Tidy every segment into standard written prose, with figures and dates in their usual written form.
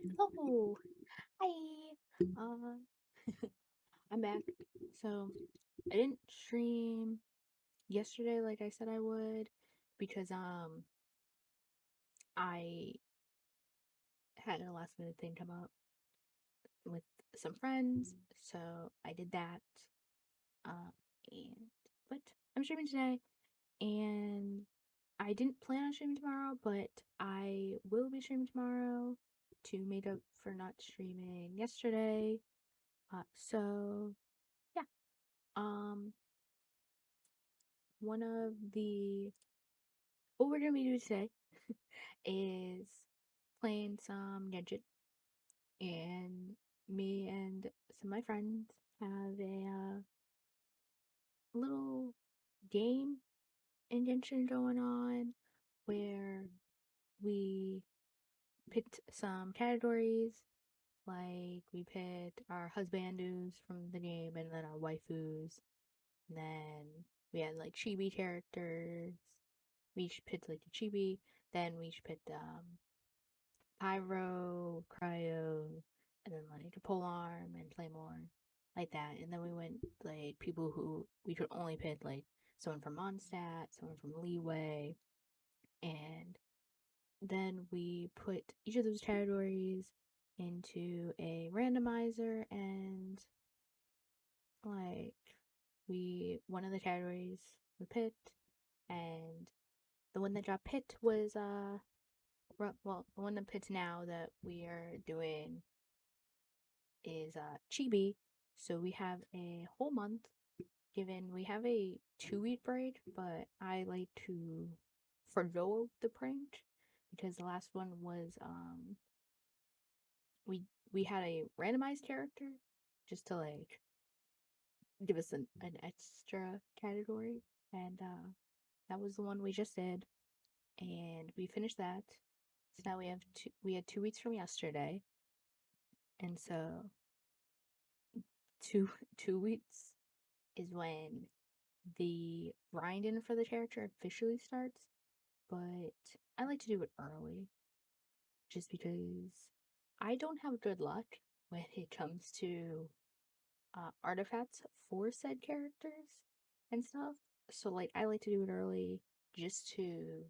Hello. Hi. Uh, I'm back. So I didn't stream yesterday like I said I would because I had a last minute thing come up with some friends, so I did that. And but I'm streaming today, and I didn't plan on streaming tomorrow, but I will be streaming tomorrow to make up for not streaming yesterday. So yeah. Um, one of the what we're gonna be doing today is playing some Genshin, and me and some of my friends have a little game in Genshin going on where we picked some categories. Like we picked our husbandus from the game, and then our waifus. And then we had like chibi characters. We each picked like a chibi. Then we each picked pyro, cryo, and then like a polearm and claymore, like that. And then we went like people who we could only pick like someone from Mondstadt, someone from Leeway, and then we put each of those categories into a randomizer, and like we one of the categories we picked, and the one that got picked was well, the one that picked now that we are doing is chibi. So we have a whole month given. We have a 2 week break, but I like to forgo the break because the last one was we we had a randomized character just to like give us an extra category, and that was the one we just did, and we finished that. So now we had 2 weeks from yesterday, and so two 2 weeks is when the grinding for the character officially starts, but I like to do it early just because I don't have good luck when it comes to artifacts for said characters and stuff. So, like, I like to do it early just to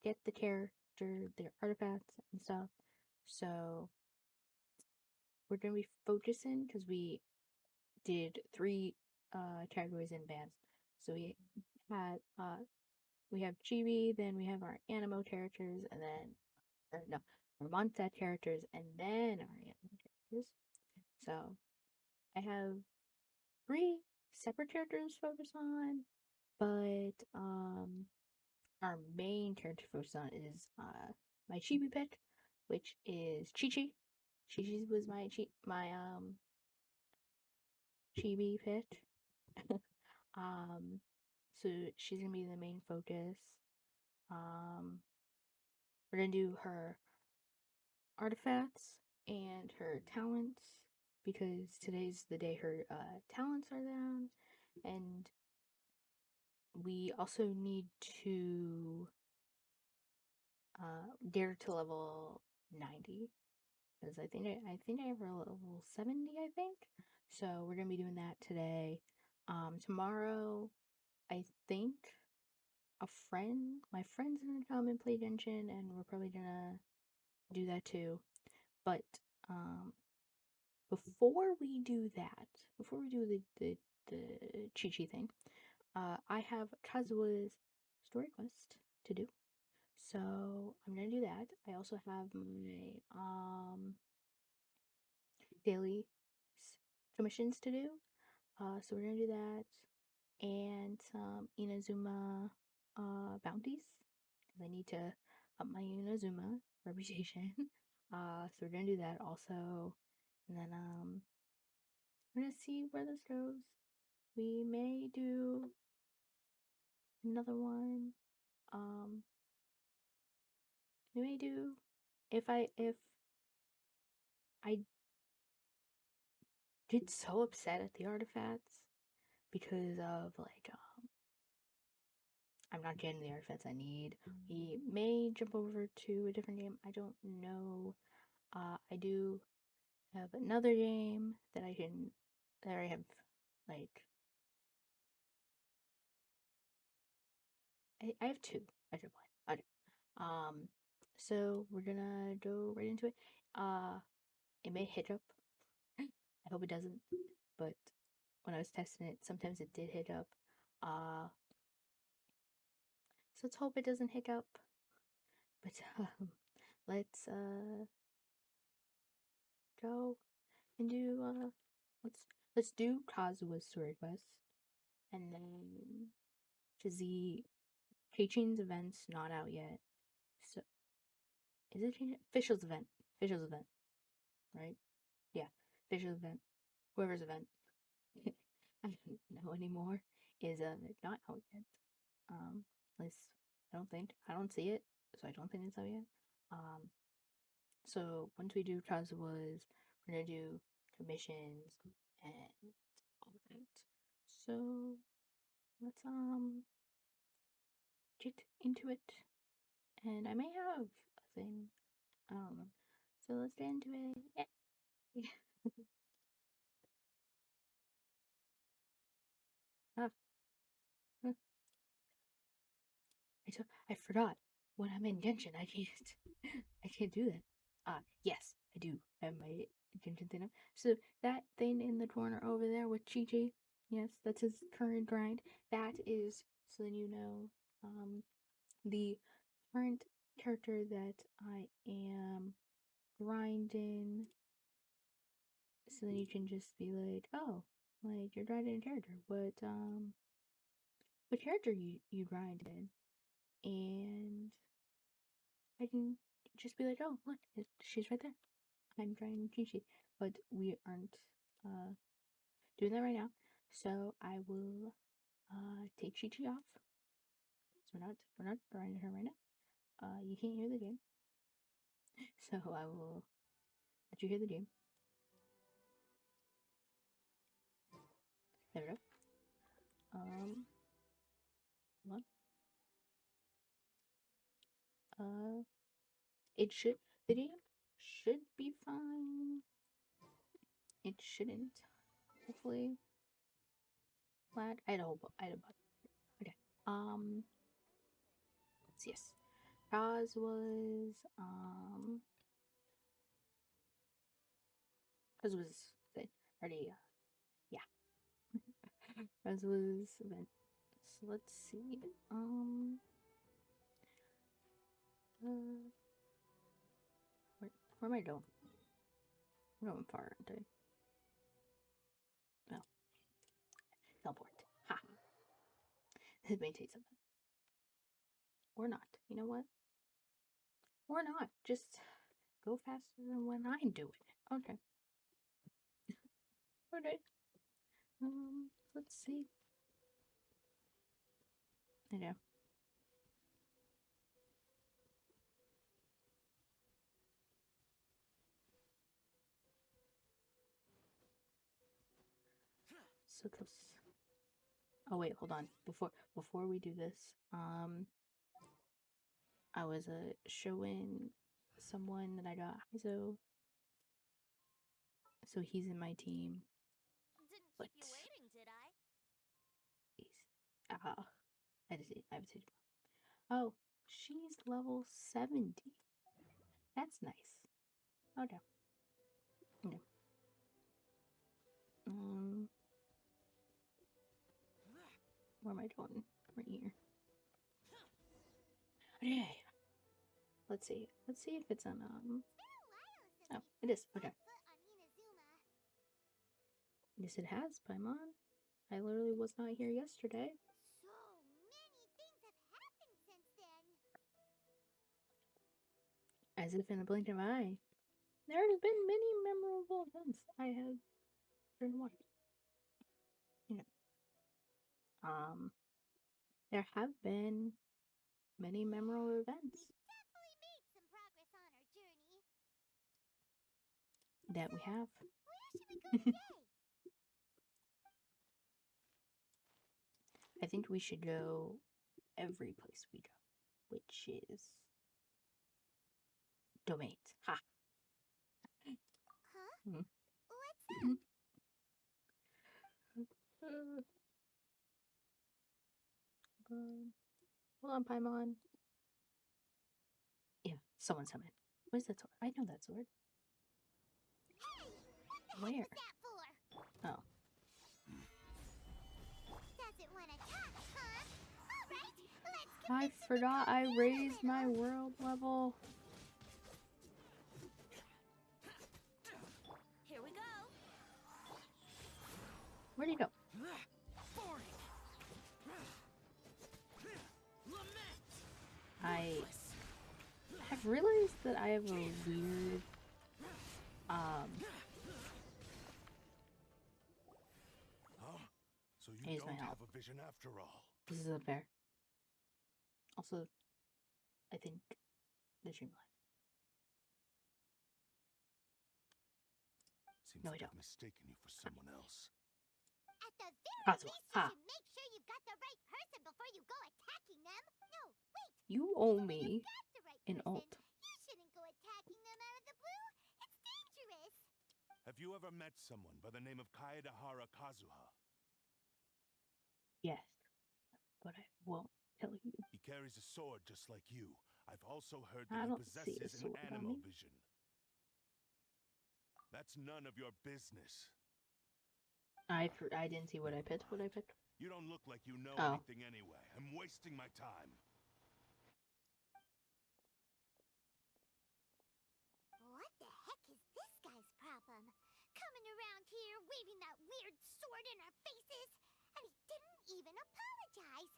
get the character, their artifacts and stuff. So, we're gonna be focusing because we did three categories in advance. So, had we have Chibi, then we have our Animo characters, and then, or no, our Mondstadt characters, and then our Animo characters. So I have three separate characters to focus on, but our main character to focus on is my Chibi pick, which is Chi Chi. Chi Chi was my Chibi pick. um, so she's gonna be the main focus. Um, we're gonna do her artifacts and her talents because today's the day her talents are down, and we also need to get her to level 90 because I have her level 70, I think. So we're gonna be doing that today. Tomorrow I think my friend's gonna come and play Genshin, and we're probably gonna do that too. But um before we do the Chi Chi thing, I have Kazuha's story quest to do. So I'm gonna do that. I also have my daily commissions to do. So we're gonna do that and some Inazuma bounties because I need to up my Inazuma reputation. So we're gonna do that also, and then we're gonna see where this goes. We may do another one. Um, we may do if I get so upset at the artifacts because of like I'm not getting the artifacts I need. We may jump over to a different game. I don't know. I do have another game that I have like I have two I should play. Okay. So we're gonna go right into it. It may hiccup. I hope it doesn't, but when I was testing it, sometimes it did hiccup. Uh, so let's hope it doesn't hiccup. But let's go and do let's do Kazuha's story quest, and then the Keiichi's event's not out yet. So is it Official's event? Official's event, right? Yeah, official event. Whoever's event. I don't know anymore. Is not out yet. At least I don't think. I don't see it, so I don't think it's out yet. Um, so once we do Kazuha's, we're gonna do commissions and all that. So let's get into it. And I may have a thing. I don't know. So let's get into it. Yeah. Ah, I forgot. When I'm in Genshin, I can't I can't do that. Yes, I do have my Genshin thing up. So that thing in the corner over there with Chi, yes, that's his current grind. That is, so then you know, the current character that I am grinding. So then you can just be like, oh, like you're grinding a character. What character you grinded? And I can just be like, oh, look, she's right there. I'm trying Chi, but we aren't doing that right now. So I will take Chi off. So we're not grinding her right now. You can't hear the game, so I will let you hear the game. There we go. Hold on. It should the game should be fine. It shouldn't. Hopefully, lag. I had a whole I had a bug. Okay. Yes. Roz was Roz was good. Already. Yeah. Roz was event. So let's see. Where am I going? I'm going far, aren't I? No. Teleport. Ha. This may take something. Or not. You know what? Or not. Just go faster than when I'm doing it. Okay. Okay. Let's see. Okay. So close. Oh wait, hold on. Before we do this, I was showing someone that I got. So he's in my team, Didn't but keep you waiting, did I? he's I have to see. Oh, she's level 70. That's nice. Okay. Okay. Um, where am I going? Right here. Okay. Let's see. Let's see if it's on Oh, it is. Okay. Yes, it has, Paimon. I literally was not here yesterday. So many things have happened since then. As if in a blink of an eye. There have been many memorable events I have been watching. You know, there have been many memorable events We definitely made some progress on our journey. that we have. Where should we go today? I think we should go every place we go, which is domains. Ha! Mm. What's up? Hold on, Paimon. Yeah, someone summon. What is that sword? I know that sword. Hey, what the Where? heck was that for? Oh. Doesn't want to talk, huh? All right, let's I convince him to forgot calm I down a raised my little. world level. Here we go. Where'd he go? I have realized that I have a weird So you here's my don't help. have a vision after all. This is unfair. Also, I think the streamline. Seems No, I like don't. I've mistaken you for someone else. At the very Kazuha. least, you Ha! should make sure you've got the right person before you go attacking them. No, wait. You owe Even when me you've got the right an person, ult. you shouldn't go attacking them out of the blue. It's dangerous. Have you ever met someone by the name of Kazuha Kazuha? Yes, but I won't tell you. He carries a sword just like you. I've also heard I that he don't see a possesses an sword on animal me. vision. That's none of your business. I didn't see what I Never picked. What I mind. picked. You don't look like you know Oh. anything anyway. I'm wasting my time. What the heck is this guy's problem? Coming around here, waving that weird sword in our faces, and he didn't even apologize.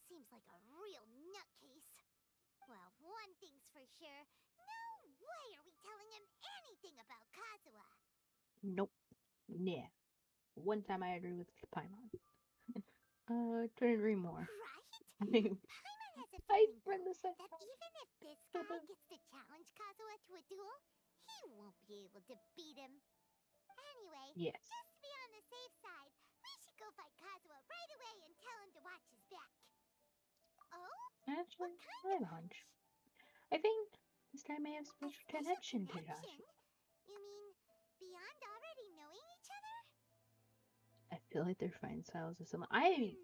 Seems like a real nutcase. Well, one thing's for sure. No way are we telling him anything about Kazuha. Nope. Yeah. One time I agree with Paimon. Couldn't agree more. Right? Paimon has a I feeling, read though, the same that time. even if this guy gets to challenge Kazuha to a duel, he won't be able to beat him. Anyway, Yes. just to be on the safe side, we should go fight Kazuha right away and tell him to watch his back. Oh? Actually, What kind I have of a hunch. hunch? I think this guy may have A special special connection to connection? Josh. You mean beyond already knowing each other? I feel like their fighting styles are similar. I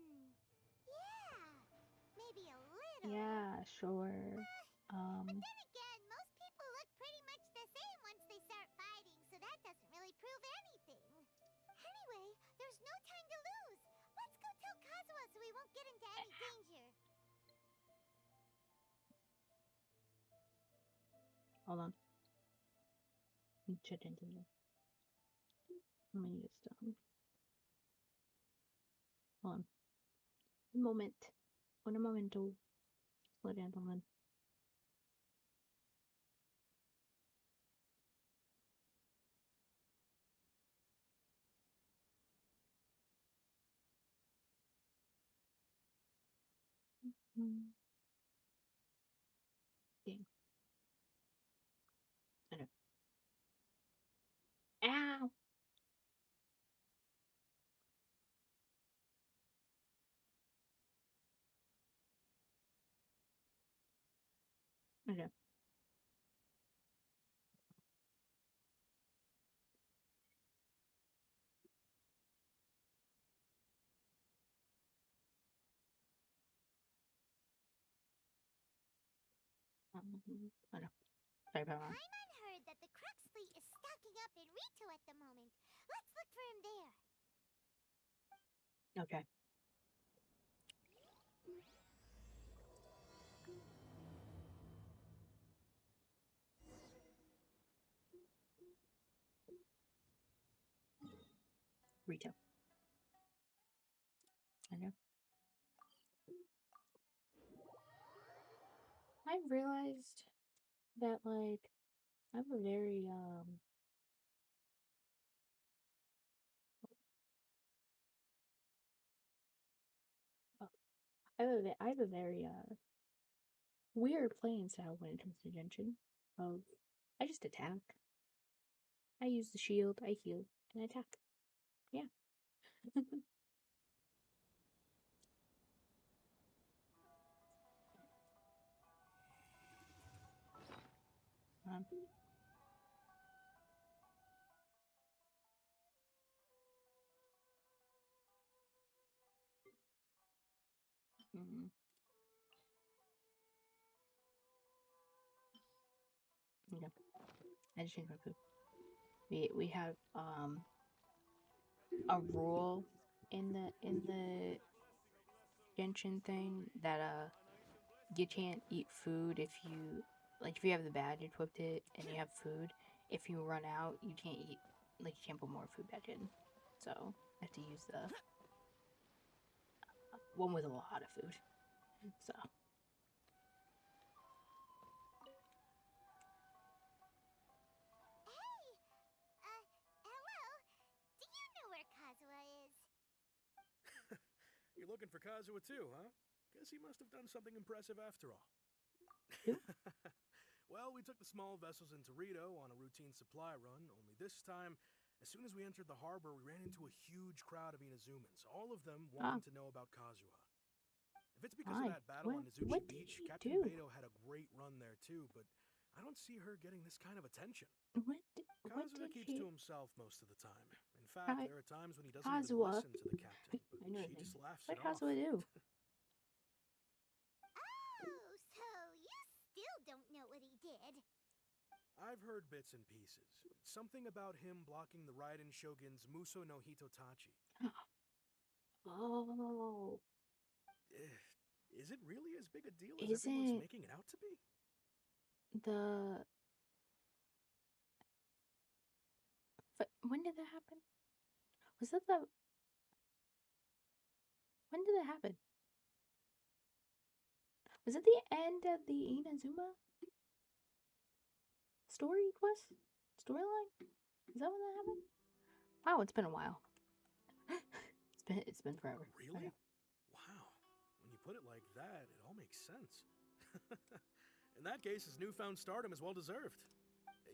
Yeah, maybe a little. yeah, sure. But then again, most people look pretty much the same once they start fighting, so that doesn't really prove anything. Anyway, there's no time to lose. Let's go tell Kazuha so we won't get into any danger. Hold on. Check into this. Let me just hold on. Un moment. Un momento. Slow down, gentlemen. Dang. I know. Ow! Okay. I know. Sorry about that. Paimon heard that the Crux fleet is stocking up in Rito at the moment. Let's look for him there. Okay. Retail. I know. I realized that like I have a very oh, I have a very weird playing style when it comes to Genshin. Of I just attack. I use the shield, I heal, and I attack. Yeah. um, Mm. Yeah, I just changed my food. We have a rule in the Genshin thing that you can't eat food if you like if you have the badge equipped it and you have food. If you run out, you can't eat. Like you can't put more food back in. So I have to use the one with a lot of food. So Hey, hello. Do you know where Kazuha is? You're looking for Kazuha too, huh? Guess he must have done something impressive after all. who? Well, we took the small vessels into Rito on a routine supply run, only this time, as soon as we entered the harbor, we ran into a huge crowd of Inazumans, all of them Ah, wanting to know about Kazuha. If it's because of why? that battle on Nizuchi What did Beach, he Captain do? Beto had a great run there too, but I don't see her getting this kind of attention. What Kazuha did keeps he? to himself most of the time. In fact, Ka- there are times when he doesn't even Kazuha. listen to the captain, but I know his she name. just laughs What it did off. Kazuha do? Oh, so you still don't know what he did? I've heard bits and pieces. Something about him blocking the Raiden Shogun's Muso no Hitotachi. Oh, Is it really as big a deal as everyone's isn't making it out to be? the when did that happen? Was that the when did that happen? Was it the end of the Inazuma story quest storyline? Is that when that happened? Wow, it's been a while. It's been forever. I Really? know. Wow. When you put it like that, it all makes sense. In that case, his newfound stardom is well deserved.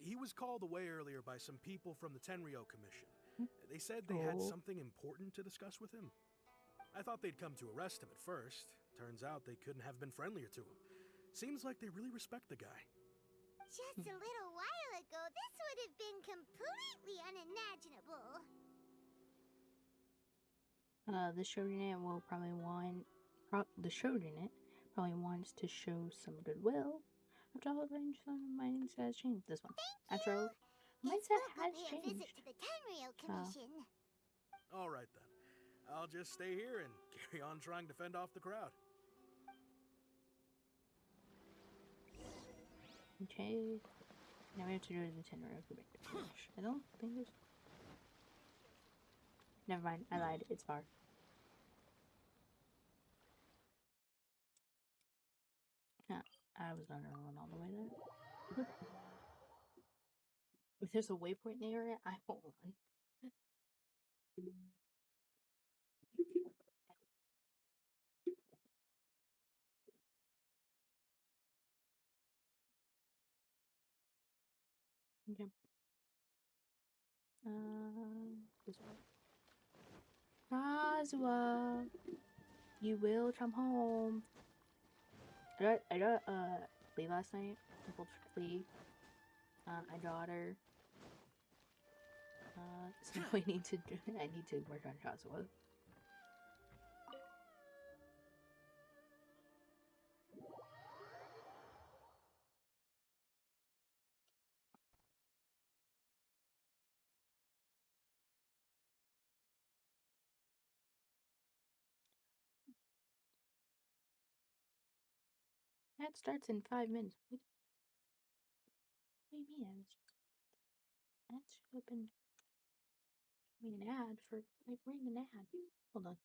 He was called away earlier by some people from the Tenryo Commission. They said they had Oh, something important to discuss with him. I thought they'd come to arrest him at first. Turns out they couldn't have been friendlier to him. Seems like they really respect the guy. Just a little while ago, this would have been completely unimaginable. the shogunate will probably want the shogunate probably wants to show some goodwill. After all, the range of mindset has changed. This one. After all, the Guess mindset we'll go has pay a visit changed. to the Tenryo So, Commission. All right then. I'll just stay here and carry on trying to fend off the crowd. okay. Now we have to go to the Tenryo Commission. I don't think there's. Never mind. I lied. It's far. Yeah, I was gonna run all the way there. If there's a waypoint near it, I won't run. Okay. This way. Kazuha, you will come home. I got Lee last night. I pulled Lee. I got her. So now I need to work on Kazuha. That starts in 5 minutes. What do you mean? That should have been an ad for like reading an ad. Hold on.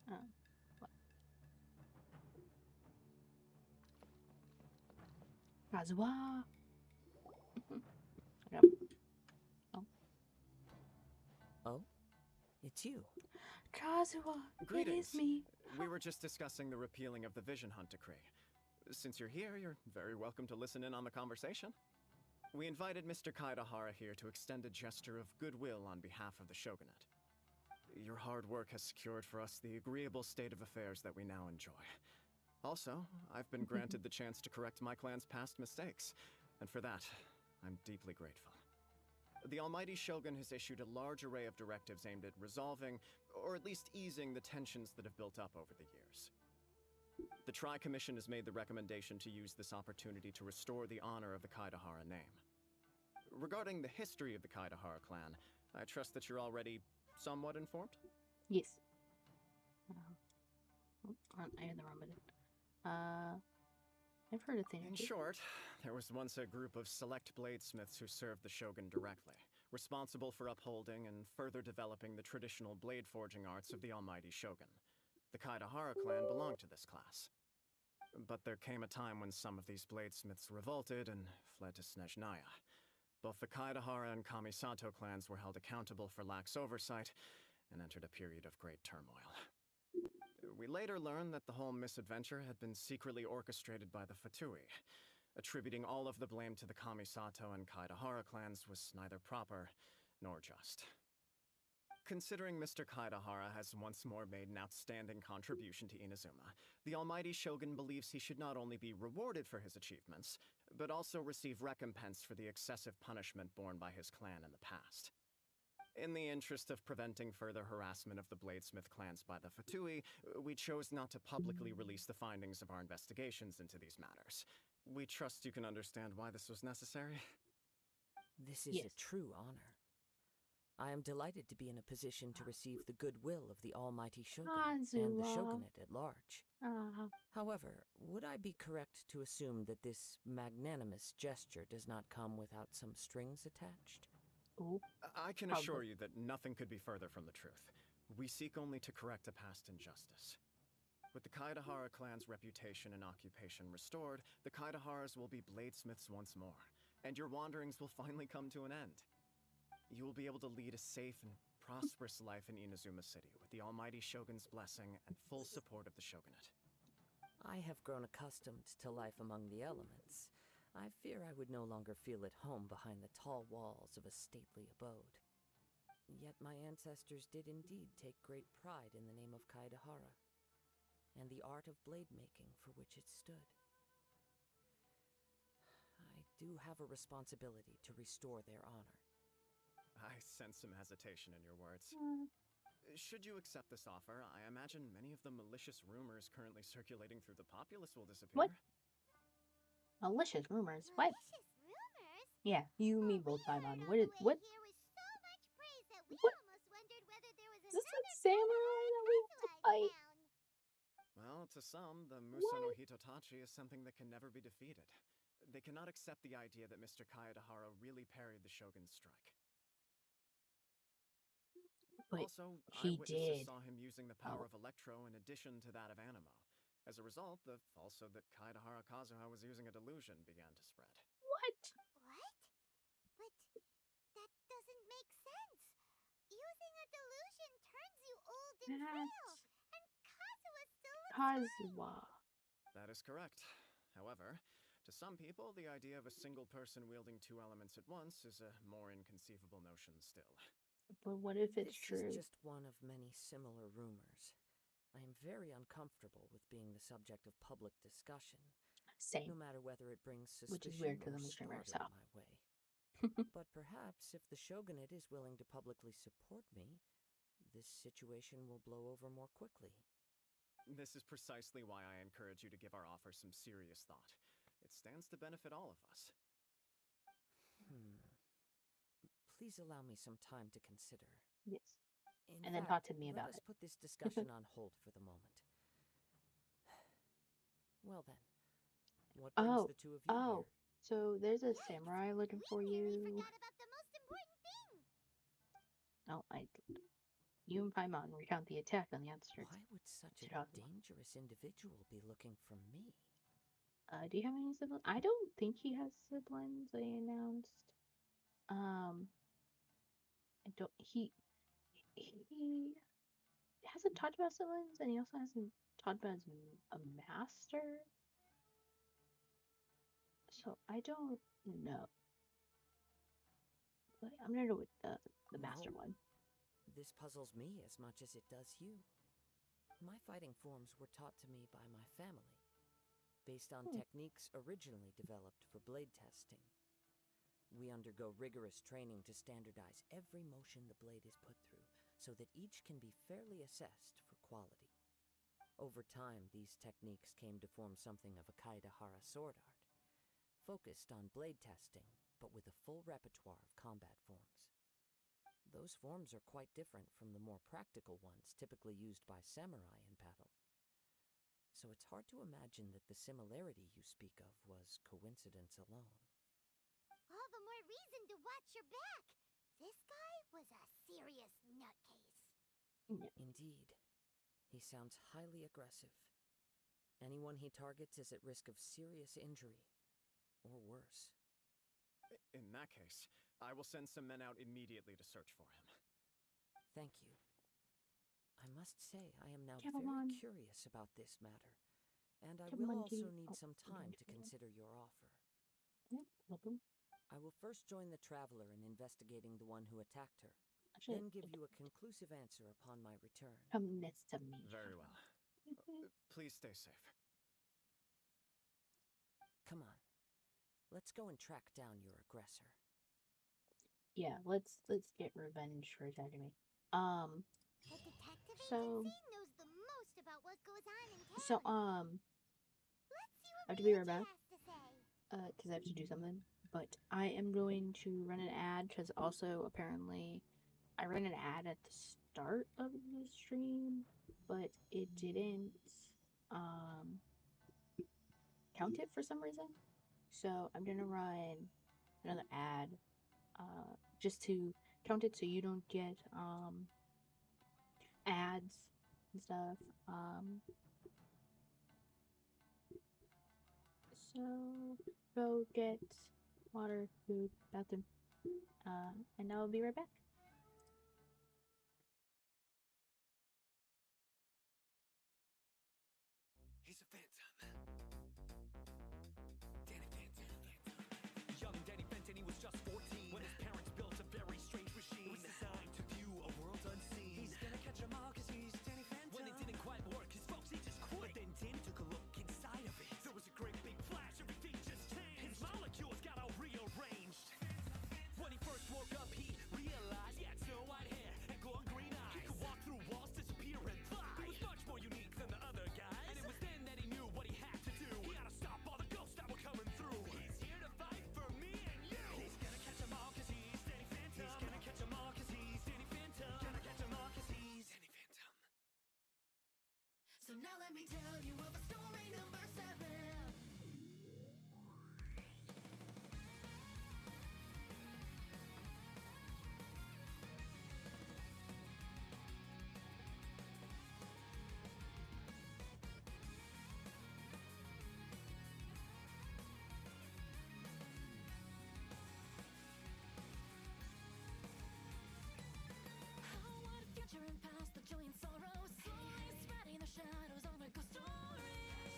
Yeah. What? Kazuha. Yep. Oh, Oh, it's you. Kazuha, it is Greetings. me. We were just discussing the repealing of the Vision Hunt decree. Since you're here, you're very welcome to listen in on the conversation. We invited Mr. Kaidahara here to extend a gesture of goodwill on behalf of the Shogunate. Your hard work has secured for us the agreeable state of affairs that we now enjoy. Also, I've been granted the chance to correct my clan's past mistakes, and for that, I'm deeply grateful. The Almighty Shogun has issued a large array of directives aimed at resolving, or at least easing, the tensions that have built up over the years. The Tri-Commission has made the recommendation to use this opportunity to restore the honor of the Kaidahara name. Regarding the history of the Kaidahara clan, I trust that you're already somewhat informed? Yes. I had the wrong button. I've heard a thing or In two. short, there was once a group of select bladesmiths who served the Shogun directly, responsible for upholding and further developing the traditional blade forging arts of the Almighty Shogun. The Kaidahara clan belonged to this class. But there came a time when some of these bladesmiths revolted and fled to Snezhnaya. Both the Kaidahara and Kamisato clans were held accountable for lax oversight and entered a period of great turmoil. We later learned that the whole misadventure had been secretly orchestrated by the Fatui. Attributing all of the blame to the Kamisato and Kaidahara clans was neither proper nor just. Considering Mr. Kaidahara has once more made an outstanding contribution to Inazuma, the Almighty Shogun believes he should not only be rewarded for his achievements, but also receive recompense for the excessive punishment borne by his clan in the past. In the interest of preventing further harassment of the Bladesmith clans by the Fatui, we chose not to publicly release the findings of our investigations into these matters. We trust you can understand why this was necessary. This is Yes. a true honor. I am delighted to be in a position to receive the goodwill of the Almighty Shogun and the Kazuha. Shogunate at large. Ah, However, would I be correct to assume that this magnanimous gesture does not come without some strings attached? ooh. I can Probably. assure you that nothing could be further from the truth. We seek only to correct a past injustice. With the Kaidahara clan's reputation and occupation restored, the Kaidaharas will be bladesmiths once more, and your wanderings will finally come to an end. You will be able to lead a safe and prosperous life in Inazuma City, with the Almighty Shogun's blessing and full support of the Shogunate. I have grown accustomed to life among the elements. I fear I would no longer feel at home behind the tall walls of a stately abode. Yet my ancestors did indeed take great pride in the name of Kaidahara, and the art of blade making for which it stood. I do have a responsibility to restore their honor. I sense some hesitation in your words. Should you accept this offer, I imagine many of the malicious rumors currently circulating through the populace will disappear. What? Malicious rumors. What? Malicious rumors? Yeah, you and me both We time heard on. on the way What? here was so much praise that we What? almost wondered whether there was Is this another that samurai that we have to Kazuha fight? town. Well, to some, the Muso no What? Hitotachi is something that can never be defeated. They cannot accept the idea that Mr. Kaedahara really parried the Shogun's strike. But Also, he eyewitnesses did. saw him using the power Oh. of Electro in addition to that of Animo. As a result, the falsehood that Kaedahara Kazuha was using a delusion began to spread. What? What? But that doesn't make sense. Using a delusion turns you old and frail, That's and Kazuha still looks fine. Kazuha. That is correct. However, to some people, the idea of a single person wielding two elements at once is a more inconceivable notion still. But what if it's This true? is just one of many similar rumors. I am very uncomfortable with being the subject of public discussion, Same. no matter whether it brings suspicion Which is weird 'cause or I'm a streamer, startle so. my way. But perhaps if the Shogunate is willing to publicly support me, this situation will blow over more quickly. This is precisely why I encourage you to give our offer some serious thought. It stands to benefit all of us. Please allow me some time to consider. Yes. In And then fact, talk to me let about us it. put this discussion on hold for the moment. Well then, what brings Oh, the two of you oh. here? So there's a Yikes, samurai looking We for nearly you. forgot about the most important thing. No, you and Paimon recount the attack on the outskirts. Why would such What you a talking about? dangerous individual be looking for me? Do you have any siblings? I don't think he has siblings. They announced. I don't. He hasn't talked about siblings, and he also hasn't talked about his a master. So I don't know. But I'm gonna go with the master No. one. This puzzles me as much as it does you. My fighting forms were taught to me by my family, based on techniques originally developed for blade testing. We undergo rigorous training to standardize every motion the blade is put through, so that each can be fairly assessed for quality. Over time, these techniques came to form something of a Kaidahara sword art, focused on blade testing, but with a full repertoire of combat forms. Those forms are quite different from the more practical ones typically used by samurai in battle. So it's hard to imagine that the similarity you speak of was coincidence alone. All the more reason to watch your back. This guy was a serious nutcase. Indeed. He sounds highly aggressive. Anyone he targets is at risk of serious injury, or worse. In that case, I will send some men out immediately to search for him. Thank you. I must say, I am now Come very on. curious about this matter, and I Come will on, also kitty. need Oh, some we're time going to to- consider your offer. Yep, welcome. I will first join the traveler in investigating the one who attacked her, Actually, then give you a conclusive answer upon my return. come next to me. Very well. Please stay safe. Come on. Let's go and track down your aggressor. Yeah, let's get revenge for attacking me. The detective So- agency knows the most about what goes on in town. So Let's see I have what to be right Luigi back. has to say. Because I have to do something. But I am going to run an ad because also apparently I ran an ad at the start of the stream, but it didn't count it for some reason. So I'm gonna run another ad just to count it so you don't get ads and stuff. So go get water, food, bathroom, and I'll be right back. He's a phantom. Danny Phantom. Young Danny Fenton, he was just 14 when his parents built a very strange machine. It was designed to view a world unseen. He's gonna catch 'em all 'cause he's Danny Phantom. When it didn't quite work, his folks, he just quit. But then Dan took a look inside of it. There was a great big flash, everything just changed. His molecules got all rearranged. When he first woke up, he realized he had snow white hair and glowing green eyes. He could walk through walls, disappear, and fly. He was much more unique than the other guys. And it was then that he knew what he had to do. He had to stop all the ghosts that were coming through. He's here to fight for me and you. He's gonna catch 'em all 'cause he's Danny Phantom. He's gonna catch 'em all 'cause he's Danny Phantom. Gonna catch 'em all 'cause he's Danny Phantom. So now let me tell you of a story number 7. Oh, what a future and past, the joy and sorrow. Slowly spreading the shadows of a ghost story.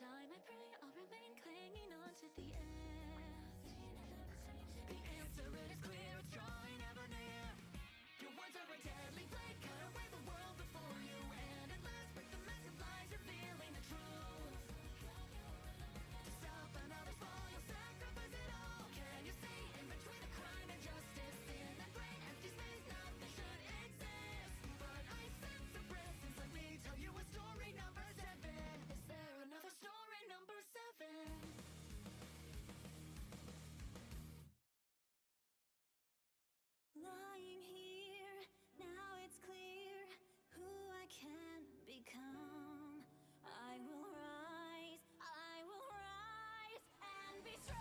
time I pray I'll remain clinging on to the end. The answer it is clear, it's drawing ever near. Your words are a deadly plague, cut away the world before you, and at last break the massive lies, revealing the truth. To stop another's fall, you'll sacrifice it all. Can you see in between the crime and justice? In that brain empty space, nothing should exist. But I sense a presence, let me tell you a story number 7. Is there another story number 7? Lying here, now it's clear who I can become. I will rise and be strong.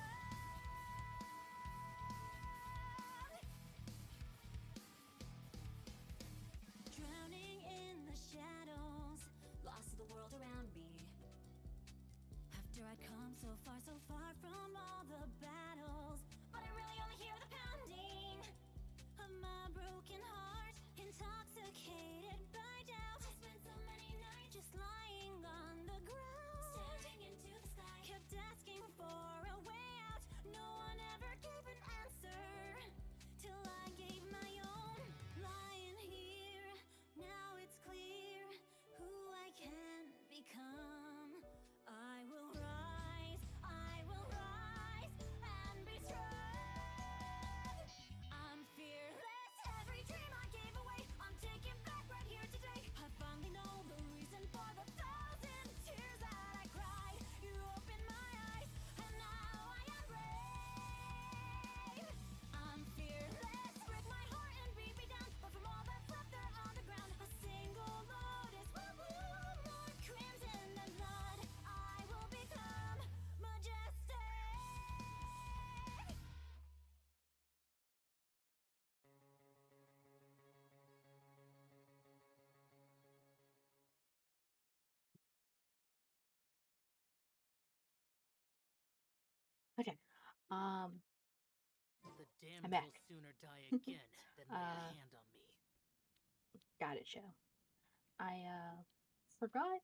Drowning in the shadows, lost to the world around me. After I'd come so far from all the battles, but I really only hear the pounding of my broken heart, intoxicated by doubt. I spent so many nights just lying on the ground, staring into the sky, kept asking for a way out. No one ever gave an answer, till I gave my own. Lying here, now it's clear who I can become. I will rise and be strong. I'm fearless, every dream I gave away, I'm taking back right here today. I finally know the reason for the 1,000 tears that I cried. You opened my eyes, and now I am brave. I'm fearless, break my heart and beat me down, but from all that's left there on the ground, a single lotus will bloom more crimson than blood. I will become majestic. Okay. The I'm damned back. will sooner die again than lay a hand on me. Got it, show. I forgot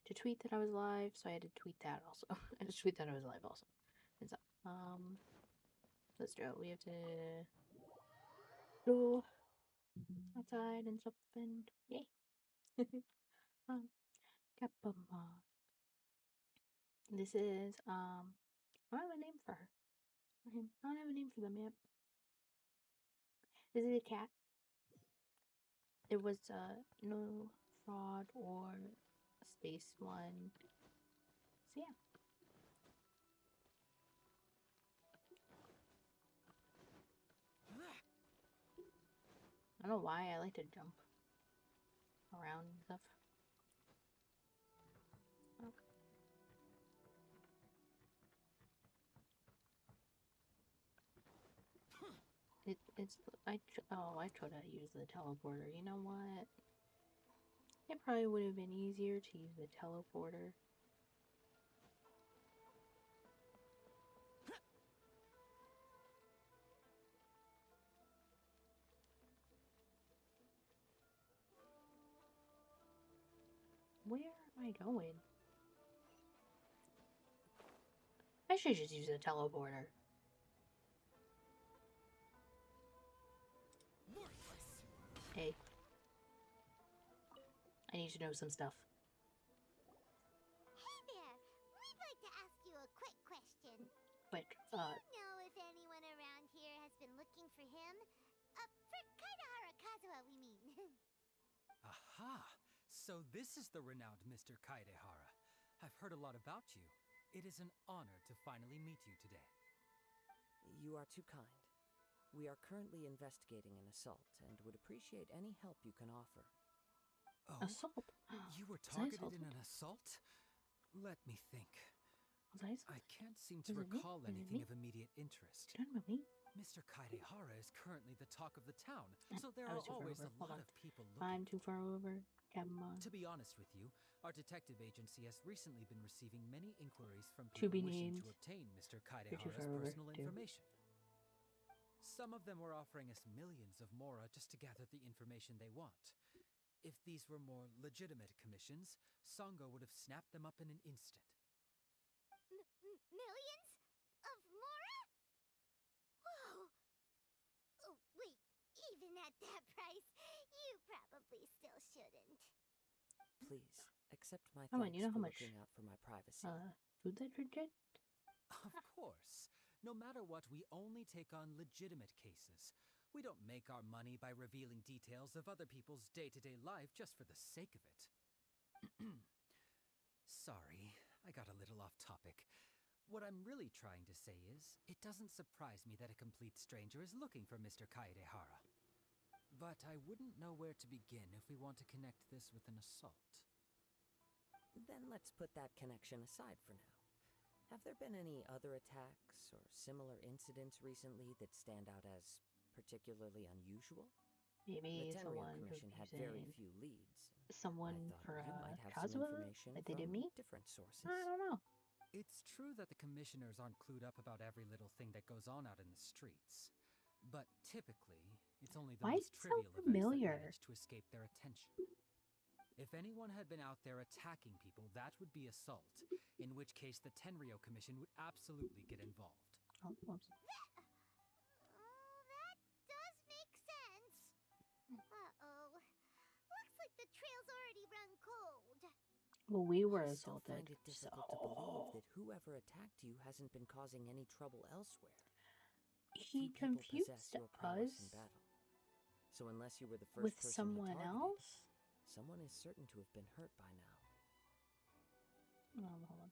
to tweet that I was live, so I had to tweet that also. I just tweet that I was live also. And so, let's do it. We have to go outside and stuff, and yay. Kappa. This is I don't have a name for her. Okay, I don't have a name for them yet. This is a cat. There was no fraud or space one. So yeah. I don't know why I like to jump around and stuff. I tried to use the teleporter. You know what? It probably would have been easier to use the teleporter. Where am I going? I should just use the teleporter. Hey. I need to know some stuff. Hey there, we'd like to ask you a quick question. Quick, Do you know if anyone around here has been looking for him? For Kazuhara Kazuha, we mean. Aha! So this is the renowned Mr. Kaidehara. I've heard a lot about you. It is an honor to finally meet you today. You are too kind. We are currently investigating an assault and would appreciate any help you can offer. Oh? assault. You were Was I targeted in assaulted? an assault? Let me think. Was I I assaulted? can't seem to Was it me? recall Was it anything me? of immediate interest. You don't know me? Mr. Kaidehara is currently the talk of the town, so there I are was too far always over. a Hold lot on. of people I'm looking. too far over. Come on. To be honest with you, our detective agency has recently been receiving many inquiries from To people be wishing named. to obtain Mr. You're too Kaidehara's far over, personal too. information. Some of them were offering us millions of mora just to gather the information they want. If these were more legitimate commissions, Songo would have snapped them up in an instant. Millions? Of Mora? Whoa! Oh, wait, even at that price, you probably still shouldn't. Please, accept my Come on, thanks you know for how much looking out for my privacy. food that you get? Of course. No matter what, we only take on legitimate cases. We don't make our money by revealing details of other people's day-to-day life just for the sake of it. Sorry, I got a little off topic. What I'm really trying to say is, it doesn't surprise me that a complete stranger is looking for Mr. Kaedehara. But I wouldn't know where to begin if we want to connect this with an assault. Then let's put that connection aside for now. Have there been any other attacks or similar incidents recently that stand out as particularly unusual? Maybe The Tenryo someone Commission who's had very using few leads. someone I thought for you might have some Kazuha information like they did from me. different sources. I don't know. It's true that the commissioners aren't clued up about every little thing that goes on out in the streets. But typically, it's only the Why is most it so trivial events familiar? that manage to escape their attention. If anyone had been out there attacking people, that would be assault, in which case the Tenryo Commission would absolutely get involved. Oh, oops. That does make sense. Uh-oh. Looks like the trail's already run cold. Well, we were I still assaulted. find it difficult to believe that whoever attacked you hasn't been causing any trouble elsewhere. He Few people confused possess your prowess in us battle. So unless you were the with first person he someone targeted, else. someone is certain to have been hurt by now. Hold on.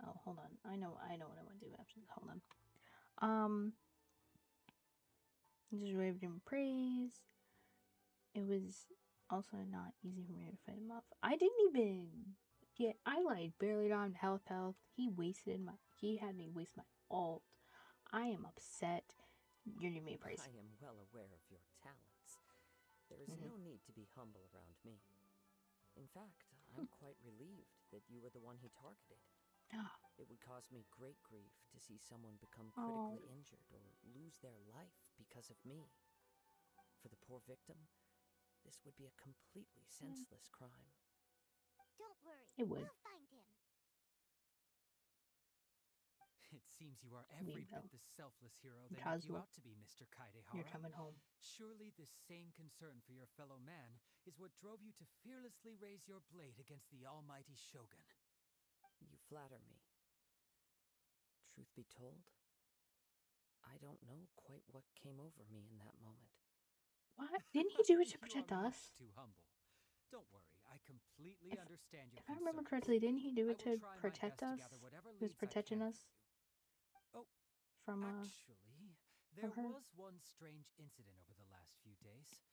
Oh, hold on. I know what I want to do after this. Hold on. Just waved him praise. It was also not easy for me to fight him off. I didn't even get. I like barely got him health. He had me waste my ult. I am upset. You're giving me praise. I am well aware of your talents. There is no need to be humble around me. In fact, I'm quite relieved that you were the one he targeted. It would cause me great grief to see someone become critically injured or lose their life because of me. For the poor victim, this would be a completely senseless crime. Don't worry. It would. We'll find him. It seems you are every bit the selfless hero they make you Kazuha, out to be, Mr. Kaedehara. you're coming home. Surely this same concern for your fellow man is what drove you to fearlessly raise your blade against the almighty Shogun. You flatter me. Truth be told, I don't know quite what came over me in that moment. What? Didn't he do it to protect You are us? much too humble. Don't worry, I completely understand your If I remember concerns. correctly, didn't he do it I will to try my protect best to us? gather whatever He was leads I protecting can us for you. Oh, from actually, there her? was one strange incident over the last few days.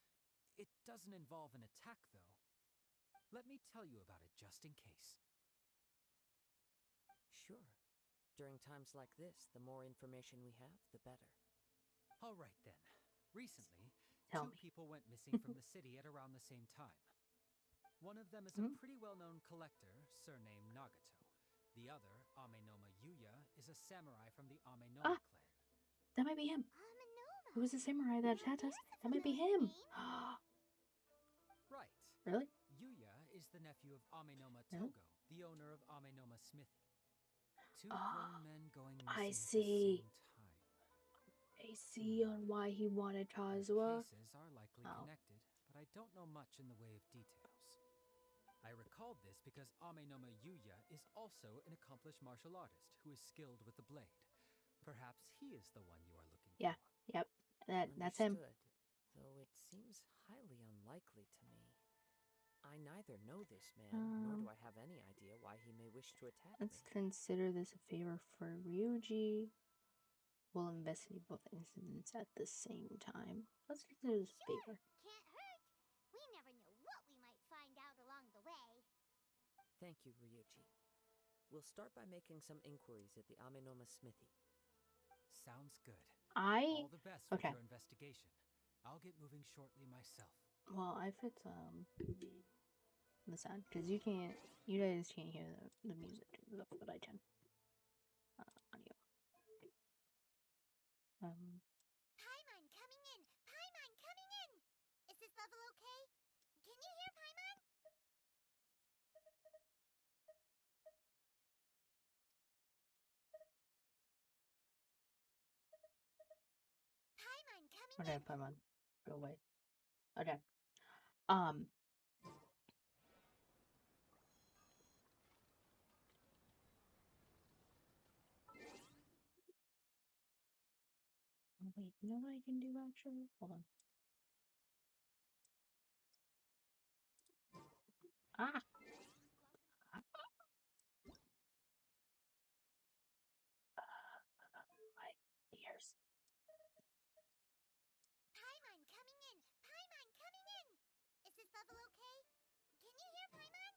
It doesn't involve an attack, though. Let me tell you about it just in case. Sure. During times like this, the more information we have, the better. All right, then. Recently, Tell two me. people went missing from the city at around the same time. One of them is a pretty well-known collector, surnamed Nagato. The other, Amenoma Yuya, is a samurai from the Amenoma clan. That might be him. Amenoma. It was the samurai that attacked us. That might be him. Right. Really? Yuya is the nephew of Amenoma Really? Togo, the owner of Amenoma Smithy. Two Oh, grown men going I missing at the see. same time. I see on why he wanted Their Kazuha. cases are likely Oh. connected, but I don't know much in the way of details. I recalled this because Amenoma Yuya is also an accomplished martial artist who is skilled with the blade. Perhaps he is the one you are looking Yeah. for. Yep. That's him. Understood, though it seems highly unlikely to me. I neither know this man, nor do I have any idea why he may wish to attack Let's me. consider this a favor for Ryuji. We'll investigate both incidents at the same time. Let's consider this a favor. Can't hurt. We never know what we might find out along the way. Thank you, Ryuji. We'll start by making some inquiries at the Amenoma Smithy. Sounds good. I All the best with okay. your investigation. I'll get moving shortly myself. Well, if it's the sound, because you guys can't hear the music, but I can. Audio. Paimon this level okay? Can you hear Paimon? Paimon coming Okay, in. Paimon, go away. Okay. Um. Wait, you know what I can do actually? Hold on. Ah! My ears. Paimon coming in. Paimon coming in. Is this level okay? Can you hear Paimon?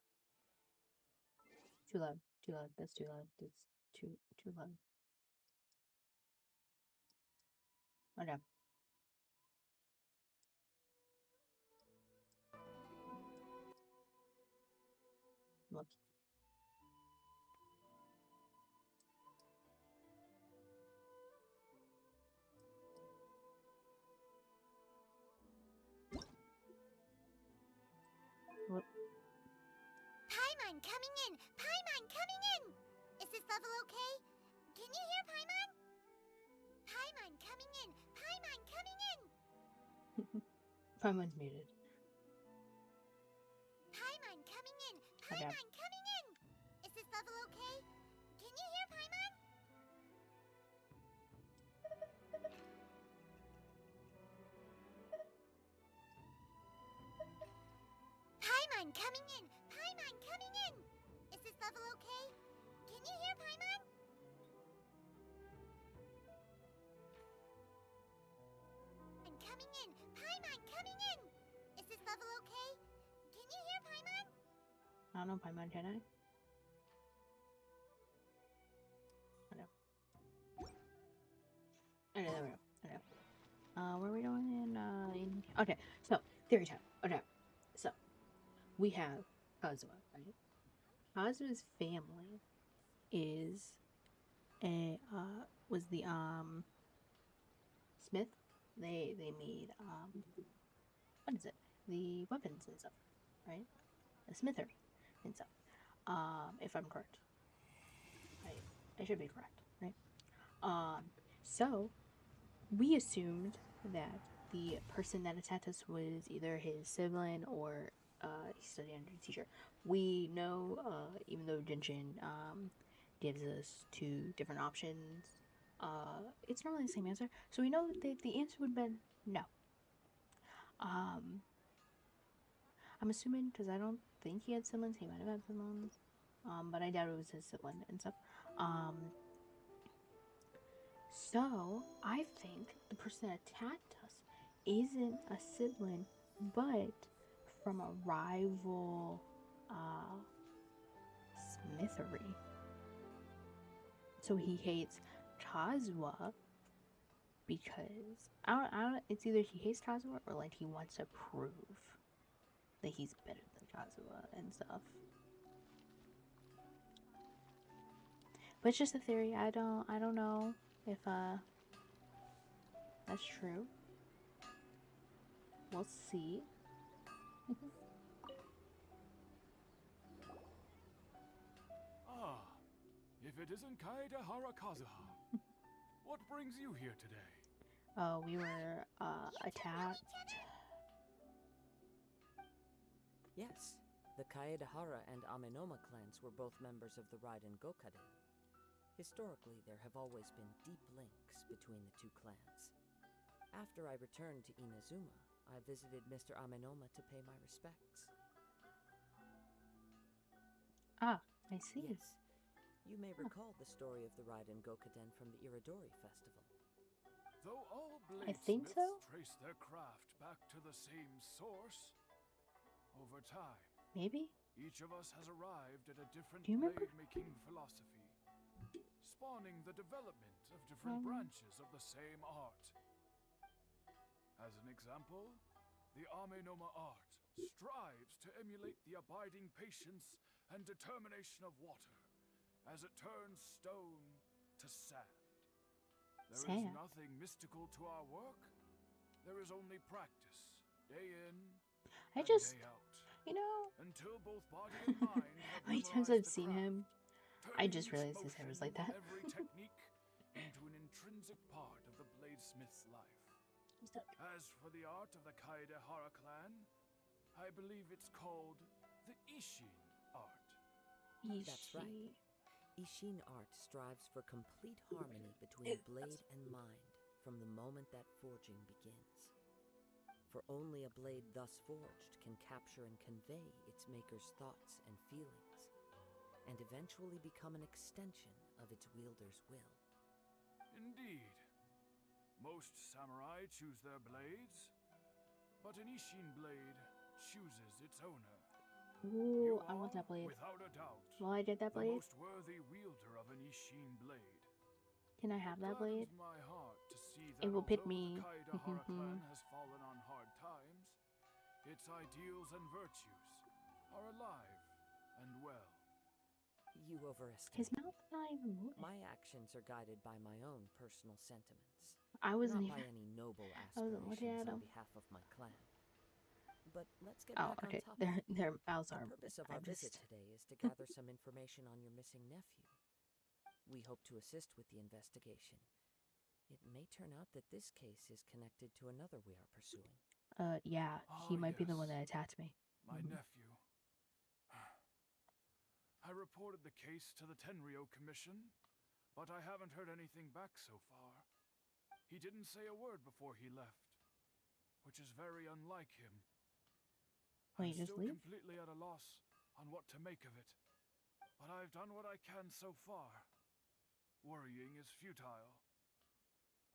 Too loud. Too loud. That's too loud. That's too loud. Okay. Look. What? Paimon coming in. Paimon coming in. Is this level okay? Can you hear Paimon? Paimon coming in. Paimon coming in. Paimon's muted. Paimon coming in. Okay. Paimon coming in. Is this level okay? Can you hear Paimon? Paimon coming in. Paimon coming in. Is this level okay? Can you hear Paimon? Paimon coming in. Paimon coming in. Is this level okay? Can you hear Paimon? I don't know, Paimon, can I? Okay, there we go. Okay. Where are we going in? Okay, so, theory time. Okay, so, we have Kazuha, right? Kazuha's family is was the, smith. They made, what is it? The weapons and stuff, right? The smithery and stuff. If I'm correct. I should be correct, right? So, we assumed that the person that attacked us was either his sibling or he studied under a teacher. We know, even though Genshin gives us two different options, it's not really the same answer. So we know that the answer would have been no. I'm assuming because I don't think he had siblings. He might have had siblings, but I doubt it was his sibling and stuff. So, I think the person that attacked us isn't a sibling, but from a rival smithery. So he hates Kazuha because I don't. It's either he hates Kazuha or like he wants to prove that he's better than Kazuha and stuff. But it's just a theory. I don't know if that's true. We'll see. Ah, if it isn't Kaedehara Kazuha, what brings you here today? We were attacked. Yes, the Kaedehara and Amenoma clans were both members of the Raiden Gokaden. Historically, there have always been deep links between the two clans. After I returned to Inazuma, I visited Mr. Amenoma to pay my respects. Ah, I see. Yes, you may recall the story of the Raiden Gokaden from the Iridori Festival. Though all I think bladesmiths so. trace their craft back to the same source, over time, Maybe. each of us has arrived at a different Do you remember? blade-making philosophy, spawning the development of different branches of the same art. As an example, the Amenoma art strives to emulate the abiding patience and determination of water as it turns stone to sand. There is Sand. nothing mystical to our work. There is only practice day in I and just, day out, you know, until both body and mind have how many times memorized I've the seen craft, him, I turning just each realized his hair motion was like and that. every technique into an intrinsic part of the bladesmith's life. As for the art of the Kaedehara clan, I believe it's called the Ishin art. That's right. Ishi. Ishin art strives for complete harmony between blade and mind from the moment that forging begins. For only a blade thus forged can capture and convey its maker's thoughts and feelings, and eventually become an extension of its wielder's will. Indeed. Most samurai choose their blades, but an Ishin blade chooses its owner. Ooh, You I want are, that blade. without a doubt, Will I get that the blade? most worthy wielder of an Ishin blade. Can I have It that blade? gladdens my heart to see It that will pick although me. the Kaedehara clan has fallen on hard times, its ideals and virtues are alive and well. You overestimate His me. mouth is not even moving. My actions are guided by my own personal sentiments, I wasn't not by even. any noble I wasn't looking aspirations at on him. behalf of my clan. But let's get Oh, back okay. on topic. Their mouths The are. purpose of I our visit just. today is to gather some information on your missing nephew. We hope to assist with the investigation. It may turn out that this case is connected to another we are pursuing. Yeah. He Ah, might be the yes. one that attacked me. My nephew. I reported the case to the Tenryo Commission, but I haven't heard anything back so far. He didn't say a word before he left, which is very unlike him. I'm Wait, just still leave? completely at a loss on what to make of it, but I've done what I can so far. Worrying is futile.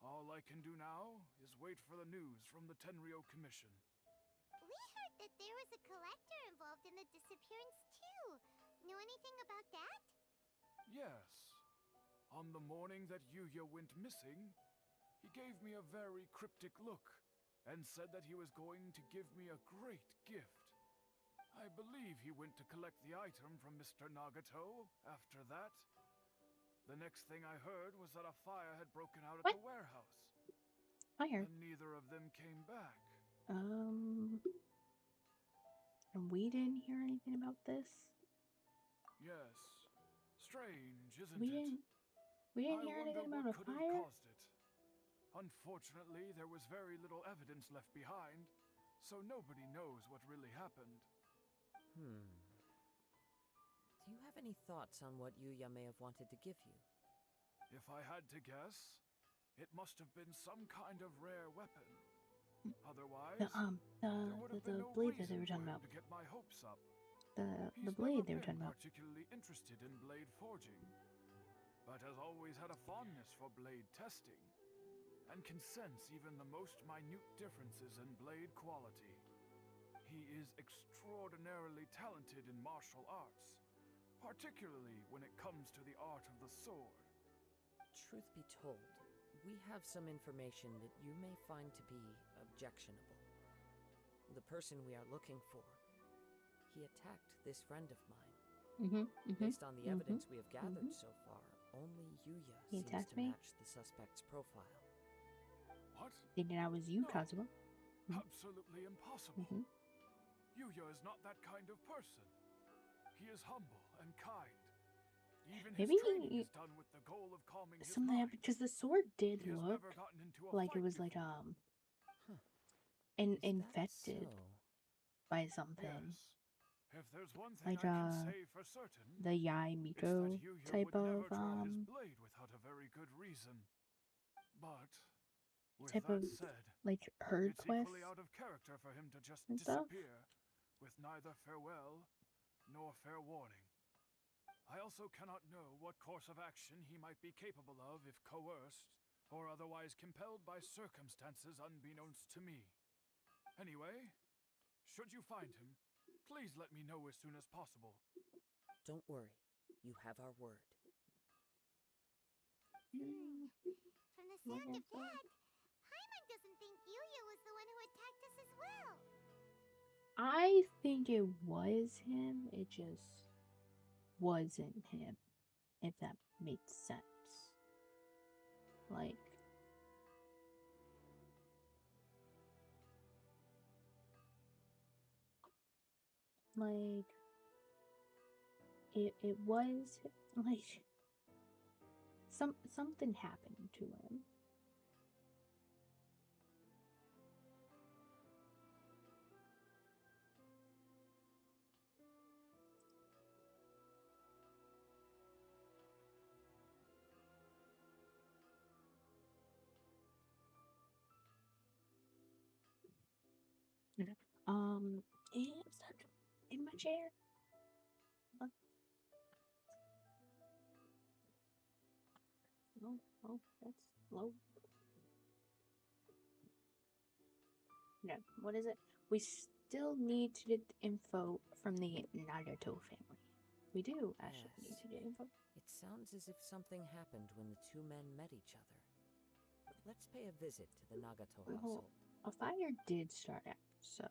All I can do now is wait for the news from the Tenryo Commission. We heard that there was a collector involved in the disappearance too. Know anything about that? Yes. On the morning that Yuya went missing, he gave me a very cryptic look and said that he was going to give me a great gift. I believe he went to collect the item from Mr. Nagato after that. The next thing I heard was that a fire had broken out at What? the warehouse, Fire. and neither of them came back. And we didn't hear anything about this. Yes. Strange, isn't We it? didn't. We didn't I hear wonder anything what about a could have fire. caused it. Unfortunately, there was very little evidence left behind, so nobody knows what really happened. Do you have any thoughts on what Yuya may have wanted to give you? If I had to guess, it must have been some kind of rare weapon. Otherwise, there would have been The no blade that reason they were for talking him about. to get my hopes up. The He's blade never they were been talking about. particularly interested in blade forging, but has always had a fondness for blade testing, and can sense even the most minute differences in blade quality. He is extraordinarily talented in martial arts, particularly when it comes to the art of the sword. Truth be told, we have some information that you may find to be objectionable. The person we are looking for, he attacked this friend of mine. Based on the evidence we have gathered so far, only Yuya He seems attacked to me? match the suspect's profile. What? Thinking I was you, No. Kazuha. Absolutely impossible. Yuya is not that kind of person. He is humble and kind. Even Maybe his training is done with the goal of calming his something mind. happened because the sword did He has look never gotten into a like it fight was like before. infected So, by something. Yes. If there's one thing Like I can say for certain, the Yai it's that Miko Yuya type would never of draw his blade without a very good reason. But with type that of said, like herd it's quest equally out of character for him to just and stuff. disappear with neither farewell nor fair warning. I also cannot know what course of action he might be capable of if coerced or otherwise compelled by circumstances unbeknownst to me. Anyway, should you find him, please let me know as soon as possible. don't worry. You have our word. From the sound of that, Paimon doesn't think Yuya was the one who attacked us as well. I think it was him. It just wasn't him, if that makes sense. Like, like it was like something happened to him. Um, and stuck in my chair. Oh, oh, that's low. No, what is it? We still need to get info from the Nagato family. We do actually need Yes. to get info. It sounds as if something happened when the two men met each other. Let's pay a visit to the Nagato Well, household. a fire did start out, so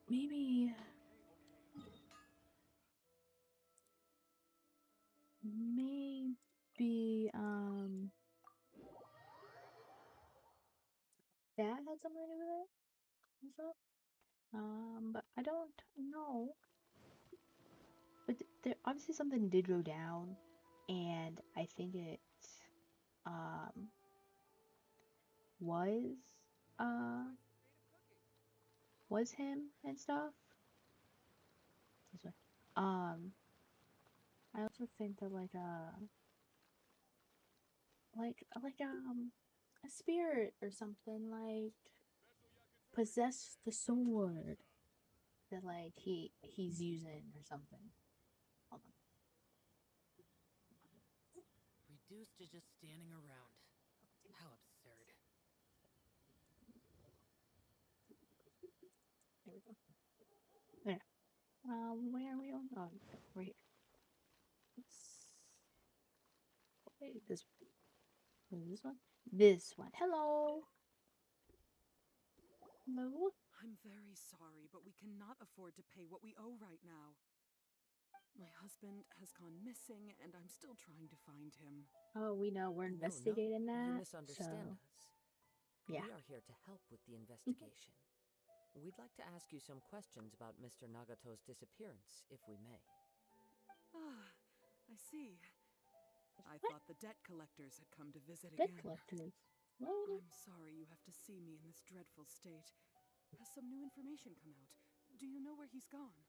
maybe that had something to do with it as well. But I don't know. But there obviously something did go down, and I think it um was uh was him and stuff. This way. I also think that a spirit or something like possessed the sword that like he's using or something. Hold on. Reduced to just standing around. How absurd. There we go. There. Where are we on? Oh, right here. Wait, this one? This one. Hello. Hello. I'm very sorry, but we cannot afford to pay what we owe right now. My husband has gone missing, and I'm still trying to find him. Oh, we know we're No, investigating you that. misunderstand So us. yeah. We are here to help with the investigation. We'd like to ask you some questions about Mr. Nagato's disappearance, if we may. Ah, I see. I What? thought the debt collectors had come to visit Debt again. collectors. What? I'm sorry you have to see me in this dreadful state. Has some new information come out? Do you know where he's gone?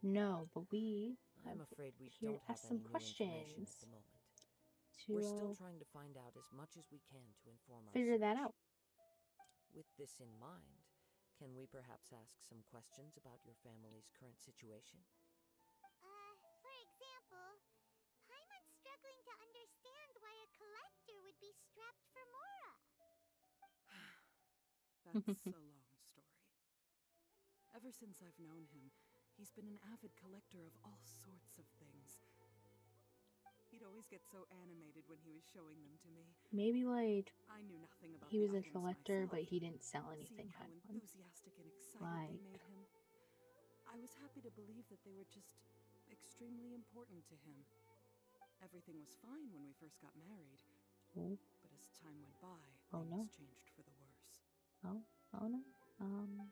No, but we I'm have afraid we here don't have asked some any new information questions at the moment. to We're still trying to find out as much as we can to inform our figure that search. out. With this in mind, can we perhaps ask some questions about your family's current situation? For example, Paimon's struggling to understand why a collector would be strapped for Mora. That's a long story. Ever since I've known him, he's been an avid collector of all sorts of things. He'd always get so animated when he was showing them to me. Maybe like I knew nothing about he the was a items collector, myself, but he didn't sell seeing anything. how Kind of enthusiastic and excited like they made him. I was happy to believe that they were just extremely important to him. Everything was fine when we first got married, oh, but as time went by, oh things no, changed for the worse. oh no. Uh-oh.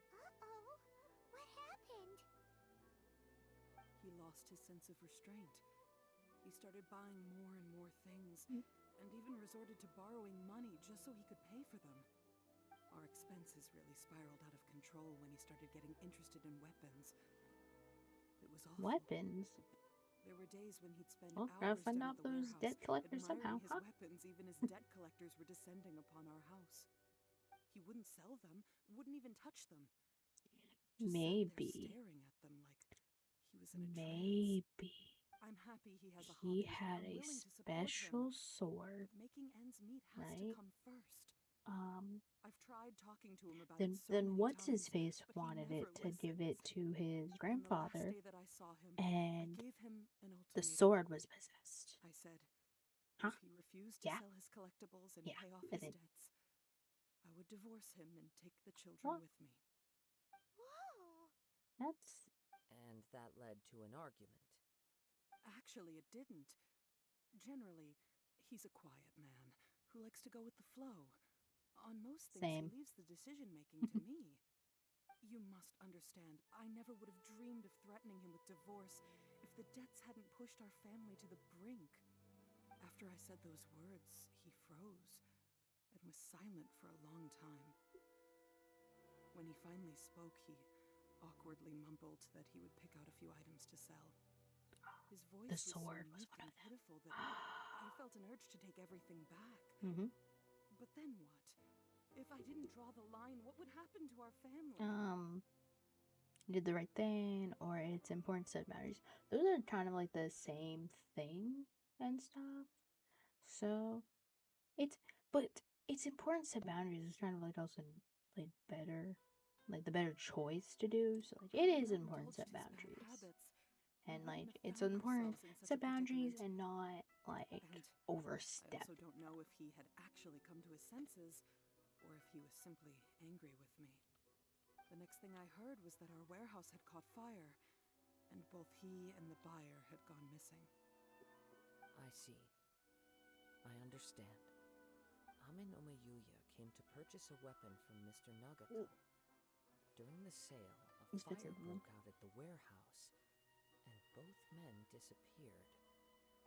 What happened? He lost his sense of restraint. He started buying more and more things, Mm. and even resorted to borrowing money just so he could pay for them. Our expenses really spiraled out of control when he started getting interested in weapons. It was awful. Weapons. There were days when he'd spend Well, gotta hours find down out at the those warehouse debt collectors admiring somehow, his huh? weapons even as debt collectors were descending upon our house. He wouldn't sell them, wouldn't even touch them. Just sat there Maybe, staring at them like he was in a trance. maybe I'm happy he has a he hobby, and had I'm a willing to support special him. sword, But making ends meet has to right? come first. I've tried talking to him about it so Then many what's his times, face but he wanted never it to give listens. it to his On the last grandfather, day that I saw him, I and gave him an the ultimatum. sword was possessed. I said, Huh? if he refused to Yeah, sell his collectibles and yeah. pay off And his then debts, I would divorce him and take the children what? with me. Whoa! That's And that led to an argument. Actually, it didn't. Generally, he's a quiet man who likes to go with the flow. On most things, he same. leaves the decision-making to me. You must understand, I never would have dreamed of threatening him with divorce if the debts hadn't pushed our family to the brink. After I said those words, he froze and was silent for a long time. When he finally spoke, he awkwardly mumbled that he would pick out a few items to sell. His voice The was so sword was meek one and of them. pitiful that I felt an urge to take everything back. Mm-hmm. But then what? If I didn't draw the line, what would happen to our family? Did the right thing, or it's important to set boundaries. Those are kind of like the same thing and stuff. So it's but it's important to set boundaries. It's kind of like also like better, like the better choice to do. So like it Had I is not important to indulged set his bad boundaries, habits, we and like wouldn't have it's found important ourselves in to such a set boundaries predicament. and not like And I overstep. also don't know if he had actually come to his senses, or if he was simply angry with me. The next thing I heard was that our warehouse had caught fire, and both he and the buyer had gone missing. I see. I understand. Amenoma Yuya came to purchase a weapon from Mr. Nagato. During the sale, a He's fire fixing them. broke out at the warehouse, and both men disappeared.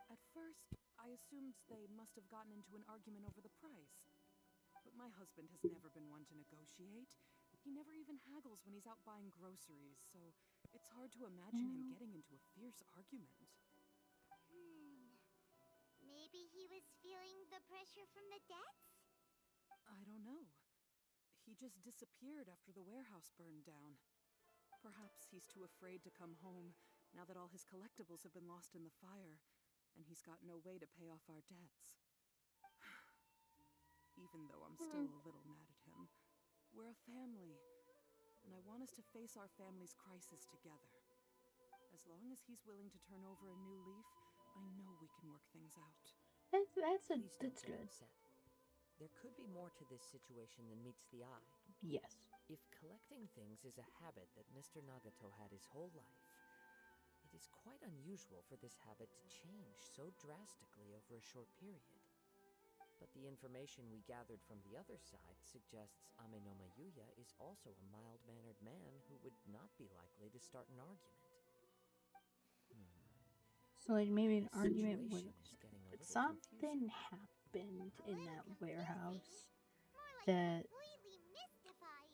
At first, I assumed they must have gotten into an argument over the price. But my husband has never been one to negotiate. He never even haggles when he's out buying groceries, so it's hard to imagine him getting into a fierce argument. Maybe he was feeling the pressure from the debts? I don't know. He just disappeared after the warehouse burned down. Perhaps he's too afraid to come home now that all his collectibles have been lost in the fire, and he's got no way to pay off our debts. Even though I'm still a little mad at him, we're a family, and I want us to face our family's crisis together. As long as he's willing to turn over a new leaf, I know we can work things out. Please don't That's get good. upset. There could be more to this situation than meets the eye. Yes. If collecting things is a habit that Mr. Nagato had his whole life, it is quite unusual for this habit to change so drastically over a short period. But the information we gathered from the other side suggests Amenoma Yuya is also a mild-mannered man who would not be likely to start an argument. So like maybe an The argument was situation is getting a little something confusing. happened in that warehouse More like that completely mystifying.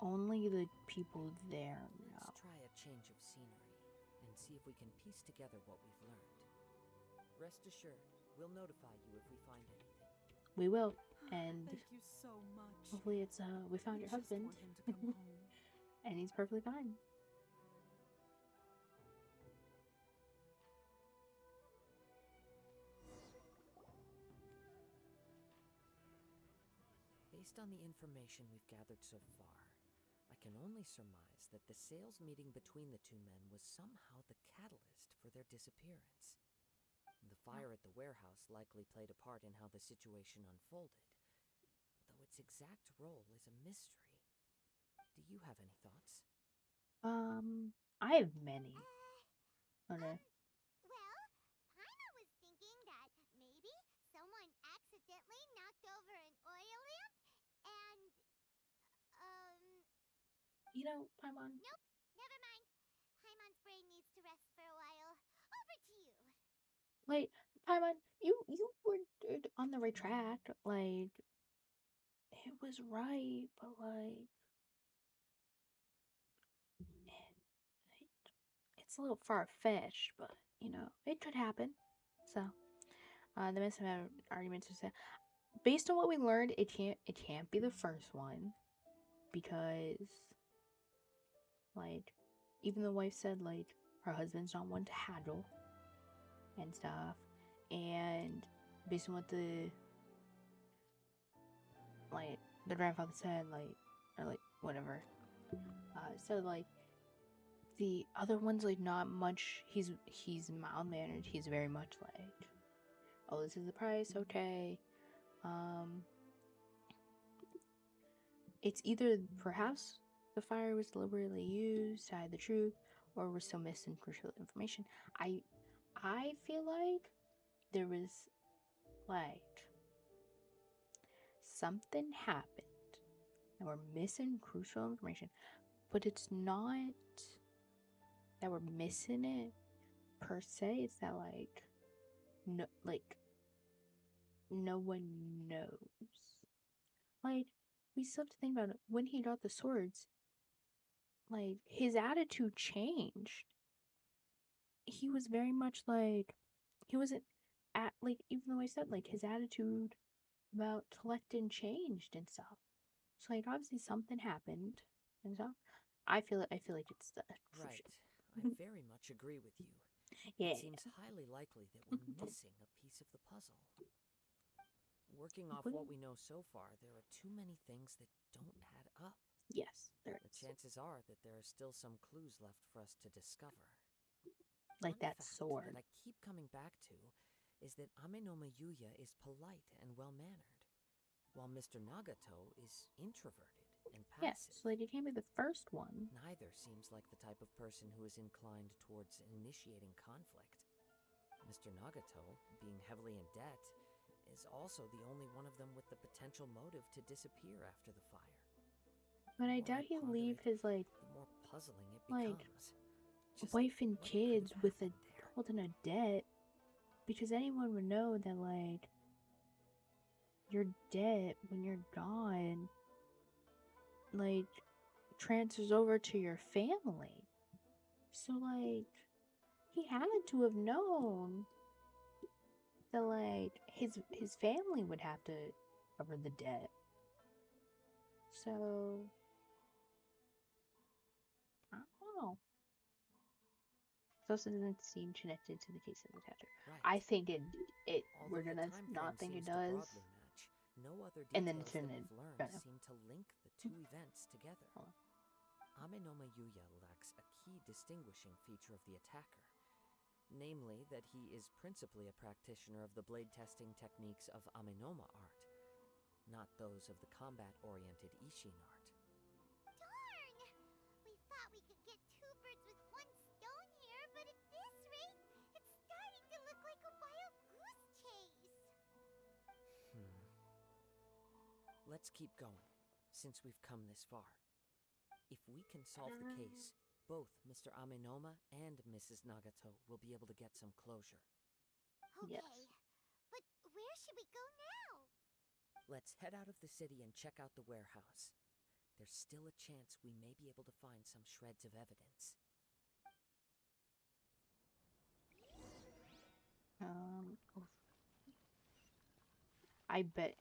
only the people there know. Let's try a change of scenery and see if we can piece together what we've learned. Rest assured, we'll notify you if we find anything. We will, and Thank you so much. hopefully it's we found I your just husband want him to come home. and he's perfectly fine. Based on the information we've gathered so far, I can only surmise that the sales meeting between the two men was somehow the catalyst for their disappearance. The fire at the warehouse likely played a part in how the situation unfolded, though its exact role is a mystery. Do you have any thoughts? I have many. Okay. Well, Paimon was thinking that maybe someone accidentally knocked over an oil lamp and, You know, Paimon. nope, never mind. Paimon's brain needs to rest for a while. Over to you. Like, Paimon, you were on the right track. Like, it was right, but like, it's a little far fetched. But you know, it could happen. So, the best arguments is that based on what we learned, it can't be the first one because, like, even the wife said like her husband's not one to haggle and stuff, and based on what the grandfather said, like, or like whatever, so like the other one's like not much. He's mild mannered. He's very much like, oh, this is the price, okay. It's either perhaps the fire was deliberately used to hide the truth, or we're still missing crucial information. I feel like there was like something happened and we're missing crucial information, but it's not that we're missing it per se. It's that no one knows. Like, we still have to think about it. When he got the swords, like, his attitude changed. He was very much like, he wasn't even though I said, like, his attitude about Telectin changed and stuff. So, like, obviously something happened and stuff. I feel like it's the Right. I very much agree with you. Yeah. It seems highly likely that we're missing a piece of the puzzle. Working off what we know so far, there are too many things that don't add up. Yes, there The is. chances are that there are still some clues left for us to discover. Like One that fact sword. that I keep coming back to is that Amenoma Yuya is polite and well-mannered, while Mr. Nagato is introverted and Yes, passive. so like it can't be the first one. Neither seems like the type of person who is inclined towards initiating conflict. Mr. Nagato, being heavily in debt, is also the only one of them with the potential motive to disappear after the fire. But I doubt he'll leave his the more puzzling it becomes. Just wife and what could have kids with a happened there? held in a debt, because anyone would know that like your debt when you're gone like transfers over to your family. So like he had to have known that like his family would have to cover the debt. So I don't know. It also doesn't seem connected to the case of the tattoo. Right. I think it Although we're gonna the time not frame think it seems to does. broadly match, no other And then details it's that gonna we've learned kind of seem to link the two events together. Amenoma Yuya lacks a key distinguishing feature of the attacker, namely that he is principally a practitioner of the blade testing techniques of Amenoma art, not those of the combat-oriented Ishin art. Darn! We thought we could get two birds with one stone here, but at this rate, it's starting to look like a wild goose chase. Let's keep going, since we've come this far. If we can solve the case, both Mr. Amenoma and Mrs. Nagato will be able to get some closure. Okay, Yes. but where should we go now? Let's head out of the city and check out the warehouse. There's still a chance we may be able to find some shreds of evidence. I bet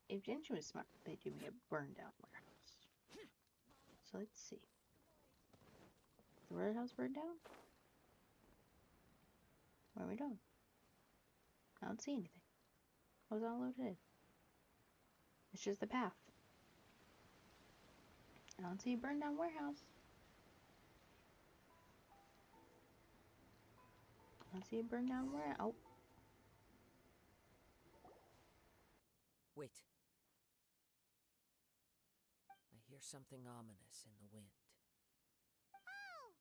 if Genshin was smart, they'd give me a burned down warehouse. So let's see. The warehouse burned down? Where are we going? I don't see anything. I was all loaded in. It's just the path. I don't see a burned down warehouse. I don't see a burned down warehouse. Oh. Wait. I hear something ominous in the wind. Oh!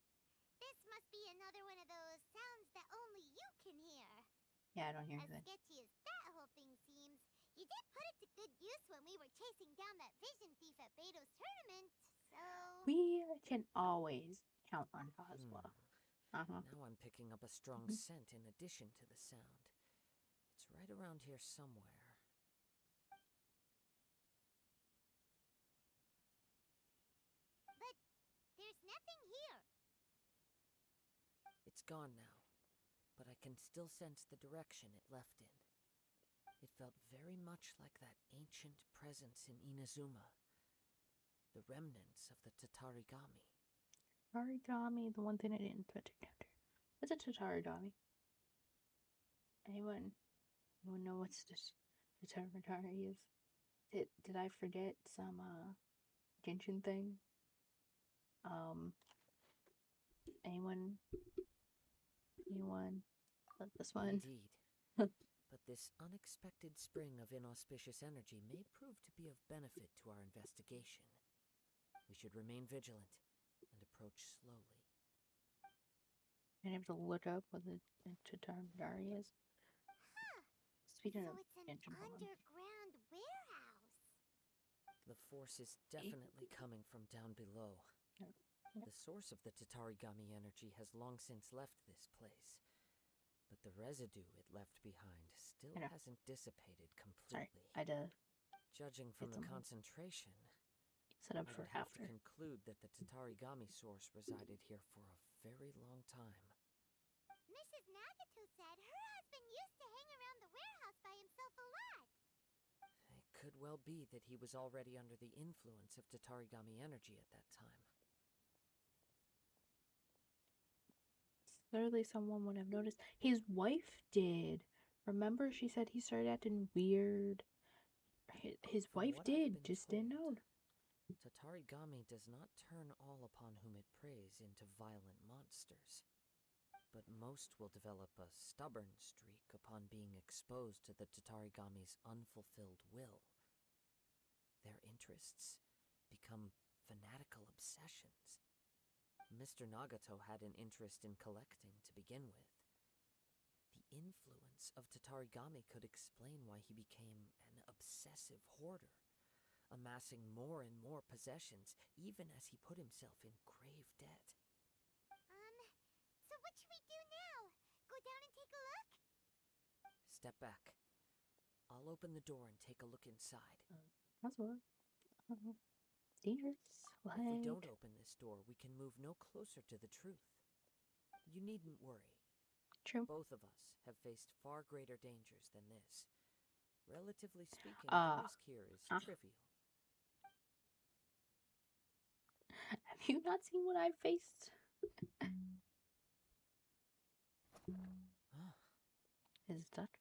This must be another one of those sounds that only you can hear. Yeah, I don't hear As anything. sketchy as that whole thing seems, you did put it to good use when we were chasing down that vision thief at Beto's tournament, so... We can always count on Kazuha. Now I'm picking up a strong scent in addition to the sound. It's right around here somewhere. But there's nothing here. It's gone now, but I can still sense the direction it left in. It felt very much like that ancient presence in Inazuma. The remnants of the Tatarigami. Tatarigami, the one thing I didn't put together. What's a Tatarigami? Anyone know what's this Tatarigami is? Did I forget some Genshin thing? Anyone? This one? Indeed. But this unexpected spring of inauspicious energy may prove to be of benefit to our investigation. We should remain vigilant and approach slowly. I have to look up what the Tatarigami is. Huh. Speaking So of it's an Genshin, hold on. underground warehouse. The force is definitely coming from down below. The source of the Tatarigami energy has long since left this place, but the residue it left behind still hasn't dissipated completely. Sorry, I had to Judging from the concentration, set up I for would have after. to conclude that the Tatarigami source resided here for a very long time. Mrs. Nagato said her husband used to hang around the warehouse by himself a lot. It could well be that he was already under the influence of Tatarigami energy at that time. Clearly someone would have noticed. His wife did. Remember, she said he started acting weird. His From wife what I've did, been just told, didn't know. Tatarigami does not turn all upon whom it preys into violent monsters, but most will develop a stubborn streak upon being exposed to the Tatarigami's unfulfilled will. Their interests become fanatical obsessions. Mr. Nagato had an interest in collecting to begin with. The influence of Tatarigami could explain why he became an obsessive hoarder, amassing more and more possessions, even as he put himself in grave debt. So what should we do now? Go down and take a look? Step back. I'll open the door and take a look inside. That's what. Dangerous. Like... If we don't open this door, we can move no closer to the truth. You needn't worry. True. Both of us have faced far greater dangers than this. Relatively speaking, the risk here is trivial. Have you not seen what I've faced? Is it stuck?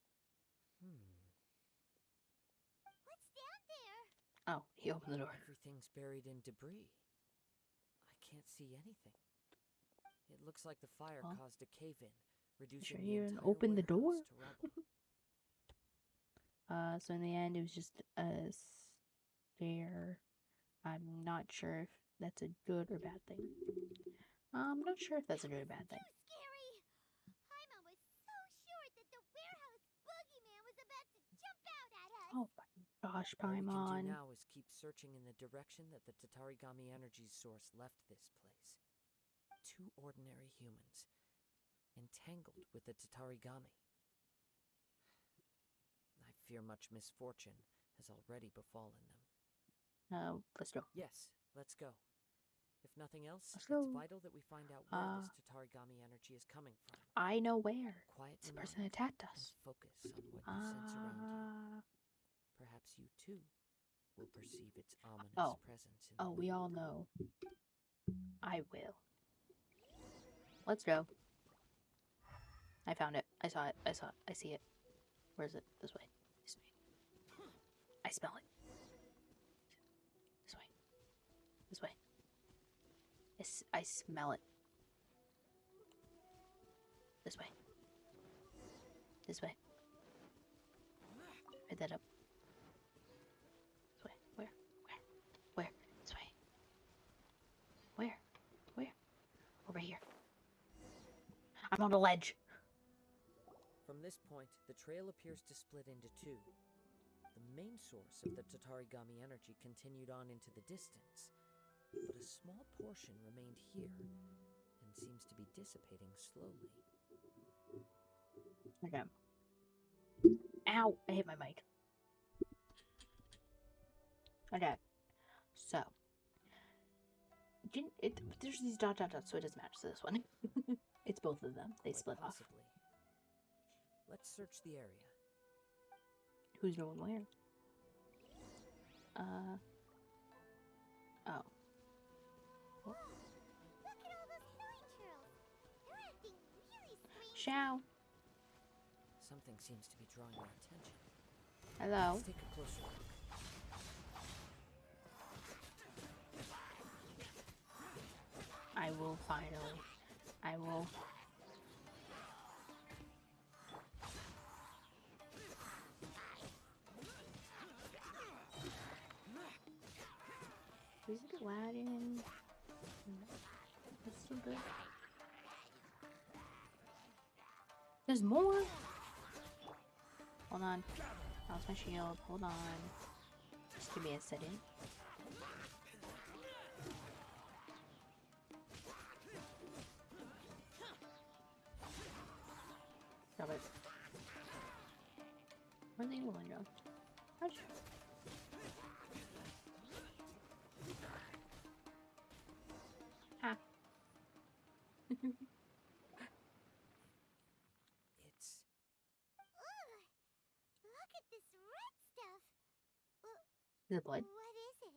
What's down there? Oh, he opened the door. Everything's buried in debris. I can't see anything. It looks like the fire caused a cave-in, reducing the you entire opened the door? warehouse to rubble. So in the end, it was just a stair. I'm not sure if that's a good or bad thing. I'm not sure if that's a good or bad thing. Too scary! Paimon was so sure that the warehouse boogeyman was about to jump out at us. Oh my gosh, All we can Paimon. do now is keep searching in the direction that the Tatarigami energy source left this place. Two ordinary humans, entangled with the Tatarigami. I fear much misfortune has already befallen them. Let's go. Yes, let's go. If nothing else, Let's it's go. vital that we find out where this Tatarigami energy is coming from. I know where. Quiet This your person mind attacked and us. focus on what you sense around you. Perhaps you too will perceive its ominous presence in the we all know. I will. Let's go. I found it. I saw it. I saw it. I see it. Where is it? This way. This way. I smell it. This way. This way. I smell it. This way. This way. Hit that up. This way. Where? Where? This way. Where? Where? Over here. I'm on a ledge. From this point, the trail appears to split into two. The main source of the Tatarigami energy continued on into the distance, but a small portion remained here and seems to be dissipating slowly. Okay. Ow! I hit my mic. Okay. So. There's these dots, so it doesn't match to this one. It's both of them. They split off. Let's search the area. Who's going where? Oh. Whoa, look at all those flying turtles. They're acting really strange. Xiao. Something seems to be drawing our attention. Hello. Let's take a closer look. I will finally. I will. Is it Aladdin? That's still good. There's more? Hold on. That was my shield. Hold on. Just Give me a second. Stop it. Where's the other one go? Ouch. Ah. It's Ugh! Look at this red stuff. Is it blood? What is it?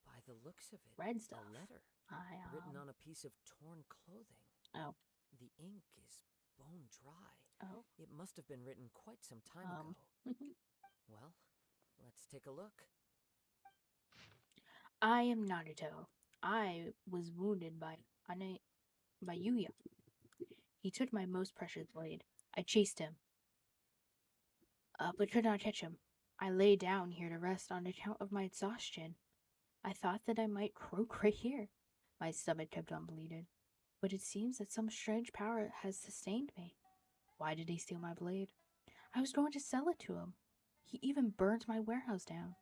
by the looks of it, Red stuff. a letter I written on a piece of torn clothing. Oh. The ink is bone dry. Oh. It must have been written quite some time ago. Well, let's take a look. I am Naruto. I was wounded by Yuya. He took my most precious blade. I chased him, but could not catch him. I lay down here to rest on account of my exhaustion. I thought that I might croak right here. My stomach kept on bleeding, but it seems that some strange power has sustained me. Why did he steal my blade? I was going to sell it to him. He even burned my warehouse down.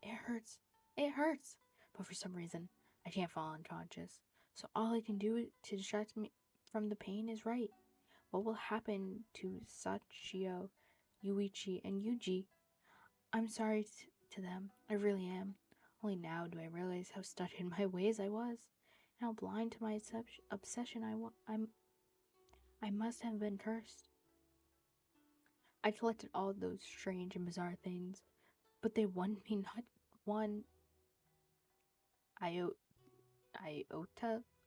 It hurts. It hurts. But for some reason, I can't fall unconscious. So all I can do to distract me from the pain is write. What will happen to Sachio, Yuichi, and Yuji? I'm sorry to them. I really am. Only now do I realize how stuck in my ways I was, and how blind to my obsession I must have been cursed. I collected all those strange and bizarre things, but they won me not one iota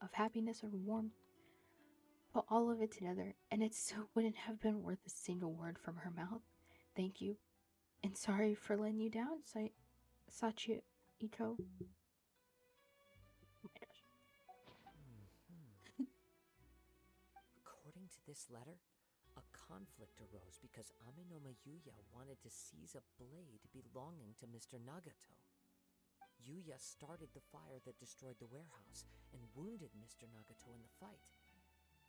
of happiness or warmth. Put all of it together, and it still wouldn't have been worth a single word from her mouth. Thank you, and sorry for letting you down, Sachio. Oh my gosh. According to this letter, a conflict arose because Amenoma Yuya wanted to seize a blade belonging to Mr. Nagato. Yuya started the fire that destroyed the warehouse and wounded Mr. Nagato in the fight.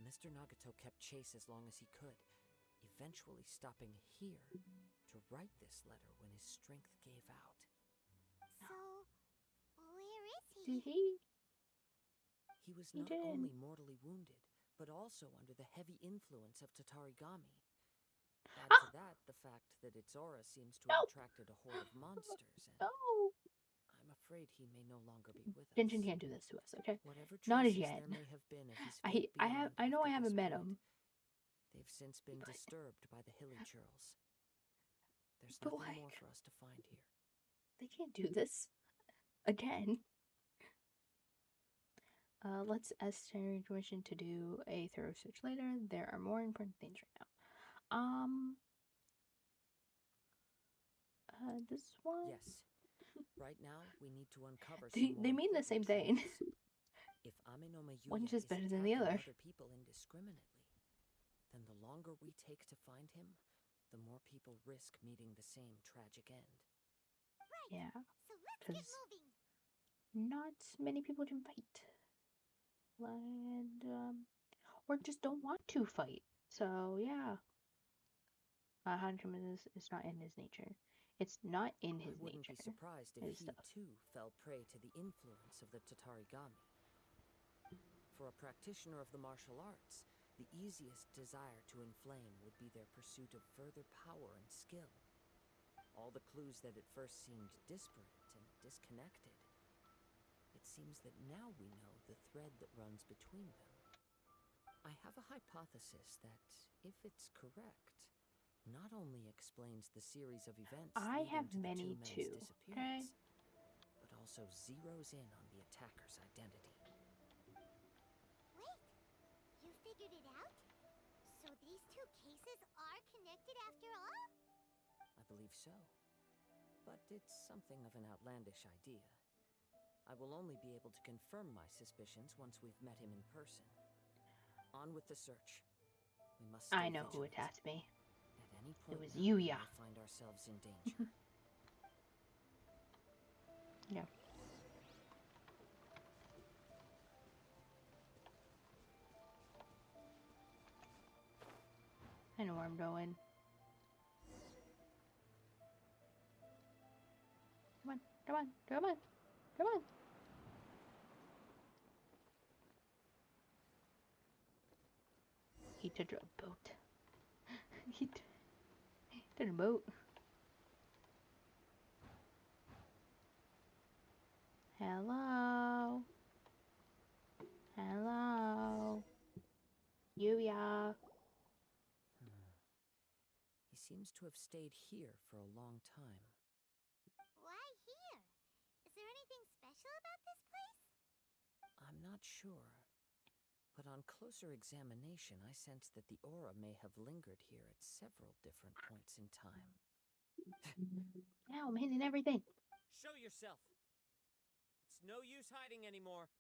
Mr. Nagato kept chase as long as he could, eventually stopping here to write this letter when his strength gave out. So, where is he? Did he? He was He not did. only mortally wounded, but also under the heavy influence of Tatarigami. Add to that the fact that its aura seems to have attracted a horde of monsters, and No. I'm afraid he may no longer be with us. Genshin can't do this to us, okay? Whatever Not as traces yet. there may have been of his fate I know I beyond haven't after met this him. point, they've since been disturbed by the hilly churls. There's But nothing more like- for us to find here. They can't do this again. Let's ask Terry permission to do a thorough search later. There are more important things right now. This one? Yes. Right now, we need to uncover They some more mean the same important thing. truths. If Amenoma Yuya One's just is better than the attacking other. other people indiscriminately, then the longer we take to find him, the more people risk meeting the same tragic end. Right. Yeah, So let's get 'cause- moving. not many people can fight. And, or just don't want to fight. So, yeah. Hanjima is not in his nature. It's not in his I wouldn't nature. be surprised if his he stuff. too fell prey to the influence of the Tatarigami. For a practitioner of the martial arts, the easiest desire to inflame would be their pursuit of further power and skill. All the clues that at first seemed disparate and disconnected, it seems that now we know the thread that runs between them. I have a hypothesis that, if it's correct, not only explains the series of events I leading have to the many two men's too, disappearance, but also zeroes in on the attacker's identity. Wait, you figured it out? So these two cases are connected after all? I believe so. But it's something of an outlandish idea. I will only be able to confirm my suspicions once we've met him in person. On with the search. We must stay I know who vigilant. attacked me. At any point was now, Yuya. we'll find ourselves in danger. Yeah. I know where I'm going. Come on, come on, come on. He took a boat. he took a boat. Hello. Hello. Yuya. He seems to have stayed here for a long time. Why here? Is there anything special about this place? I'm not sure. But on closer examination, I sense that the aura may have lingered here at several different points in time. Now I'm hitting everything. Show yourself. It's no use hiding anymore.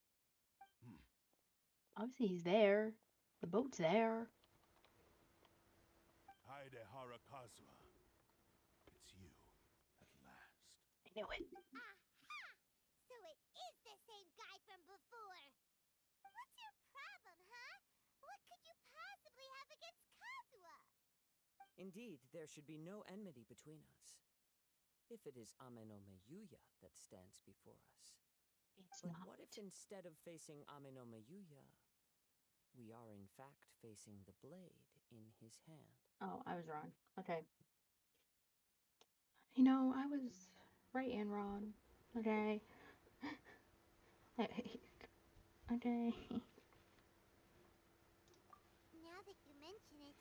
Obviously he's there. The boat's there. Kaedehara Kazuha. It's you, at last. I knew it. Aha! So it is the same guy from before. What's your problem, huh? What could you possibly have against Kazuha? Indeed, there should be no enmity between us. If it is Amenome Yuya that stands before us. It's But not. what if instead of facing Amenome Yuya, we are in fact facing the blade in his hand? Oh, I was wrong. Okay. You know, I was right and wrong. Okay. Okay. Now that you mention it,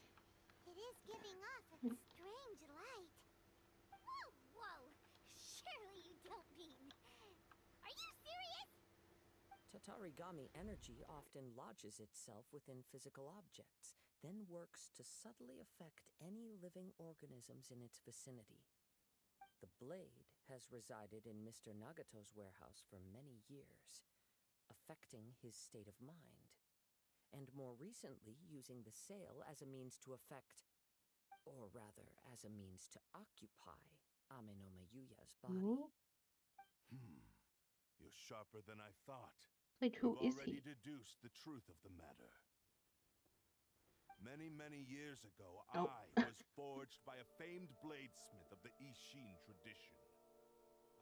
it is giving off a strange light. Whoa, whoa! Surely you don't mean... Are you serious? Tatarigami energy often lodges itself within physical objects, then works to subtly affect any living organisms in its vicinity. The blade has resided in Mr. Nagato's warehouse for many years, affecting his state of mind, and more recently using the sale as a means to affect, or rather, as a means to occupy Amenome Yuya's body. You're sharper than I thought. Like, who You've is already he? deduced the truth of the matter. Many, many years ago, Oh. I was forged by a famed bladesmith of the Ishin tradition.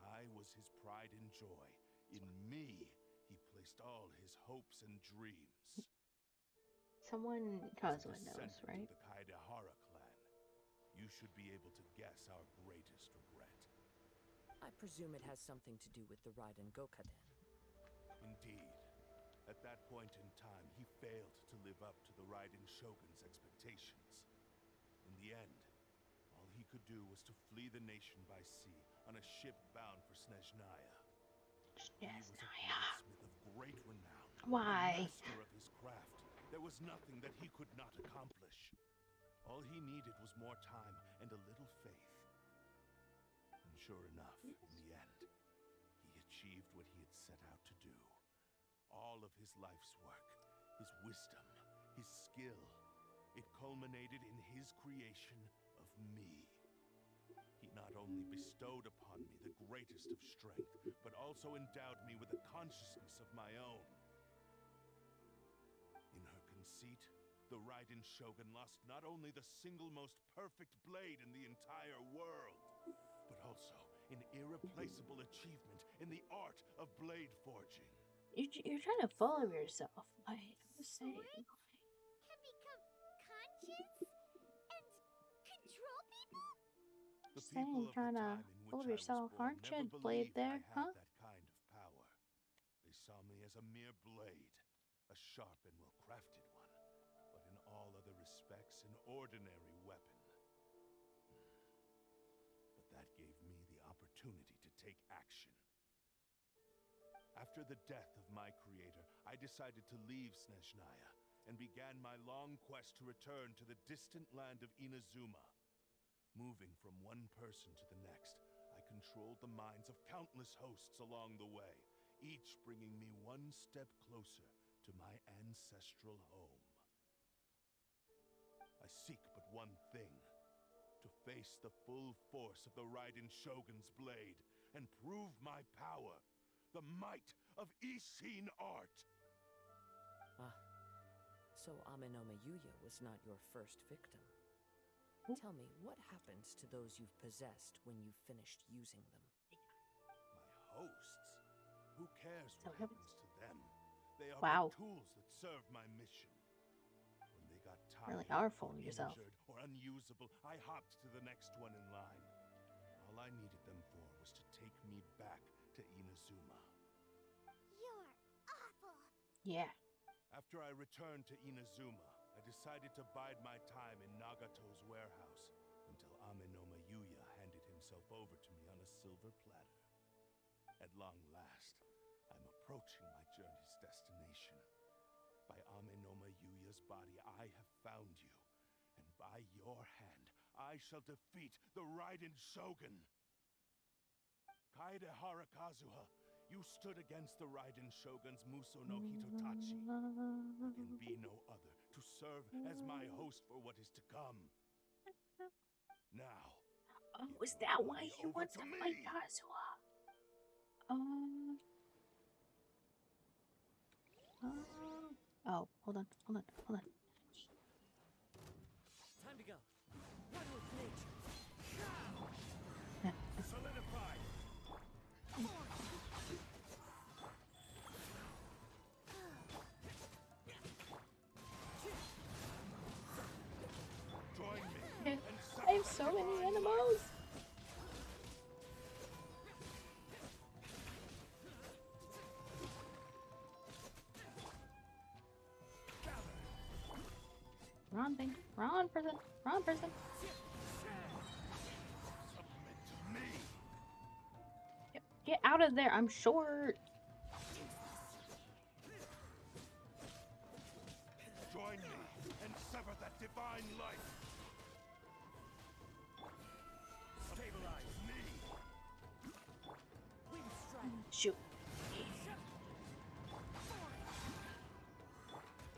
I was his pride and joy. In me, he placed all his hopes and dreams. Someone As a Kazuha knows, descendant right? of the Kaedehara clan, you should be able to guess our greatest regret. I presume it has something to do with the Raiden Gokaden. Indeed. At that point in time, he failed to live up to the Raiden Shogun's expectations. In the end, all he could do was to flee the nation by sea on a ship bound for Snezhnaya. He was a bladesmith of great renown, Why? a master of his craft. There was nothing that he could not accomplish. All he needed was more time and a little faith. And sure enough, in the end, he achieved what he had set out to do. All of his life's work, his wisdom, his skill, it culminated in his creation of me. He not only bestowed upon me the greatest of strength, but also endowed me with a consciousness of my own. In her conceit, the Raiden Shogun lost not only the single most perfect blade in the entire world, but also an irreplaceable achievement in the art of blade forging. You're trying to follow yourself. I'm just saying. Can become conscious and control people? The Just saying, people of the trying to time in fool which I was yourself, born aren't never you? Blade believed there, I huh? had that kind of power. They saw me as a mere blade, a sharp and well-crafted one, but in all other respects an ordinary weapon. But that gave me the opportunity to take action. After the death of my creator, I decided to leave Snezhnaya and began my long quest to return to the distant land of Inazuma. Moving from one person to the next, I controlled the minds of countless hosts along the way, each bringing me one step closer to my ancestral home. I seek but one thing: to face the full force of the Raiden Shogun's blade and prove my power. The might of Ishin art! Ah, so Amenome Yuya was not your first victim. Tell me, what happens to those you've possessed when you've finished using them? My hosts. Who cares what So happens to them? They are wow. but tools that serve my mission. When they got Really tired, are full or of yourself. injured, or unusable, I hopped to the next one in line. All I needed them for was to take me back to Inazuma. You're awful. Yeah. After I returned to Inazuma, I decided to bide my time in Nagato's warehouse until Amenoma Yuya handed himself over to me on a silver platter. At long last, I'm approaching my journey's destination. By Amenoma Yuya's body, I have found you, and by your hand, I shall defeat the Raiden Shogun. Kaedehara Kazuha, you stood against the Raiden Shogun's Muso no Hitotachi. There can be no other to serve as my host for what is to come. Now, Oh, give is your that why body he over wants to to me. fight Kazuha? Oh, hold on. Time to go. One with nature. Solidify! Join me and I have so many animals. Wrong thing. Wrong person. Wrong person. submit to me. Get out of there. I'm short. Join me and sever that divine light. Stabilize me. Shoot.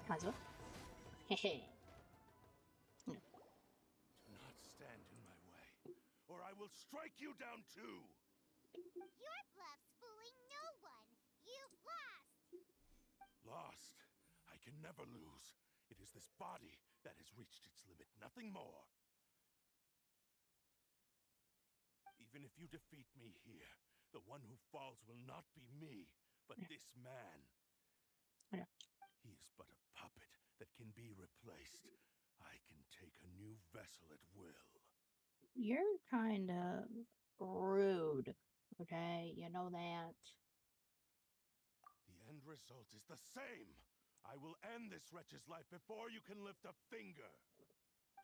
Kazuha. Hehe. Do not stand in my way, or I will strike you down too. Your bluff's fooling no one. You've lost. Lost. I can never lose. It is this body that has reached its limit, nothing more. Even if you defeat me here, the one who falls will not be me, but this man. Yeah. He is but a puppet that can be replaced. I can take a new vessel at will. You're kind of rude. Okay, you know that. The end result is the same. I will end this wretch's life before you can lift a finger.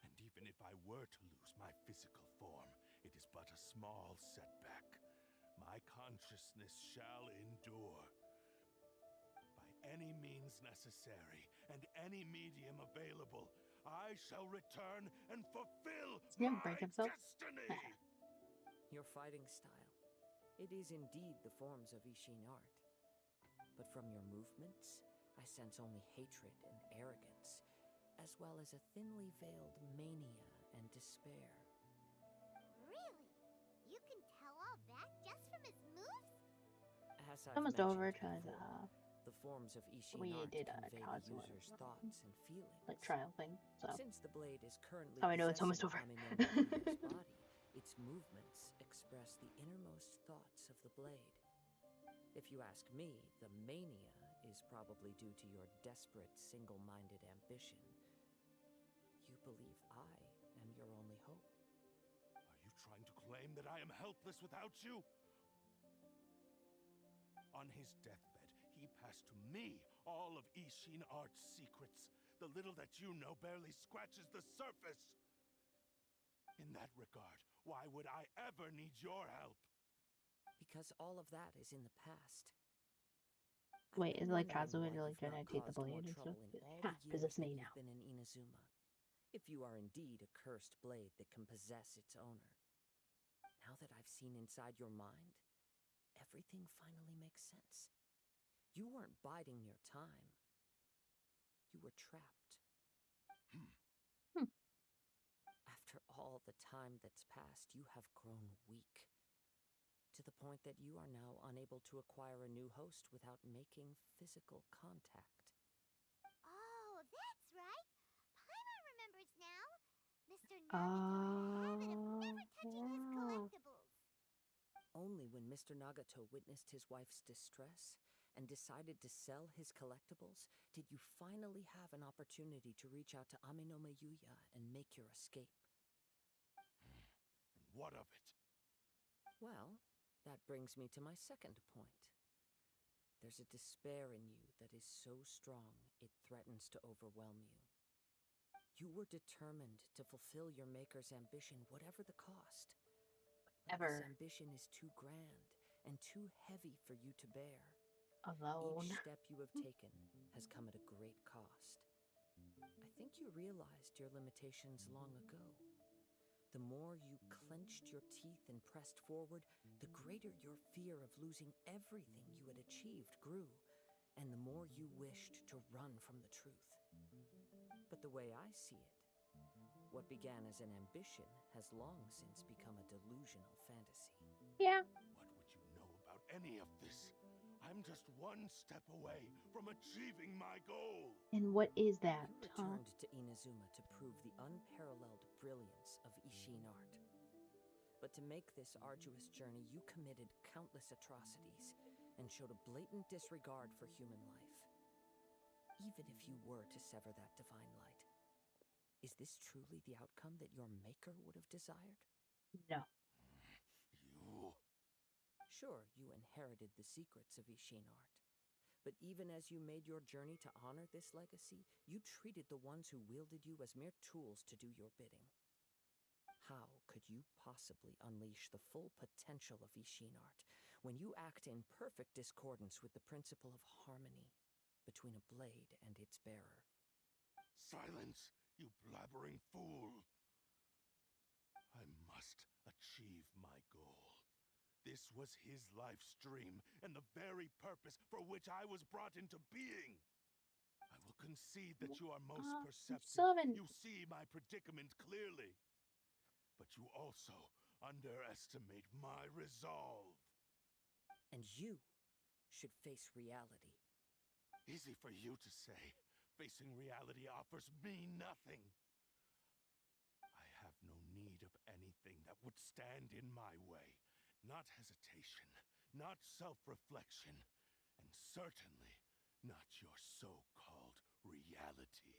And even if I were to lose my physical form, it is but a small setback. My consciousness shall endure. By any means necessary, and any medium available, I shall return and fulfill He's gonna my break himself. destiny! Your fighting style. It is indeed the forms of Ishin art. But from your movements, I sense only hatred and arrogance, as well as a thinly veiled mania and despair. Really? You can tell all that just from his moves? As I've Almost mentioned over because before, the forms of Ishin we art did convey the Kazuha user's thoughts and feelings. like trial thing. So Since the blade is currently oh, I know it's almost possessing over. Amenoma Yuya's body, its movements express the innermost thoughts of the blade. If you ask me, the mania is probably due to your desperate, single-minded ambition. You believe I am your only hope. Are you trying to claim that I am helpless without you? On his deathbed, he passed to me all of Ishin Art's secrets. The little that you know barely scratches the surface. In that regard, why would I ever need your help? Because all of that is in the past. Wait, is like Kazuha why like you've gonna not take the caused more blade and stuff? trouble in all Ha, the years possess that me you've now. been in Inazuma. If you are indeed a cursed blade that can possess its owner. Now that I've seen inside your mind, everything finally makes sense. You weren't biding your time. You were trapped. After all the time that's passed, you have grown weak. To the point that you are now unable to acquire a new host without making physical contact. Oh, that's right. Paimon remembers now. Mr. Nagato's habit of never touching his collectibles. Only when Mr. Mr. Nagato witnessed his wife's distress and decided to sell his collectibles, did you finally have an opportunity to reach out to Amenoma Yuya and make your escape? And what of it? Well, that brings me to my second point. There's a despair in you that is so strong it threatens to overwhelm you. You were determined to fulfill your maker's ambition, whatever the cost. But this ambition is too grand and too heavy for you to bear. Alone. Each step you have taken has come at a great cost. I think you realized your limitations long ago. The more you clenched your teeth and pressed forward, the greater your fear of losing everything you had achieved grew, and the more you wished to run from the truth. But the way I see it, what began as an ambition has long since become a delusional fantasy. Yeah. What would you know about any of this? I'm just one step away from achieving my goal. And what is that, You returned to Inazuma to prove the unparalleled brilliance of Ishin art. But to make this arduous journey, you committed countless atrocities and showed a blatant disregard for human life. Even if you were to sever that divine light, is this truly the outcome that your maker would have desired? No. You... Sure, you inherited the secrets of Ishin art. But even as you made your journey to honor this legacy, you treated the ones who wielded you as mere tools to do your bidding. How could you possibly unleash the full potential of Ishin art when you act in perfect discordance with the principle of harmony between a blade and its bearer? Silence, you blabbering fool! I must achieve my goal. This was his life's dream, and the very purpose for which I was brought into being. I will concede that you are most perceptive. You see my predicament clearly. But you also underestimate my resolve. And you should face reality. Easy for you to say. Facing reality offers me nothing. I have no need of anything that would stand in my way. Not hesitation, not self-reflection, and certainly not your so-called reality.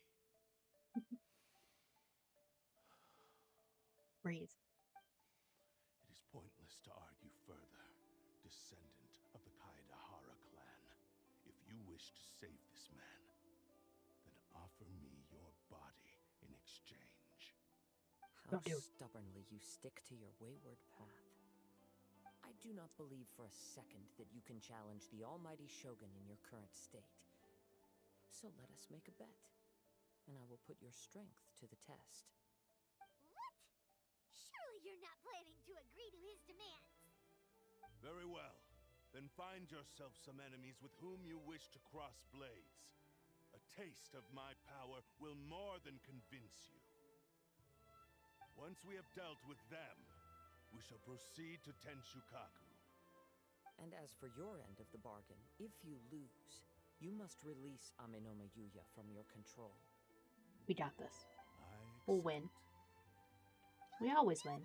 Breathe. It is pointless to argue further, descendant of the Kaedahara clan. If you wish to save this man, then offer me your body in exchange. How stubbornly you stick to your wayward path. I do not believe for a second that you can challenge the almighty Shogun in your current state. So let us make a bet, and I will put your strength to the test. What? Surely you're not planning to agree to his demands. Very well. Then find yourself some enemies with whom you wish to cross blades. A taste of my power will more than convince you. Once we have dealt with them, we shall proceed to Tenshukaku. And as for your end of the bargain, if you lose, you must release Amenoma Yuya from your control. We got this. We'll win. We always win.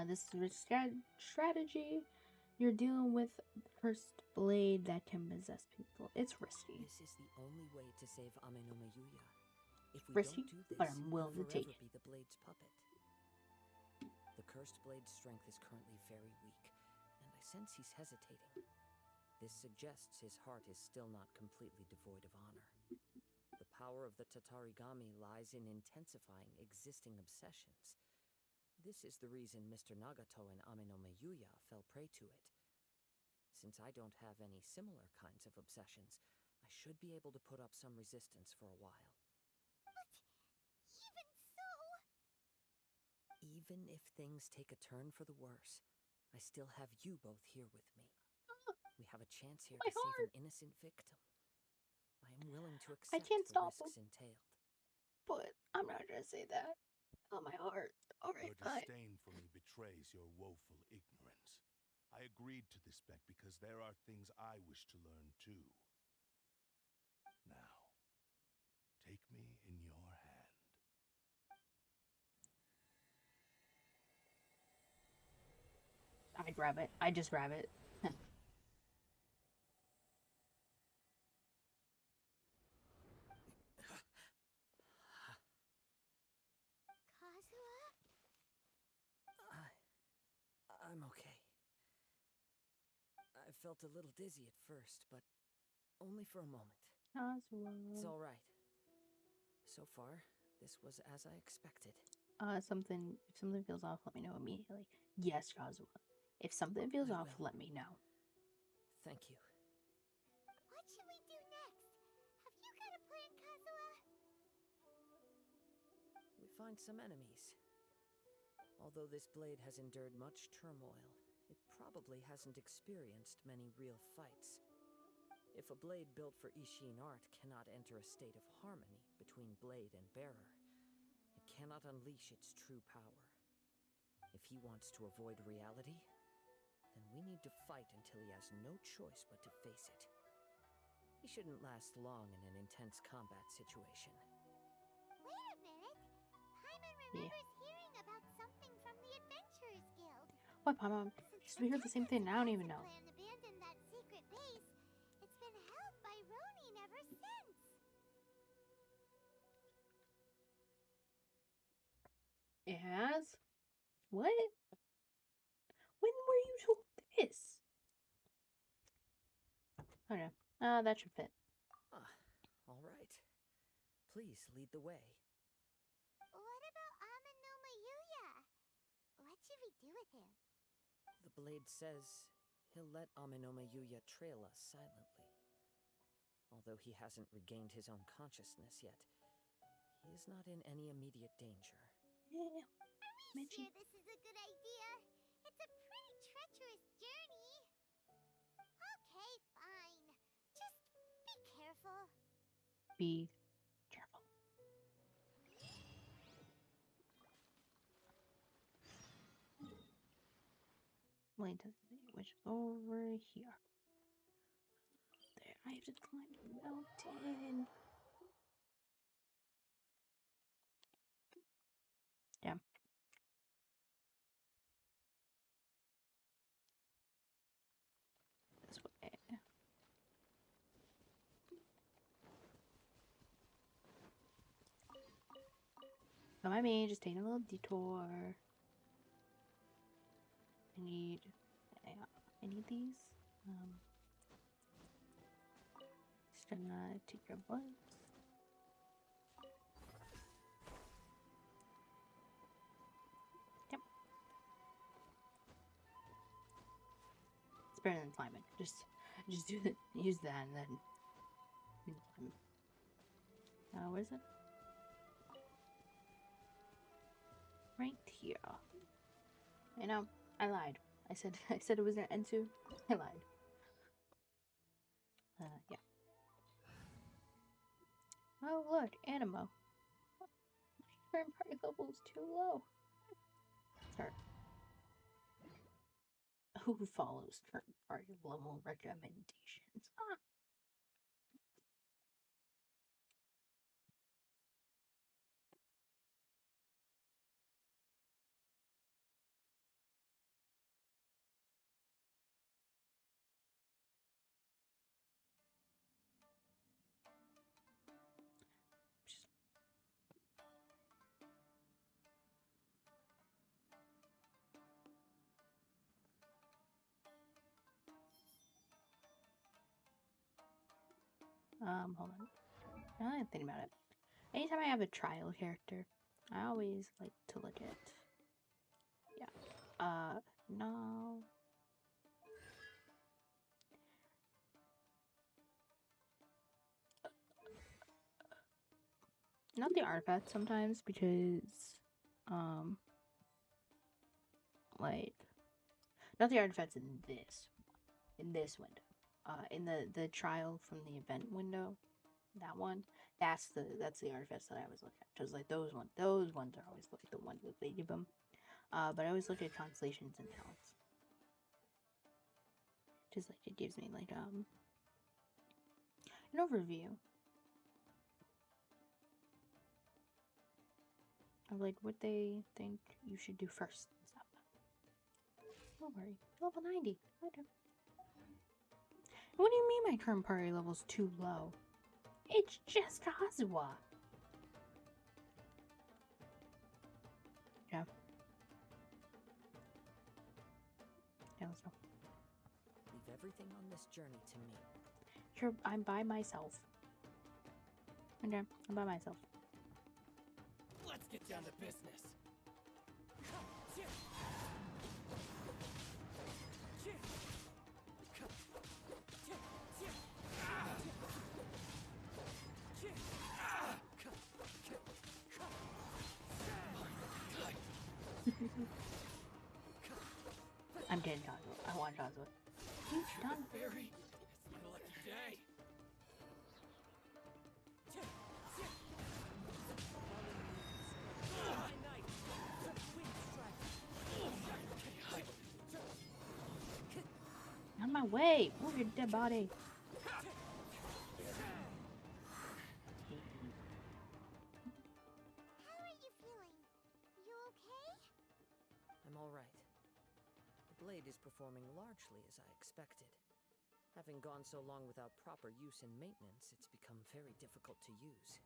This is a strategy. You're dealing with the cursed blade that can possess people. It's risky. This is the only way to save Amenoma Yuya. If we Risky, don't do this, but I'm willing you'll to take forever be the blade's puppet. The cursed blade's strength is currently very weak, and I sense he's hesitating. This suggests his heart is still not completely devoid of honor. The power of the Tatarigami lies in intensifying existing obsessions. This is the reason Mr. Nagato and Amenoma Yuya fell prey to it. Since I don't have any similar kinds of obsessions, I should be able to put up some resistance for a while. Even if things take a turn for the worse, I still have you both here with me. We have a chance here to save an innocent victim. I am willing to accept the risks entailed. But I'm not gonna say that. Oh, my heart. Alright, Your disdain for me betrays your woeful ignorance. I agreed to this bet because there are things I wish to learn too. Now, take me in your hand. grab it. I just grab it. Kazuha? I'm okay. I felt a little dizzy at first, but only for a moment. It's all right. So far, this was as I expected. Something. If something feels off, let me know immediately. Yes, Kazuha. If something feels off, let me know. Thank you. What should we do next? Have you got a plan, Kazuha? We find some enemies. Although this blade has endured much turmoil, it probably hasn't experienced many real fights. If a blade built for Ishin art cannot enter a state of harmony between blade and bearer, it cannot unleash its true power. If he wants to avoid reality, then we need to fight until he has no choice but to face it. He shouldn't last long in an intense combat situation. Wait a minute! Paimon remembers hearing about something from the Adventurers Guild. What, Paimon? Because we heard the same thing. I don't even know. Clan abandoned that secret base. It's been held by Ronin ever since. It has? What? When were you told this? Oh no. That should fit. All right. Please lead the way. What about Amanoma Yuya? What should we do with him? The blade says he'll let Amenoma Yuya trail us silently. Although he hasn't regained his own consciousness yet, he is not in any immediate danger. Yeah. Are we sure this is a good idea? It's a pretty treacherous journey. Okay, fine. Just be careful. Be careful. Wait, which over here. There, I have to climb the mountain. Damn. This way. Don't mind me, just taking a little detour. I need these. Just gonna take your buds. Yep. It's better than climbing. Just do it. Use that and then. Where is it? Right here. I know. I lied. I said it was an N2. I lied. Yeah. Oh look, Animo. Current party level is too low. Sorry. Who follows current party level recommendations? Ah. Hold on. Now that I'm thinking about it. Anytime I have a trial character, I always like to look at. Yeah. No. Not the artifacts sometimes because, like, not the artifacts in this window. In the trial from the event window, that one, that's the artifacts that I always look at. Because like those ones are always like the ones that they give them. But I always look at constellations and talents. Just like it gives me like an overview of like what they think you should do first and stuff. Don't worry. Level 90. Okay. What do you mean my current party level's too low? It's just Kazuha. Yeah. Yeah, let's go. Leave everything on this journey to me. I'm by myself. Okay, I'm by myself. Let's get down to business. I'm getting Kazuha. I want Kazuha. He's done. Fairy, it's my lucky day. On my way. Move your dead body. How are you feeling? You okay? I'm all right. The blade is performing largely as I expected. Having gone so long without proper use and maintenance, it's become very difficult to use.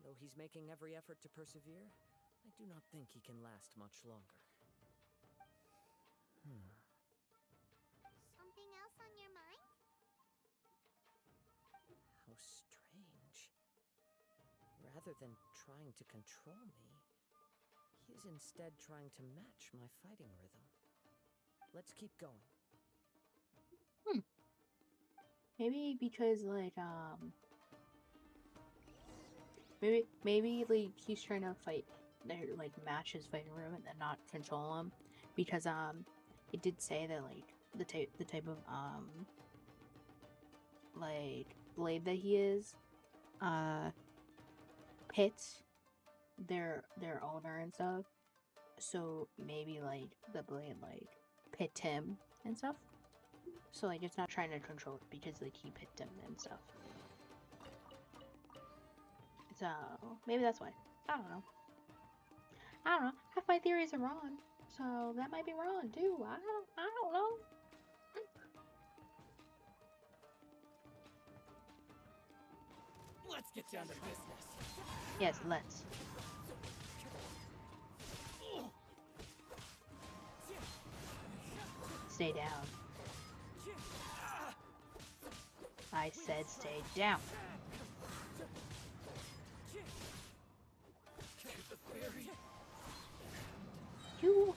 Though he's making every effort to persevere, I do not think he can last much longer. Something else on your mind? How strange. Rather than trying to control me, he is instead trying to match my fighting rhythm. Let's keep going. Maybe because like maybe like he's trying to fight like match his fighting rhythm and not control him, because it did say that like the type of like blade that he is pits their owner and stuff. So maybe like the blade like pit him and stuff. So like it's not trying to control it because like he picked him and stuff. So maybe that's why. I don't know. Half my theories are wrong, so that might be wrong too. I don't know. Let's get down to business. Yes, let's. Stay down. I said stay down. You.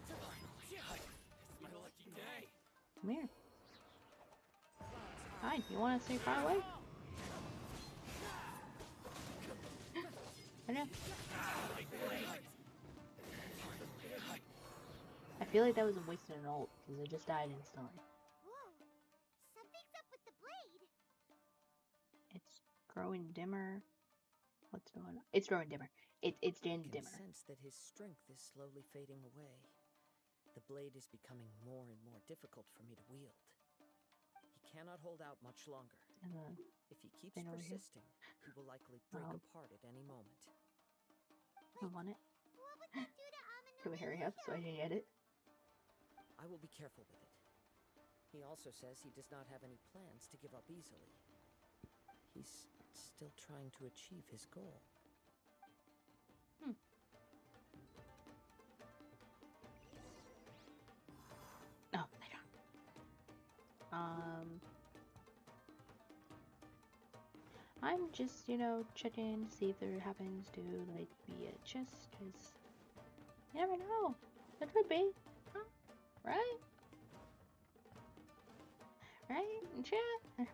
It's my lucky day. Come here. Fine, you want to stay far away? I know. I feel like that was a waste of an ult, because it just died instantly. Whoa! Something's up with the blade. It's growing dimmer. What's going on? It's growing dimmer. It's getting I can dimmer. sense that his strength is slowly fading away. The blade is becoming more and more difficult for me to wield. He cannot hold out much longer. If he keeps thing over here. persisting, he will likely break apart at any moment. I want it. What would that do to Amino? Can we hurry up so I can get it? I will be careful with it. He also says he does not have any plans to give up easily. He's still trying to achieve his goal. Oh, thank God. I'm just, checking to see if there happens to, like, be a chest, because you never know. There could be. Huh? Right? Right? Chat?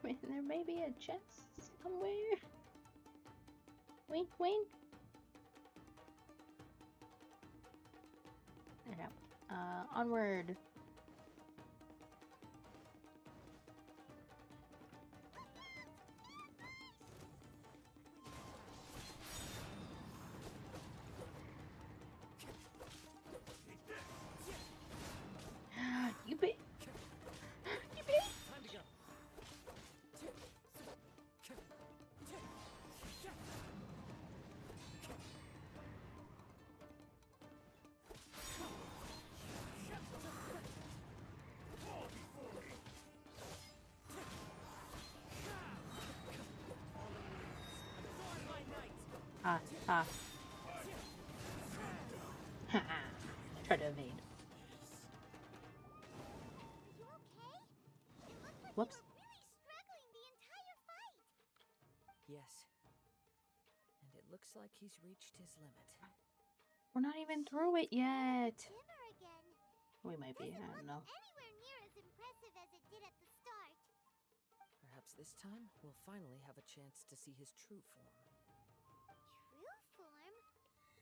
There may be a chest somewhere. Wink, wink. Okay. Onward. You bit. You bit. Time to go. Ah, ah. Ha. Try to evade. Whoops. Yes. And it looks like he's reached his limit. We're not even through it yet. We might be. I don't know. Anywhere near as impressive as it did at the start. Perhaps this time we'll finally have a chance to see his true form. True form?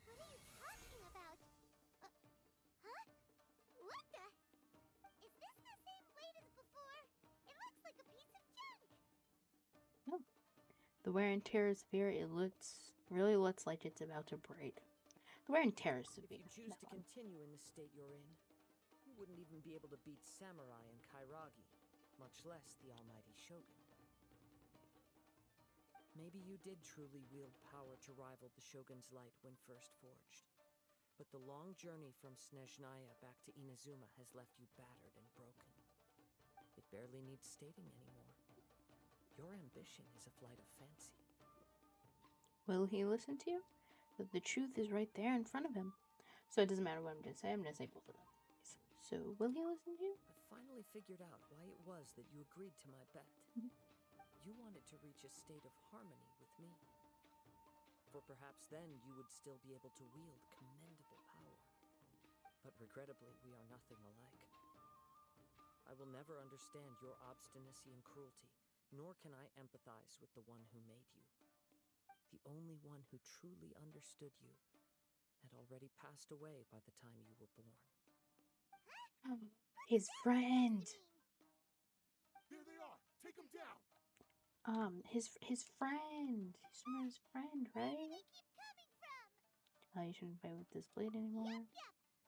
What are you talking about? Huh? What the? Is this the same blade as before? It looks like a piece of junk. No. The wear and tear is severe. It really looks like it's about to break. The wear and tear is severe. If you choose to continue in the state you're in, you wouldn't even be able to beat Samurai and Kairagi, much less the almighty Shogun. Maybe you did truly wield power to rival the Shogun's light when first forged. But the long journey from Snezhnaya back to Inazuma has left you battered and broken. It barely needs stating anymore. Your ambition is a flight of fancy. Will he listen to you? The truth is right there in front of him. So it doesn't matter what I'm going to say. I'm going to say both of them. So will he listen to you? I finally figured out why it was that you agreed to my bet. You wanted to reach a state of harmony with me. For perhaps then you would still be able to wield commendable power. But regrettably, we are nothing alike. I will never understand your obstinacy and cruelty, nor can I empathize with the one who made you. The only one who truly understood you had already passed away by the time you were born. His friend. Here they are. Take them down. His friend. He's his friend, right? Where do they keep coming from? Oh, you shouldn't fight with this blade anymore. Yep.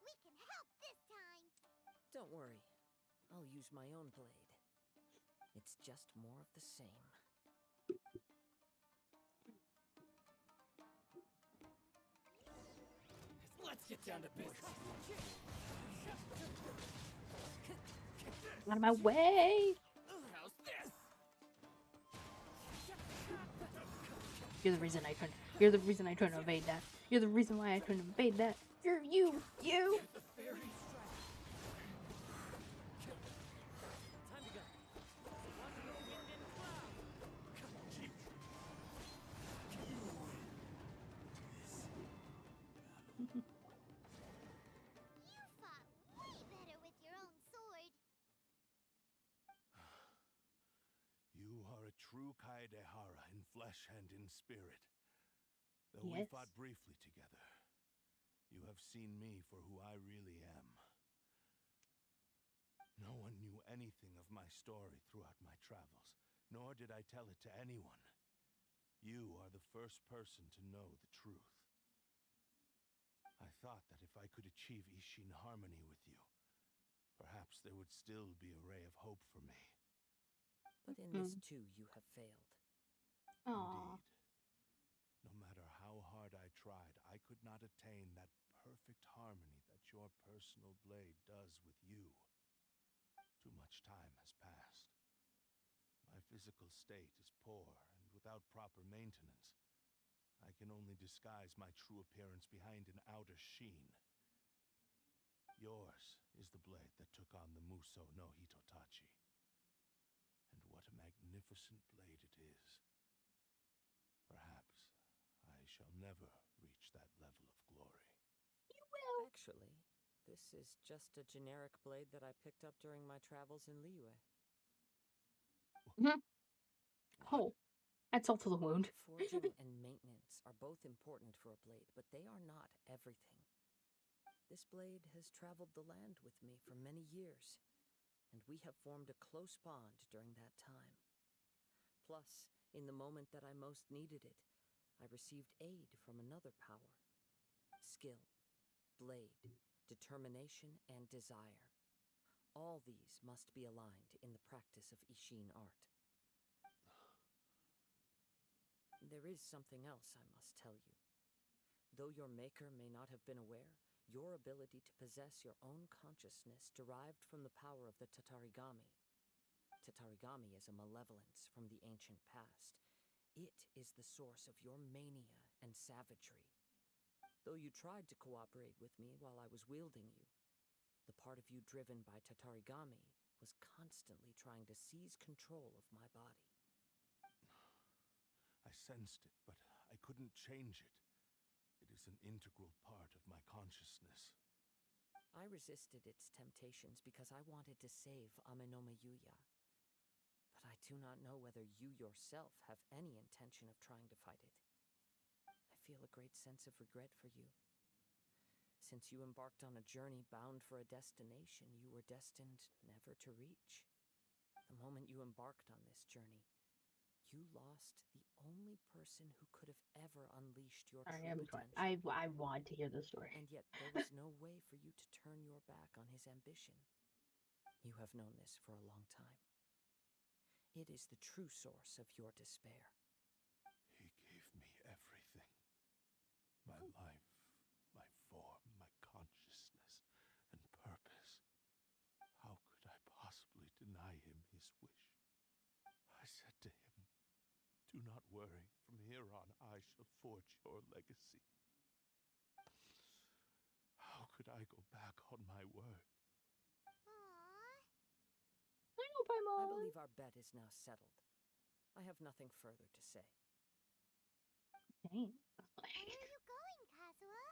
We can help this time. Don't worry. I'll use my own blade. It's just more of the same. Let's get down to business. Out of my way! How's this? You're the reason I couldn't. You're the reason I couldn't evade that. You're the reason why I couldn't evade that. You're you. Time to go. Watch the wind and cloud. You fought way better with your own sword. You are a true Kaedehara in flesh and in spirit. Though we Yes. fought briefly together, you have seen me for who I really am. No one knew anything of my story throughout my travels, nor did I tell it to anyone. You are the first person to know the truth. I thought that if I could achieve Ishin harmony with you, perhaps there would still be a ray of hope for me. But in this too, you have failed. Aww. Indeed. No matter how hard I tried, I could not attain that perfect harmony that your personal blade does with you. Too much time has passed. My physical state is poor, and without proper maintenance, I can only disguise my true appearance behind an outer sheen. Yours is the blade that took on the Muso no Hitotachi. And what a magnificent blade it is. Perhaps I shall never reach that level of glory. Actually, this is just a generic blade that I picked up during my travels in Liyue. Oh, that's all to the wound. Forging and maintenance are both important for a blade, but they are not everything. This blade has traveled the land with me for many years, and we have formed a close bond during that time. Plus, in the moment that I most needed it, I received aid from another power. Skill, blade, determination, and desire. All these must be aligned in the practice of Ishin art. There is something else I must tell you. Though your maker may not have been aware, your ability to possess your own consciousness derived from the power of the Tatarigami. Tatarigami is a malevolence from the ancient past. It is the source of your mania and savagery. Though you tried to cooperate with me while I was wielding you, the part of you driven by Tatarigami was constantly trying to seize control of my body. I sensed it, but I couldn't change it. It is an integral part of my consciousness. I resisted its temptations because I wanted to save Amenoma Yuya. But I do not know whether you yourself have any intention of trying to fight it. I feel a great sense of regret for you. Since you embarked on a journey bound for a destination you were destined never to reach. The moment you embarked on this journey, you lost the only person who could have ever unleashed your true potential. I want to hear the story. And yet there was no way for you to turn your back on his ambition. You have known this for a long time. It is the true source of your despair. He gave me everything. My life, my form, my consciousness, and purpose. How could I possibly deny him his wish? I said to him, "Do not worry. From here on, I shall forge your legacy." How could I go back on my word? I believe our bet is now settled. I have nothing further to say. Dang. Where are you going, Kazuha?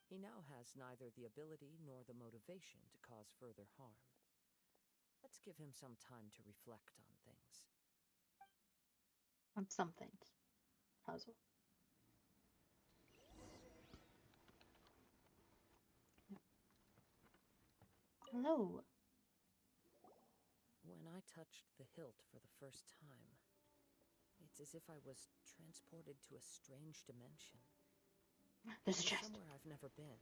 He now has neither the ability nor the motivation to cause further harm. Let's give him some time to reflect on things. On some things. Puzzle. Hello. When I touched the hilt for the first time, it's as if I was transported to a strange dimension. There's a chest. Somewhere I've never been.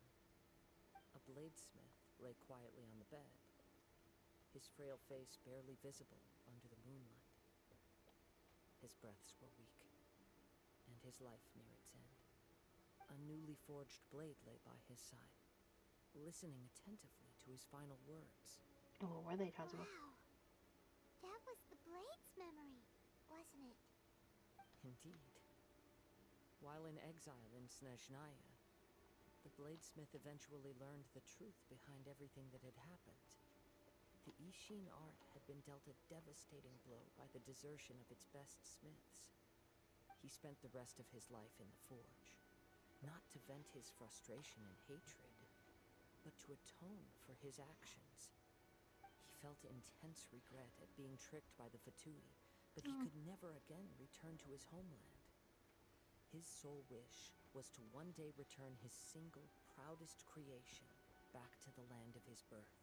A bladesmith lay quietly on the bed, his frail face barely visible under the moonlight. His breaths were weak, and his life near its end. A newly forged blade lay by his side, listening attentively to his final words. Oh, were they, Kazuha? Wow. That was the Blade's memory, wasn't it? Indeed. While in exile in Snezhnaya, the bladesmith eventually learned the truth behind everything that had happened. The Ishin art had been dealt a devastating blow by the desertion of its best smiths. He spent the rest of his life in the forge, not to vent his frustration and hatred, but to atone for his actions. He felt intense regret at being tricked by the Fatui, but he could never again return to his homeland. His sole wish was to one day return his single, proudest creation back to the land of his birth.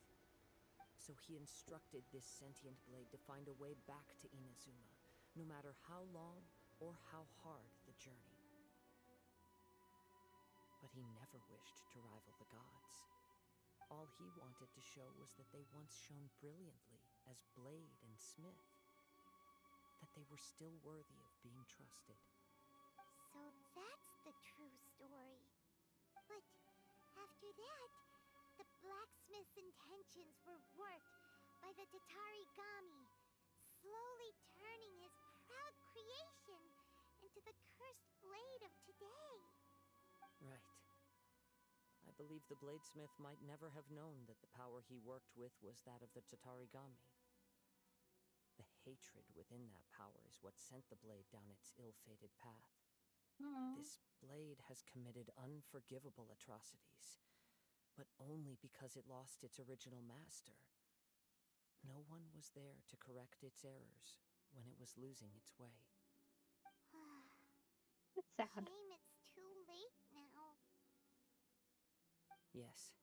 So he instructed this sentient blade to find a way back to Inazuma, no matter how long or how hard the journey. But he never wished to rival the gods. All he wanted to show was that they once shone brilliantly as blade and smith, that they were still worthy of being trusted. So that's the true story. But after that, the blacksmith's intentions were warped by the Tatarigami, slowly turning his proud creation into the cursed blade of today. Right. I believe the bladesmith might never have known that the power he worked with was that of the Tatarigami. The hatred within that power is what sent the blade down its ill-fated path. This blade has committed unforgivable atrocities, but only because it lost its original master. No one was there to correct its errors when it was losing its way. It's sad. Shame it's too late now. Yes,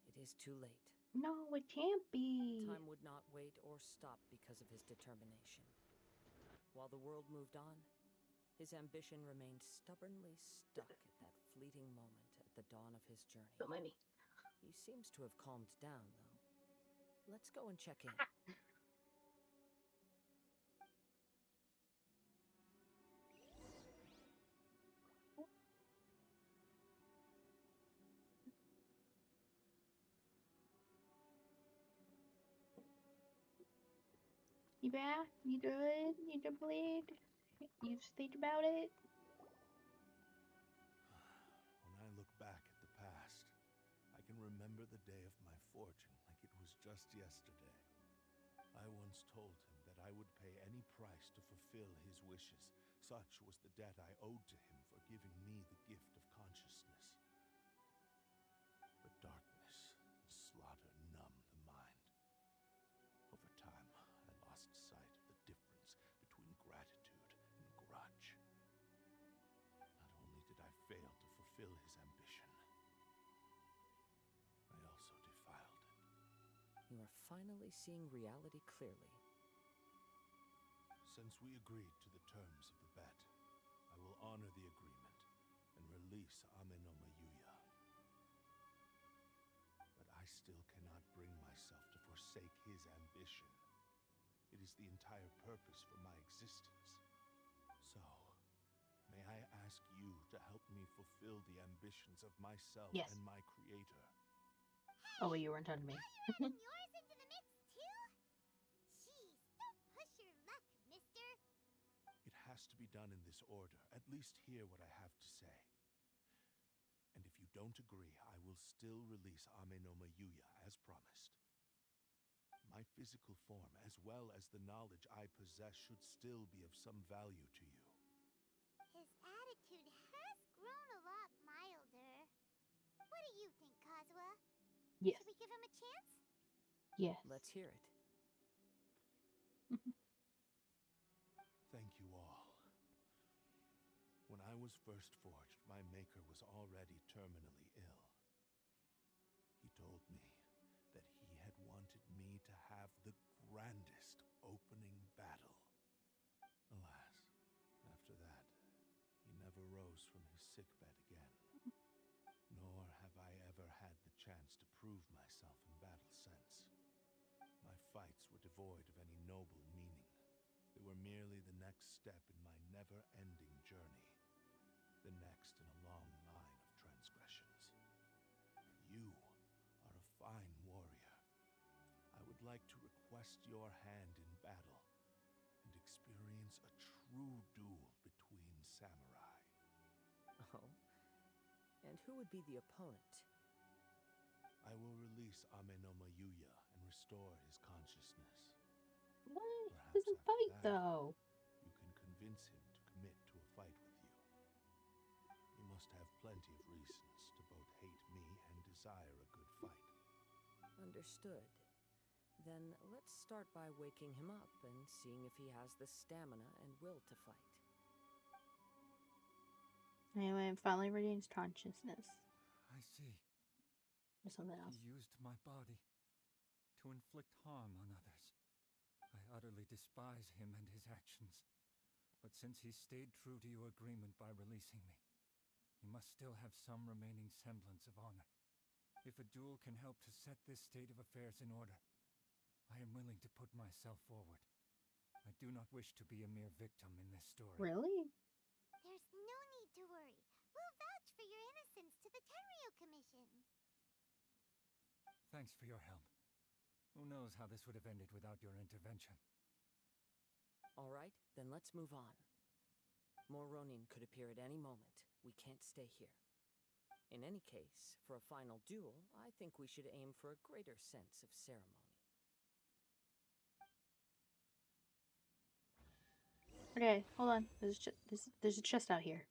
it is too late. No, it can't be. Time would not wait or stop because of his determination. While the world moved on, his ambition remained stubbornly stuck at that fleeting moment at the dawn of his journey. Don't mind me. He seems to have calmed down, though. Let's go and check in. You back? You good? You done played? You think about it? When I look back at the past, I can remember the day of my forging like it was just yesterday. I once told him that I would pay any price to fulfill his wishes. Such was the debt I owed to him for giving me the gift of consciousness. But darkness and slaughter numb the mind. Over time, I lost sight of the difference between gratitude and grudge. Not only did I fail to fulfill his ambition, I also defiled it. You are finally seeing reality clearly. Since we agreed to the terms of the bet, I will honor the agreement and release Amenoma Yuya. But I still cannot bring myself to forsake his ambition. It is the entire purpose for my existence. So, may I ask you to help me fulfill the ambitions of myself Yes. and my creator? Oh, wait, you weren't talking to me. You're adding yours into the mix, too? Jeez, don't push your luck, mister. It has to be done in this order. At least hear what I have to say. And if you don't agree, I will still release Amenoma Yuya as promised. My physical form, as well as the knowledge I possess, should still be of some value to you. His attitude has grown a lot milder. What do you think, Kazuha? Yes. Should we give him a chance? Yes. Let's hear it. Thank you all. When I was first forged, my maker was already terminally ill. He told me that he had wanted me to have the grandest opening battle. Alas, after that, he never rose from his sickbed again. Nor have I ever had the chance to prove myself in battle since. My fights were devoid of any noble meaning. They were merely the next step in my never-ending journey. The next in a long line of transgressions. You are a fine warrior. I would like to request your hand in battle and experience a true duel between samurai. Oh? And who would be the opponent? I will release Amenoma Yuya and restore his consciousness. What? He Perhaps doesn't after fight, that, though. you can convince him to commit to a fight with you. He must have plenty of reasons to both hate me and desire a good fight. Understood. Then let's start by waking him up and seeing if he has the stamina and will to fight. Anyway, finally regains consciousness. I see. Or something else. He used my body to inflict harm on others. I utterly despise him and his actions. But since he stayed true to your agreement by releasing me, he must still have some remaining semblance of honor. If a duel can help to set this state of affairs in order, I am willing to put myself forward. I do not wish to be a mere victim in this story. Really? There's no need to worry. We'll vouch for your innocence to the Tenryo Commission. Thanks for your help. Who knows how this would have ended without your intervention? All right, then let's move on. More Ronin could appear at any moment. We can't stay here. In any case, for a final duel, I think we should aim for a greater sense of ceremony. Okay, hold on. There's a chest out here.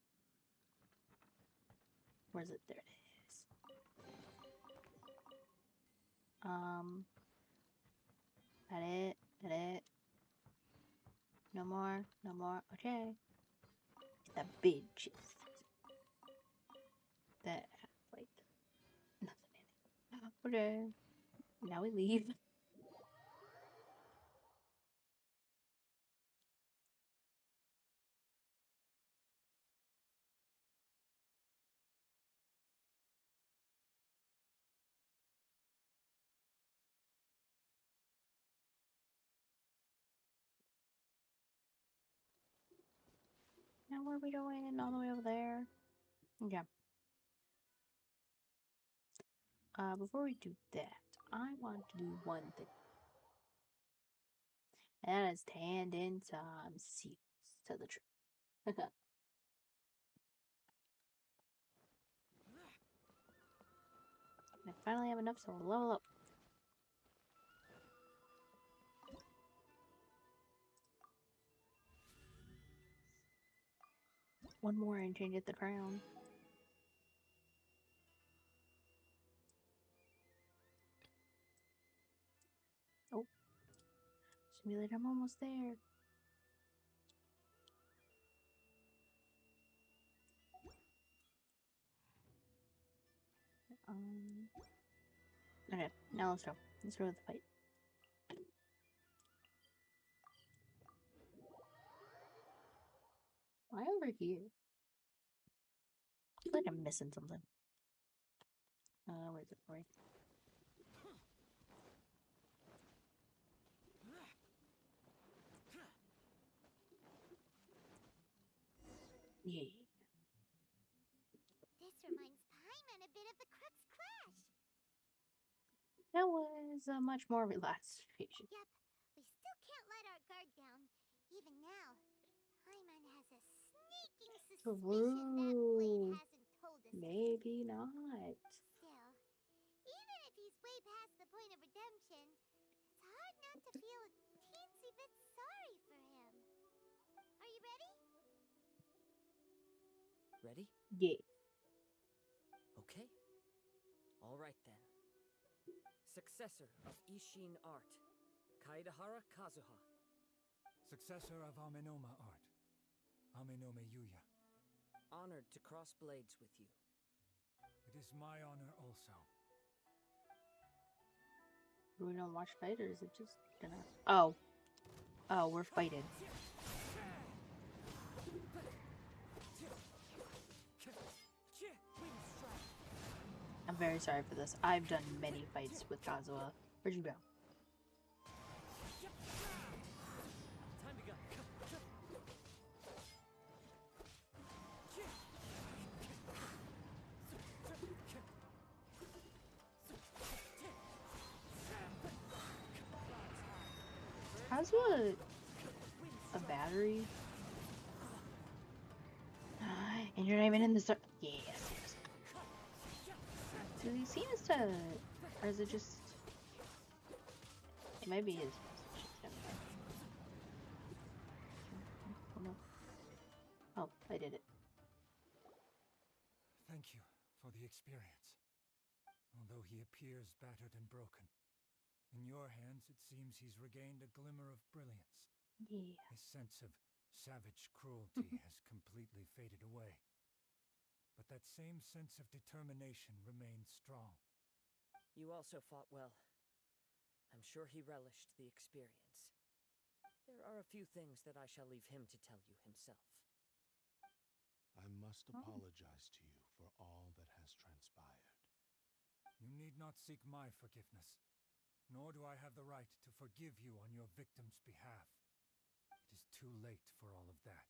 Where is it? There it is. That it? That it? No more? No more? Okay. That big chest. That has, like, nothing in it. Okay. Now we leave. Now where are we going? All the way over there? Yeah. Before we do that, I want to do one thing. That is tanned in some seats to the truth. I finally have enough so I'll level up. One more and change it the crown. Oh. Simulator, I'm almost there. Okay, now let's go. Let's go to the fight. Why over here? I feel like I'm missing something. Where's it? Right. Yeah. This reminds Paimon a bit of the Crux Clash. That was a much more relaxed patient. Yep, we still can't let our guard down. Even now, Paimon has a sneaking suspicion that Blade hasn't told us. Maybe not. Still, even if he's way past the point of redemption, it's hard not to feel a teensy bit sorry for him. Are you ready? Ready? Yeah. Okay. All right then. Successor of Ishin art, Kaidahara Kazuha. Successor of Amenoma art, Amenome Yuya. Honored to cross blades with you. It is my honor also. We don't watch fight, or is it just gonna... Oh. Oh, we're fighting. I'm very sorry for this. I've done many fights with Kazuha. Where'd you go? Time to go. Kazuha a battery? And you're not even in the start. Yes. Does he seem to, or is it just? It might be his. Oh no! Oh, I did it. Thank you for the experience. Although he appears battered and broken, in your hands it seems he's regained a glimmer of brilliance. Yeah. His sense of savage cruelty has completely faded away. But that same sense of determination remains strong. You also fought well. I'm sure he relished the experience. There are a few things that I shall leave him to tell you himself. I must apologize to you for all that has transpired. You need not seek my forgiveness, nor do I have the right to forgive you on your victim's behalf. It is too late for all of that.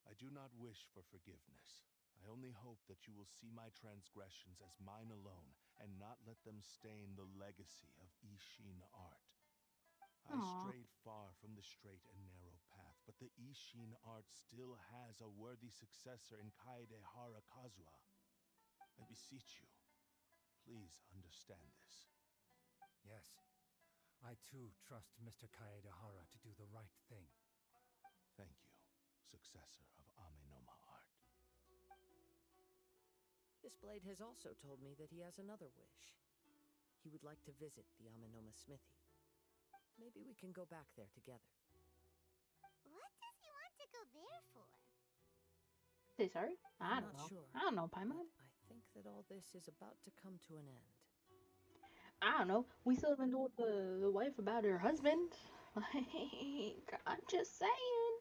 I do not wish for forgiveness. I only hope that you will see my transgressions as mine alone, and not let them stain the legacy of Ishin art. I strayed far from the straight and narrow path, but the Ishin art still has a worthy successor in Kaedehara Kazuha. I beseech you, please understand this. Yes, I too trust Mr. Kaedehara to do the right thing. Thank you, successor of Amenoma art. This blade has also told me that he has another wish. He would like to visit the Amenoma smithy. Maybe we can go back there together. What does he want to go there for? Say sorry? I I'm don't not know. sure, I don't know, Paimon. but I think that all this is about to come to an end. I don't know. We still haven't told the wife about her husband. Like, I'm just saying.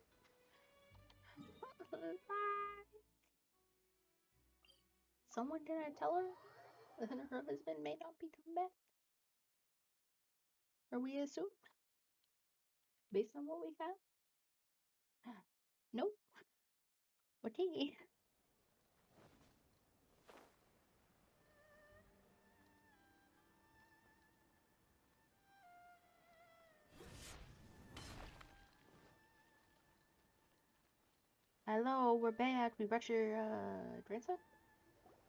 Someone didn't tell her that her husband may not be coming back? Or we assume? Based on what we found? Nope. Okay. Hello, we're back. We brought your grandson,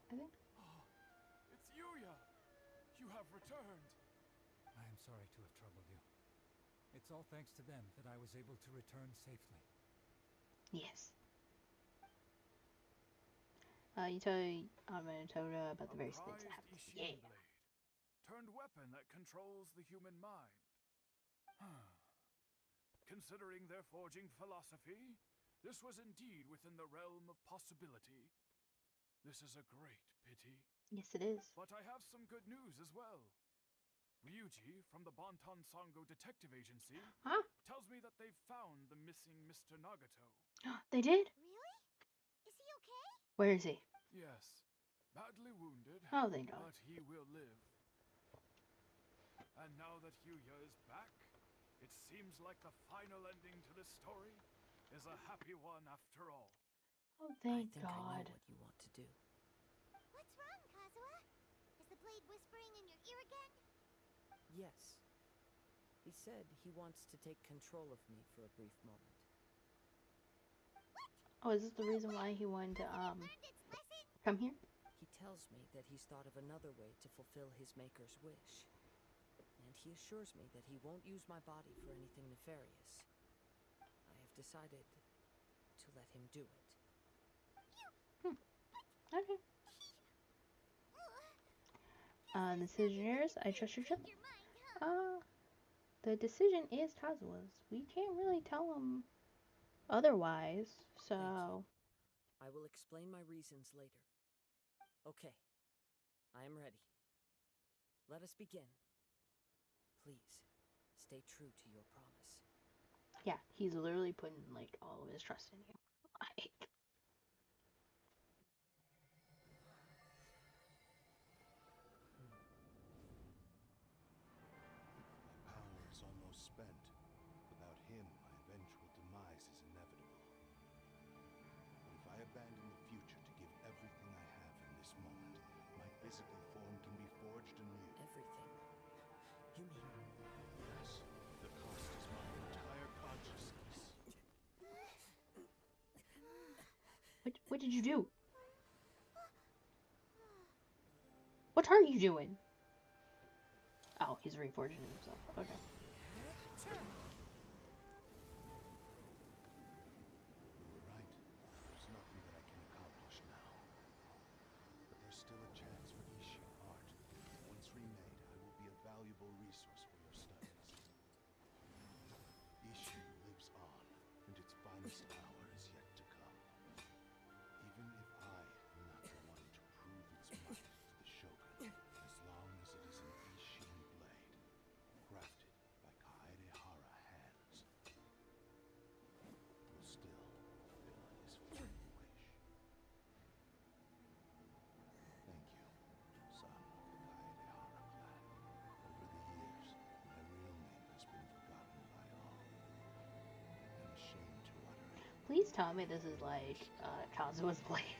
I think. Oh, it's Yuya! You have returned. I am sorry to have troubled you. It's all thanks to them that I was able to return safely. Yes. You tell Toda about the various things that Prized happened. Ishin Yeah. blade. Turned weapon that controls the human mind. Considering their forging philosophy, this was indeed within the realm of possibility. This is a great pity. Yes, it is. But I have some good news as well. Ryuji from the Bonton Sango Detective Agency Huh? tells me that they've found the missing Mr. Nagato. They did? Really? Is he okay? Where is he? Yes, badly wounded, Oh, thank God. but he will live. And now that Yuya is back, it seems like the final ending to this story is a happy one after all. Oh, I thank think I know God. what you want to do. What's wrong, Kazuha? Is the blade whispering in your ear again? Yes. He said he wants to take control of me for a brief moment. Oh, is this the reason why he wanted to Learned its lesson? come here? He tells me that he's thought of another way to fulfill his maker's wish. And he assures me that he won't use my body for anything nefarious. I have decided to let him do it. Okay. Decision yours. I trust your judgment. The decision is Kazuha's. We can't really tell him otherwise, so... Thank you. I will explain my reasons later. Okay. I am ready. Let us begin. Please, stay true to your promise. Yeah, he's literally putting, like, all of his trust in you. Like... My power is almost spent. Without him, my eventual demise is inevitable. But if I abandon the future to give everything I have in this moment, my physical form can be forged anew. Everything? You mean... Yes, the cost is my entire consciousness. What did you do? What are you doing? Oh, he's reforging himself. Okay. You were right. There's nothing that I can accomplish now. But there's still a chance for Ishin art. Once remade, I will be a valuable resource for your studies. Ishin lives on, and its finest hour is yet to come. Even if I am not the one to prove its might to the Shogun, as long as it is an Ishin blade, crafted by Kaedehara hands, will still fulfill his final wish. Thank you, son of the Kaedehara clan. Over the years, my real name has been forgotten by all. I'm ashamed to utter it. Please tell me this is like Kazuha's blade.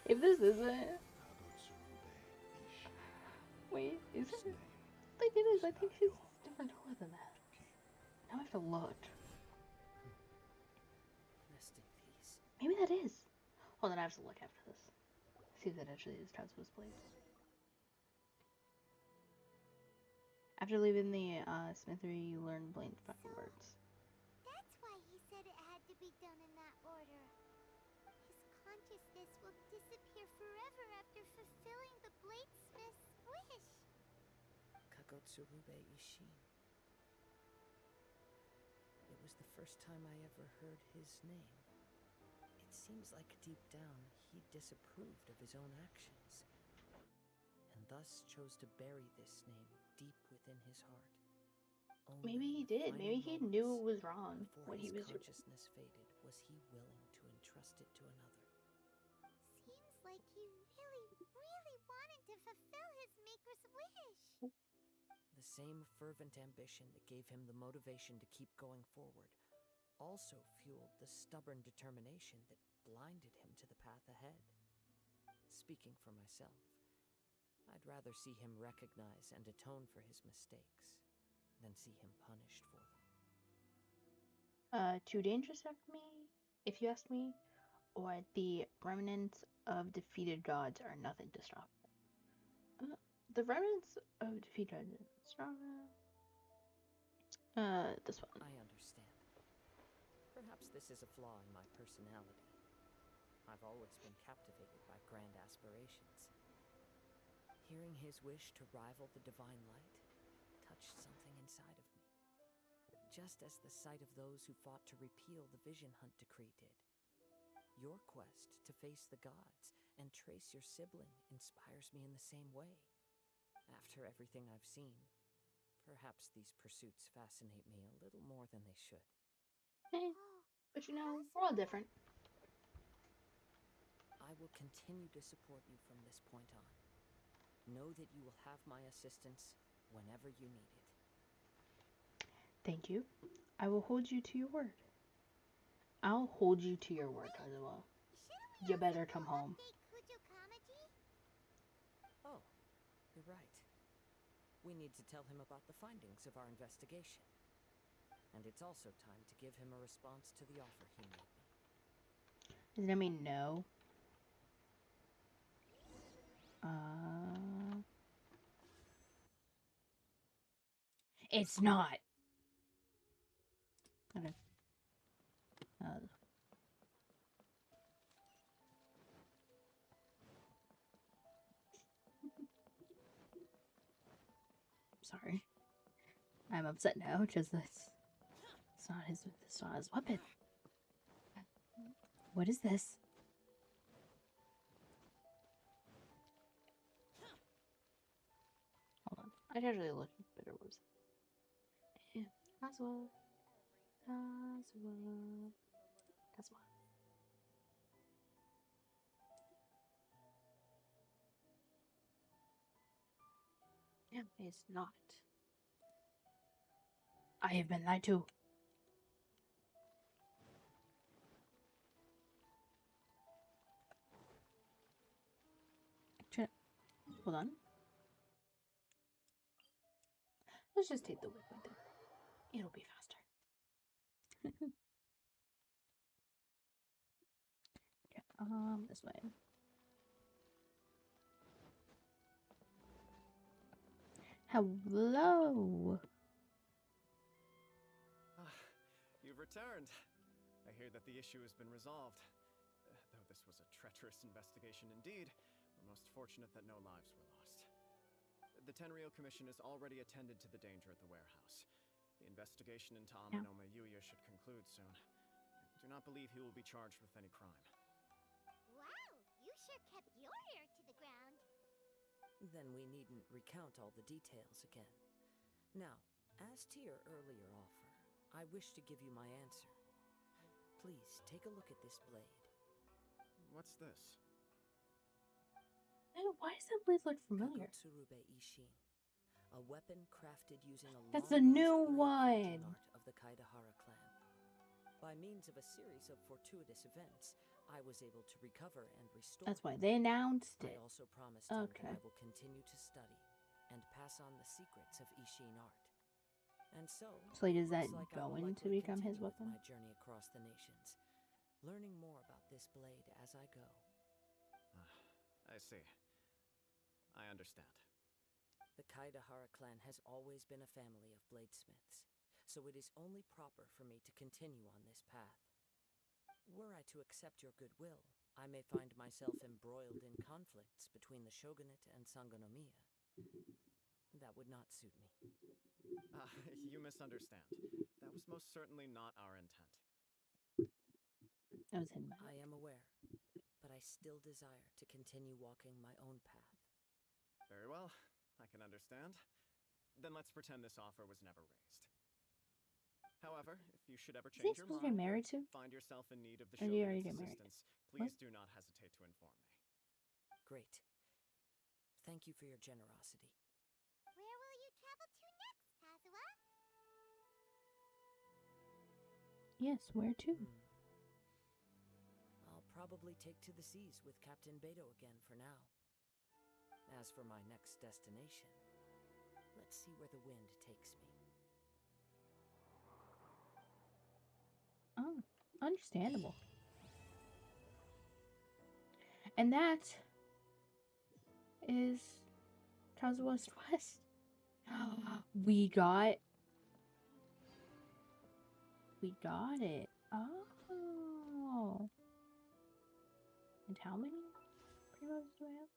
If this isn't... Wait, is it? I think it is. I think he's different color than that. Now I have to look. Rest in peace. Maybe that is. Hold on, I have to look after this. See if that actually is Kazuha's blade. After leaving the smithery, you learn Blaine's final words. That's why he said it had to be done in that order. His consciousness will disappear forever after fulfilling the bladesmith's wish. Kagotsurube Ishin. It was the first time I ever heard his name. It seems like deep down he disapproved of his own actions, and thus chose to bury this name deep within his heart. Only Maybe he in the did. final Maybe he moments, knew it was wrong before what he his was doing. consciousness faded, was he willing to entrust it to another. Seems like he really wanted to fulfill his maker's wish. The same fervent ambition that gave him the motivation to keep going forward also fueled the stubborn determination that blinded him to the path ahead. Speaking for myself, I'd rather see him recognize and atone for his mistakes than see him punished for them. too dangerous for me, if you ask me, or the remnants of defeated gods are nothing to stop. The remnants of defeated gods stronger. This one. I understand. Perhaps this is a flaw in my personality. I've always been captivated by grand aspirations. Hearing his wish to rival the divine light touched something inside of me. Just as the sight of those who fought to repeal the Vision Hunt decree did. Your quest to face the gods and trace your sibling inspires me in the same way. After everything I've seen, perhaps these pursuits fascinate me a little more than they should. Hey, but you know, we're all different. I will continue to support you from this point on. Know that you will have my assistance whenever you need it. Thank you. I will hold you to your word. I'll hold you to your word, Kazuha. You better come home. Oh, you're right. We need to tell him about the findings of our investigation. And it's also time to give him a response to the offer he made me. Does that mean no? It's not. Okay. Sorry. I'm upset now because it's not his weapon. What is this? Hold on. I usually look at better words. Yeah. Kazuha. Kazuha. Kazuha. Yeah, it's not. I have been lied to. Hold on. Let's just take the whip with it. It'll be faster. Okay, this way. Hello. You've returned. I hear that the issue has been resolved. Though this was a treacherous investigation indeed, we're most fortunate that no lives were lost. The Tenryou Commission has already attended to the danger at the warehouse. The investigation into Amenoma Yuya should conclude soon. I do not believe he will be charged with any crime. Wow, you sure kept your ear to the ground. Then we needn't recount all the details again. Now, as to your earlier offer, I wish to give you my answer. Please, take a look at this blade. What's this? Why does that blade look familiar? Kagotsurube Ishin. A weapon crafted using a That's a new one. art of the Kaidahara clan. By means of a series of fortuitous events, I was able to recover and restore. That's why they announced it. I also promised him that I will continue to study and pass on the secrets of Ishin art. And so is that like going to become his weapon? My journey across the nations, learning more about this blade as I go. I see. I understand. The Kaidahara clan has always been a family of bladesmiths, so it is only proper for me to continue on this path. Were I to accept your goodwill, I may find myself embroiled in conflicts between the shogunate and Sangonomiya. That would not suit me. You misunderstand. That was most certainly not our intent. That was hidden. I am aware, but I still desire to continue walking my own path. Very well, I can understand. Then let's pretend this offer was never raised. However, if you should ever change your mind, married to? find yourself in need of the Or do you already shogunate's get married? assistance, please do not hesitate to inform me. Great. Thank you for your generosity. Where will you travel to next, Kazuha? Yes, where to? I'll probably take to the seas with Captain Beto again for now. As for my next destination, let's see where the wind takes me. Oh, understandable. And that is Kazuhas West. We got it. Oh. And how many primos do I have?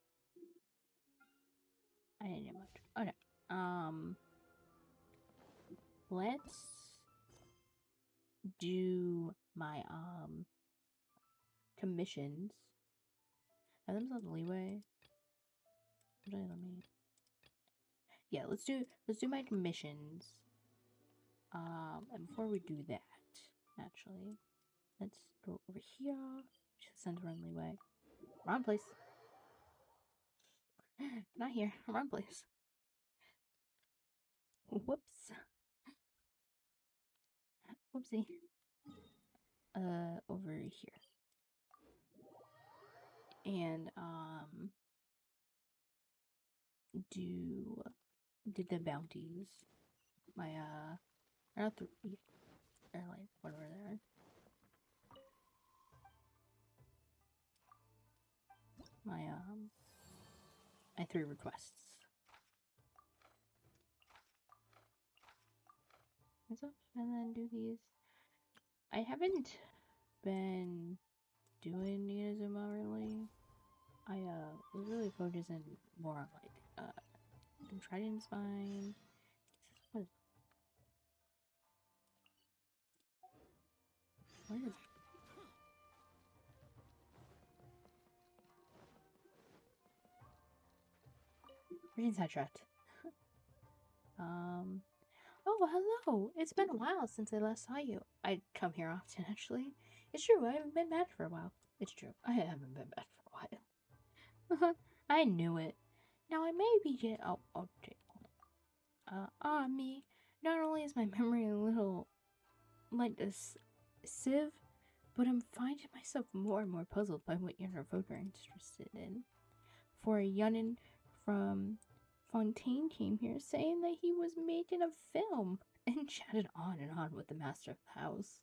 I didn't get much. Okay. Let's do my commissions. Have them some leeway. Actually, let me. Yeah, let's do my commissions. And before we do that, actually, let's go over here. Just send her in leeway. Wrong place. Not here. Wrong place. Whoops. Whoopsie. Over here. And did the bounties. My not 3 or like whatever they are. My 3 requests. And stuff, and then do these. I haven't been doing Inazuma really. I was really focusing more on like Trident Spine. What is we're getting sidetracked. Oh, hello! It's been a while since I last saw you. I come here often, actually. It's true, I haven't been back for a while. It's true, I haven't been back for a while. I knew it. Now I may be getting. Oh, okay. Me. Not only is my memory a little like a sieve, but I'm finding myself more and more puzzled by what you're both are interested in. For a youngin' from Fontaine came here saying that he was making a film and chatted on and on with the master of the house.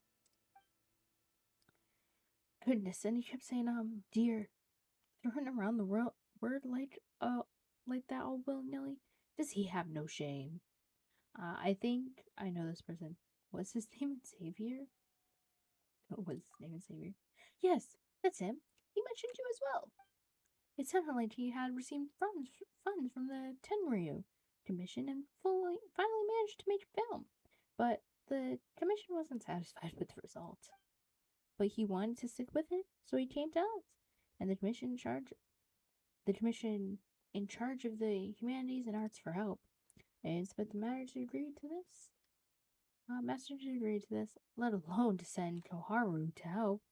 Goodness, and he kept saying, dear, throwing around the word like that all willy-nilly. Does he have no shame? I think I know this person. What's his name? Xavier? What's his name? Xavier? Yes, that's him. He mentioned you as well. It sounded like he had received funds from the Tenryu Commission and finally managed to make a film. But the commission wasn't satisfied with the result. But he wanted to stick with it, so he came to us. And the commission in charge of the humanities and arts for help. And but the master agreed to this. Let alone to send Koharu to help.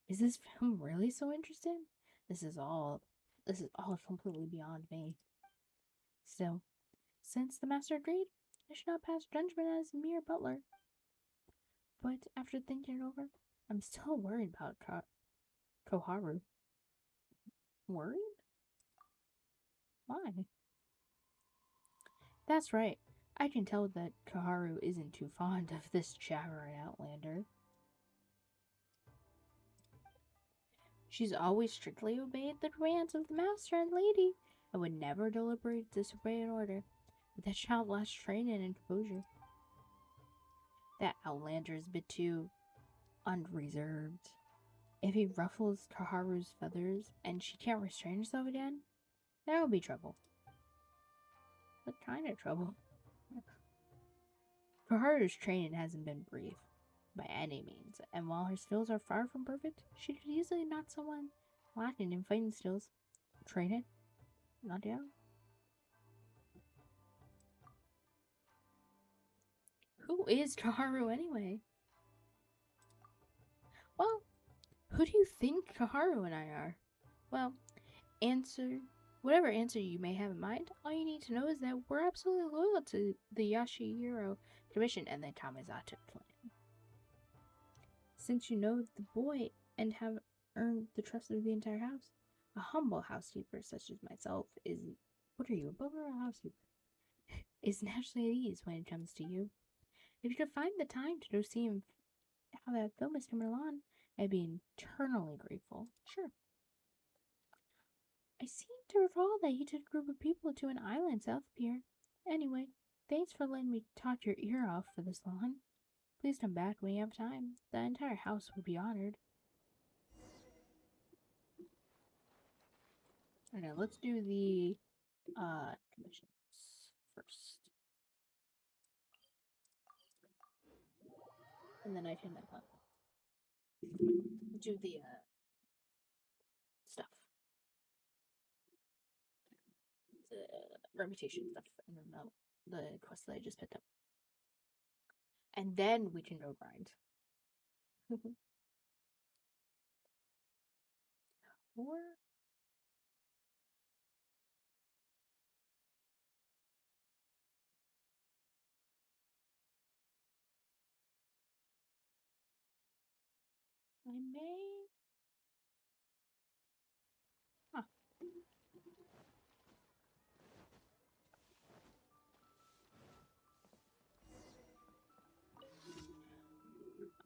Is this film really so interesting? This is all completely beyond me. Still, since the master agreed, I should not pass judgment as a mere butler. But after thinking it over, I'm still worried about Koharu. Worried? Why? That's right. I can tell that Koharu isn't too fond of this jabbering outlander. She's always strictly obeyed the commands of the master and lady, and would never deliberately disobey an order. But that child lacks training and composure. That outlander is a bit too unreserved. If he ruffles Koharu's feathers and she can't restrain herself again, there will be trouble. What kind of trouble? Koharu's training hasn't been brief, by any means, and while her skills are far from perfect, she could easily knock someone lacking in fighting skills. Training? Not yet. Who is Koharu anyway? Well, who do you think Koharu and I are? Well, whatever answer you may have in mind, all you need to know is that we're absolutely loyal to the Yashihiro Commission and the Kamizato clan. Since you know the boy and have earned the trust of the entire house, a humble housekeeper such as myself is... What are you, a butler or a housekeeper? Is naturally at ease when it comes to you. If you could find the time to go see him how that feel, Mr. Milan. I'd be eternally grateful. Sure. I seem to recall that you took a group of people to an island south of here. Anyway, thanks for letting me talk your ear off for this long. Please come back when you have time. The entire house would be honored. Okay, let's do the commissions first. And then I can do the stuff. The reputation stuff. And then the quest that I just picked up. And then we can go grind. Or I may. Huh.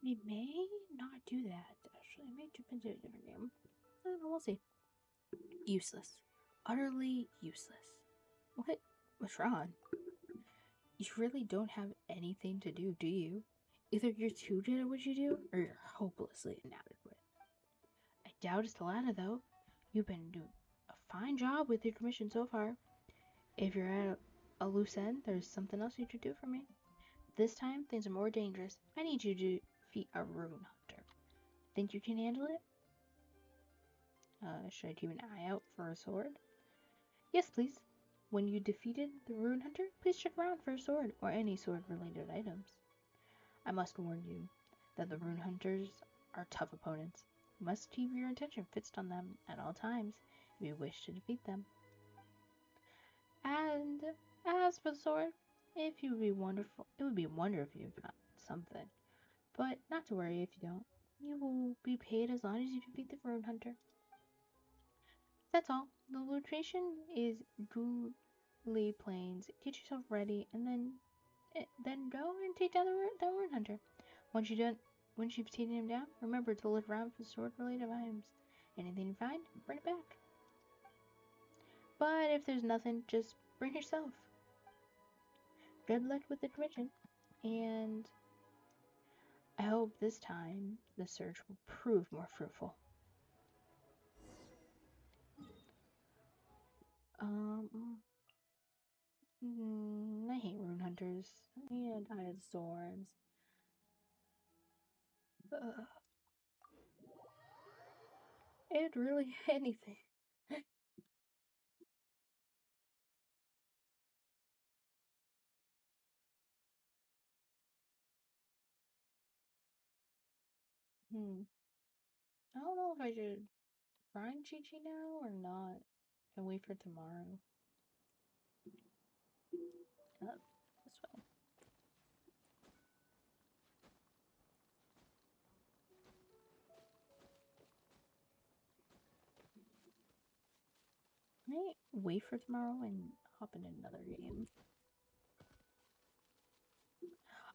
I may not do that, actually. I may jump into a different game. I don't know, we'll see. Useless. Utterly useless. What? What's wrong? You really don't have anything to do you? Either you're too good at what you do, or you're hopelessly inadequate. I doubt it's the latter, though. You've been doing a fine job with your commission so far. If you're at a loose end, there's something else you should do for me. This time, things are more dangerous. I need you to defeat a rune hunter. Think you can handle it? Should I keep an eye out for a sword? Yes, please. When you defeated the rune hunter, please check around for a sword or any sword-related items. I must warn you that the rune hunters are tough opponents. You must keep your attention fixed on them at all times if you wish to defeat them. And as for the sword, it would be a wonder if you got something. But not to worry if you don't. You will be paid as long as you defeat the rune hunter. That's all. The location is Ghouli Plains. Get yourself ready, and then go and take down the rune hunter. Once you've taken him down, remember to look around for sword-related items. Anything you find, bring it back. But if there's nothing, just bring yourself. Good luck with the commission, and I hope this time the search will prove more fruitful. I hate rune hunters. And I had storms. And really anything. I don't know if I should grind Chi-Chi now or not. Can wait for tomorrow. This way. Can I wait for tomorrow and hop in another game?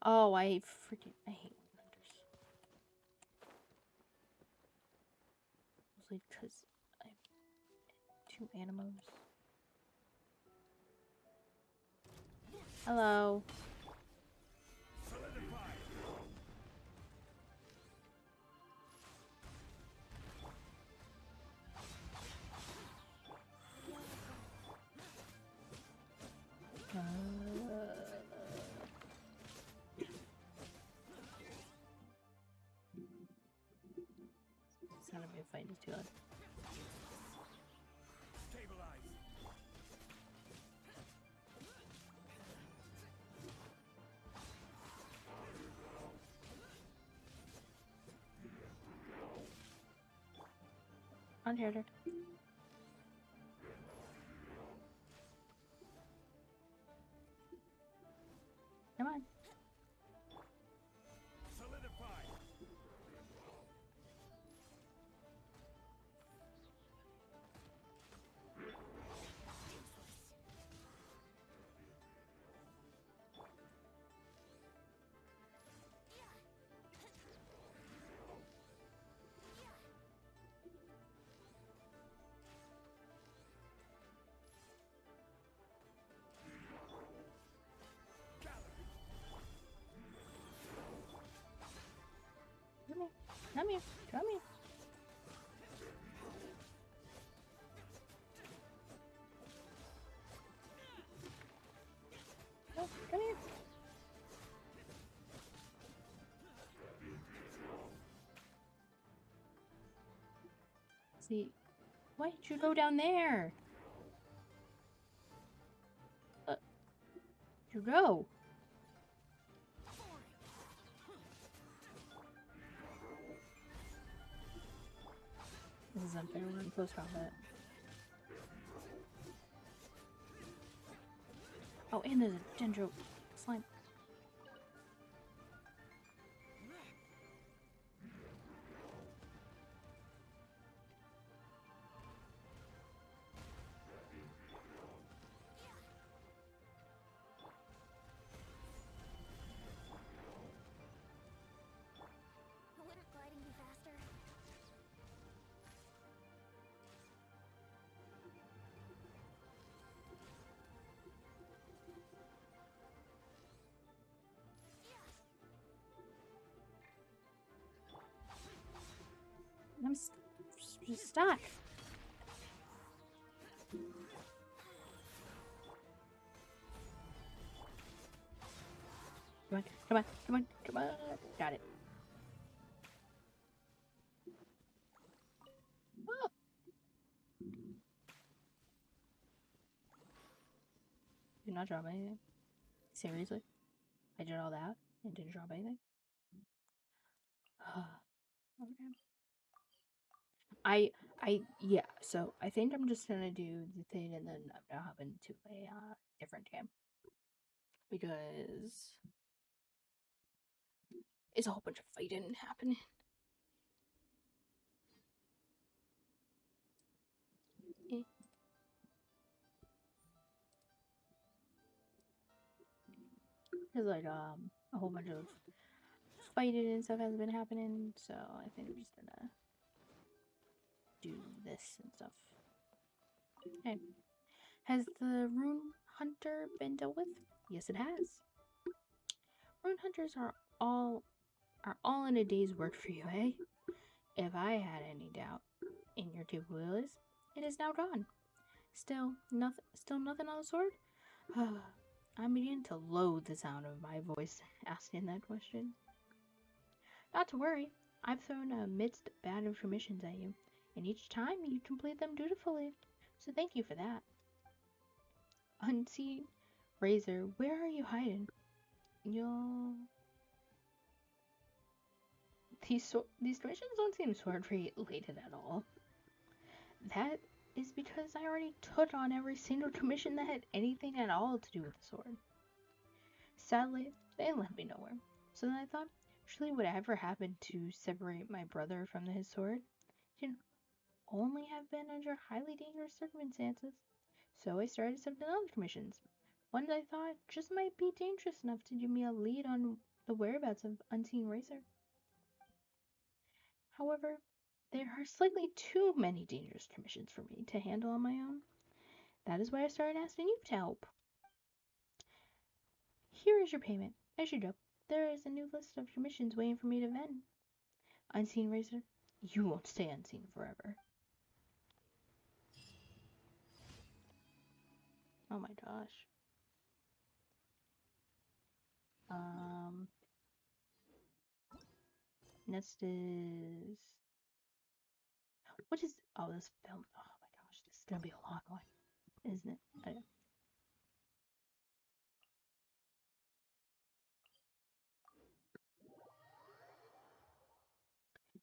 Oh, I hate rune hunters. Mostly because I have 2 animals. Hello. It's not a big fight, it's too loud. Unheard her. Come on. here. Come here. Come here. See, why did you go down there? You go. This is unfair. We're in close combat. Oh, and there's a dendro slime. Wouldn't gliding be faster? I'm stuck. Come on, come on, come on, come on. Got it. Oh. Did not drop anything. Seriously? I did all that and didn't drop anything? Okay. Yeah, so I think I'm just gonna do the thing and then I'm gonna hop into a different game. Because it's a whole bunch of fighting happening. There's like a whole bunch of fighting and stuff has been happening, so I think I'm just gonna do this and stuff. Okay. Has the rune hunter been dealt with? Yes, it has. Rune hunters are all in a day's work for you, eh? If I had any doubt in your capabilities, it is now gone. Still nothing on the sword? I'm beginning to loathe the sound of my voice asking that question. Not to worry, I've thrown a mixed bag of commissions at you, and each time you complete them dutifully, so thank you for that. Unseen Razor, where are you hiding? These commissions don't seem sword related at all. That is because I already took on every single commission that had anything at all to do with the sword. Sadly, they led me nowhere. So then I thought, surely whatever happened to separate my brother from his sword can only have been under highly dangerous circumstances. So I started accepting other commissions. One that I thought just might be dangerous enough to give me a lead on the whereabouts of Unseen Racer. However, there are slightly too many dangerous commissions for me to handle on my own. That is why I started asking you to help. Here is your payment. As you know, there is a new list of commissions waiting for me to vend. Unseen Racer, you won't stay unseen forever. Oh my gosh. Next is... What is... Oh, this film... Oh my gosh, this is gonna be a long one, isn't it? I know.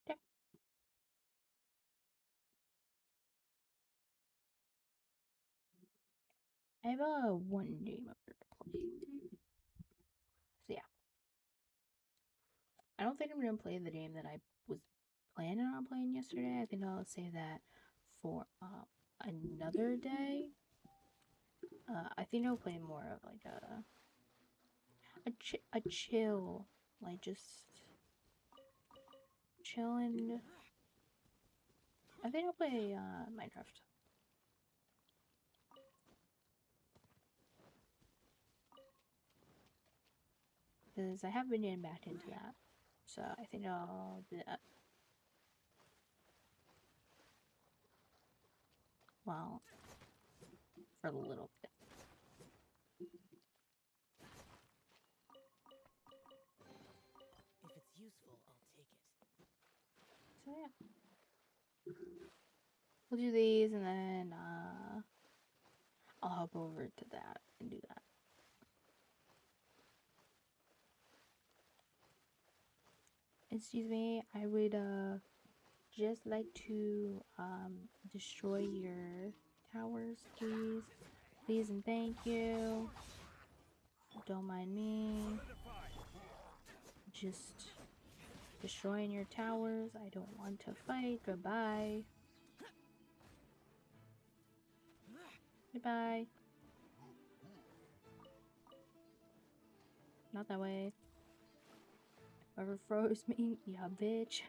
Okay. I have one game up here to play. So yeah. I don't think I'm gonna play the game that I was planning on playing yesterday. I think I'll save that for another day. I think I'll play more of like a chill, like just chilling. I think I'll play Minecraft. Because I have been getting back into that. So I think I'll do that. Well, for a little bit. If it's useful, I'll take it. So yeah. We'll do these and then I'll hop over to that and do that. Excuse me, I would just like to destroy your towers, please. Please and thank you. Don't mind me. Just destroying your towers. I don't want to fight. Goodbye. Goodbye. Not that way. Whoever froze me, yeah, bitch.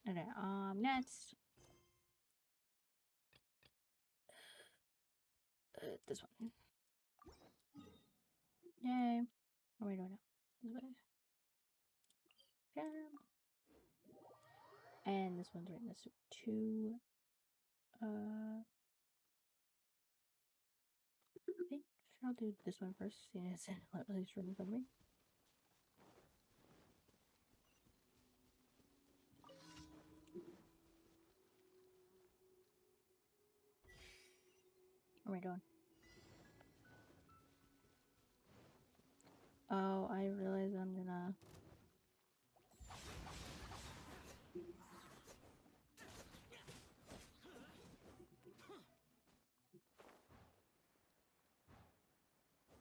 Okay, next. This one. Yay. What are we doing now? This way. Yeah. And this one's right next to I think I'll do this one first, seeing as it's at least right in front of me. Where am I going? Oh, I realize I'm gonna...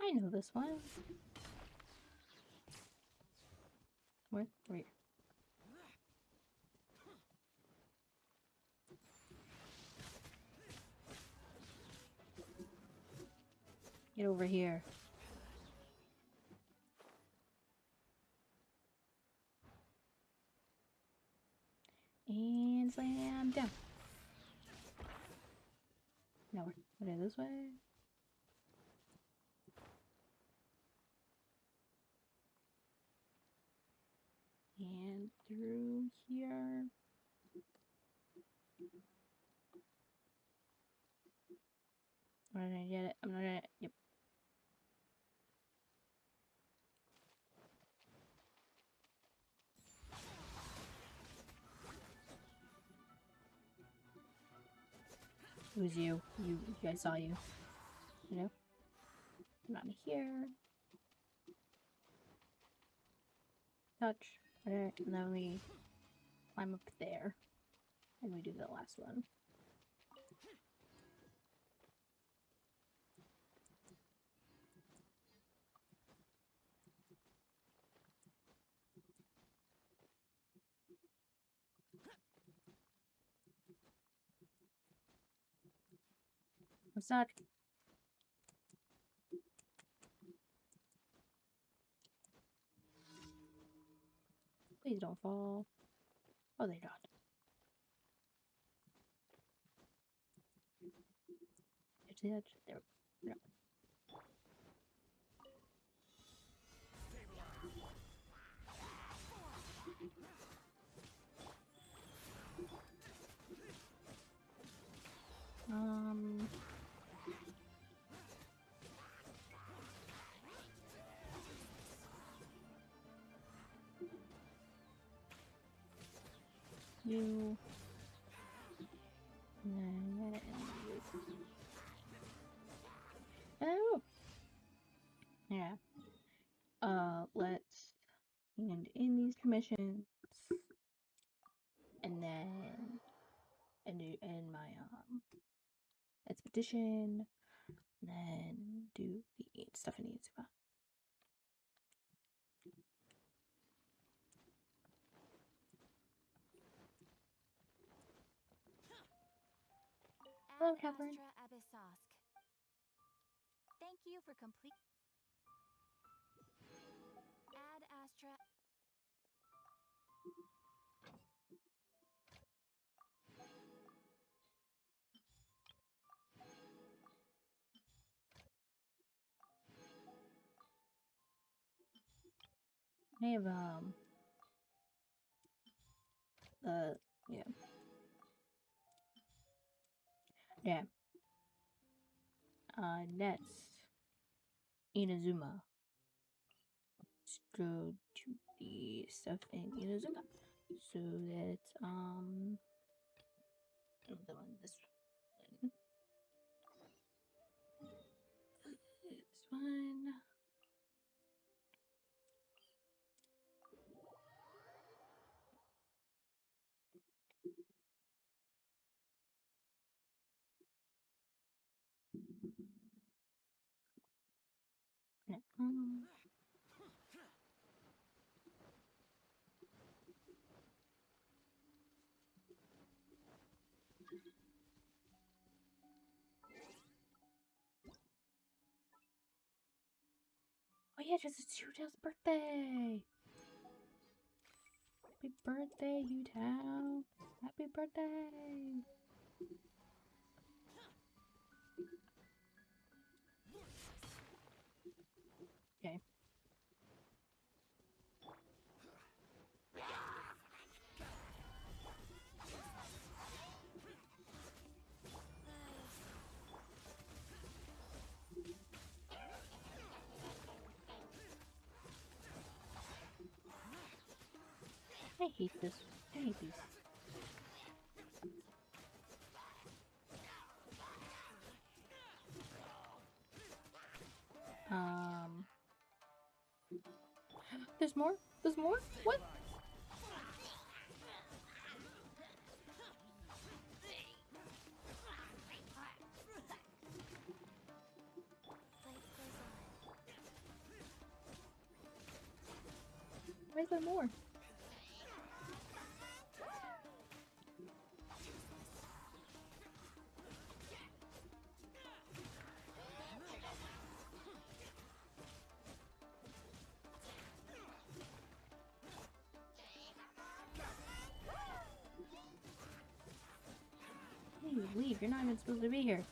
I know this one. Where? Wait. Get over here. And slam down. Now we're this way. And through here. I'm not gonna get it. I'm not gonna... Yep. It was you. I saw you. You know? Not here. Touch. Okay, and then we climb up there. And we do the last one. What's that? Please don't fall. Oh, they don't. There's the edge. There. No. You. And then you. Oh. Yeah. Let's hand in these commissions. And then and my expedition. And then do the stuff I need to. Hello, Catherine. Astra Abyssosk. Thank you for complete. Ad Astra. I have yeah. Yeah. Next, Inazuma. Let's go to the stuff in Inazuma. So that's the one, this one. This one. Oh yeah, just it's Yuta's birthday. Happy birthday, Yuta. Happy birthday. Okay. I hate this. I hate these. There's more? There's more? What? Why is there more? Hey, leave. You're not even supposed to be here.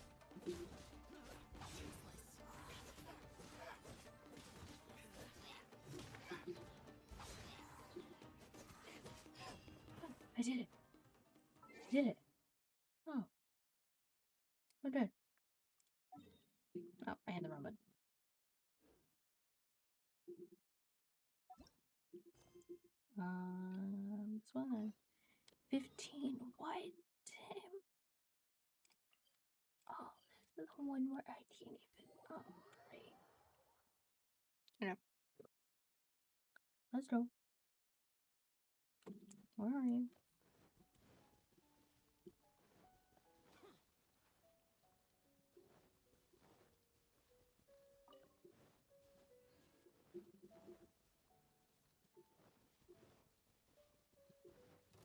I did it. I did it. Oh. I'm dead. Oh, I had the wrong button. This one. 15. What? Damn. Oh, this is the one where I can't even. Oh, right. Yeah. Let's go. Where are you?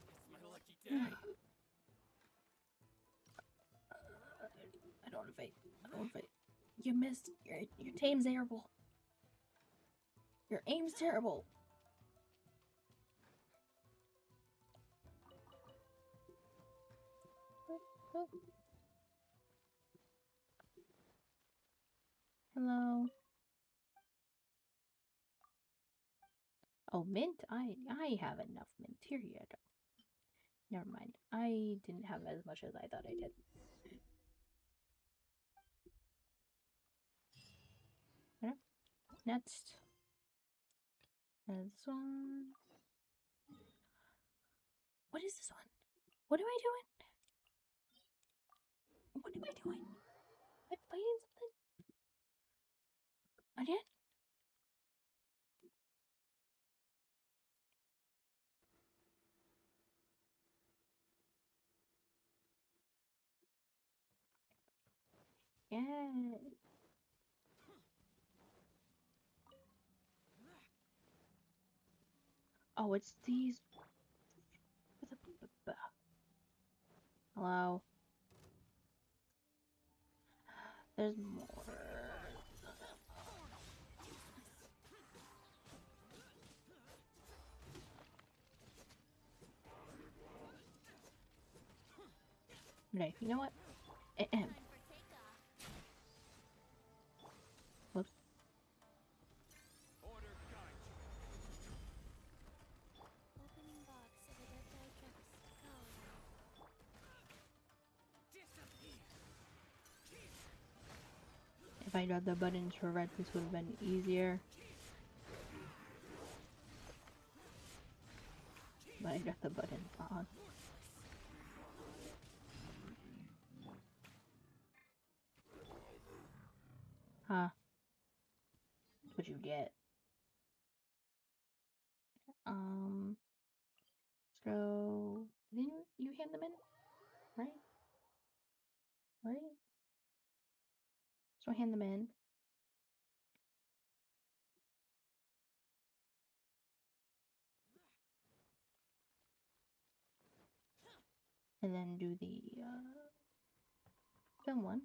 It's my lucky day. I don't want to fight. I don't want to fight. You missed. Your aim's terrible. Your aim's terrible. Oh. Hello. Oh, mint. I have enough materia. Never mind. I didn't have as much as I thought I did. Yeah. Next. This one. What is this one? What am I doing? What am I doing? I'm fighting something? Again? Yeah. Oh, it's these. Hello. There's more. Okay, you know what? Whoops. Order guide you. I got the buttons for red, this would have been easier. But I got the buttons wrong. Huh. That's what you get. So didn't you hand them in? Right? Right? So hand them in. And then do the film one.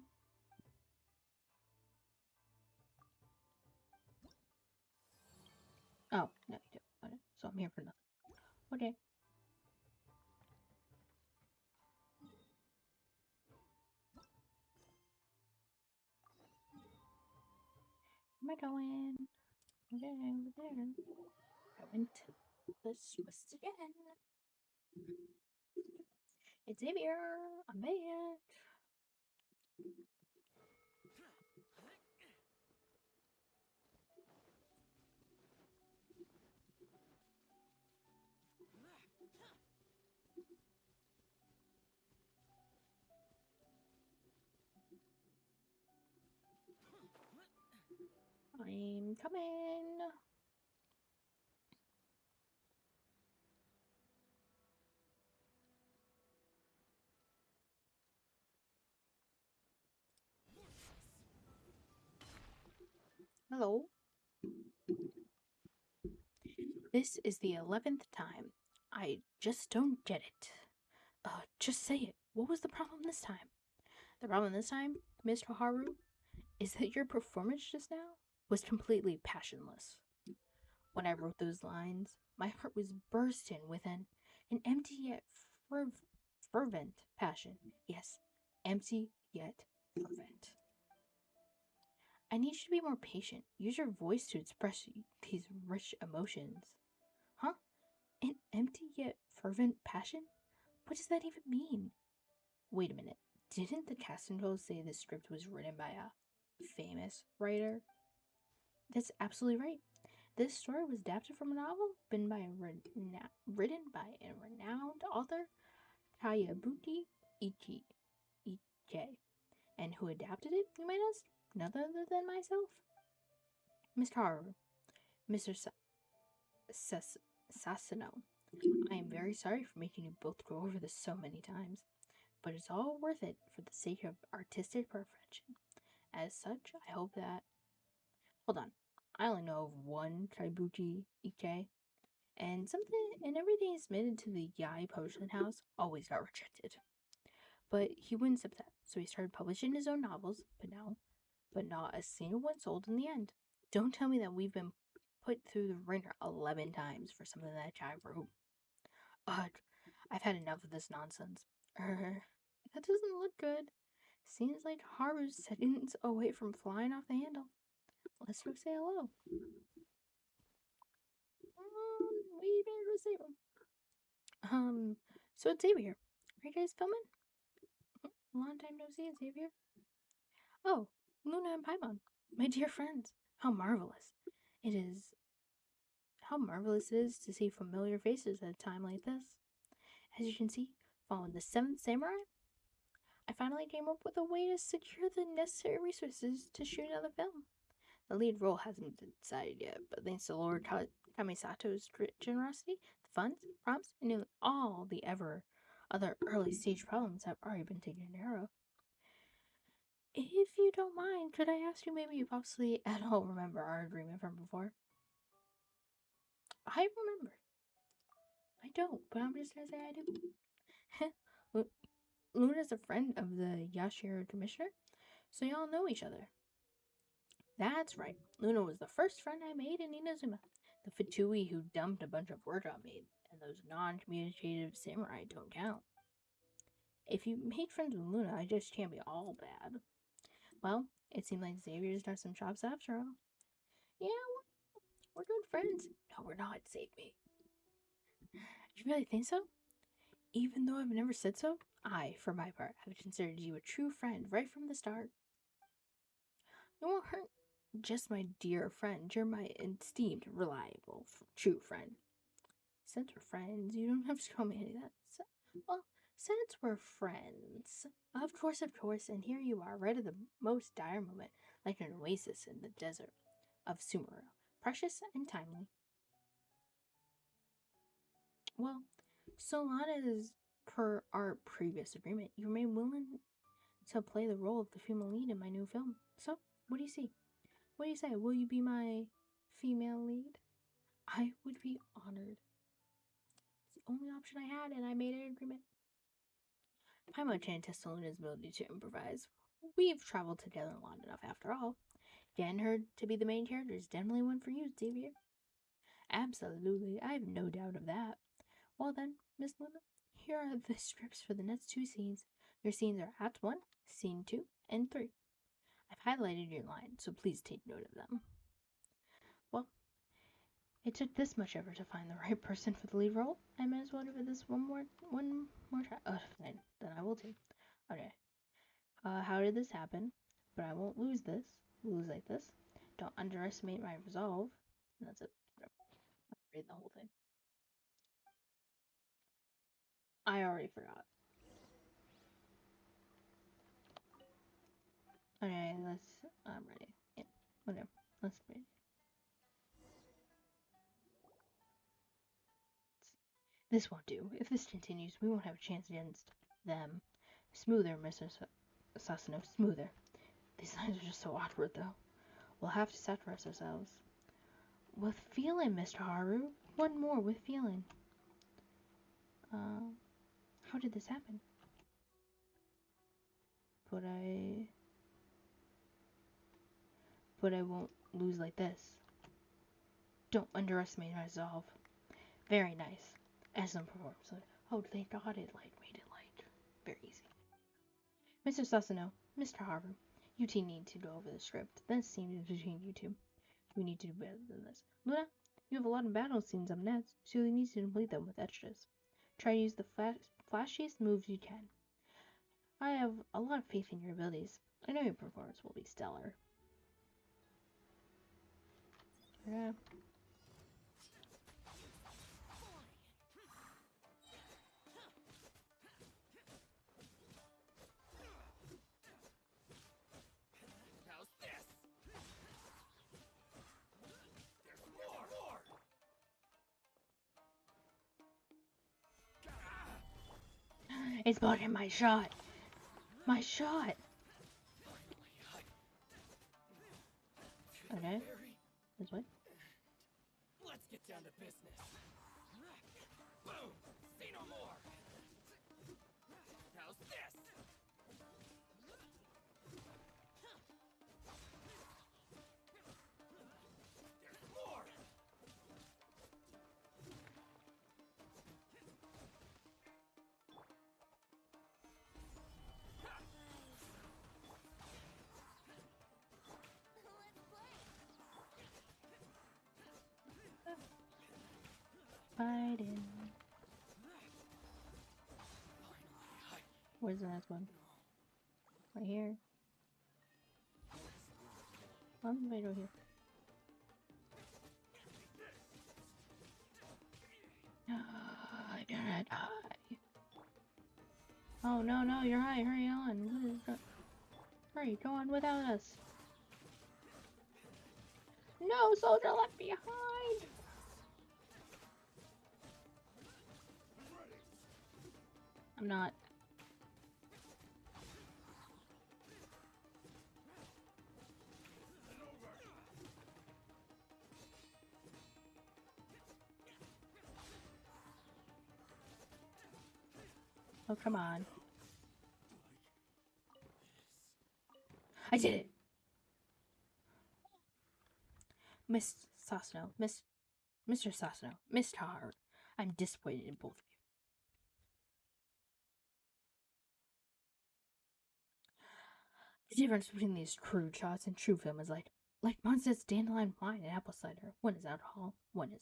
Oh, no, you don't. Okay, so I'm here for nothing. Okay. Where am I going? Okay, over there. I went to this twist again. It's Xavier. I'm back. I'm coming. Hello. This is the 11th time. I just don't get it. Just say it. What was the problem this time? The problem this time, Mr. Haru, is that your performance just now was completely passionless. When I wrote those lines, my heart was bursting with an empty yet fervent passion. Yes, empty yet fervent. I need you to be more patient. Use your voice to express these rich emotions. Huh? An empty yet fervent passion? What does that even mean? Wait a minute. Didn't the casting call say this script was written by a famous writer? That's absolutely right. This story was adapted from a novel written by a renowned author, Kayabuki Ike. And who adapted it, you might ask? None other than myself. Mr. Haru, Mr. Sasano. I am very sorry for making you both go over this so many times, but it's all worth it for the sake of artistic perfection. As such, I hope that. Hold on. I only know of one Kaibuchi Ike, and everything he submitted to the Yai Potion House always got rejected. But he wouldn't accept that, so he started publishing his own novels, but not a single one sold in the end. Don't tell me that we've been put through the ringer 11 times for something that guy wrote. Ugh, I've had enough of this nonsense. That doesn't look good. Seems like Haru's seconds away from flying off the handle. Let's go say hello. We better go save him. So it's Xavier. Are you guys filming? Long time no see, Xavier. Oh, Luna and Paimon, my dear friends. How marvelous. It is. How marvelous it is to see familiar faces at a time like this. As you can see, following the 7th Samurai, I finally came up with a way to secure the necessary resources to shoot another film. The lead role hasn't been decided yet, but thanks to Lord Kamisato's generosity, the funds, prompts, and nearly all the other early stage problems have already been taken care of. If you don't mind, could I ask you maybe you possibly at all remember our agreement from before? I remember. I don't, but I'm just gonna say I do. Luna's a friend of the Yashiro commissioner, so y'all know each other. That's right. Luna was the first friend I made in Inazuma. The Fatui who dumped a bunch of work on me, and those non-communicative samurai don't count. If you made friends with Luna, I just can't be all bad. Well, it seemed like Xavier's done some chops after all. Yeah, we're good friends. No, we're not. Save me. You really think so? Even though I've never said so, I, for my part, have considered you a true friend right from the start. You aren't just my dear friend. You're my esteemed, reliable, true friend. Since we're friends, you don't have to call me any of that. Well, since we're friends, of course, and here you are, right at the most dire moment, like an oasis in the desert of Sumeru, precious and timely. Well, so long as per our previous agreement, you remain willing to play the role of the female lead in my new film. So, what do you see? What do you say? Will you be my female lead? I would be honored. It's the only option I had, and I made an agreement. Paimon can't test Luna's ability to improvise. We've traveled together long enough, after all. Getting her to be the main character is definitely one for you, Xavier. Absolutely, I have no doubt of that. Well then, Miss Luna, here are the scripts for the next 2 scenes. Your scenes are Act 1, Scene 2, and 3. I've highlighted your lines, so please take note of them. Well, it took this much effort to find the right person for the lead role. I might as well give it this one more try. Fine, then I will too. Okay. How did this happen? But I won't lose like this. Don't underestimate my resolve. And that's it. I'll read the whole thing. I already forgot. Okay, I'm ready. Yeah, whatever. Let's read. This won't do. If this continues, we won't have a chance against them. Smoother, Mr. Sasano, smoother. These lines are just so awkward, though. We'll have to sacrifice ourselves. With feeling, Mr. Haru. One more with feeling. How did this happen? But I won't lose like this. Don't underestimate my resolve. Very nice. Excellent performance. Oh, thank God it made it very easy. Mr. Sasano, Mr. Haru, you two need to go over the script. Then scene between you two. We need to do better than this. Luna, you have a lot of battle scenes up next, so you need to complete them with extras. Try to use the flashiest moves you can. I have a lot of faith in your abilities. I know your performance will be stellar. Yeah. How's this? There's more! It's blocking my shot. My shot. Okay. This way. Let's get down to business. Boom! Say no more! How's this? There's more! Fighting. Where's the next one? Right here. I'm right over here. I gotta die. Oh no, you're high. Hurry on. What is that? Hurry, go on without us. No soldier left behind. I'm not. Oh, come on. I did it! Miss Sasano, Mr. Sasano, Miss Tahar, I'm disappointed in both of you. The difference between these crude shots and true film is like Monsters dandelion wine and apple cider. One is alcohol, one isn't.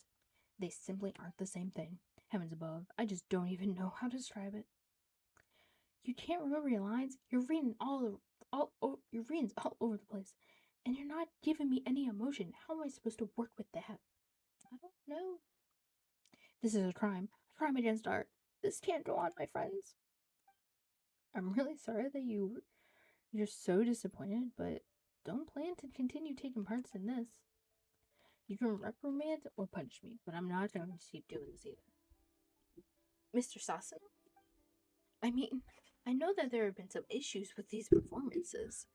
They simply aren't the same thing. Heavens above, I just don't even know how to describe it. You can't remember your lines. Your reading's all over the place, And you're not giving me any emotion. How am I supposed to work with that? I don't know. This is a crime. A crime against art. This can't go on, my friends. I'm really sorry that you're so disappointed, but don't plan to continue taking parts in this. You can reprimand or punish me, but I'm not going to keep doing this either. Mr. Sasano? I mean, I know that there have been some issues with these performances,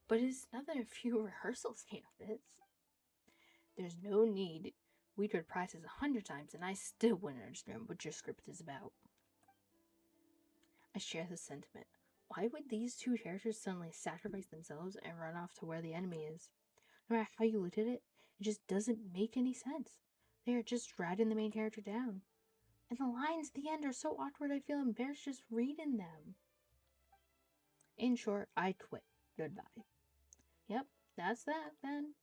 but it's not that a few rehearsals can't fix. There's no need. We'd read prices 100 times and I still wouldn't understand what your script is about. I share this sentiment. Why would these two characters suddenly sacrifice themselves and run off to where the enemy is? No matter how you look at it, it just doesn't make any sense. They are just dragging the main character down. And the lines at the end are so awkward I feel embarrassed just reading them. In short, I quit. Goodbye. Yep, that's that then.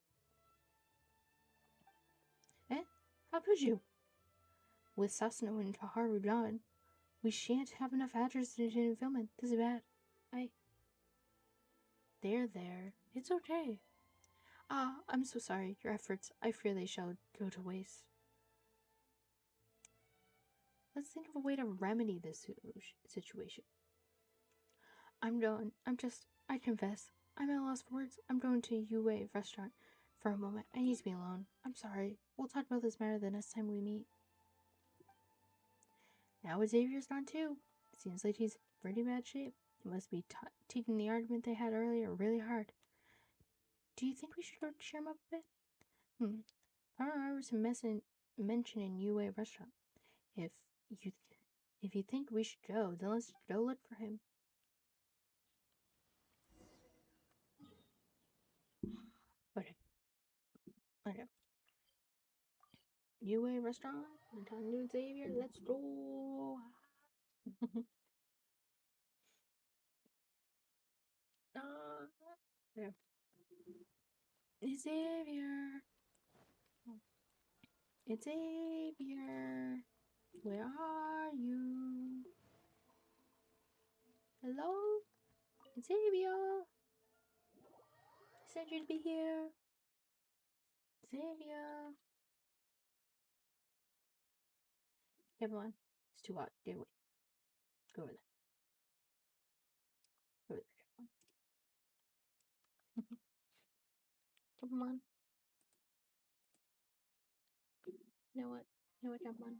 Eh? How could you? With Sasano and Kaharu gone, we shan't have enough actors to continue filming. This is bad. There. It's okay. Ah, I'm so sorry. Your efforts, I fear they shall go to waste. Let's think of a way to remedy this situation. I'm going. I confess. I'm at a loss for words. I'm going to UA restaurant for a moment. I need to be alone. I'm sorry. We'll talk about this matter the next time we meet. Now Xavier's gone too. It seems like he's in pretty bad shape. He must be taking the argument they had earlier really hard. Do you think we should go cheer him up a bit? I don't remember some mention in UA restaurant. If you think we should go, then let's go look for him. Okay. UA restaurant, New Xavier, let's go. Yeah. Xavier. It's Xavier. Where are you? Hello? Xavier. I said you to be here. Xavier. Come on. It's too hot. Get away. Go over there. Go over there. Come on. You know what? Come on.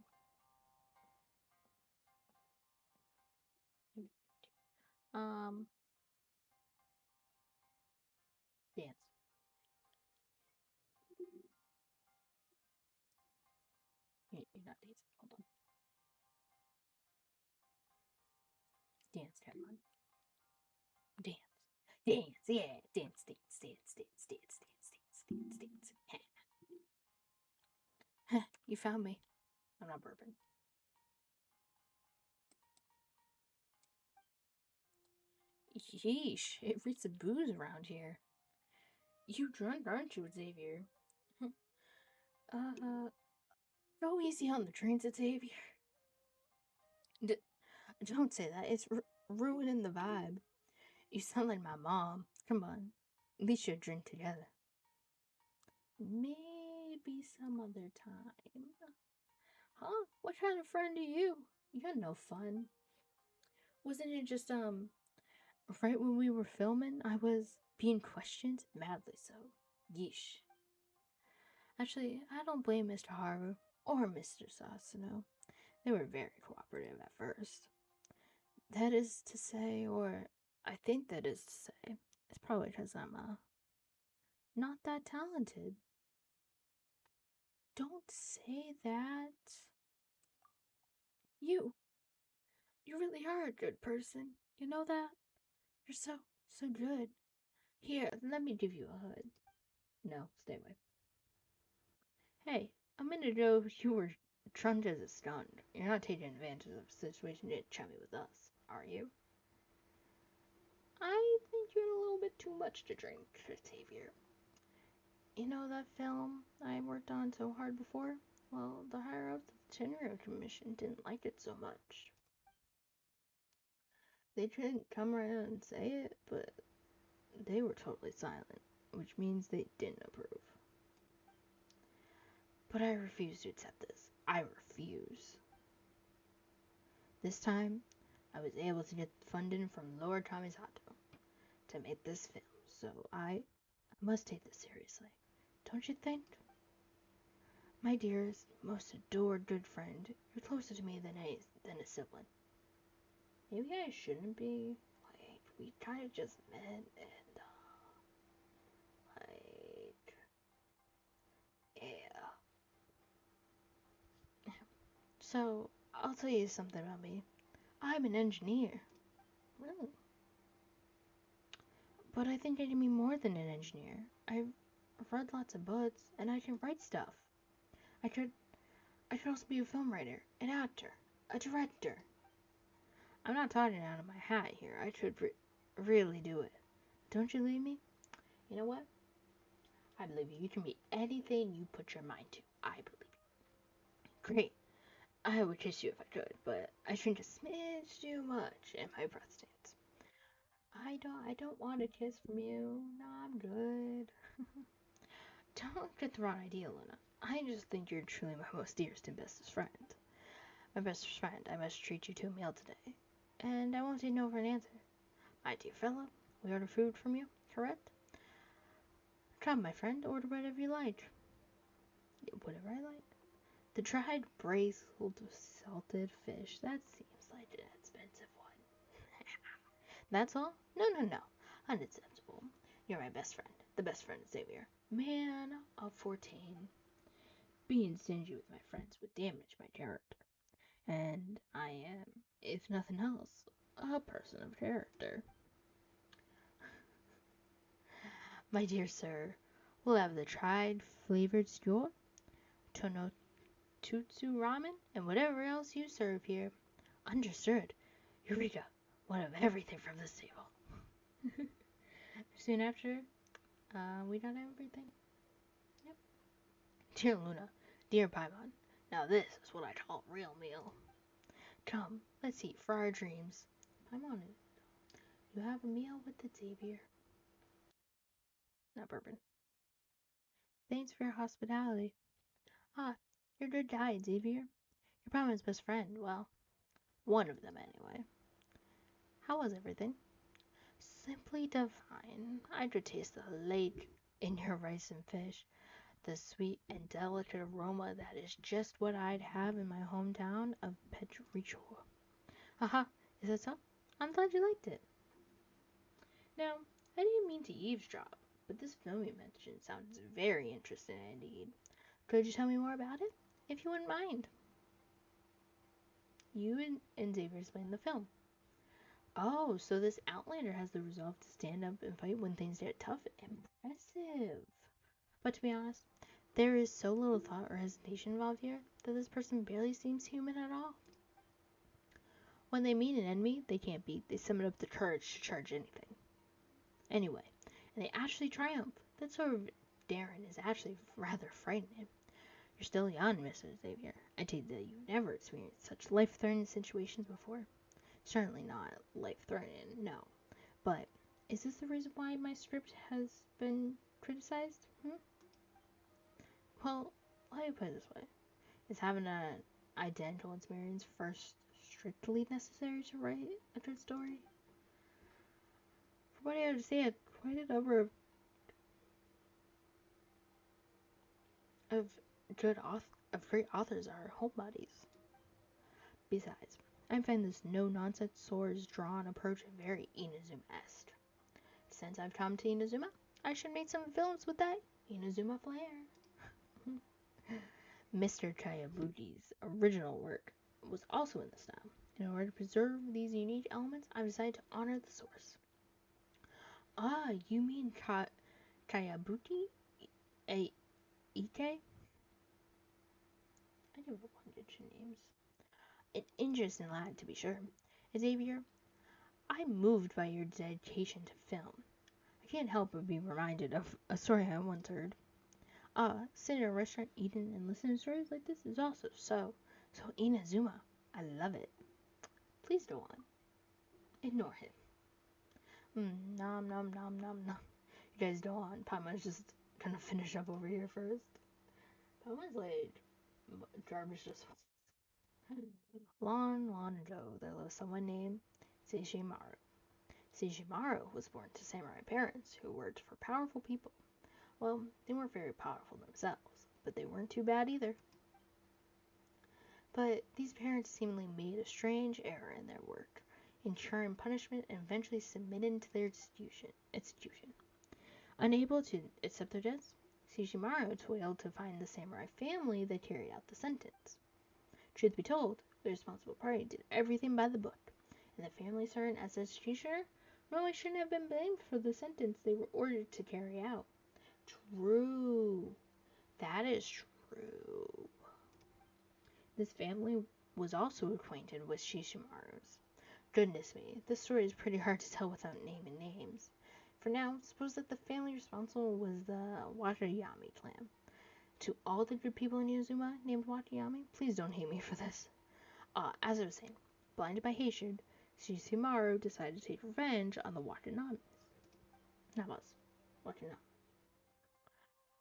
Dance. You're not dancing. Hold on. Dance, come on. Dance. Dance, yeah. Dance. You found me. I'm not burping. Yeesh, it reeks of booze around here. You drunk, aren't you, Xavier? Go easy on the trains, Xavier. Don't say that. It's ruining the vibe. You sound like my mom. Come on. At least you'll drink together. Maybe some other time. Huh? What kind of friend are you? You got no fun. Wasn't it just, right when we were filming, I was being questioned? Madly so. Yeesh. Actually, I don't blame Mr. Haru or Mr. Sasano. They were very cooperative at first. That is to say, or I think that is to say, it's probably because I'm, not that talented. Don't say that. You really are a good person. You know that? You're so good. Here, let me give you a hug. No, stay away. Hey, a minute ago you were drunk as a stunned. You're not taking advantage of the situation to chat me with us, are you? I think you're a little bit too much to drink, Xavier. You know that film I worked on so hard before? Well, the higher ups of the Tenrio Commission didn't like it so much. They didn't come right out and say it, but they were totally silent. which means they didn't approve. But I refuse to accept this. I refuse. This time, I was able to get funding from Lord Kamisato to make this film, so I must take this seriously. Don't you think? My dearest, most adored good friend, you're closer to me than a sibling. Maybe I shouldn't be. Like, we kind of just met, and, like, yeah. So, I'll tell you something about me. I'm an engineer. Really? But I think I can be more than an engineer. I've read lots of books, and I can write stuff. I could also be a film writer, an actor, a director. I'm not talking out of my hat here. I could really do it. Don't you believe me? You know what? I believe you. You can be anything you put your mind to. I believe you. Great. I would kiss you if I could, but I drink a smidge too much and my breath stinks. I don't want a kiss from you. No, I'm good. Don't get the wrong idea, Luna. I just think you're truly my most dearest and bestest friend. My bestest friend, I must treat you to a meal today. And I won't say no for an answer. My dear fellow, we order food from you, correct? Come, my friend, order whatever you like. Whatever I like. The dried braised salted fish, that seems like an expensive one. That's all? No, no, no. Unacceptable. You're my best friend. The best friend of Xavier. Man of 14. Being stingy with my friends would damage my character. And I am, if nothing else, a person of character. My dear sir, we'll have the tried flavored skewer, tono tutsu ramen, and whatever else you serve here. Understood. Eureka! We'll have everything from this table. Soon after, we got everything. Yep. Dear Luna, dear Paimon, now this is what I call a real meal. Come, let's eat for our dreams. Paimon, you have a meal with the Xavier. Not bourbon. Thanks for your hospitality. Ah, you're a good guy, Xavier. You're Paimon's best friend. Well, one of them anyway. How was everything? Simply divine. I could taste the lake in your rice and fish, the sweet and delicate aroma that is just what I'd have in my hometown of Petrichor. Haha, is that so? I'm glad you liked it. Now, I didn't mean to eavesdrop, but this film you mentioned sounds very interesting indeed. Could you tell me more about it, if you wouldn't mind? You and Xavier explained the film. Oh, so this Outlander has the resolve to stand up and fight when things get tough. Impressive. But to be honest, there is so little thought or hesitation involved here that this person barely seems human at all. When they meet an enemy they can't beat, they summon up the courage to charge anything. Anyway, and they actually triumph. That sort of daring is actually rather frightening. You're still young, Mr. Xavier. I take it that you've never experienced such life-threatening situations before. Certainly not life-threatening, no. But is this the reason why my script has been criticized? Well, let me put it this way. Is having an identical experience first strictly necessary to write a good story? From what I understand, quite a number of great authors are homebodies. Besides, I find this no-nonsense swords-drawn approach very Inazuma-esque. Since I've come to Inazuma, I should make some films with that Inazuma flair. Mr. Kayabuti's original work was also in the style. In order to preserve these unique elements, I've decided to honor the source. Ah, you mean Kayabuti? Ike? I do have a bunch of names. An interesting lad, to be sure. Xavier, I'm moved by your dedication to film. I can't help but be reminded of a story I once heard. Sitting in a restaurant eating and listening to stories like this is also so Inazuma. I love it. Please go on. Ignore him. Nom nom nom nom nom. You guys don't want. Paimon's just gonna finish up over here first. Paimon's like, Jarvis just. Long, long ago, there lived someone named Seishimaru. Seishimaru was born to samurai parents who worked for powerful people. Well, they weren't very powerful themselves, but they weren't too bad either. But these parents seemingly made a strange error in their work, incurring punishment and eventually submitted to their institution. Unable to accept their debts, Seishimaru toiled to find the samurai family that carried out the sentence. Truth be told, the responsible party did everything by the book, and the family servant as its teacher really shouldn't have been blamed for the sentence they were ordered to carry out. True. That is true. This family was also acquainted with Shishimaru's. Goodness me, this story is pretty hard to tell without naming names. For now, suppose that the family responsible was the Watayami clan. To all the good people in Yuzuma named Watayami, please don't hate me for this. As I was saying, blinded by hatred, Shishimaru decided to take revenge on the Watanamis. Not us. Watanabe.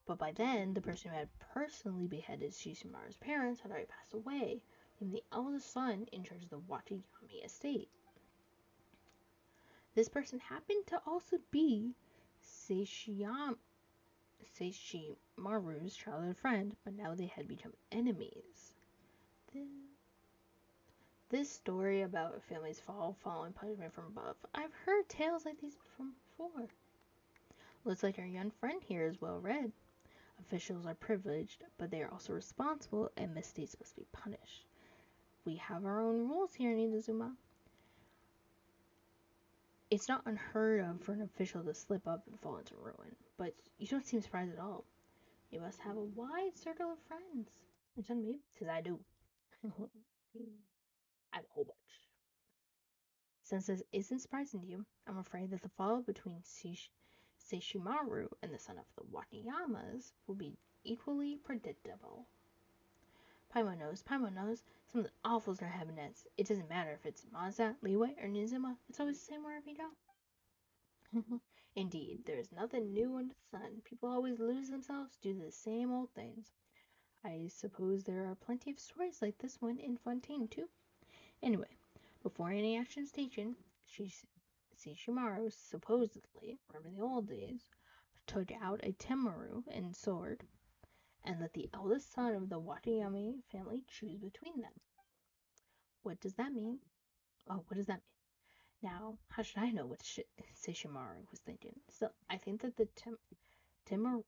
But by then, the person who had personally beheaded Shishimaru's parents had already passed away, leaving the eldest son in charge of the Watayami estate. This person happened to also be Seishimaru's childhood friend, but now they had become enemies. This story about a family's fall following punishment from above, I've heard tales like these from before. Looks like our young friend here is well read. Officials are privileged, but they are also responsible, and mistakes must be punished. We have our own rules here in Inazuma. It's not unheard of for an official to slip up and fall into ruin, but you don't seem surprised at all. You must have a wide circle of friends. It's on me, because I do. I have a whole bunch. Since this isn't surprising to you, I'm afraid that the fall between Seishimaru and the son of the Watayamas will be equally predictable. Paimon knows, some of the awfuls in our cabinets. It doesn't matter if it's Mazda, Liyue, or Nizuma, it's always the same wherever you go. Indeed, there is nothing new under the sun. People always lose themselves due to the same old things. I suppose there are plenty of stories like this one in Fontaine, too. Anyway, before any action is taken, Shishimaru supposedly, remember the old days, took out a temaru and sword and let the eldest son of the Watayami family choose between them. What does that mean? Oh, what does that mean? Now, how should I know what Shishimaru was thinking? Still, I think that the temari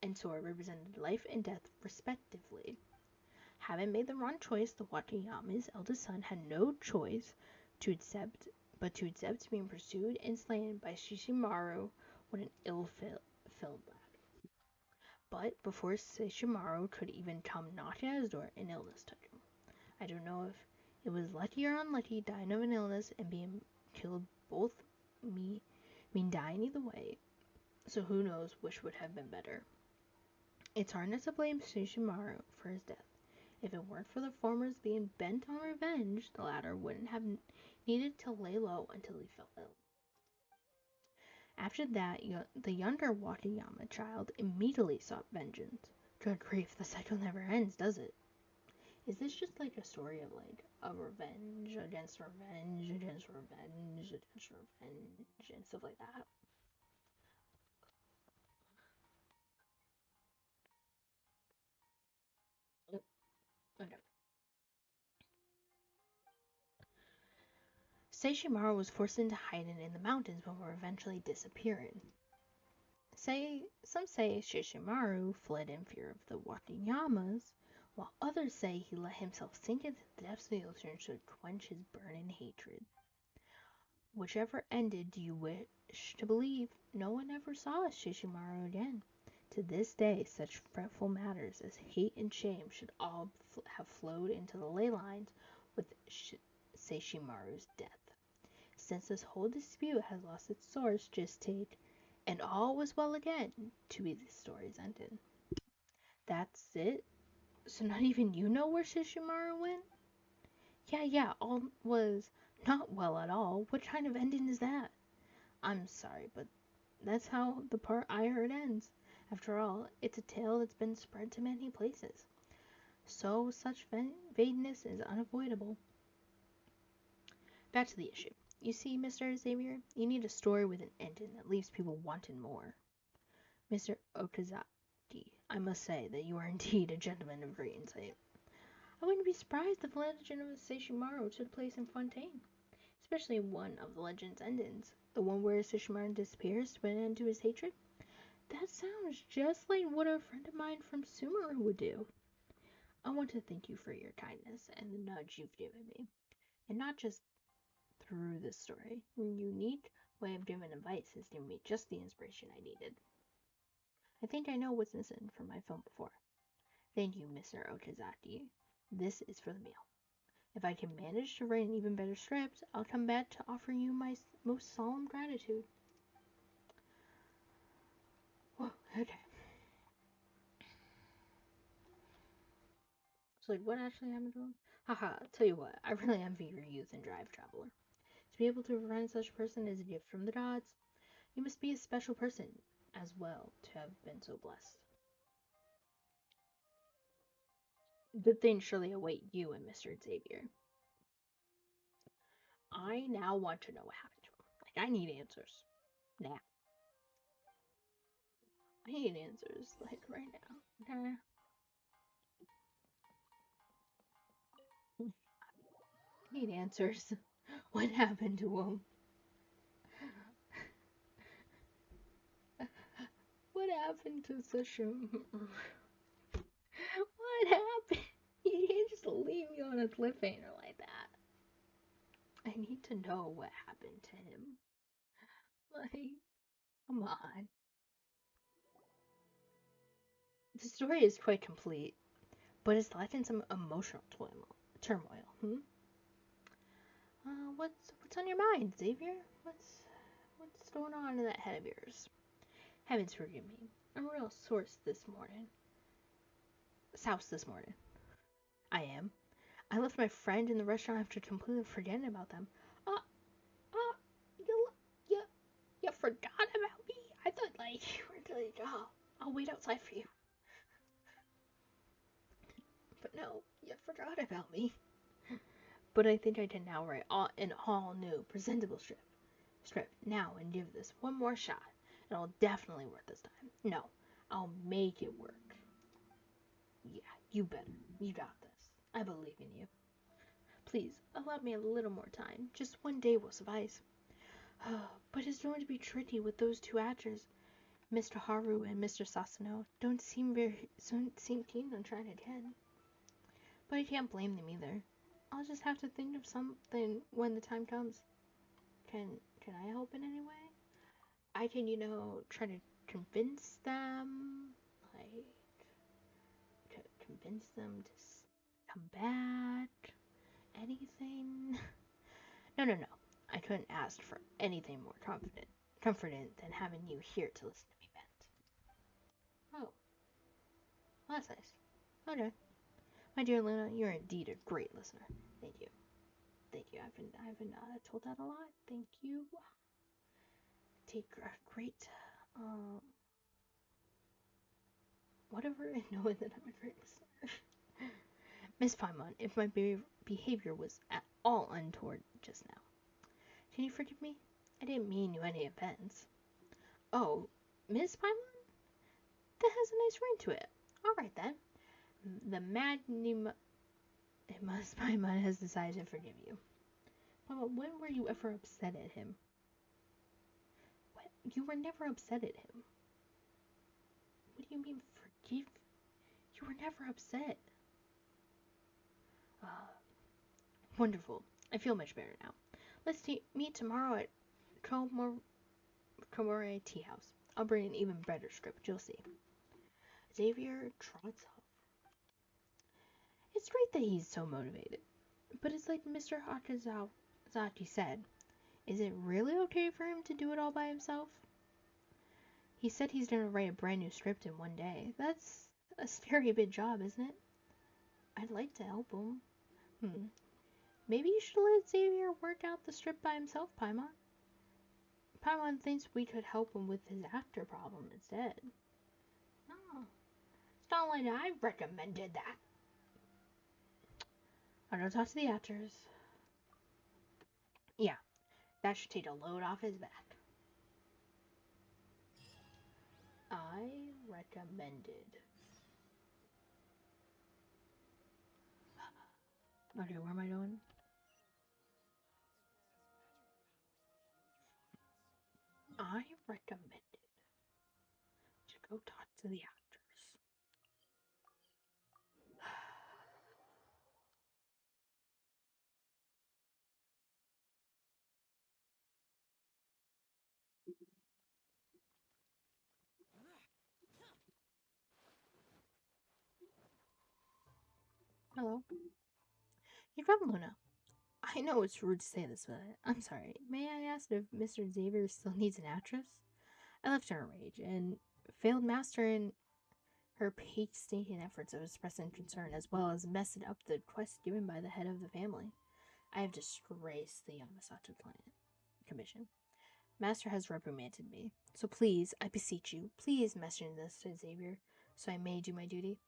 and sword represented life and death respectively. Having made the wrong choice, the Watayami's eldest son had no choice but to accept being pursued and slain by Shishimaru with an ill-filled lad. But before Shishimaru could even come knocking at his door, an illness took him. I don't know if it was lucky or unlucky, dying of an illness and being killed both mean dying either way, so who knows which would have been better. It's hard not to blame Shishimaru for his death. If it weren't for the former's being bent on revenge, the latter wouldn't have needed to lay low until he fell ill. After that, the younger Watayama child immediately sought vengeance. Good grief, the cycle never ends, does it? Is this just like a story of like a revenge against revenge against revenge against revenge and stuff like that? Okay. Seishimaru was forced into hiding in the mountains before eventually disappearing. Some say Shishimaru fled in fear of the Watayamas, while others say he let himself sink into the depths of the ocean to quench his burning hatred. Whichever ended you wish to believe, no one ever saw Shishimaru again. To this day, such fretful matters as hate and shame should all have flowed into the ley lines with Seishimaru's death. Since this whole dispute has lost its source, just take "and all was well again" to be the story's ending. That's it? So not even you know where Shishimaru went? Yeah, all was not well at all. What kind of ending is that? I'm sorry, but that's how the part I heard ends. After all, it's a tale that's been spread to many places. So such vagueness is unavoidable. Back to the issue. You see, Mr. Xavier, you need a story with an ending that leaves people wanting more. Mr. Okazaki, I must say that you are indeed a gentleman of great insight. I wouldn't be surprised if the legend of Sesshomaru took place in Fontaine, especially one of the legend's endings, the one where Sesshomaru disappears to put an end to his hatred. That sounds just like what a friend of mine from Sumeru would do. I want to thank you for your kindness and the nudge you've given me, and not just through this story. Your unique way of giving advice has given me just the inspiration I needed. I think I know what's missing from my film before. Thank you, Mr. Okazaki. This is for the meal. If I can manage to write an even better script, I'll come back to offer you my most solemn gratitude. Whoa, okay. So, like, what actually happened to him? Haha, tell you what, I really envy your youth and drive, traveler. To be able to befriend such a person is a gift from the gods. You must be a special person as well to have been so blessed. Good things surely await you and Mr. Xavier. I now want to know what happened to him. Like, I need answers. Now. I need answers, like, right now. Okay? I need answers. What happened to him? What happened to Sushum? What happened? You can't just leave me on a cliffhanger like that. I need to know what happened to him. Like, come on. The story is quite complete, but it's lacking some emotional turmoil. What's on your mind, Xavier? What's going on in that head of yours? Heavens forgive me. I'm real source this morning. Souse this morning. I am. I left my friend in the restaurant after completely forgetting about them. Uh, uh, you, you, you forgot about me? I thought, like, you were like, oh, I'll wait outside for you. But no, you forgot about me. But I think I can now write an all new, presentable script now and give this one more shot. It'll definitely work this time. No, I'll make it work. Yeah, you better. You got this. I believe in you. Please, allow me a little more time. Just one day will suffice. But it's going to be tricky with those two actors. Mr. Haru and Mr. Sasano don't seem keen on trying again. But I can't blame them either. I'll just have to think of something when the time comes. Can I help in any way? I can, try to convince them, like, convince them to come back. Anything? No. I couldn't ask for anything more comforting than having you here to listen to me vent. Oh, well, that's nice. Okay. My dear Luna, you're indeed a great listener. Thank you. Thank you. I've been told that a lot. Thank you. Take great, whatever, and knowing that I'm a great listener. Miss Paimon, if my behavior was at all untoward just now, can you forgive me? I didn't mean you any offense. Oh, Miss Paimon? That has a nice ring to it. Alright then. The magnum... Miss Paimon has decided to forgive you. Mama, when were you ever upset at him? What? You were never upset at him. What do you mean forgive? You were never upset. Wonderful. I feel much better now. Let's meet tomorrow at Komore Tea House. I'll bring an even better script, you'll see. Xavier trots off. It's great that he's so motivated. But it's like Mr. Okazaki said. Is it really okay for him to do it all by himself? He said he's gonna write a brand new script in one day. That's a scary big job, isn't it? I'd like to help him. Maybe you should let Xavier work out the script by himself, Paimon. Paimon thinks we could help him with his actor problem instead. No. It's not like I recommended that. I'm gonna talk to the actors. Yeah, that should take a load off his back. I recommended. Okay, where am I going? I recommended to go talk to the actors. Hello. You're from Luna. I know it's rude to say this, but I'm sorry. May I ask if Mr. Xavier still needs an actress? I left her a rage and failed master in her painstaking efforts of expressing concern, as well as messing up the quest given by the head of the family. I have disgraced the Yamasato clan commission. Master has reprimanded me, so please, I beseech you, please mention this to Xavier, so I may do my duty.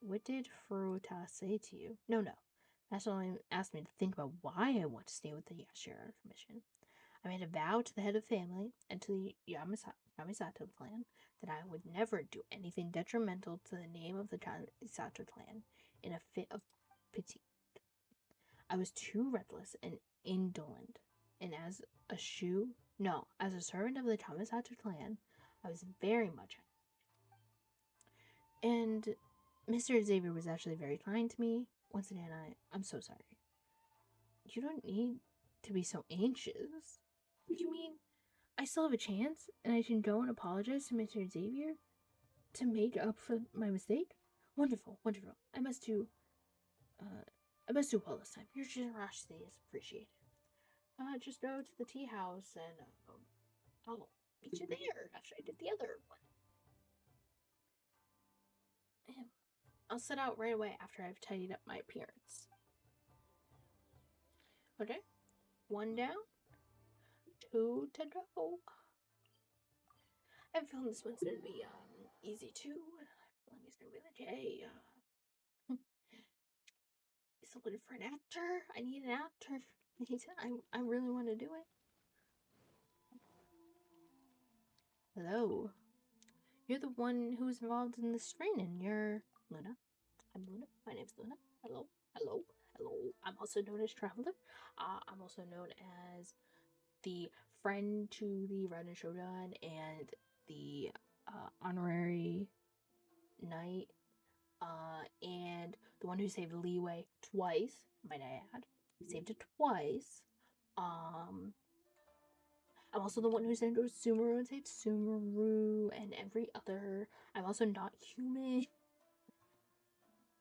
What did Furuta say to you? No. Master only asked me to think about why I want to stay with the Yashira commission. I made a vow to the head of the family and to the Yamasato clan that I would never do anything detrimental to the name of the Yamasato clan in a fit of pity. I was too reckless and indolent, and as a servant of the Yamasato clan, I was very much. And Mr. Xavier was actually very kind to me. Once again, I'm so sorry. You don't need to be so anxious. You mean I still have a chance, and I can go and apologize to Mr. Xavier to make up for my mistake? Wonderful. I must do well this time. Your generosity is appreciated. Just go to the tea house, and I'll meet you there after I did the other one. And I'll set out right away after I've tidied up my appearance. Okay, 1 down, 2 to go. I feel this one's gonna be easy too. I feel like it's gonna be like, hey, is looking for an actor? I need an actor. I really want to do it. Hello. You're the one who's involved in this training. You're Luna. I'm Luna. My name's Luna. Hello. I'm also known as Traveler. I'm also known as the friend to the Raiden Shogun and the honorary knight, and the one who saved Leeway twice, might I add. Saved it twice. I'm also the one who saved Sumeru and saved Sumeru and every other. I'm also not human.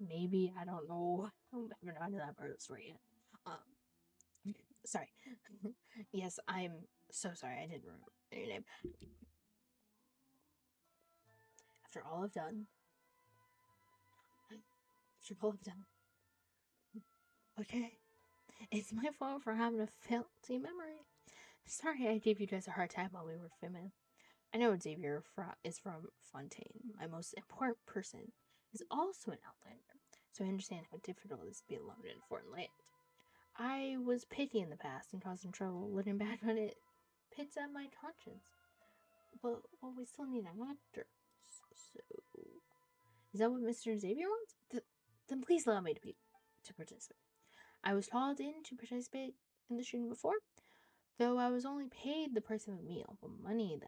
Maybe, I don't know. I haven't gotten to that part of the story yet. Sorry. Yes, I'm so sorry. I didn't remember your name. After all I've done. Okay. It's my fault for having a faulty memory. Sorry I gave you guys a hard time while we were filming. I know Xavier is from Fontaine. My most important person is also an outlander, so I understand how difficult it is to be alone in a foreign land. I was picky in the past and caused some trouble. Looking back on it, pits at my conscience. But we still need an actor. So, is that what Mr. Xavier wants? Then please allow me to participate. I was called in to participate in the shooting before, though I was only paid the price of a meal. But money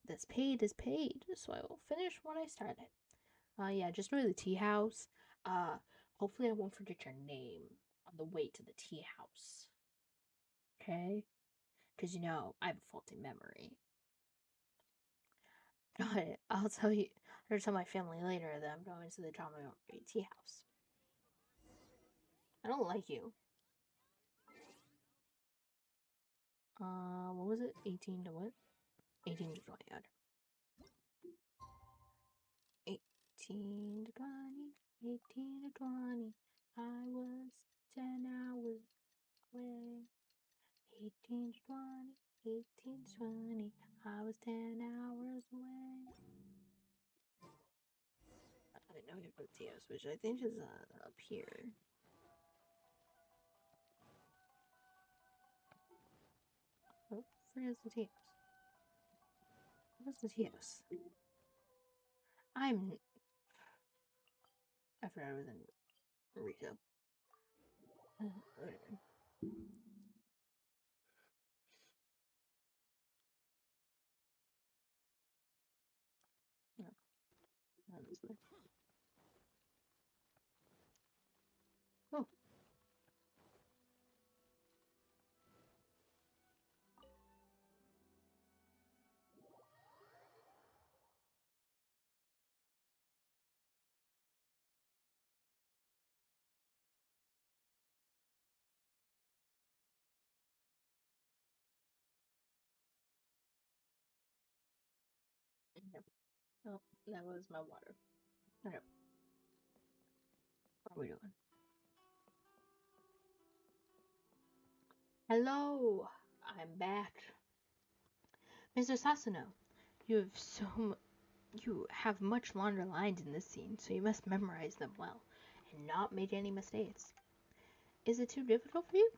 that's paid is paid, so I will finish what I started. Yeah, just go to the tea house. Hopefully I won't forget your name on the way to the tea house. Okay? Because I have a faulty memory. Got it. I'll tell my family later that I'm going to the Drama tea house. I don't like you. What was it? 18 to what? 18 to 20. 18 to 20. 18 to 20. I was 10 hours away. 18 to 20. 1820, I was 10 hours away. I know you put TS, which I think is up here. Oh, where's the TS? Where's the TS? I forgot I was in retail. No, not this way. Oh. Yep. Oh, that was my water. Okay. What are we doing? Hello! I'm back. Mr. Sasano, you have much longer lines in this scene, so you must memorize them well, and not make any mistakes. Is it too difficult for you?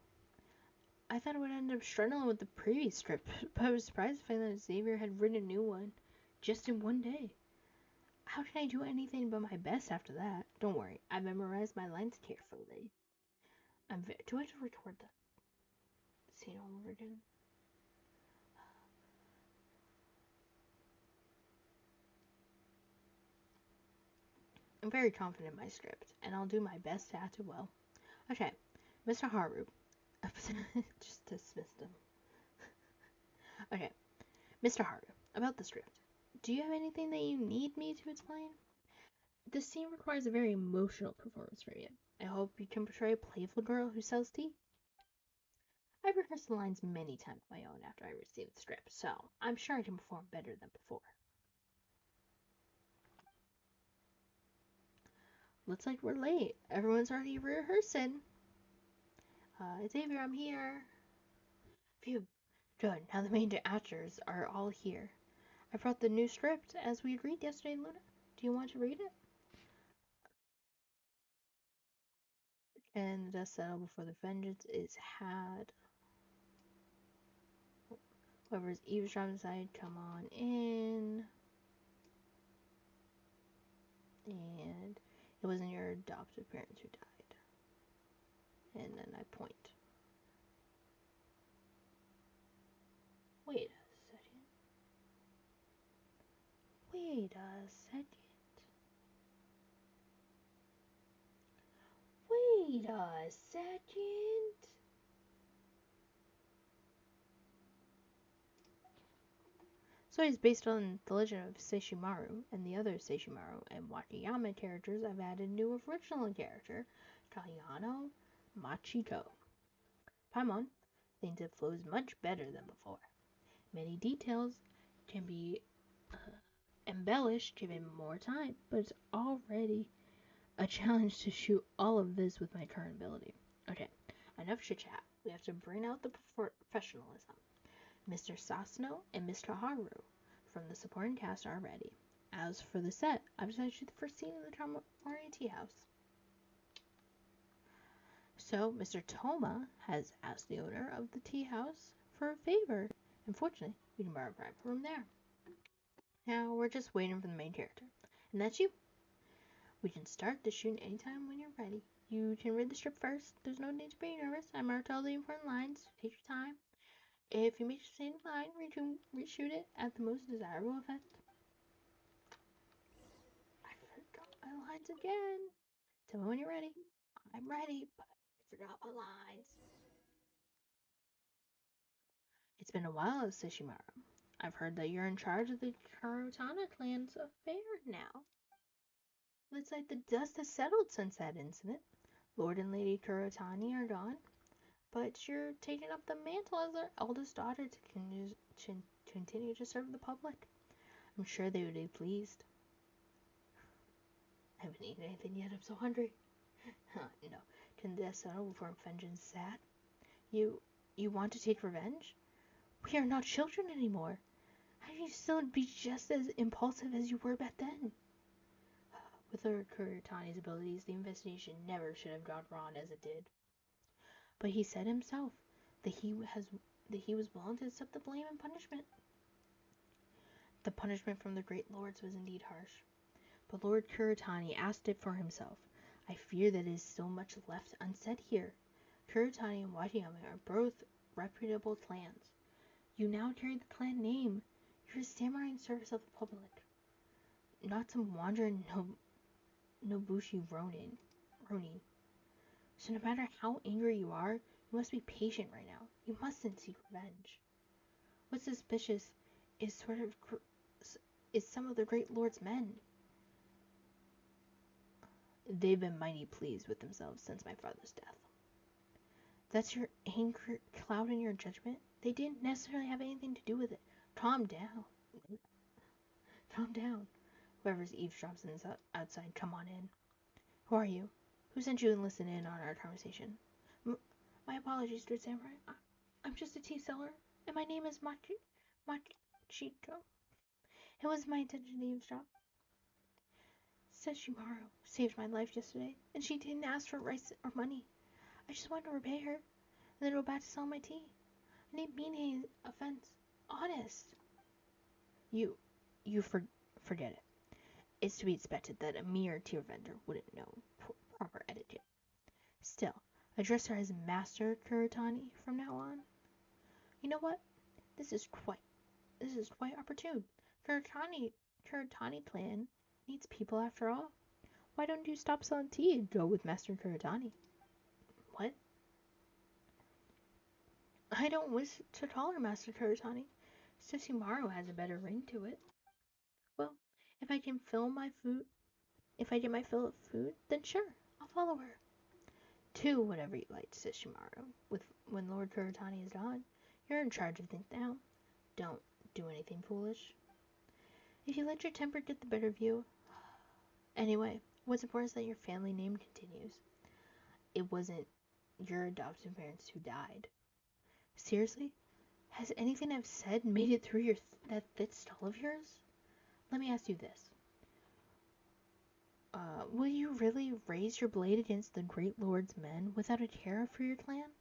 I thought I would end up struggling with the previous script, but I was surprised to find that Xavier had written a new one, just in one day. How can I do anything but my best after that? Don't worry, I memorized my lines carefully. Do I have to record the scene all over again? I'm very confident in my script, and I'll do my best to act it well. Okay, Mr. Haru. Just dismissed him. Okay, Mr. Haru, about the script. Do you have anything that you need me to explain? This scene requires a very emotional performance from you. I hope you can portray a playful girl who sells tea. I've rehearsed the lines many times on my own after I received the script, so I'm sure I can perform better than before. Looks like we're late. Everyone's already rehearsing. Xavier, I'm here. Phew. Good. Now the main actors are all here. I brought the new script as we agreed yesterday, Luna. Do you want to read it? And the dust settle before the vengeance is had. Whoever's eavesdropping inside, come on in. And it wasn't your adoptive parents who died. And then I point. Wait a second. Wait a second. Wait a second. So it's based on the legend of Seishimaru and the other Seishimaru and Wakayama characters. I've added a new original character, Kayano Machiko. Paimon thinks it flows much better than before. Many details can be embellished given more time, but it's already a challenge to shoot all of this with my current ability. Okay, enough chit chat. We have to bring out the professionalism. Mr. Sasno and Mr. Haru from the supporting cast are ready. As for the set, I've decided to shoot the first scene in the Tamori Tea House. So, Mr. Toma has asked the owner of the tea house for a favor. Unfortunately, we can borrow a private room there. Now, we're just waiting for the main character. And that's you. We can start the shoot anytime when you're ready. You can read the script first. There's no need to be nervous. I marked all the important lines. Take your time. If you make the same line, reshoot it at the most desirable effect. I forgot my lines again. Tell me when you're ready. I'm ready, but I forgot my lines. It's been a while, Sishimaru. I've heard that you're in charge of the Kurotana clan's affair now. Looks like the dust has settled since that incident. Lord and Lady Kurotani are gone, but you're taking up the mantle as their eldest daughter to continue to serve the public. I'm sure they would be pleased. I haven't eaten anything yet, I'm so hungry. No. Can this settle before vengeance is sad? You want to take revenge? We are not children anymore. How can you still be just as impulsive as you were back then? With Lord Kuretani's abilities, the investigation never should have gone wrong as it did. But he said himself that he was willing to accept the blame and punishment. The punishment from the great lords was indeed harsh, but Lord Kuretani asked it for himself. I fear that is still much left unsaid here. Kuretani and Watayama are both reputable clans. You now carry the clan name. You're a samurai in service of the public, not some wandering Nobushi Ronin. So no matter how angry you are, you must be patient right now. You mustn't seek revenge. What's suspicious is some of the great lord's men. They've been mighty pleased with themselves since my father's death. That's your anger clouding your judgment? They didn't necessarily have anything to do with it. Calm down. Calm down. Whoever's eavesdropping outside, come on in. Who are you? Who sent you and listened in on our conversation? My apologies, Dread Samurai. I'm just a tea seller, and my name is Machito. It was my intention to eavesdrop. Sesshimaru saved my life yesterday, and she didn't ask for rice or money. I just wanted to repay her, and then go back to sell my tea. I didn't mean any offense. Honest. You forget it. It's to be expected that a mere tea vendor wouldn't know proper etiquette. Still, address her as Master Kuretani from now on. You know what? This is quite opportune. Kuretani clan needs people after all. Why don't you stop selling tea and go with Master Kuretani? What? I don't wish to call her Master Kuretani. Sesshimaru has a better ring to it. Well, if I get my fill of food, then sure, I'll follow her. Do whatever you like, Sesshimaru. When Lord Kuretani is gone, you're in charge of things now. Don't do anything foolish. If you let your temper get the better of you. Anyway, what's important is that your family name continues. It wasn't your adoptive parents who died. Seriously? Has anything I've said made it through that thick skull of yours? Let me ask you this. Will you really raise your blade against the great lord's men without a care for your clan?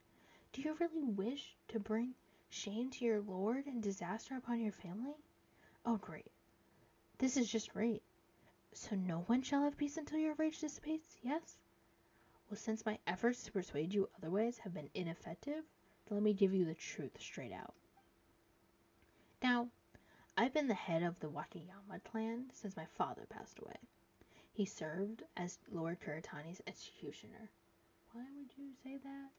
Do you really wish to bring shame to your lord and disaster upon your family? Oh, great. This is just great. So no one shall have peace until your rage dissipates, yes? Well, since my efforts to persuade you otherwise have been ineffective, let me give you the truth straight out. Now, I've been the head of the Wakayama clan since my father passed away. He served as Lord Kuretani's executioner. Why would you say that?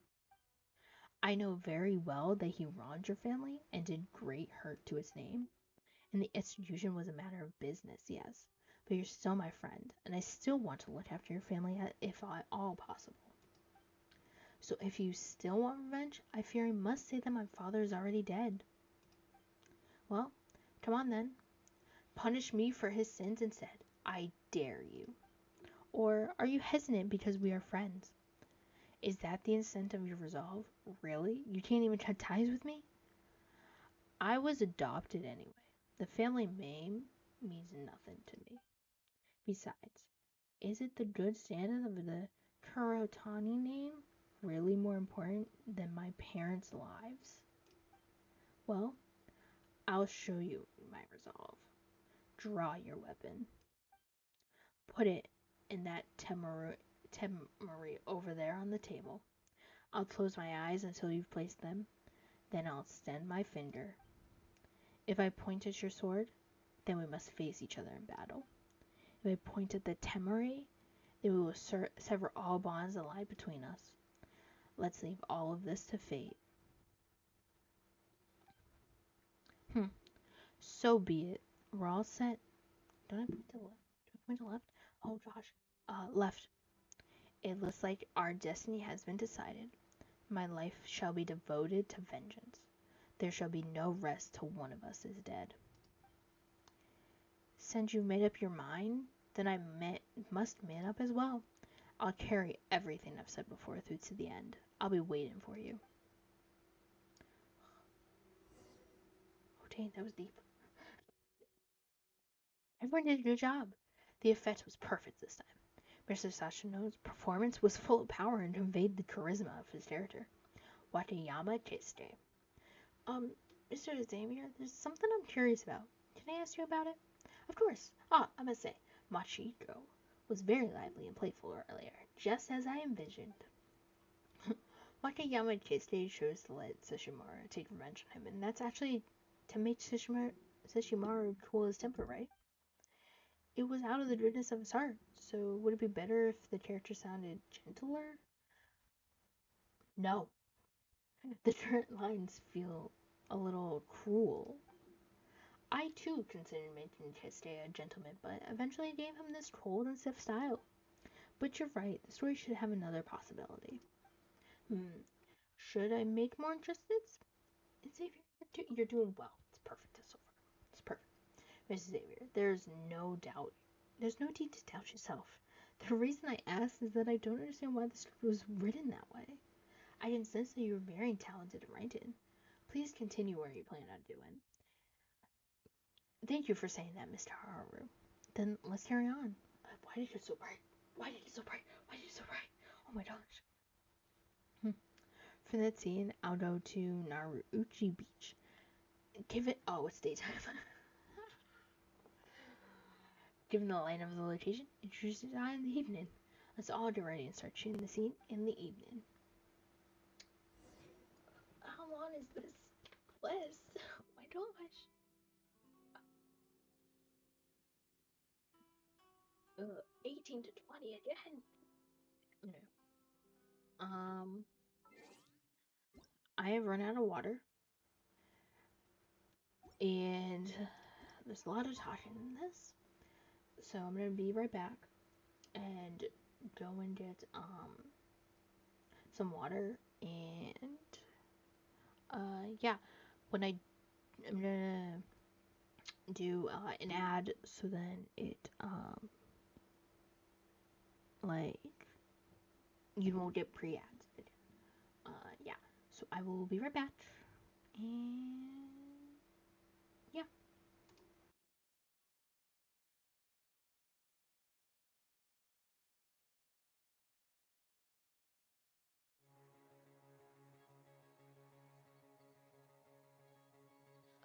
I know very well that he wronged your family and did great hurt to its name. And the execution was a matter of business, yes. But you're still my friend, and I still want to look after your family if at all possible. So if you still want revenge, I fear I must say that my father is already dead. Well, come on then. Punish me for his sins instead. I dare you. Or are you hesitant because we are friends? Is that the extent of your resolve? Really? You can't even cut ties with me? I was adopted anyway. The family name means nothing to me. Besides, is it the good standing of the Kuretani name really more important than my parents' lives? Well, I'll show you my resolve. Draw your weapon. Put it in that temari over there on the table. I'll close my eyes until you've placed them. Then I'll extend my finger. If I point at your sword, then we must face each other in battle. If I point at the temari, then we will sever all bonds that lie between us. Let's leave all of this to fate. So be it. We're all set. Don't I point to the left? Do I point to left? Oh gosh. Left. It looks like our destiny has been decided. My life shall be devoted to vengeance. There shall be no rest till one of us is dead. Since you've made up your mind, then I must man up as well. I'll carry everything I've said before through to the end. I'll be waiting for you. dang, that was deep. Everyone did a good job. The effect was perfect this time. Mr. Sashino's performance was full of power and conveyed the charisma of his character. Watayama Kiste. Mr. Xavier, there's something I'm curious about. Can I ask you about it? Of course. I must say, Machiko was very lively and playful earlier, just as I envisioned. Wakayama Kiste chose to let Sesshomaru take revenge on him, and that's actually to make Sesshomaru cool his temper, right? It was out of the goodness of his heart, so would it be better if the character sounded gentler? No. The current lines feel a little cruel. I too considered making Kiste a gentleman, but eventually gave him this cold and stiff style. But you're right, the story should have another possibility. Should I make more justice? Xavier, you're doing well. It's perfect so far. It's perfect. Mrs. Xavier, there's no doubt. There's no need to doubt yourself. The reason I asked is that I don't understand why the script was written that way. I can sense that you're very talented at writing. Please continue where you plan on doing. Thank you for saying that, Mr. Haru. Then let's carry on. Why did it get so bright? Why did it get so bright? Why did it get so bright? Oh my gosh. For that scene, I'll go to Naruuchi Beach. It's daytime. Given the light of the location, introduce it in the evening. Let's all get ready and start shooting the scene in the evening. How long is this quest? Oh my gosh. 18 to 20 again. No. I have run out of water. And there's a lot of talking in this. So I'm gonna be right back and go and get some water and yeah, when I'm gonna do an ad so then it like you won't get pre-ads. Yeah. So I will be right back and yeah.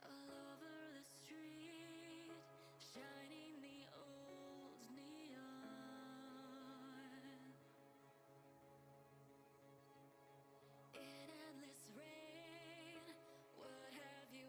All over the street, shining the old neon. In endless rain, what have you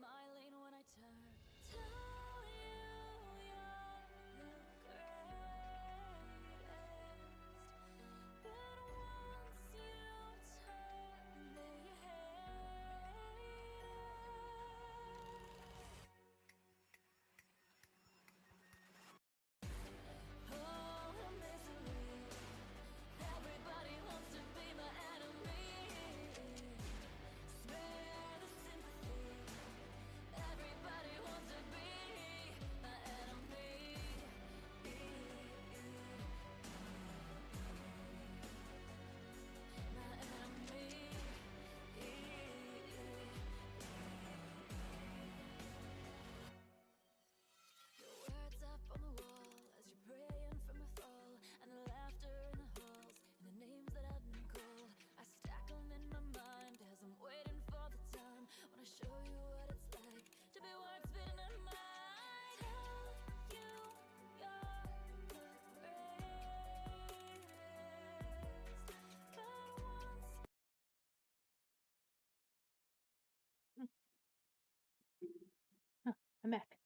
my lane when I turn. Tell you you're the greatest. But once you turn, they hate us. Oh, misery. Everybody wants to be my enemy. Spare the sympathy. Everybody wants to be my enemy. My enemy. Your words up on the wall as you're praying for my fall, and the laughter in the halls, and the names that I've been called. I stack them in my mind as I'm waiting for the time when I show you what it's like to be words fitting in mine. Tell you you're the greatest, but once. Huh, I'm back.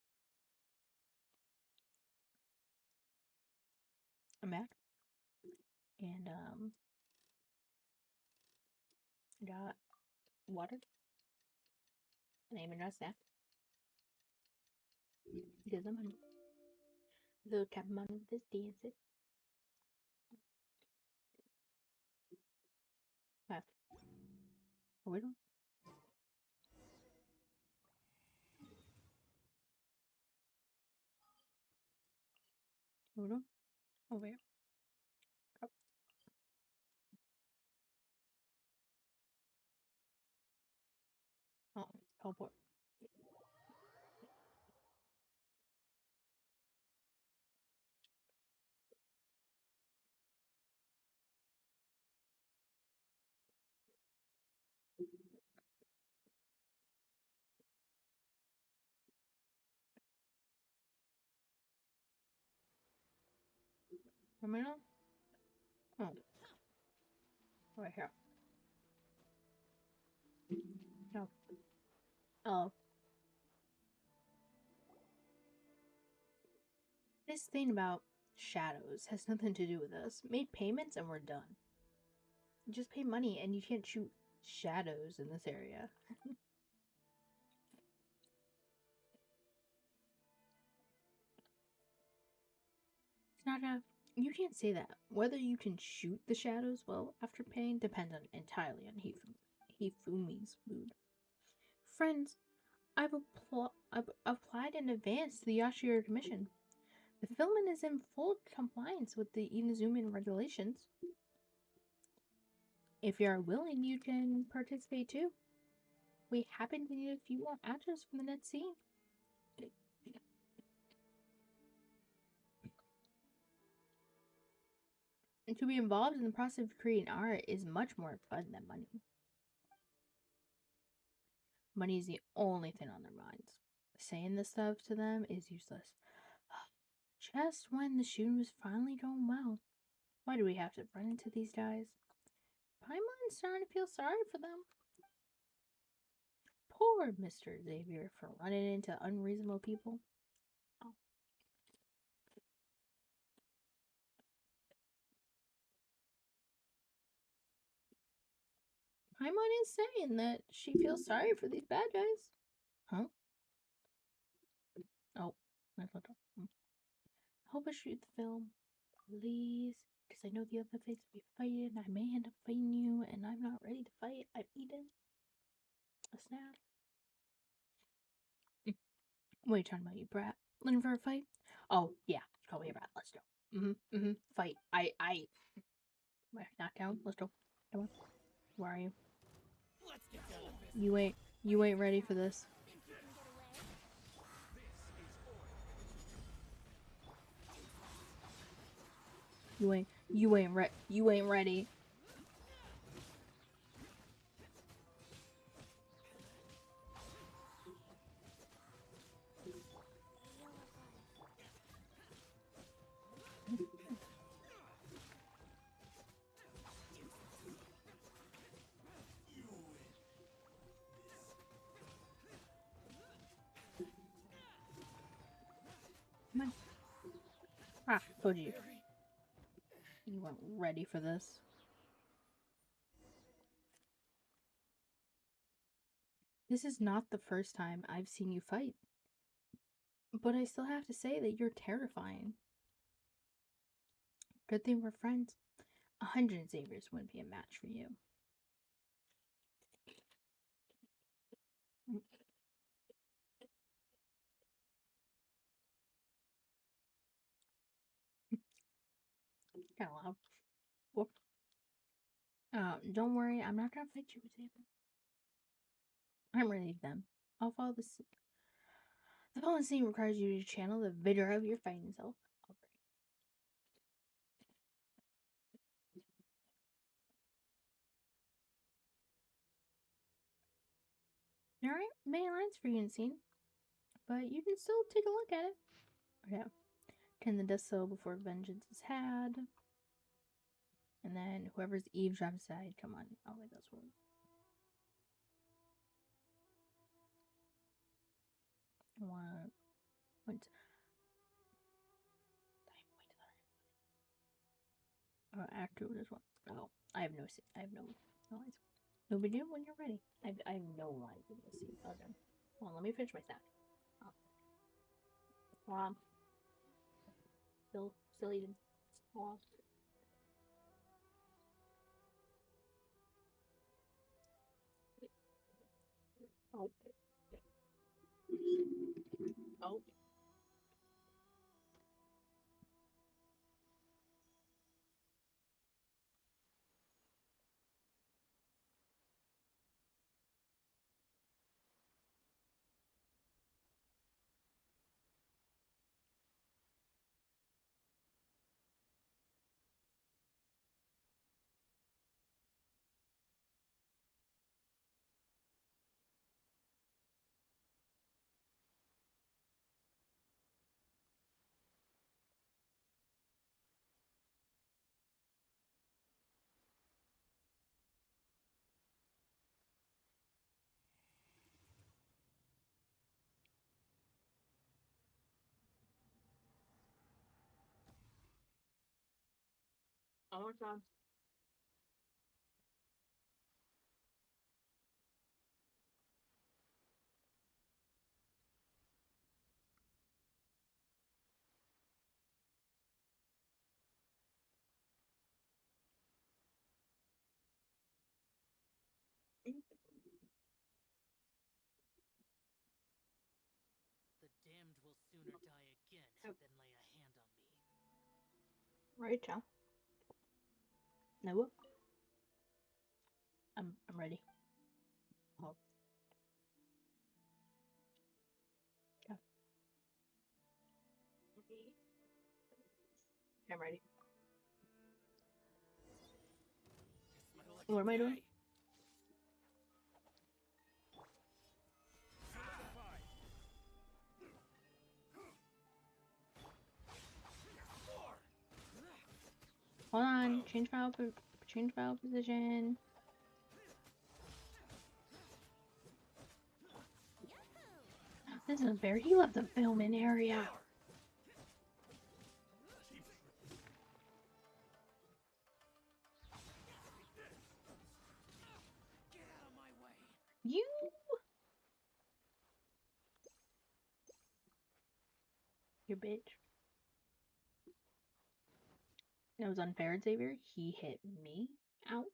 I'm back. And got water. Name and rest that. Because I'm on the time of this dances. Ah, are we doing? Are we doing? Over here. Oh, oh, teleport. Am I on? Oh, right here. No. Oh. This thing about shadows has nothing to do with us. Made payments and we're done. You just pay money and you can't shoot shadows in this area. It's not a... You can't say that. Whether you can shoot the shadows well after paying depends entirely on Hifumi's mood. Friends, I've applied in advance to the Yashiro Commission. The filament is in full compliance with the Inazuman regulations. If you are willing, you can participate too. We happen to need a few more actors for the next scene. And to be involved in the process of creating art is much more fun than money. Money is the only thing on their minds. Saying this stuff to them is useless. Just when the shooting was finally going well. Why do we have to run into these guys? Paimon's starting to feel sorry for them. Poor Mr. Xavier for running into unreasonable people. Oh. Paimon is saying that she feels sorry for these bad guys. Huh? Oh, I thought. I hope I shoot the film. Please. Because I know the other things we fighting. I may end up fighting you, and I'm not ready to fight. I've eaten a snack. What are you talking about, you brat? Looking for a fight? Oh, yeah. Call me a brat. Let's go. Fight. Knock down. Let's go. Come on. Where are you? Let's get down to business. You ain't ready for this. You ain't ready. Told you. You weren't ready for this. This is not the first time I've seen you fight. But I still have to say that you're terrifying. Good thing we're friends. 100 Xaviers wouldn't be a match for you. Kind of loud. Whoop. Don't worry, I'm not gonna fight you, Xavier. I'm ready for them. I'll follow this. The policy requires you to channel the vigor of your fighting self. There aren't many lines for you in scene, but you can still take a look at it. Yeah. Tend the dust settle before vengeance is had. And then whoever's eavesdrop side, come on. Oh wait, that's what. One. Wait. Act 2 as well. Oh, I have no lines. No big deal when you're ready. I have no lines in this scene. Okay. Well, let me finish my snack. Oh. Still eating. Oh. Oh. Oh. One more time. The damned will sooner die again than lay a hand on me. Right, John. No. I'm ready. Oh. Yeah. I'm ready. What am I doing? Hold on. Change file position. This is where he left the filming area. You. You bitch. That was unfair, Xavier. He hit me out.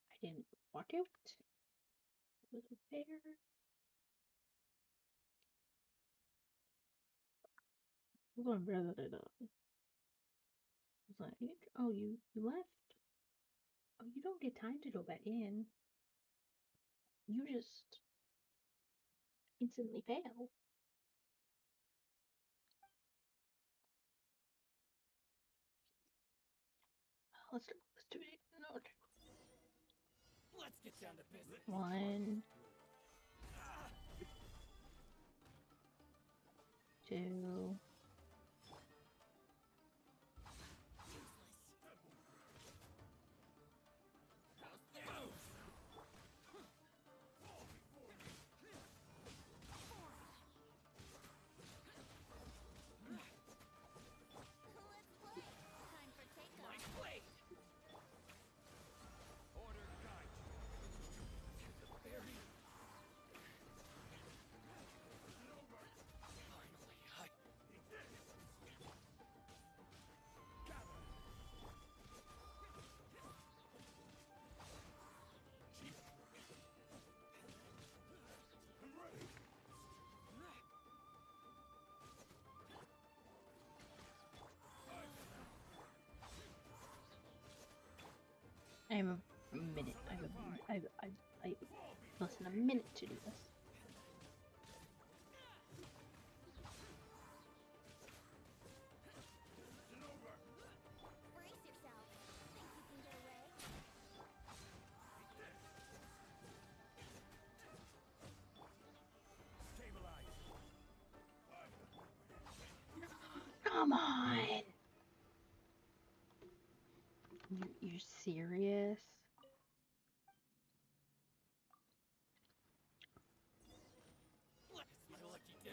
I didn't walk out. It was unfair. It was unfair that I died. It's like, oh, you left. Oh, you don't get time to go back in. You just instantly fail. Let's do it. No. Let's get down to business. 1, 2. I have a minute. I less than a minute to do this. Brace yourself. Think you can get away? Come on! You're serious? It's my lucky day.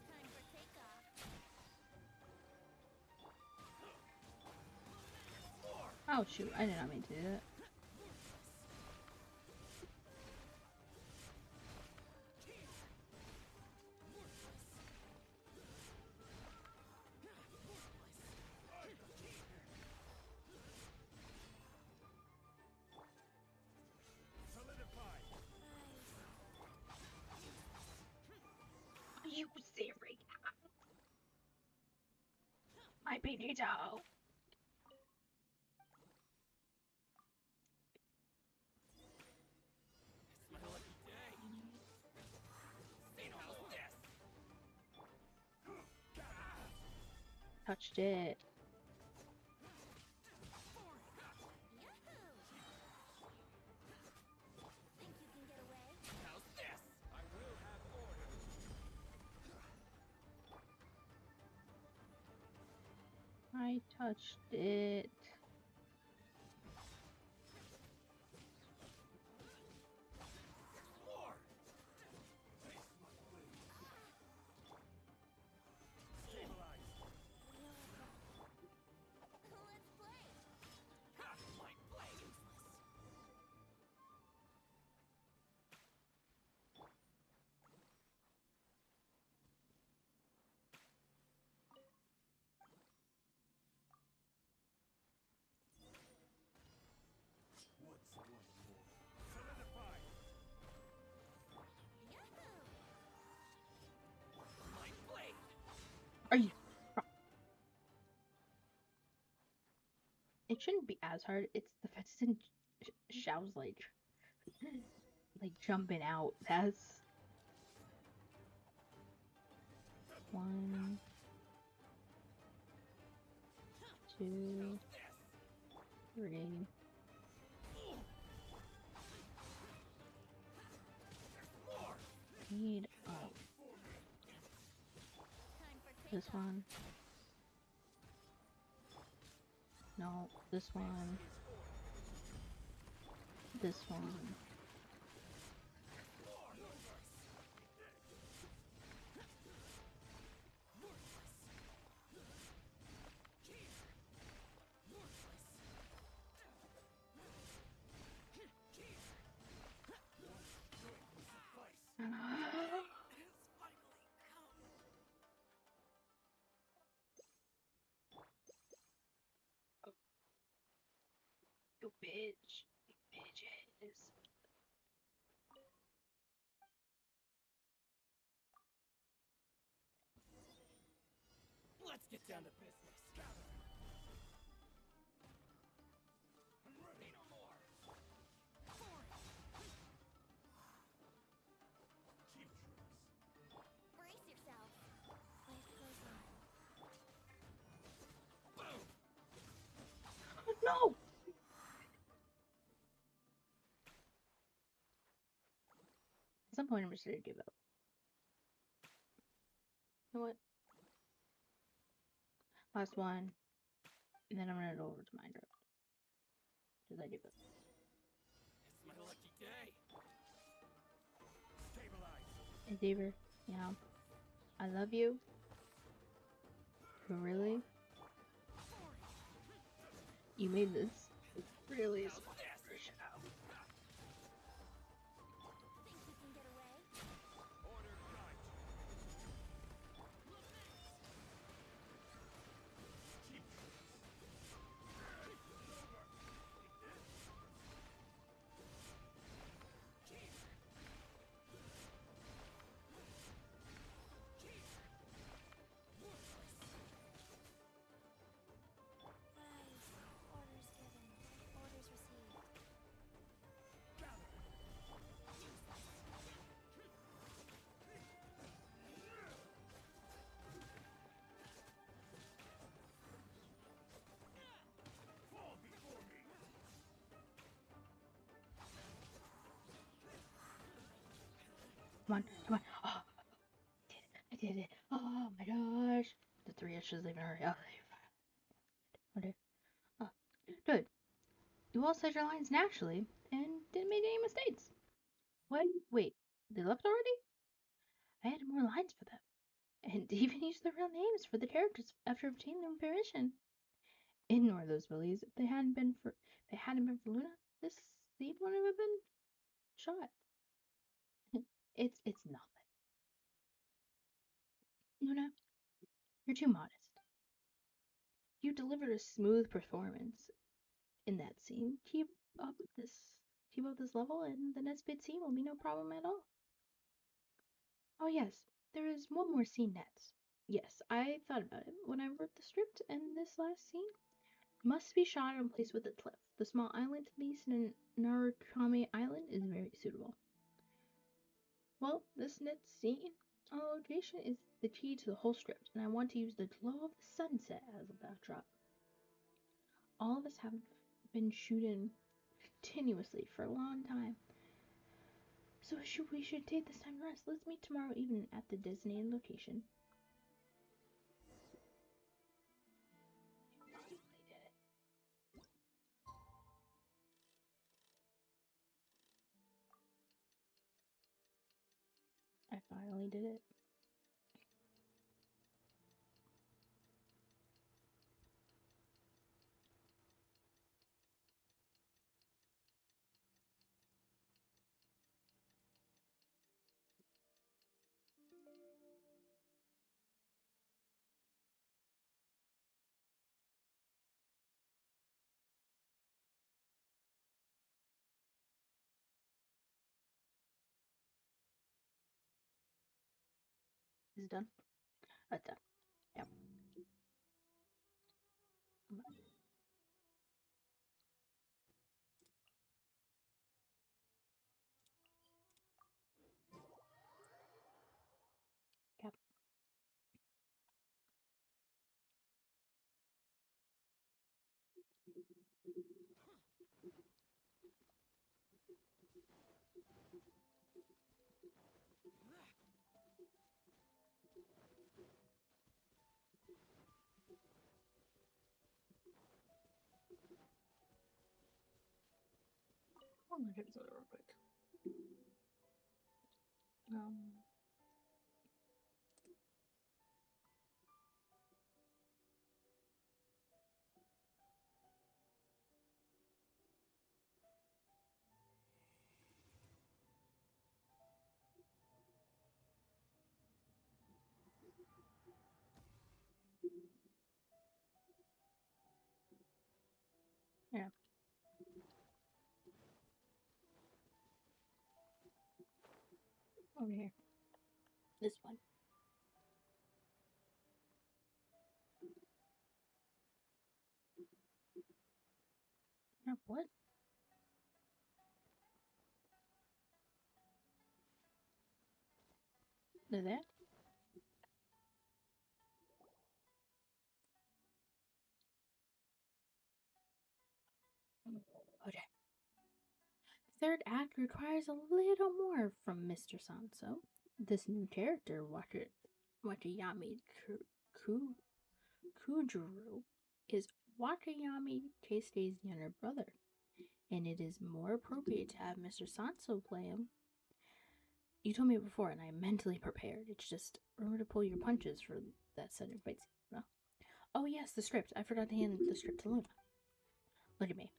Time for takeoff. Oh shoot, I did not mean to do that. Are you serious? My potato! It's my lucky day. How's this? Touched it. Think you can get away? How's this? I will have order. I touched it. Let's play. My blade useless. Solidify. My blade. Are you? It shouldn't be as hard. It's the fact that Xiao's like jumping out. That's 1, 2, 3. Need Time for this takeoff. one. No, this one. This one. You bitch. You bitches. Let's get down to business. Say no more. Cheap tricks. Brace yourself. Life goes on. Boom. No! At some point, I'm just gonna give up. You know what? Last one. And then I'm gonna go over to Minecraft. Because I give up. It's my lucky day. Stabilize. Hey, Daver. Yeah. I love you. But really? You made this really How's smart. this? Think you can get away? Order Come on, come on. Oh, I did it. Oh my gosh. The three issues leaving her. Oh, okay. Oh, good. You all said your lines naturally and didn't make any mistakes. What? Wait, they left already? I had more lines for them, and even used their real names for the characters after obtaining their permission. Ignore those bullies. If they hadn't been for Luna, this scene wouldn't have been shot. It's nothing. Luna, you're too modest. You delivered a smooth performance in that scene. Up this keep up this level and the next bit scene will be no problem at all. Oh yes, there is one more scene next. Yes, I thought about it when I wrote the script, and this last scene must be shot in place with a cliff. The small island to the east in Narukami Island is very suitable. Well, this next scene on location is the key to the whole script, and I want to use the glow of the sunset as a backdrop. All of us have been shooting continuously for a long time, so we should take this time to rest. Let's meet tomorrow evening at the designated location. I finally did it. Is it done? That's done. Yep. Yep. I'll look at this real quick. Yeah. Over here. This one. What? Is that? Okay. The third act requires a little more from Mr. Sanso. This new character, Wakayami Kujuru, is Wakayami Keisuke's younger brother, and it is more appropriate to have Mr. Sanso play him. You told me before, and I am mentally prepared. It's just remember to pull your punches for that sudden fight scene. No? Oh yes, the script. I forgot to hand the script to Luna. Look at me.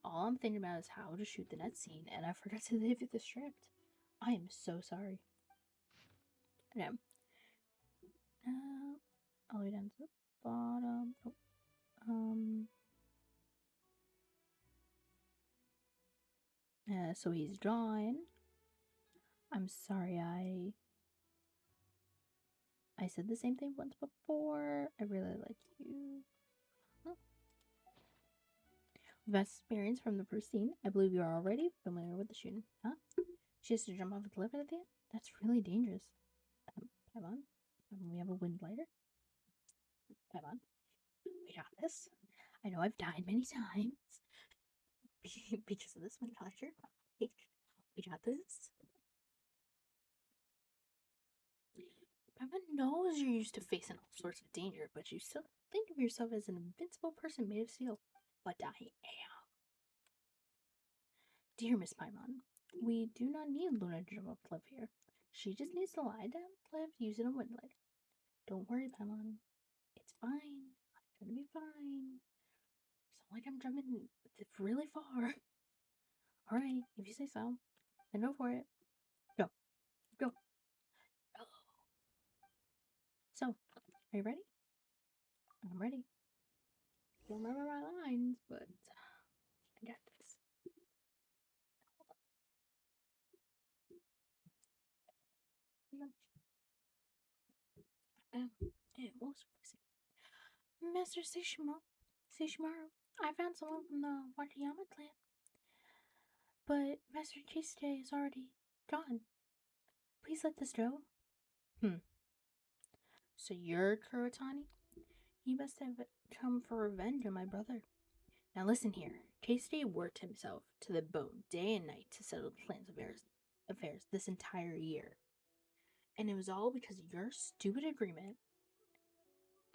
All I'm thinking about is how to shoot the next scene, and I forgot to leave you the script. I am so sorry. Okay. All the way down to the bottom. So he's drawing. I'm sorry, I said the same thing once before. I really like you. Vast experience from the first scene. I believe you are already familiar with the shooting. Huh? She has to jump off a cliff at the end? That's really dangerous. Paimon, we have a wind lighter. Paimon, we got this. I know I've died many times because of this wind lighter. We got this. Everyone knows you're used to facing all sorts of danger, but you still think of yourself as an invincible person made of steel. But I am. Dear Miss Paimon, we do not need Luna to jump off the cliff here. She just needs to lie down the cliff using a windlass. Don't worry, Paimon. It's fine. I'm gonna be fine. It's not like I'm jumping really far. Alright, if you say so, then go for it. Go. Go. Oh. So, are you ready? I'm ready. Don't remember my lines, but I got this. It was Master Seishimaru, I found someone from the Wakayama clan, but Master Kisuke is already gone. Please let this go. So you're Kurotani? You must have come for revenge on my brother. Now listen here. Kisuke worked himself to the bone day and night to settle the clan's affairs this entire year. And it was all because of your stupid agreement.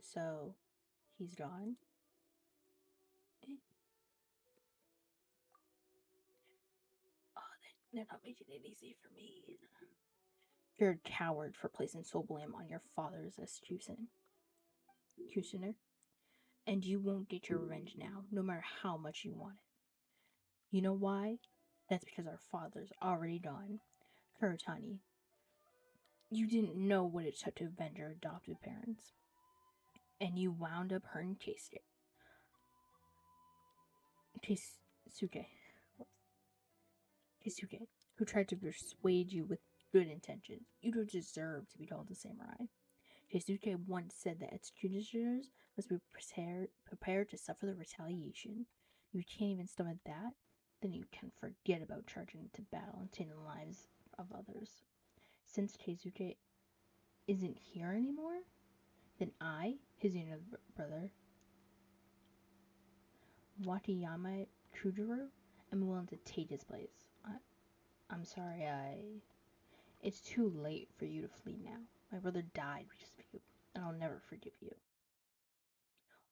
So, he's gone. Oh, they're not making it easy for me. You're a coward for placing sole blame on your father's executioner. And you won't get your revenge now, no matter how much you want it. You know why? That's because our father's already gone. Kurotani, you didn't know what it took to avenge your adopted parents. And you wound up hurting Keisuke, who tried to persuade you with good intentions. You don't deserve to be called a samurai. Keisuke once said that executioners must be prepared to suffer the retaliation. If you can't even stomach that, then you can forget about charging into battle and taking the lives of others. Since Keisuke isn't here anymore, then I, his younger brother, Wakayama Chujuru, am willing to take his place. I'm sorry, It's too late for you to flee now. My brother died because of you, and I'll never forgive you.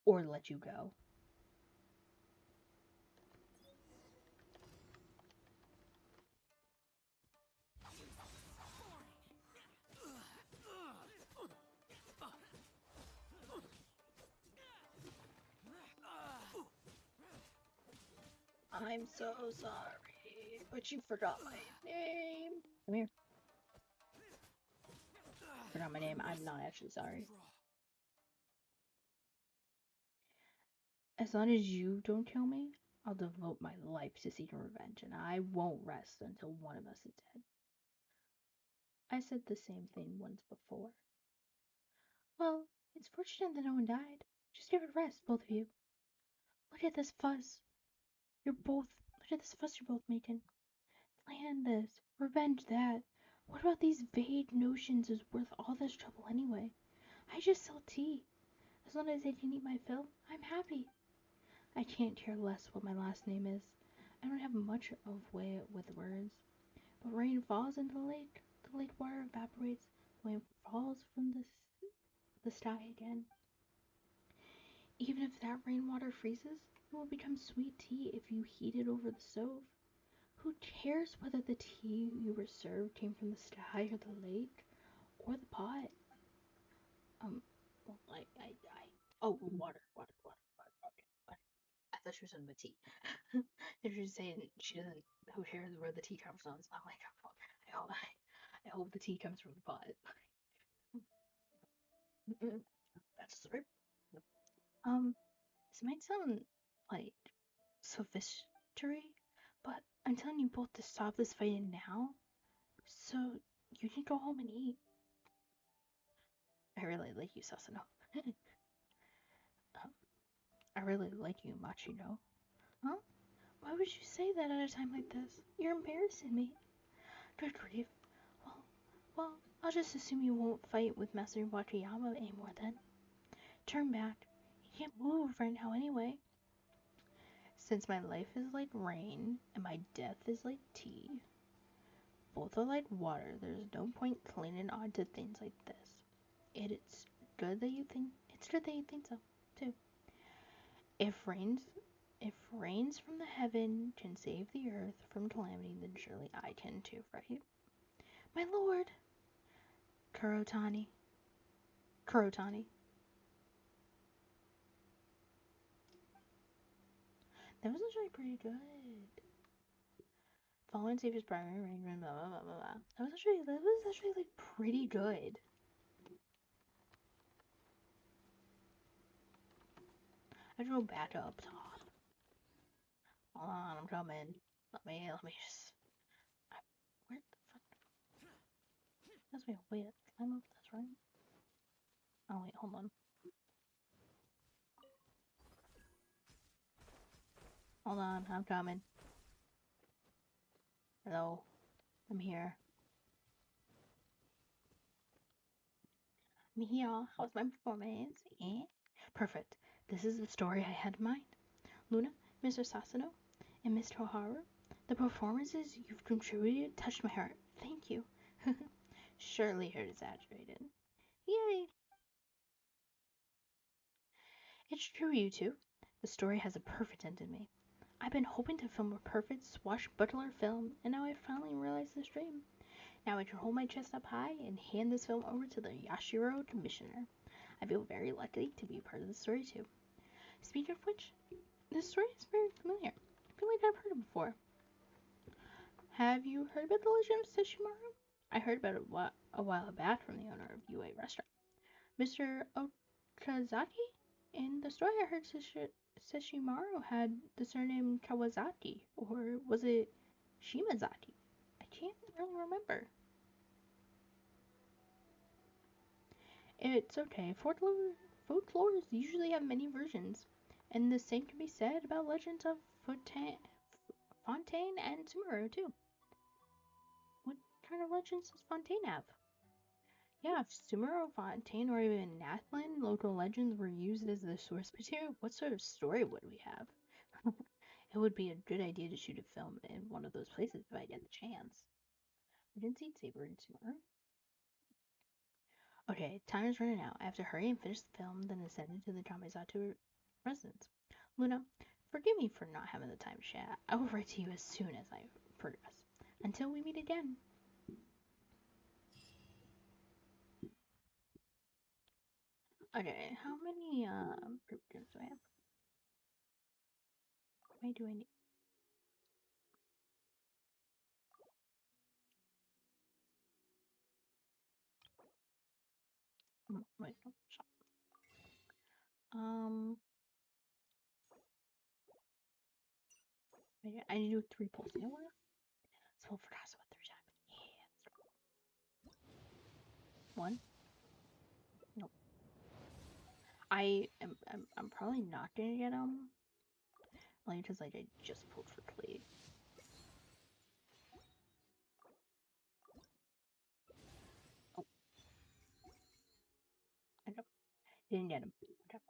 Or let you go. I'm so sorry, but you forgot my name. Come here. Forgot my name. I'm not actually sorry. As long as you don't kill me, I'll devote my life to seeking revenge, and I won't rest until one of us is dead. I said the same thing once before. Well, it's fortunate that no one died. Just give it a rest, both of you. Look at this fuss. Look at this fuss you're both making. Plan this, revenge that. What about these vague notions is worth all this trouble anyway? I just sell tea. As long as I can eat my fill, I'm happy. I can't care less what my last name is. I don't have much of way with words. But rain falls into the lake water evaporates, the wind falls from the sky again. Even if that rainwater freezes, it will become sweet tea if you heat it over the stove. Who cares whether the tea you were served came from the sky or the lake or the pot? Well, oh, water. Okay, water. I thought she was talking about tea. If she's saying she doesn't, who cares where the tea comes from? I'm like, oh, I hope the tea comes from the pot. That's the story. This might sound like sophistry, but I'm telling you both to stop this fighting now, so you can go home and eat. I really like you, Sasano. I really like you, Machino. Huh? Why would you say that at a time like this? You're embarrassing me. Good grief. Well, I'll just assume you won't fight with Master Wakayama anymore then. Turn back. You can't move right now anyway. Since my life is like rain and my death is like tea, both are like water, there's no point clinging on to things like this. it's good that you think so too. If rains from the heaven can save the earth from calamity, then surely I can too, right? My lord, Kurotani. Kurotani. That was actually pretty good. Following Savior's primary arrangement, blah blah blah blah blah. That was actually like pretty good. I have to go back up top. Hold on, I'm coming. Let me just. Where the fuck? That's me. Wait, climb up. That's right. Oh wait, hold on. Hold on, I'm coming. Hello, I'm here. I'm here. How's my performance? Eh? Perfect. This is the story I had in mind. Luna, Mr. Sasano, and Mr. O'Hara, the performances you've contributed touched my heart. Thank you. Surely you're exaggerated. Yay! It's true, you two. The story has a perfect end in me. I've been hoping to film a perfect swashbuckler film, and now I finally realized this dream. Now I can hold my chest up high and hand this film over to the Yashiro Commissioner. I feel very lucky to be a part of the story too. Speaking of which, this story is very familiar. I feel like I've heard it before. Have you heard about the legend of Sesshimaru? I heard about it a while back from the owner of UA Restaurant, Mr. Okazaki. In the story I heard Sesshimaru had the surname Kawasaki, or was it Shimazaki? I can't really remember. It's okay. Folklores usually have many versions, and the same can be said about legends of Fontaine and Sumeru too. What kind of legends does Fontaine have? Yeah, if Sumeru, Fontaine, or even Nathlin local legends were used as the source material, what sort of story would we have? It would be a good idea to shoot a film in one of those places if I get the chance. We didn't see Saber in Sumeru. Okay, time is running out. I have to hurry and finish the film, then ascend into the Kamisato residence. Luna, forgive me for not having the time to chat. I will write to you as soon as I progress. Until we meet again. Okay, how many group games do I have? How many do I need? Wait, no, stop. Wait, I need to do 3 pulls. You know what? So for that's what 3 times. Yeah. 1. Nope. I'm probably not gonna get them. Only because like I just pulled for Klee. Oh. I know. Didn't get him. Okay.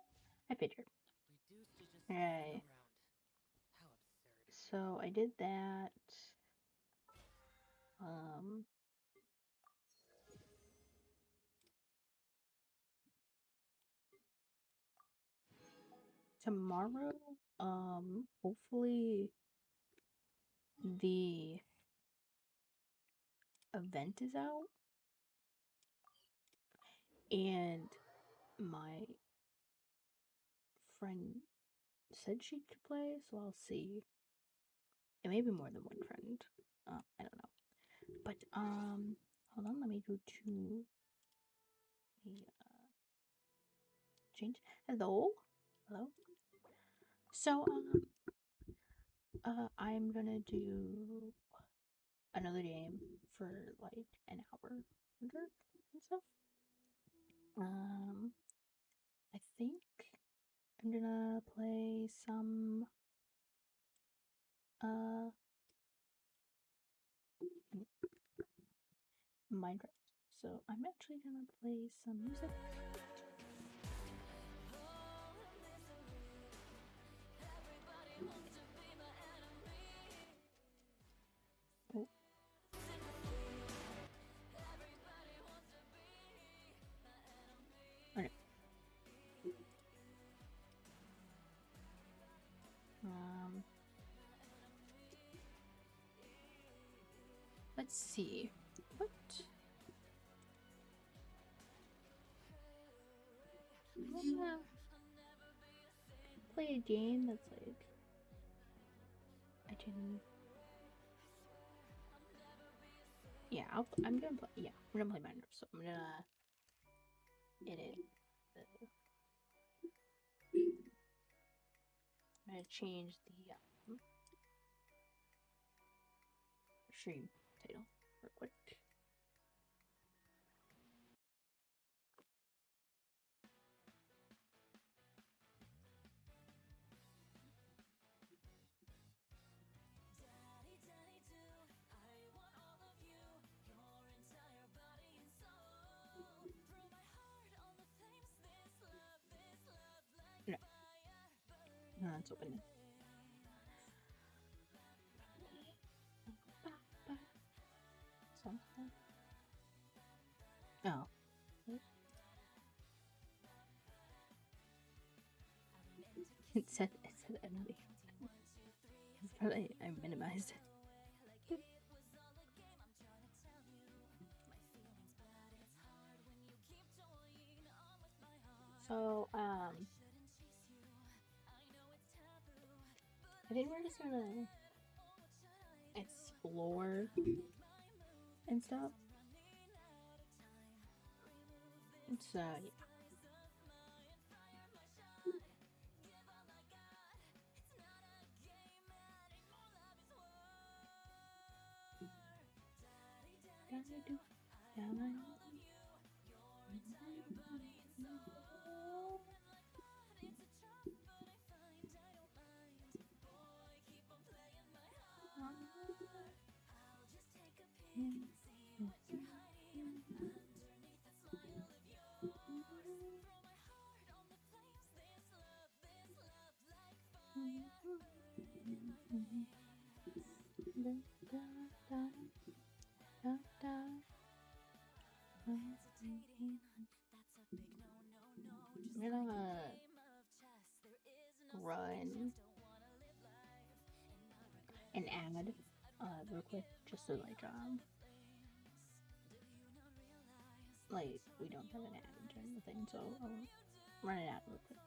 I figured. Okay. So I did that. Tomorrow, hopefully the event is out and my friend said she could play, so I'll see. It may be more than one friend. I don't know. But hold on, let me go to the change. Hello? Hello? So I'm gonna do another game for like an hour and stuff. I think I'm gonna play some Minecraft. So I'm actually gonna play some music. Oh. Let's see. What? I wanna play a game that's like I can. Yeah, I'm gonna play. Yeah, I'm gonna play Minecraft. So I'm gonna edit. I'm gonna change the stream title real quick. No, let's open it. Something. Oh. It said enemy. It's probably I minimized it. So I think we're just gonna explore and stuff. So yeah. I'm gonna run an ad real quick just to like we don't have an ad during the thing, so I'll run it out real quick.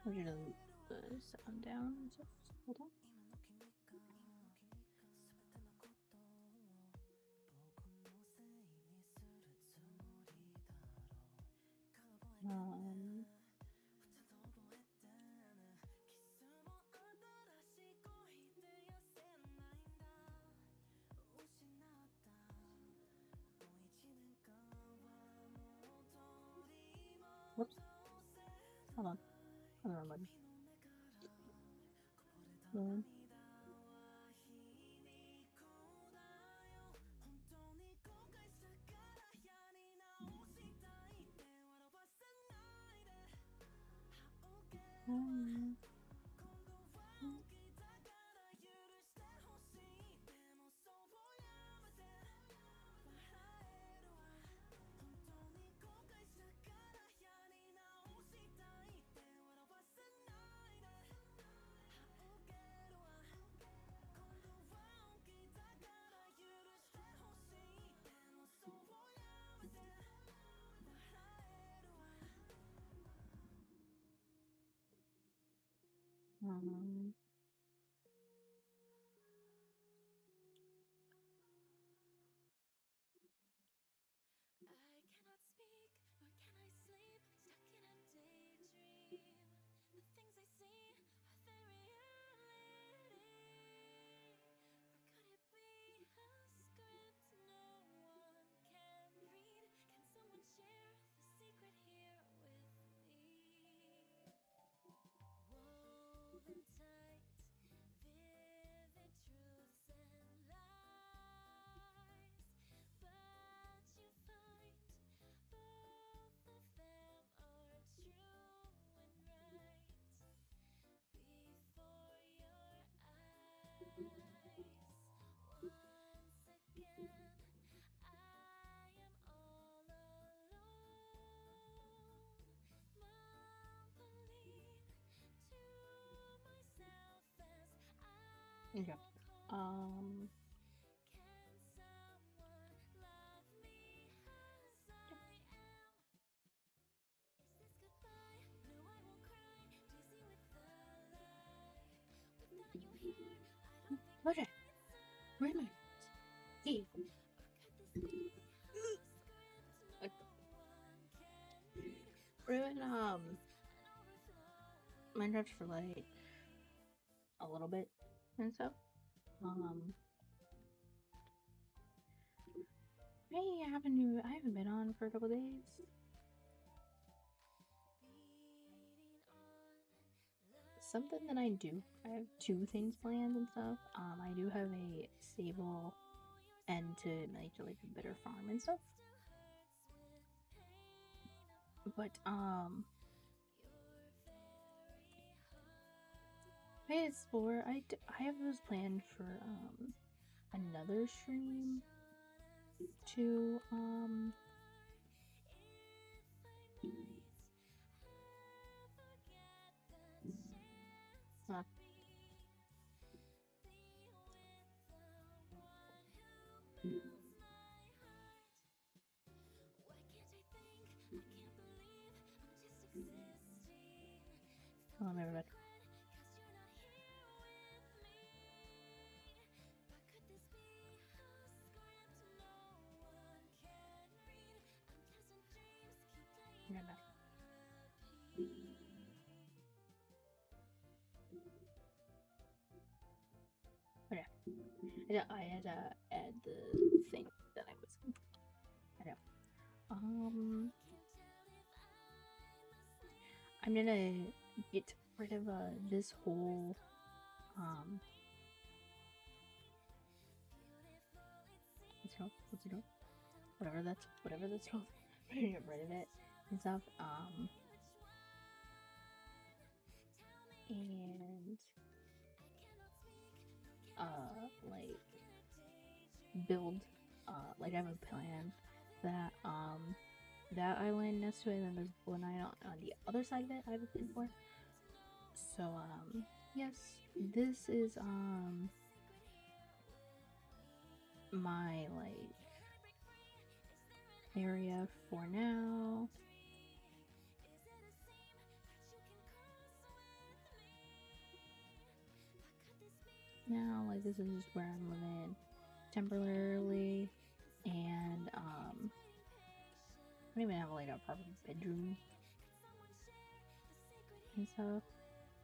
I'm gonna sound down and stuff. Hold on. Um, whoops. Hold on. On the wrong button. Okay. Okay. Wait a minute. Hey. Ruin Minecraft for like a little bit and stuff. I haven't been on for a couple days. Something that I do, I have two things planned and stuff. I do have a stable end to like a better farm and stuff. But PS4, I have those planned for another stream to Hold on, everybody. Okay, back. Okay. I had to add the thing that I was. I know. I'm gonna get rid of this whole what's it called? Whatever that's called. I'm gonna get rid of it and stuff. And like build like I have a plan that that island next to it, and then there's one island on the other side of it I have a plan for. So yes, this is my like area for now. now. Like, this is just where I'm living temporarily, and I don't even have like a proper bedroom and stuff.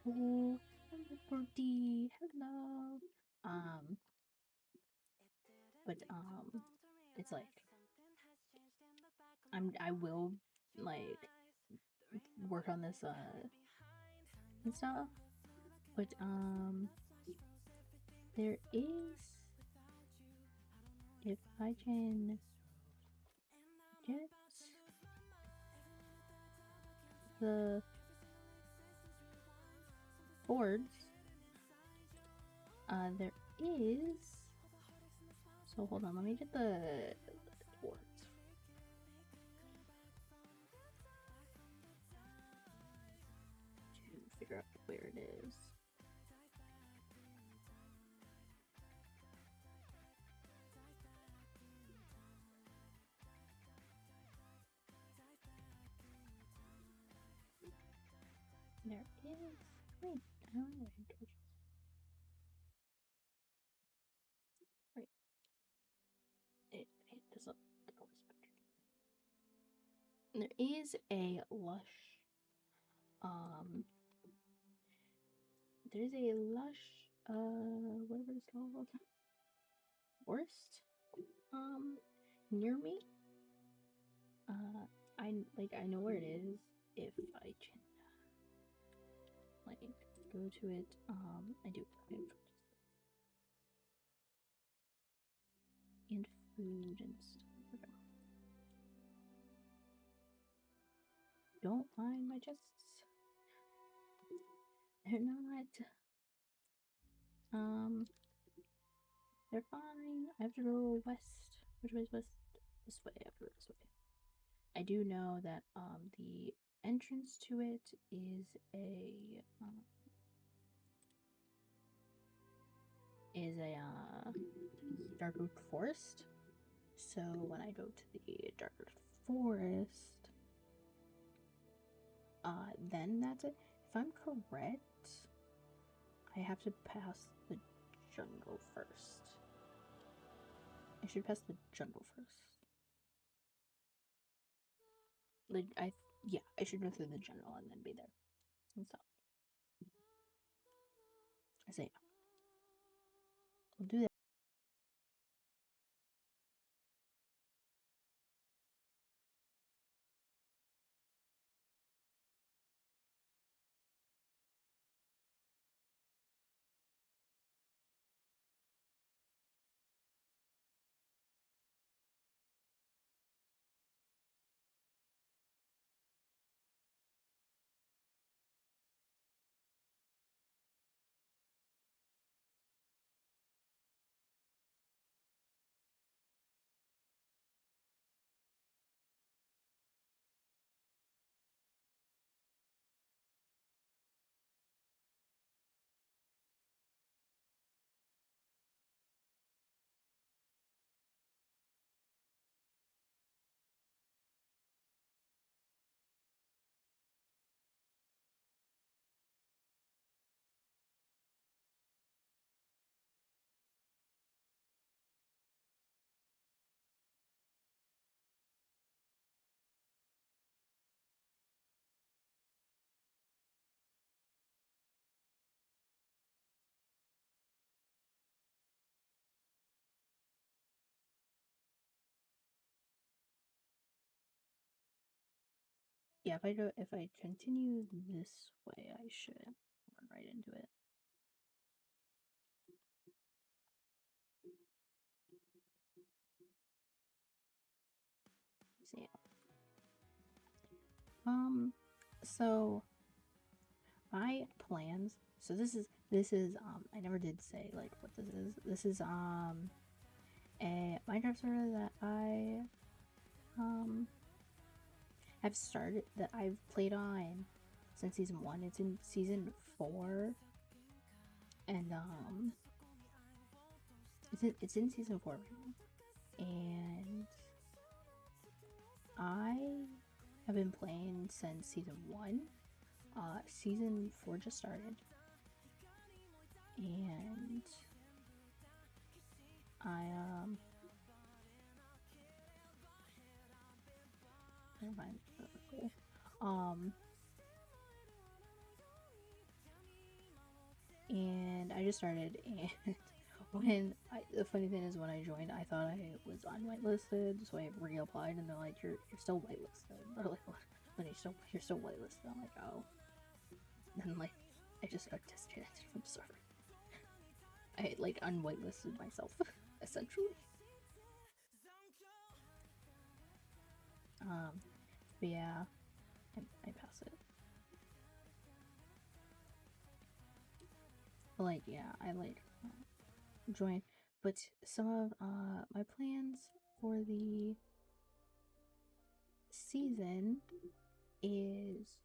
Oh, hello, birdie. Hello. But it's like I will like work on this and stuff. But there is, if I can get the boards, there is. So hold on, let me get the boards. To figure out where it is. There is. Wait, I don't know where torches. Wait. It doesn't. There is a lush. There's a lush. Whatever it's called. Forest. Near me. I know where it is if I can like go to it. I do and food and stuff. Don't mind my chests. They're not. They're fine. I have to go west. Which way is west? This way. I have to go this way. I do know that the entrance to it is a dark forest. So when I go to the dark forest, then that's it. If I'm correct, I have to pass the jungle first. I should pass the jungle first. Like I should go through the jungle and then be there and stuff. So yeah, we'll do that. Yeah, if I continue this way, I should run right into it. So yeah. So my plans. So this is I never did say like what this is. This is a Minecraft server that I have started, that I've played on since season 1. It's in season 4, and it's in season 4 right now, and I have been playing since season 1. Season 4 just started, and And I just started, and the funny thing is, when I joined, I thought I was unwhitelisted, so I reapplied, and they're like, "You're still whitelisted." They're like, "What? When you're still whitelisted?" I'm like, "Oh." And like, I just got disconnected from the server. I like unwhitelisted myself, essentially. But yeah, I pass it. But like, yeah, I like join, but some of my plans for the season is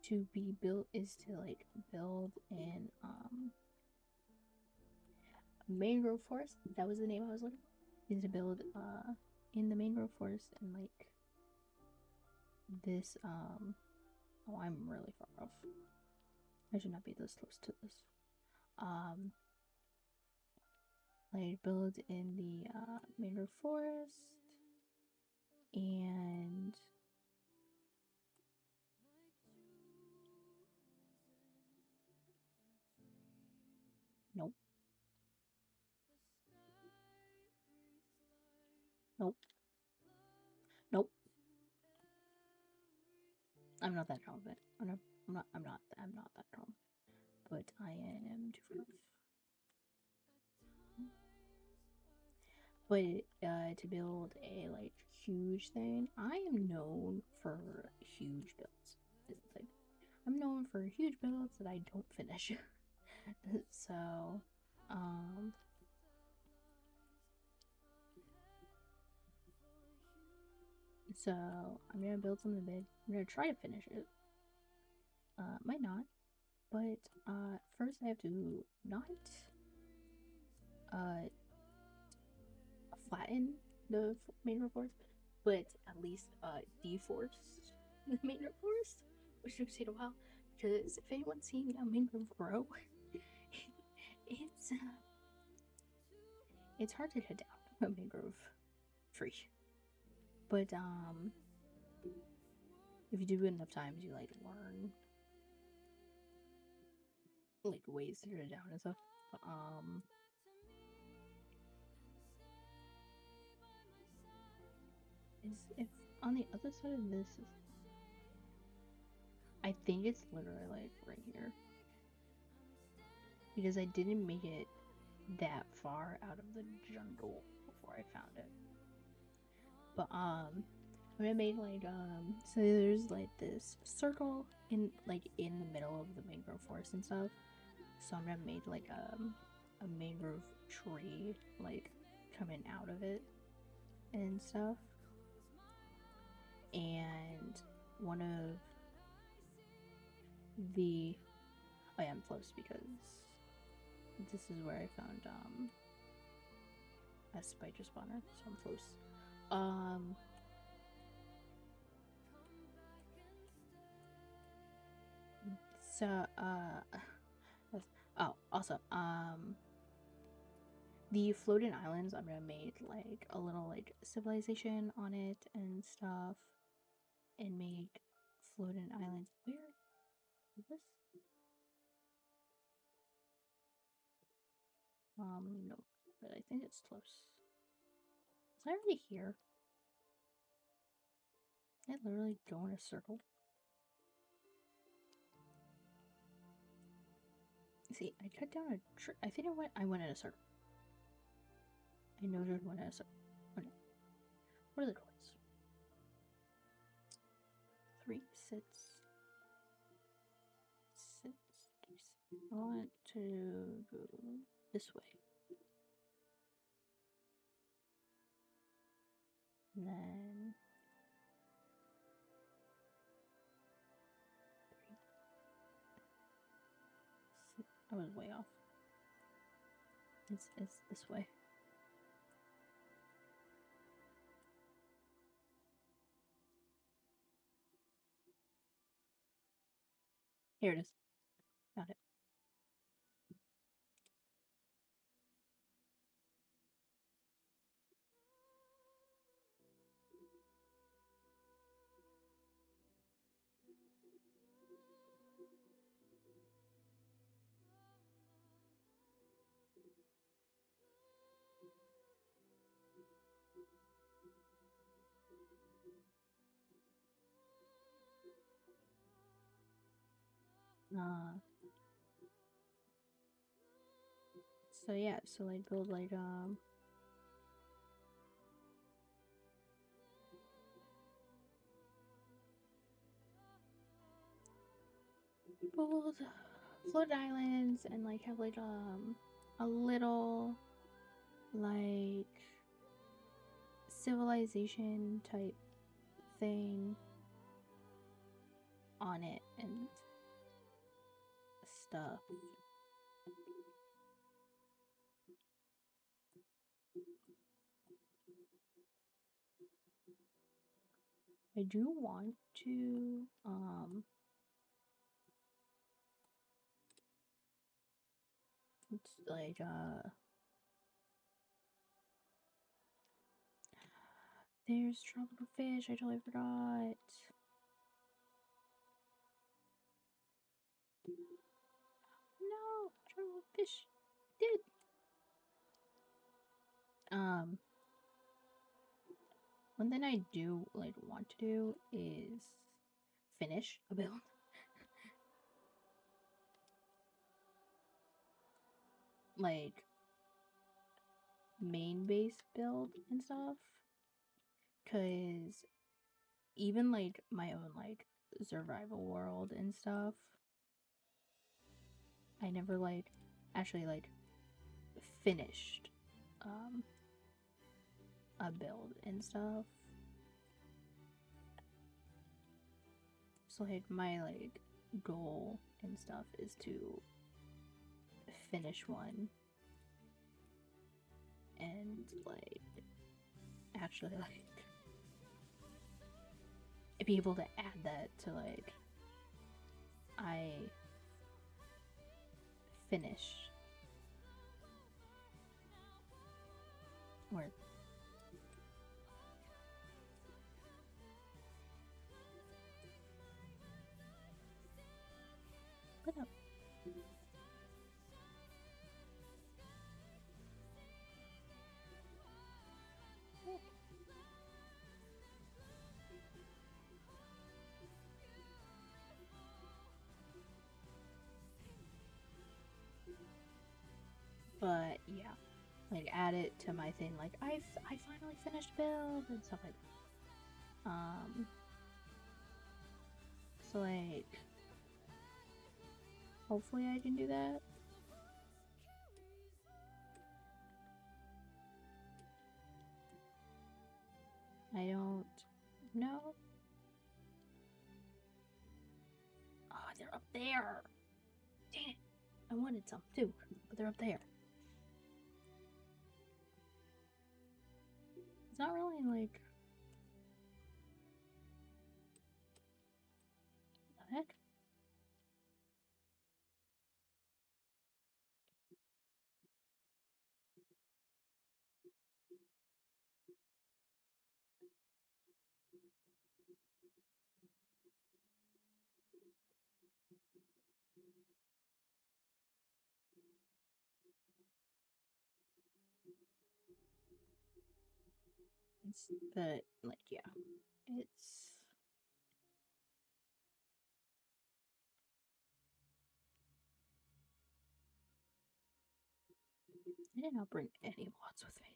to like build in mangrove forest. That was the name I was looking for. Is to build in the mangrove forest, and like this oh, I'm really far off. I should not be this close to this. Like build in the mangrove forest, and nope. Nope. Nope. I'm not that confident. I'm not that confident. But I am too far off. But to build a like huge thing, I am known for huge builds. Like, I'm known for huge builds that I don't finish. So, um, so I'm gonna build something big. I'm gonna try to finish it. Might not, but first I have to not uh flatten the main forest, but at least deforest the main forest, which took take a while. Because if anyone's seen a mangrove grow, it's it's hard to cut down a mangrove tree. But if you do it enough times, you like learn like ways to cut it down and stuff. Is if on the other side of this is, I think it's literally like right here, because I didn't make it that far out of the jungle before I found it. But I'm gonna make like so there's like this circle in the middle of the mangrove forest and stuff. So I'm gonna make like a mangrove tree like coming out of it and stuff. And one of the I am close because this is where I found a spider spawner, so I'm close. So oh, also the floating islands, I'm gonna make like a little like civilization on it and stuff, and make floating islands. Where is this? No, but I think it's close. Is I already here? I literally go in a circle. See, I cut down a tree. I think I went in a circle. I noted when I was. Oh no. What are the doors? 3, 6. I want to go this way. And then 3, 6. I was way off. It's this way. Here it is. Got it. So yeah, so like build like build floated islands and like have like a little like civilization type thing on it and stuff. I do want to it's like there's tropical fish, I totally forgot. No, tropical fish did. One thing I do like want to do is finish a build. Like main base build and stuff. Cause even like my own like survival world and stuff, I never like actually like finished a build and stuff. So like my like goal and stuff is to finish one and like actually like be able to add that to like I finish or what up? But yeah, like add it to my thing. Like I finally finished build and stuff like that. So like, hopefully I can do that. I don't know. Oh, they're up there. Dang it! I wanted some too, but they're up there. It's not really like the heck. But like yeah, it's I did not bring any mods with me.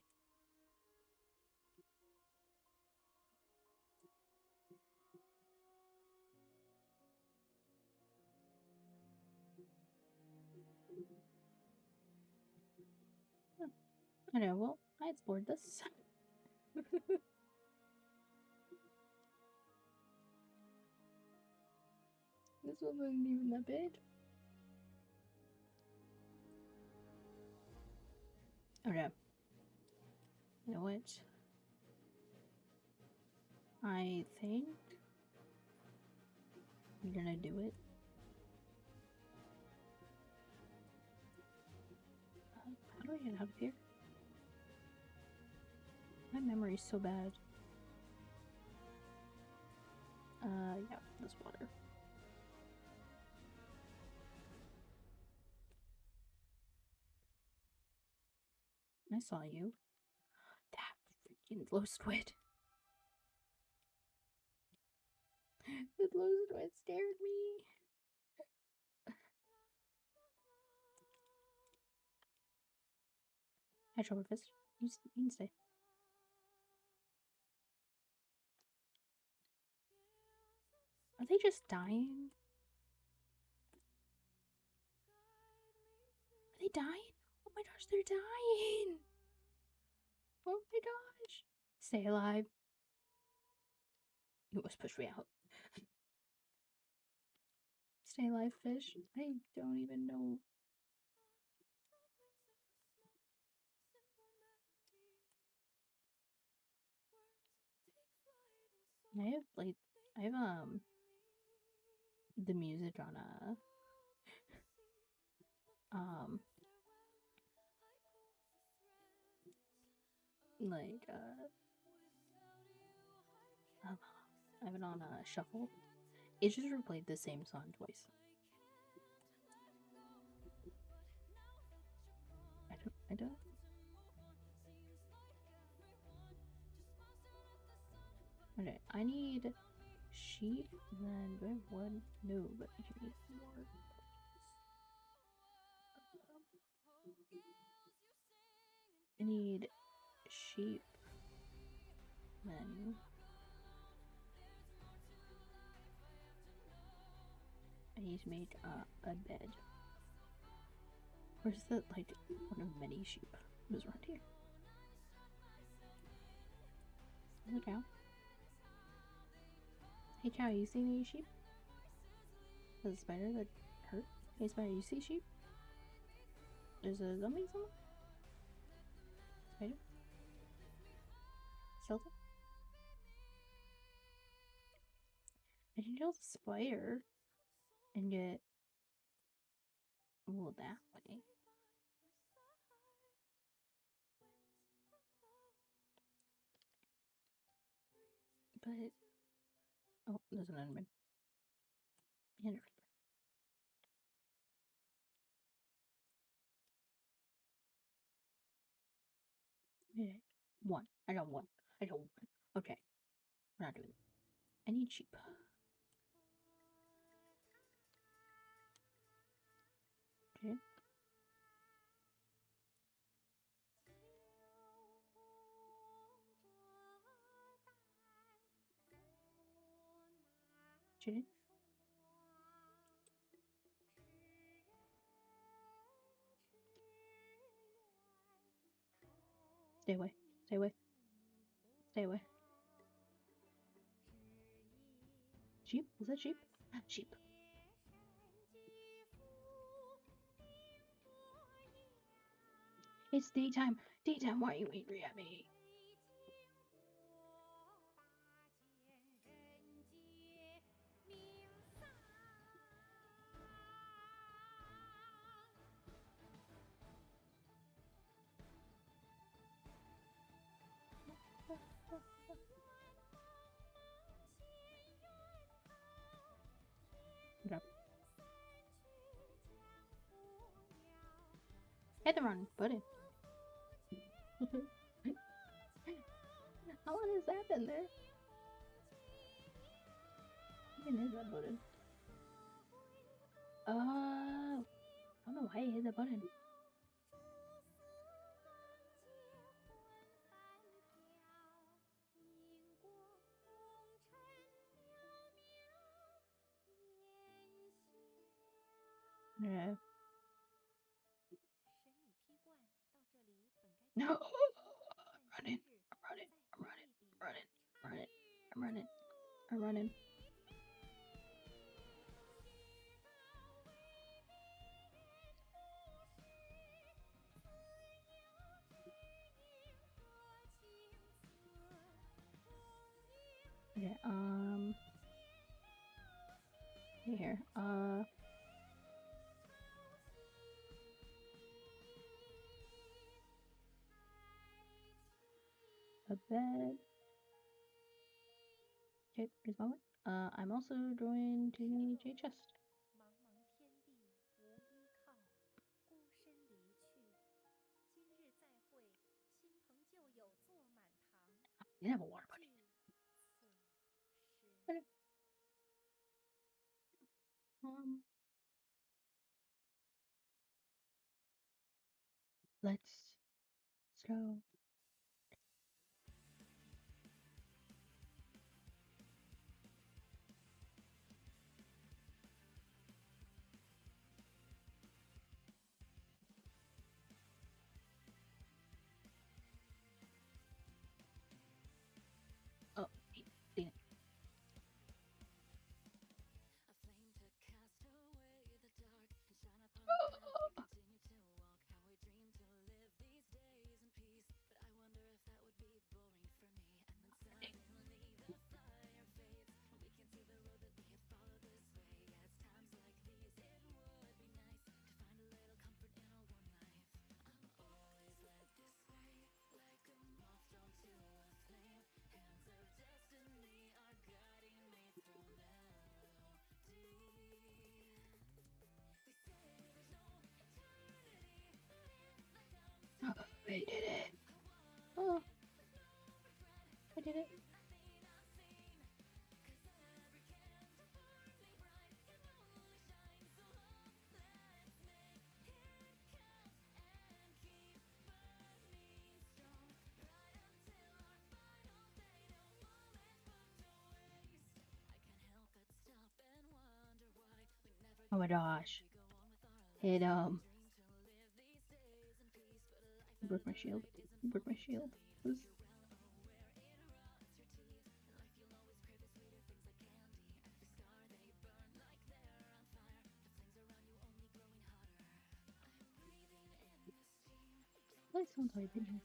I know, well, I explored this. This wasn't even that big. Okay. You know what? I think I'm gonna do it. How do I get out of here? My memory's so bad. Yeah, this water. I saw you. That freaking glow squid. The glow squid stared me. Hi, Troverfist. You can stay. Are they just dying? Are they dying? Oh my gosh, they're dying! Oh my gosh! Stay alive. You almost pushed me out. Stay alive, fish. I don't even know. I have the music on like I have it on shuffle. It just replayed the same song twice. I don't. Okay, I need sheep, and then do I have one? No, but I do need more. I need sheep, then I need to make a bed. Where's the, like, one of many sheep? It was around here. There's a cow. Hey cow, you see any sheep? There's a spider that hurt. Hey spider, you see sheep? There's a zombie somewhere? Spider? Skeleton? I can kill the spider and get well that way. But oh, there's an enderman. And a creeper. Okay. One. I got one. I got one. Okay. We're not doing it. I need sheep. Okay. Chicken. Stay away. Stay away. Stay away. Sheep? Was that sheep? Sheep. It's daytime. Daytime, why are you angry at me? Okay. Hit the wrong button. How long has that been there? Even hit that button. I don't know why I hit that button. Yeah. No. I'm running. I'm running. I'm running. I'm running. I'm running. I'm running. I'm running. Okay, here, a bed. Okay, here's my one. I'm also going to need a chest. You have a water bucket. Okay. Let's go. Oh, damn. Oh, I did it. Oh, I did it. Oh my gosh. It broke my shield. Broke my shield. Like someone's already been here.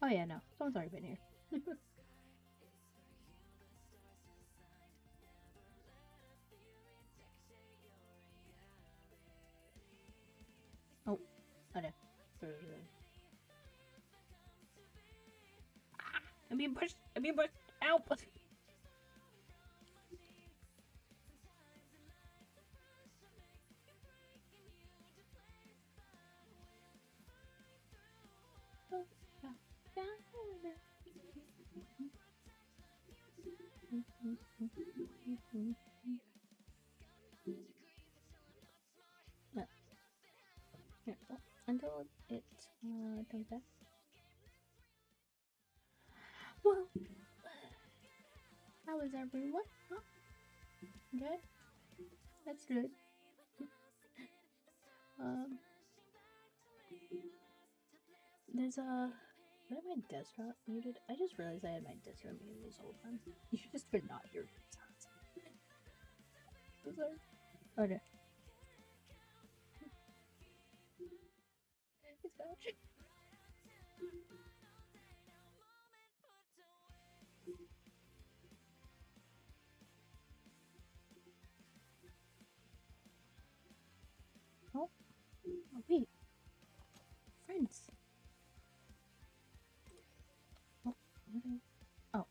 Oh yeah, no. Someone's already been here. Oh, I know. I'm being pushed. I'm being pushed. Ow! Yeah, well, until it comes back. Well, how is everyone? Huh? Good. That's good. There's a. Did I have my desktop muted? I just realized I had my desktop muted this whole time. You just could not hear the sounds. I'm sorry. Okay. It's bad. Oh, oh wait. Friends. Oh, oh.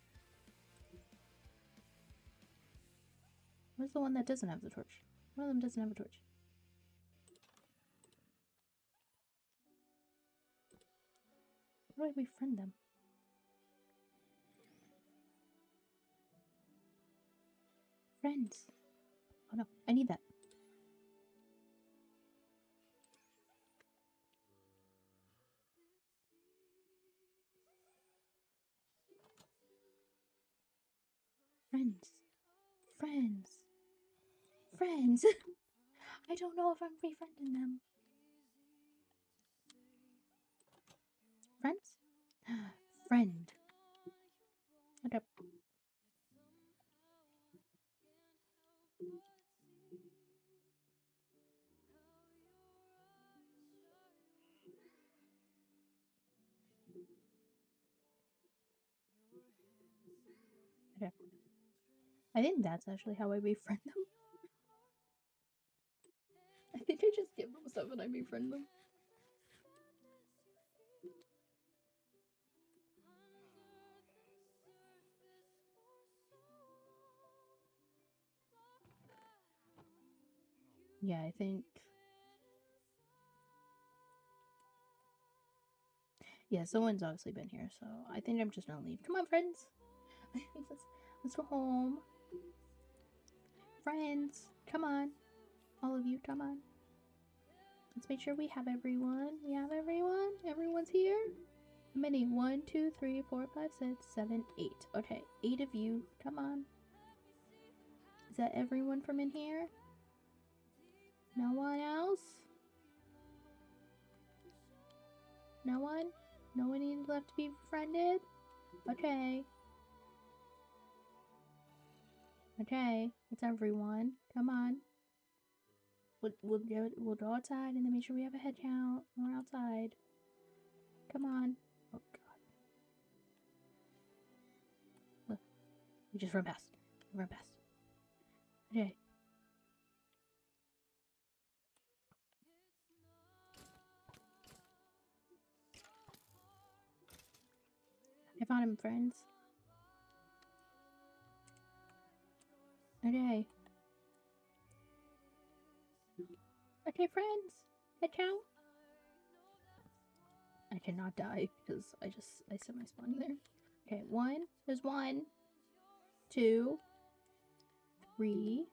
Where's the one that doesn't have the torch? One of them doesn't have a torch. How do I befriend them? Friends. Oh no, I need that. Friends. Friends. Friends. I don't know if I'm befriending them. Friends? Friend. Okay. Okay. I think that's actually how I befriend them. I think I just give them stuff and I befriend them. Yeah, I think. Yeah, someone's obviously been here, so I think I'm just gonna leave. Come on, friends. let's go home. Friends, come on. All of you, come on. Let's make sure we have everyone. We have everyone? Everyone's here? How many? 1, 2, 3, 4, 5, 6, 7, 8. Okay, 8 of you. Come on. Is that everyone from in here? No one else? No one? No one needs left to be befriended? Okay. Okay, it's everyone. Come on. We'll go outside and then make sure we have a head count when we're outside. Come on. Oh god. Look, we just run past. Run past. Okay. I found him, friends. Okay. Okay, friends. Head count. I cannot die because I set my spawn there. Okay, 1. There's 1, 2, 3.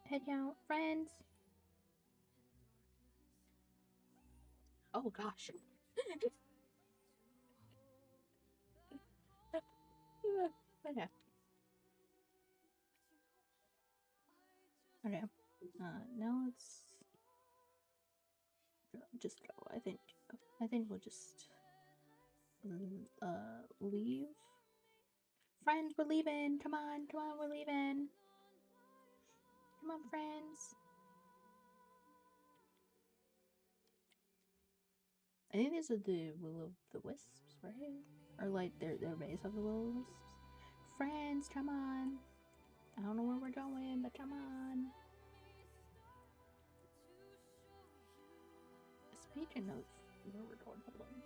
Head count, friends. Oh gosh. Okay. Okay. Now let's just go. I think we'll just leave. Friends, we're leaving. Come on, we're leaving. Come on, friends. I think these are the will-o'-the-wisps, right? Or like they're base of the will-o'-the-wisps. Friends, come on. I don't know where we're going, but come on. Speaking of where we're going, hold on.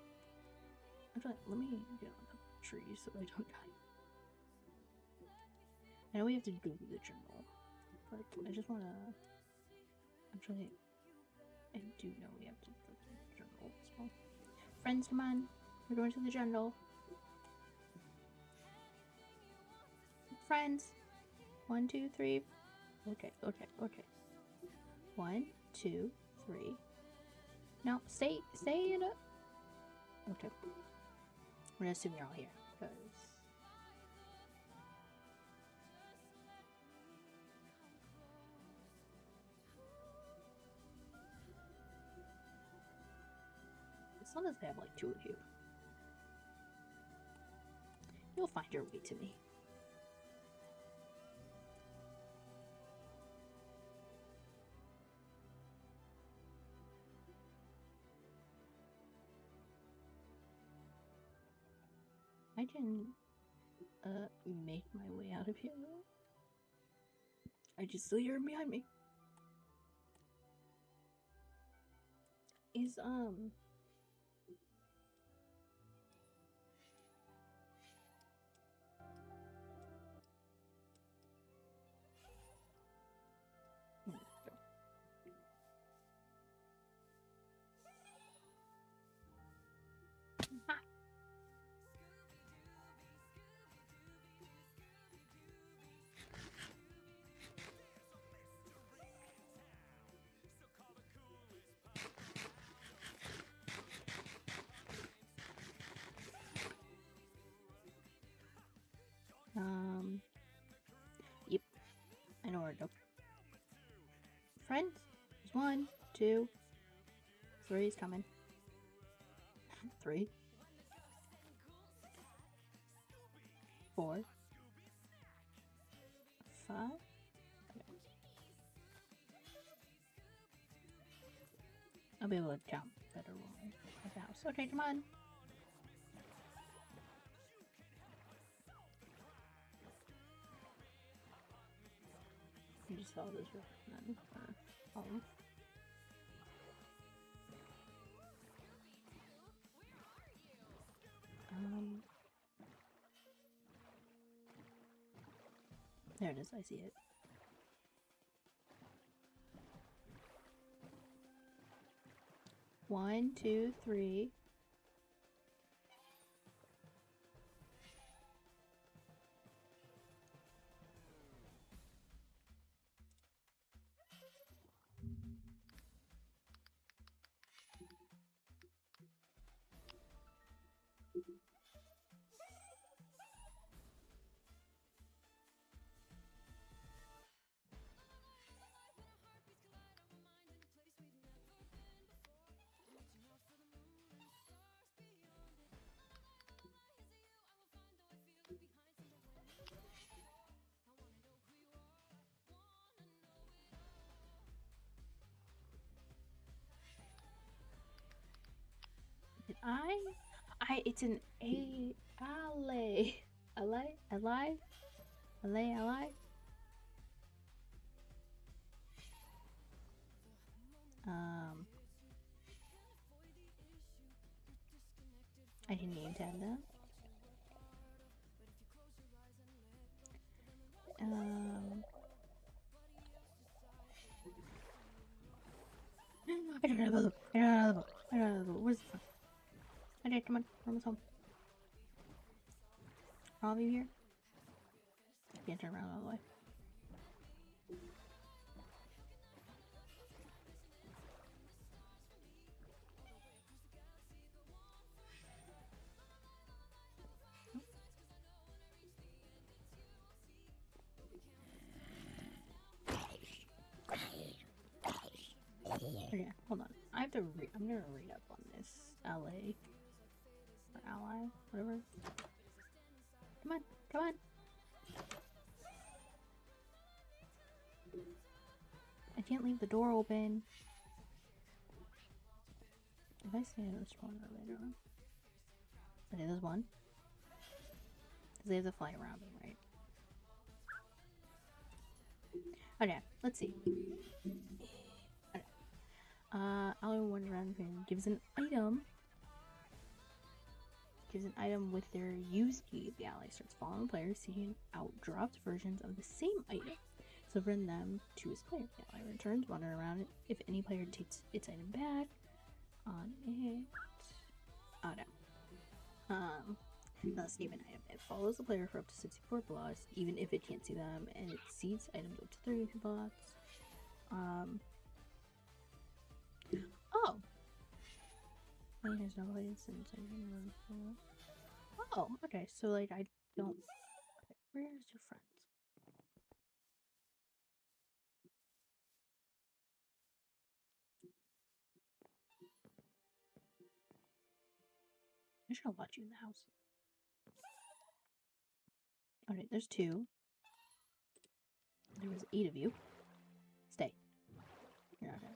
Actually, let me get on the tree so I don't die. I know we have to go to the journal, but I just want to. Actually, I do know we have to go to the journal. So, friends, come on. We're going to the journal. Friends. 1, 2, 3. Okay. 1, 2, 3. No, stay in a. Okay. We're gonna assume you're all here, because. As long as they have like 2 of you, you'll find your way to me. I can make my way out of here. I just still hear him behind me. Is Yep. I know where to go. Friends? There's 1, 2, 3 is coming. 3. 4. 5. Okay. I'll be able to count better when I the house. Okay, come on. You just follow this river, then follow. There it is, I see it. One, 2, 3. It's an ally. Alive? Ally? I didn't name tag that. I don't have a look. I don't have a look. I don't have a look. Where's the phone? Okay, come on. We're almost home. All of you here? Can't turn around all the way. Okay, hold on. I have to read. I'm gonna read up on this. LA. Or ally. Whatever. Come on. Come on. I can't leave the door open. If I say I was stronger later on. Okay, there's one. Because they have to fly around me, right? Okay, let's see. Okay. Ally one round gives an item. Gives an item with their use key. The ally starts following players, seeking out dropped versions of the same item. So bring them to his player. The ally returns, wandering around it. If any player takes its item back on it. Oh no. Not escape an item. It follows the player for up to 64 blocks, even if it can't see them, and it seeds items up to 30 blocks. Oh. There's no place since I didn't know. Oh, okay. So like I don't. Okay, where's your friends? I should have let you in the house. Alright, there's 2. There was 8 of you. Stay. You're not gonna.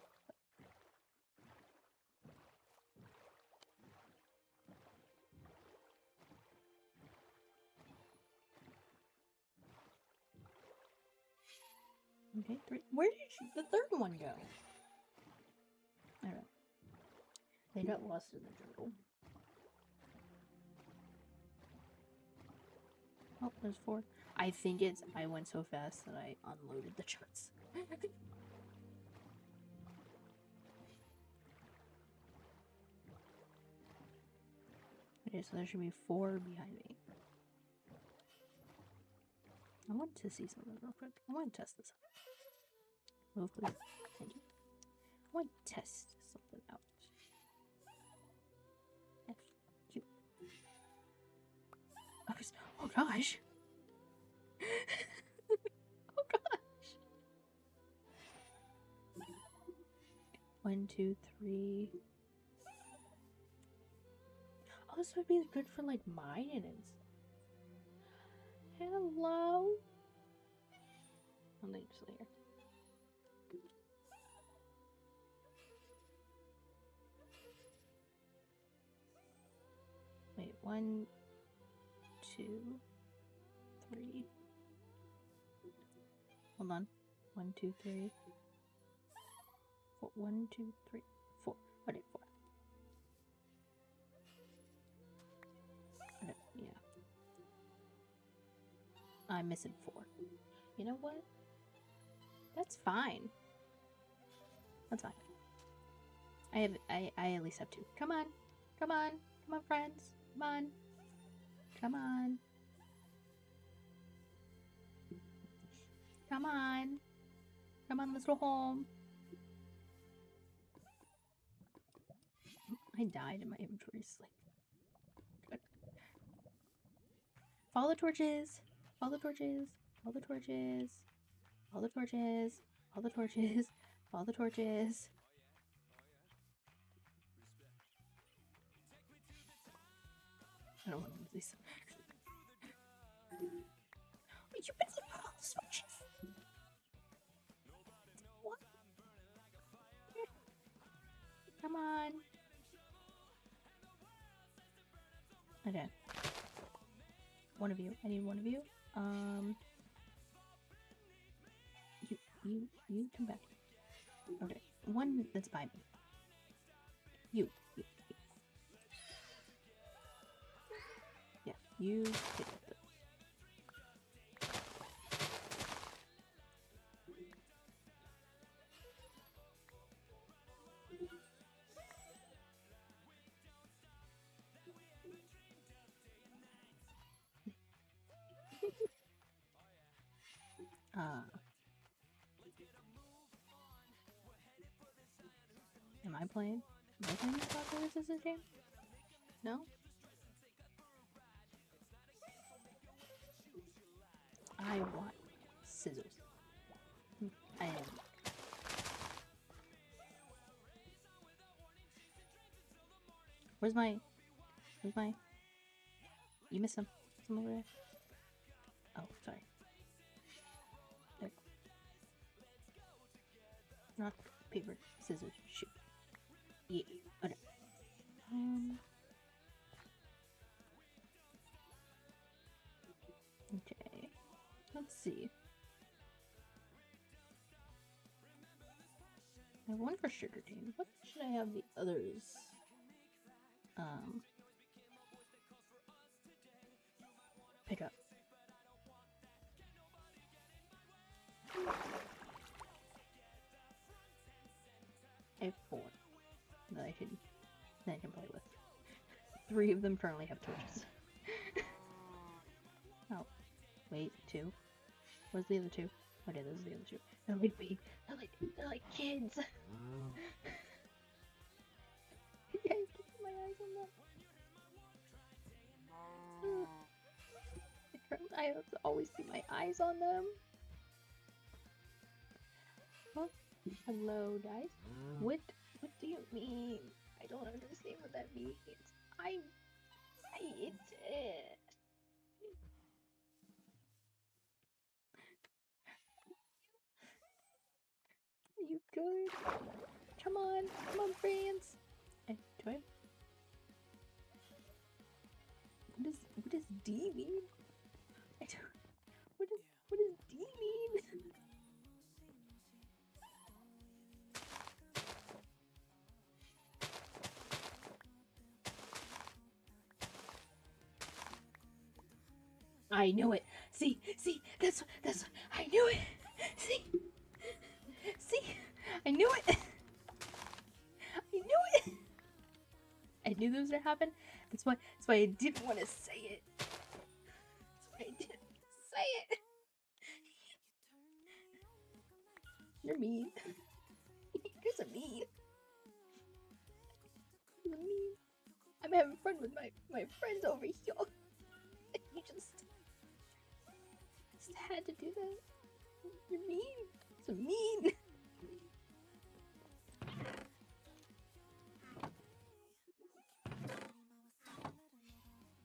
Okay, 3. Where did the third one go? I don't know. They got lost in the jungle. Oh, there's 4. I think it's I went so fast that I unloaded the charts. Okay, so there should be 4 behind me. I want to see something real quick. I want to test this out. Move, please. Thank you. I want to test something out. F. Q. Oh gosh. Oh gosh. 1, 2, 3. Oh, this would be good for like mining and stuff. Hello. I'll leave this later. Wait, 1, 2, 3. Hold on. 1, 2, 3. 4. 1, 2, 3, 4. Okay, 4. Okay, yeah. I'm missing 4. You know what? That's fine. That's fine. I at least have 2. Come on. Come on. Come on, friends. Come on. Come on. Come on. Come on, let's go home. I died in my inventory sleep. Good. Follow the torches. Follow the torches. Follow the torches. Follow the torches. Follow the torches. Follow the torches. I don't want to lose these. You've been so switches. What? Come on. Okay. One of you. I need one of you. You come back. Okay. One that's by me. You. Yeah, you pick up those. Am I playing? Am I playing this Rock Paper Scissors game? No? I want scissors. I am. Where's my... You missed some. Some over there. Oh, sorry. There. Rock, paper, scissors, shoot. Yeah. Okay. Okay. Let's see. I have one for sugar cane. What should I have the others? Pick up. I have 4 that I can play with. 3 of them currently have torches. Oh, wait, 2. Where's the other 2? Okay, those are the other 2. They're like kids. Yeah, I keep my eyes on them. I have to always keep my eyes on them. Oh, hello, guys. What do you mean? I don't understand what that means. It's Are you good? Come on, friends. Do I? What does D mean? I don't. What does D mean? I knew it. See, that's I knew it. See, I knew it. I knew this was gonna happen. That's why I didn't want to say it. That's why I didn't say it. You're mean. You're so mean. You're mean. I'm having fun with my friends over here. You just had to do that. You're mean. So mean.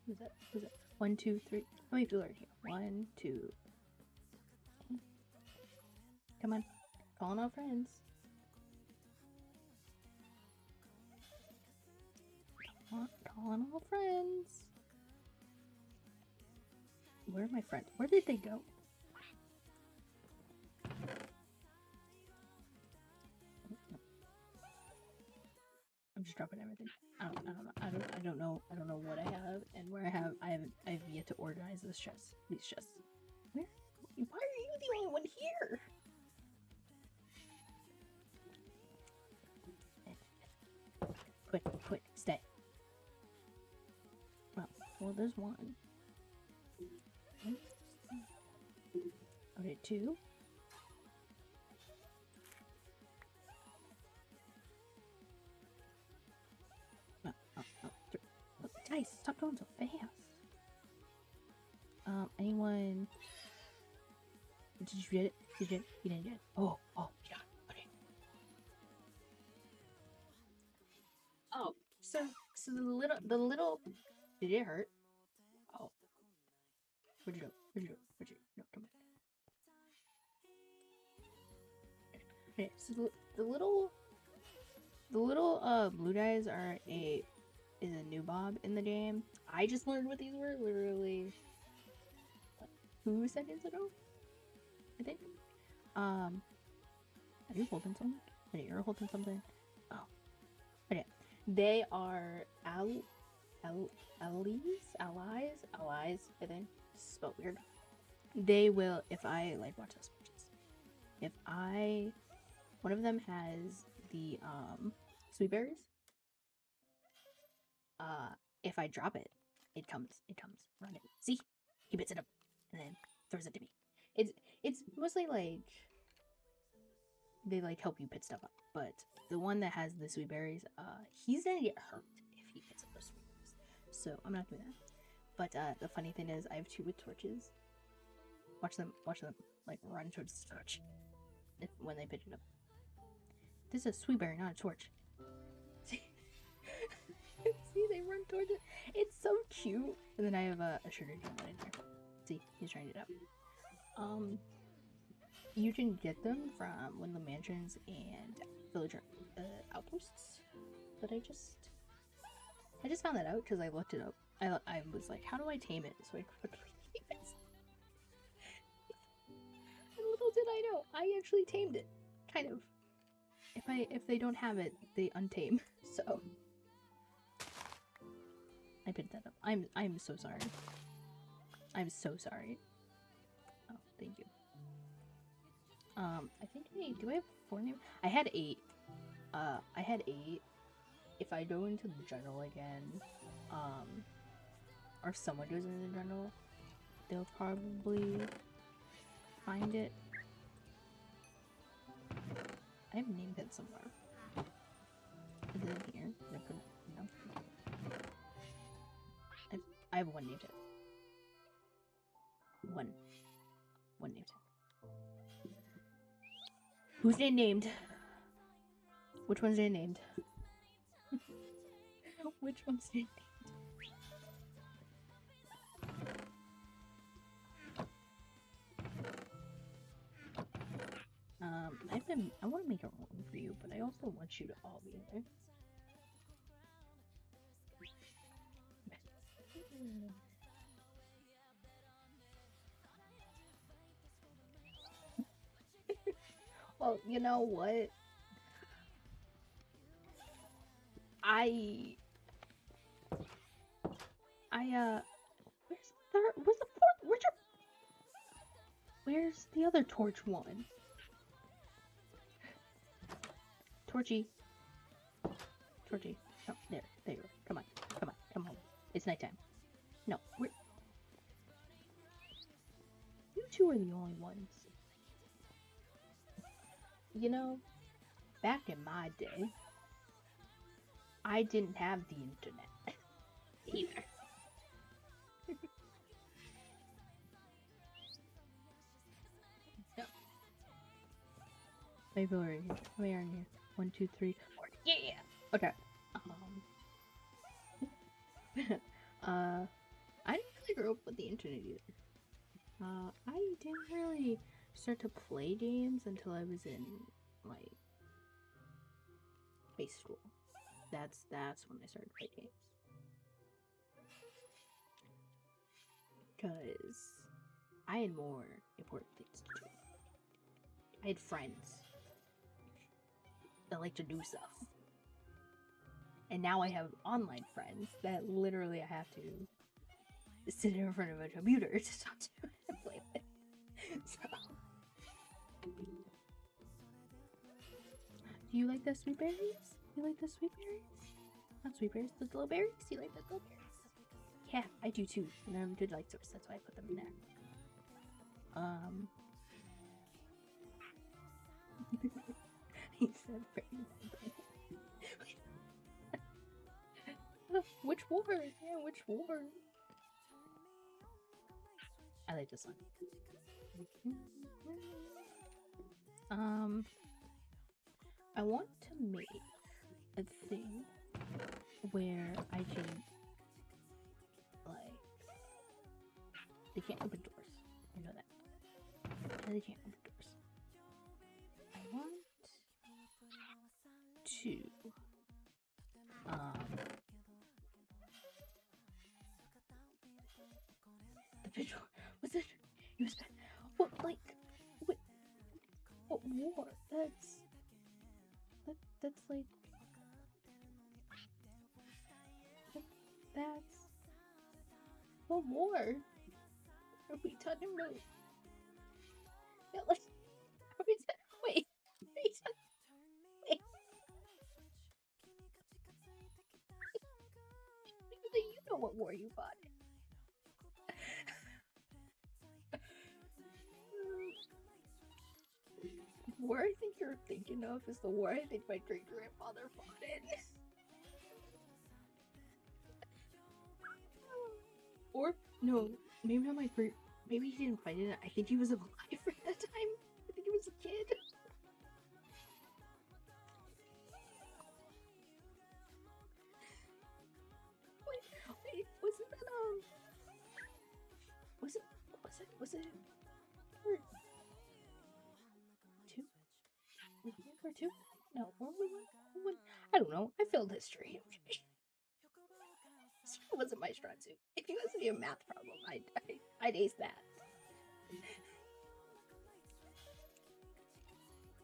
Was that 1, 2, 3? How many people are in here? 1, 2. Come on, calling all friends. Calling all friends. Where are my friends? Where did they go? I'm just dropping everything. I don't know what I have and where I have. I've yet to organize this chest. These chests. Where? Why are you the only one here? Quit, stay. Well, there's one. Okay, 2. Guys, stop going so fast. Anyone? Did you get it? You didn't get it. Oh, yeah. Okay. Oh, so the little. Did it hurt? Oh. Where'd you go? No, come back. Okay, so the little blue guys are a is a new mob in the game. I just learned what these were literally like 2 seconds ago, I think. Are you holding something? Okay, you're holding something. Oh, okay. They are allies. I think spelled weird. They will, if I like watch this. If one of them has the sweet berries. If I drop it, it comes running. See, he picks it up and then throws it to me. It's mostly like they like help you pick stuff up, but the one that has the sweet berries, he's gonna get hurt if he picks up those sweet berries. So I'm not doing that. But the funny thing is, I have 2 with torches. Watch them like run towards the torch when they pick it up. This is a sweet berry, not a torch. See, see, they run towards it. It's so cute. And then I have a sugar cane in there. See, he's trying it out. You can get them from one of the mansions and villager outposts. But I just found that out because I looked it up. I was like, how do I tame it? So I quickly tame it. And little did I know, I actually tamed it. Kind of. If they don't have it, they untame. So I picked that up. I'm so sorry. I'm so sorry. Oh, thank you. I think do I have 4 names? I had 8. I had 8. If I go into the general again, or if someone goes into the general, they'll probably find it. I have named it somewhere. Is it in here? No. I have 1 named it. One named it. Who's it named? Which one's it named? Which one's it named? I want to make a room for you, but I also want you to all be there. Well, you know what? Where's the other torch one? Torchy. Oh, there you are. Come home. It's nighttime. No, you 2 are the only ones. You know, back in my day, I didn't have the internet either. No. Maybe we're in here. We are in here. 1, 2, 3, 4. Yeah. Okay. I didn't really grow up with the internet either. I didn't really start to play games until I was in like high school. That's when I started playing games. Because I had more important things to do. I had friends that like to do stuff. And now I have online friends that literally I have to sit in front of a computer to talk to and play with. So. Do you like the sweet berries? You like the sweet berries? Not sweet berries, the little berries? You like the little berries? Yeah, I do too. And I'm a good light source, that's why I put them in there. He said berries. Which war? Yeah, which war? I like this one. I want to make a thing where I can, like, they can't open doors. I know that. They can't open doors. I want to, Which was it? It was what like what war? That's like that's what war? Are we talking about? Yeah, like are we wait, wait. You know what war you fought. The war I think you're thinking of is the war I think my great grandfather fought in. Or no, maybe not my great. Maybe he didn't fight in it. I think he was alive at that time. I think he was a kid. Wait, wasn't that was it World War Two? Was it World War Two? No, World War One. I don't know. I failed history. Okay. It wasn't my strong suit. If you asked me a math problem, I'd ace that.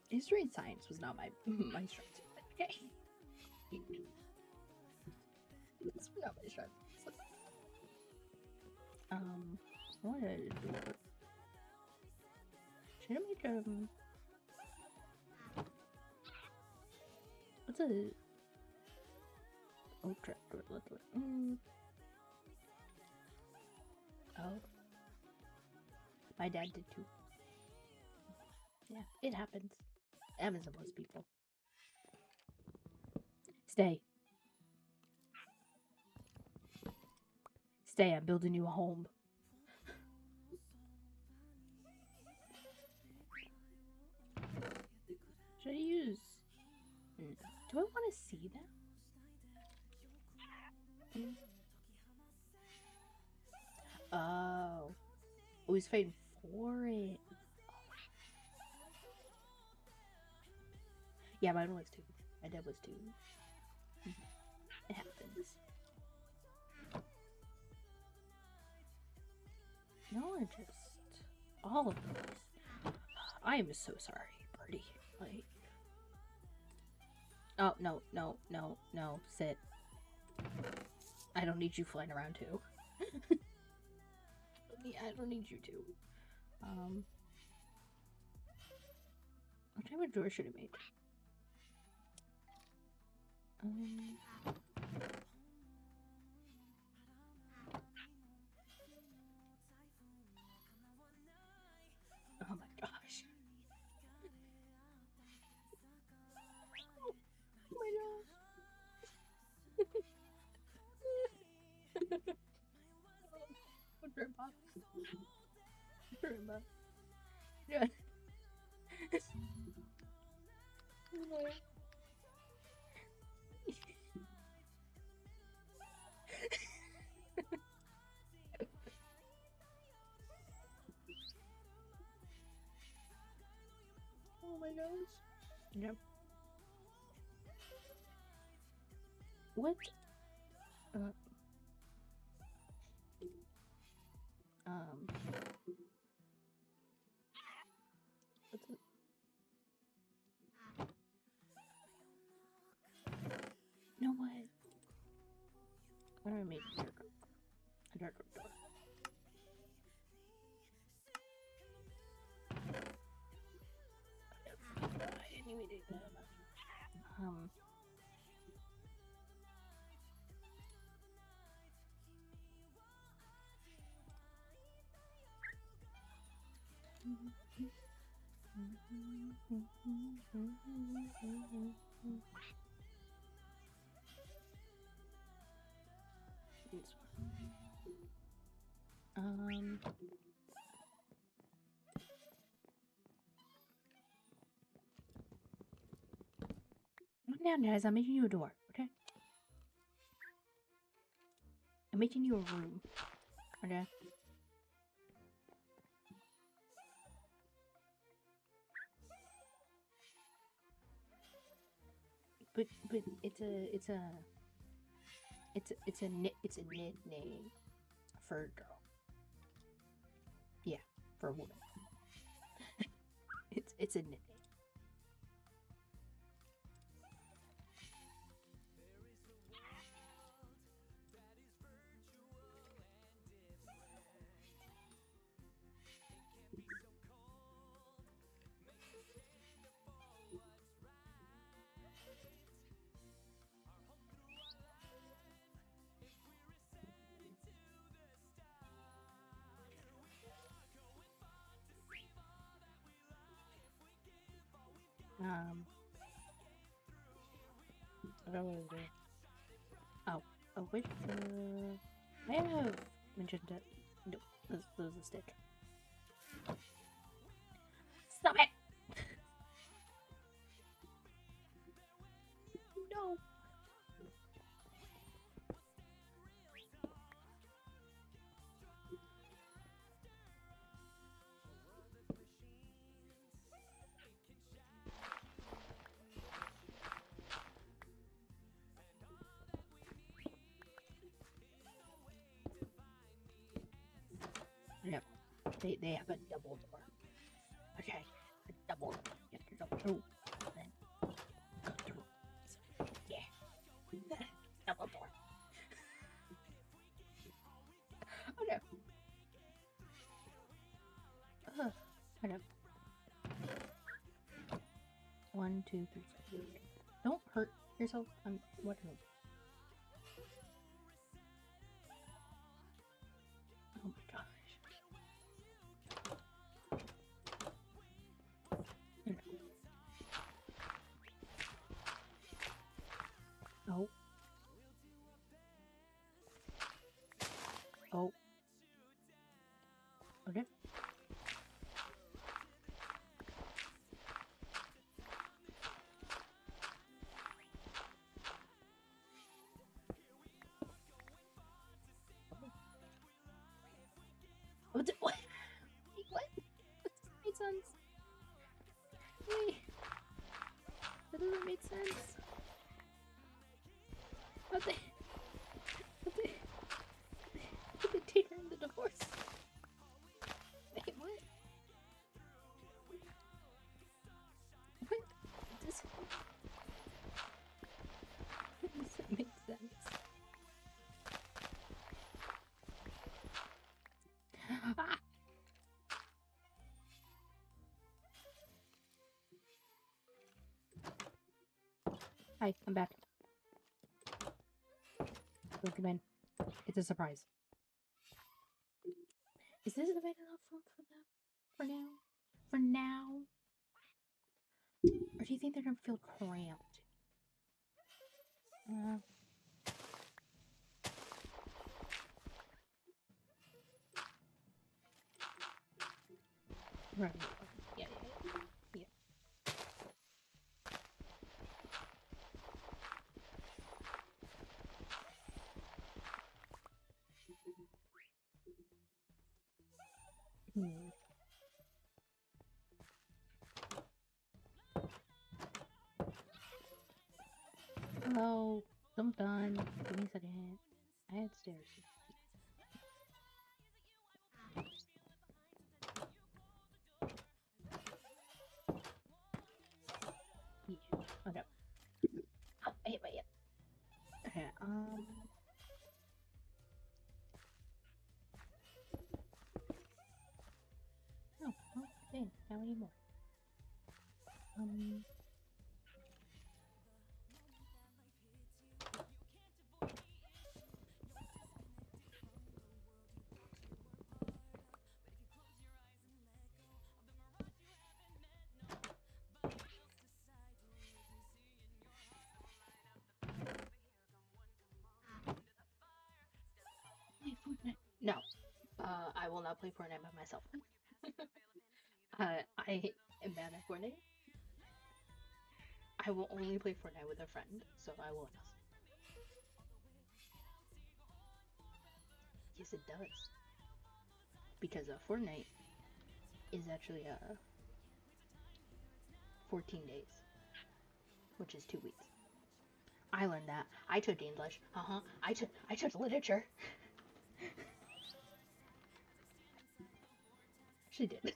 History and science was not my strong suit. Okay. It's not my strong suit. What did I do? Should I make what's a oh trapdoor? Let's look. Oh, my dad did too. Yeah, it happens. It happens to most people. Stay. Stay, I'm building you a home. Should I use... Do I want to see that? Oh. I was fighting for it. Yeah, mine was too. My dad was too. It happens. Y'all are just... all of these. I am so sorry, Birdie. Like... Oh, no, no, no, no. Sit. I don't need you flying around too. I don't need you to. What type of door should I make? Oh my gosh. Oh my gosh. Grandpa. Grandpa. Yeah. Oh my gosh. Yep. What? What's it? You know what? I'm gonna make a dark door. I didn't even do that. Look down, guys. I'm making you a door, okay? I'm making you a room, okay? But it's a nickname for a girl. for a woman. It's a nickname. I don't know what to do. Oh, wait. I have mentioned it. No, this is a stick. Stop it! No! Yep. They have a double door. Okay. A double door. You have to go through. Then go through. Yeah. Double door. Okay. Okay. 1, 2, 3. Don't hurt yourself on what room. Oh my gosh. Oh. Oh. Okay. What? What? What? That doesn't make sense. Wait. That doesn't make sense. How'd they take her in the divorce? Wait, what? What? This doesn't make sense. Ah! Hi, I'm back. Welcome in. It's a surprise. Is this a big enough room for them? For now? For now? Or do you think they're gonna feel cramped? Right. Yeah. Hello. I'm done. Give me a second. I had stairs. Yeah. Okay. Oh, I hit my head. Okay, Oh, dang, how many more? No. I will not play Fortnite by myself. I am bad at Fortnite. I will only play Fortnite with a friend, so I will ask. Yes, it does. Because Fortnite is actually 14 days, which is 2 weeks. I learned that. I took English. I took literature. actually did.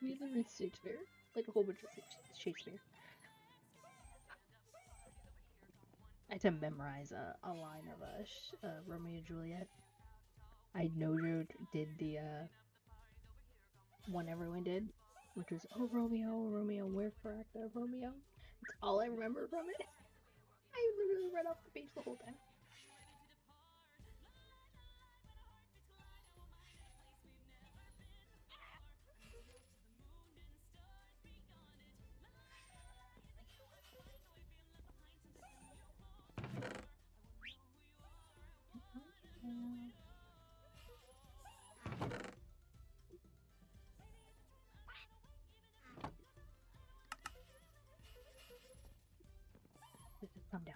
We had to read Shakespeare, like a whole bunch of Shakespeare. I had to memorize a line of Romeo and Juliet. I know Joe did the one everyone did, which was "Oh Romeo, Romeo, wherefore art thou, Romeo?" That's all I remember from it. I literally read off the page the whole time. Calm down.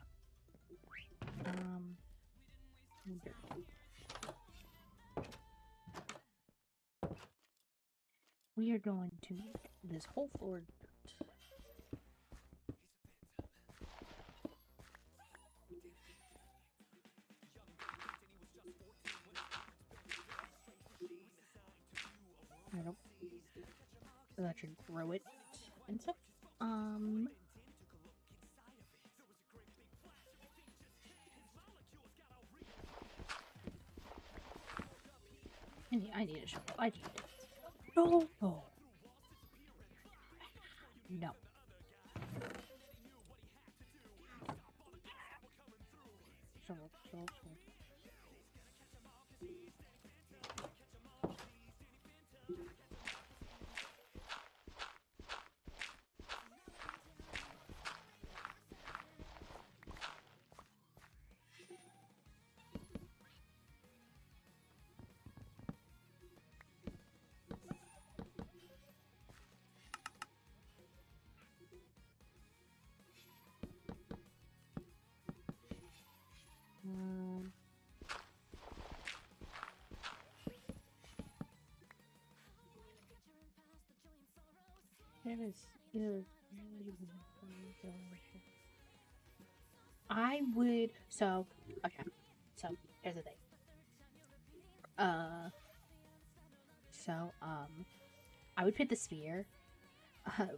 Here. We are going to make this whole floor dirt. I don't. That should grow it and stuff. I need a shovel. I need it. No. No. No. Shovel. Shovel. Shovel. I would. So, okay. So, here's the thing. I would pick the spear.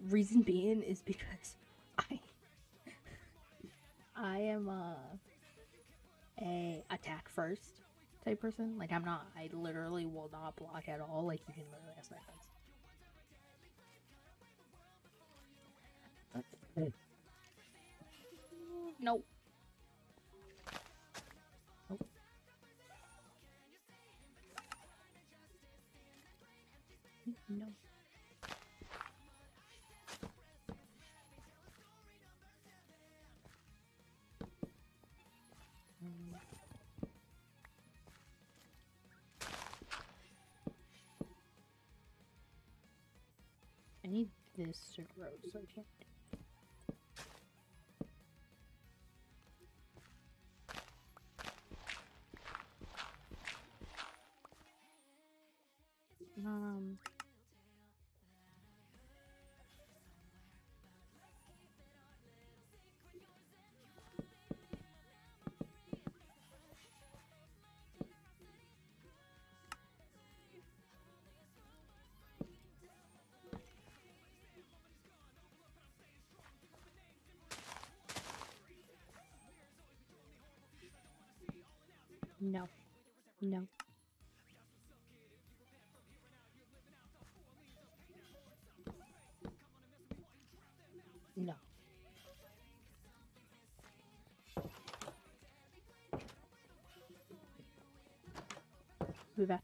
Reason being is because I I am a attack first type person. Like I'm not. I literally will not block at all. Like you can literally ask my friends. No. Nope. No. I need this to grow, so I can't. No. No. No. Move back.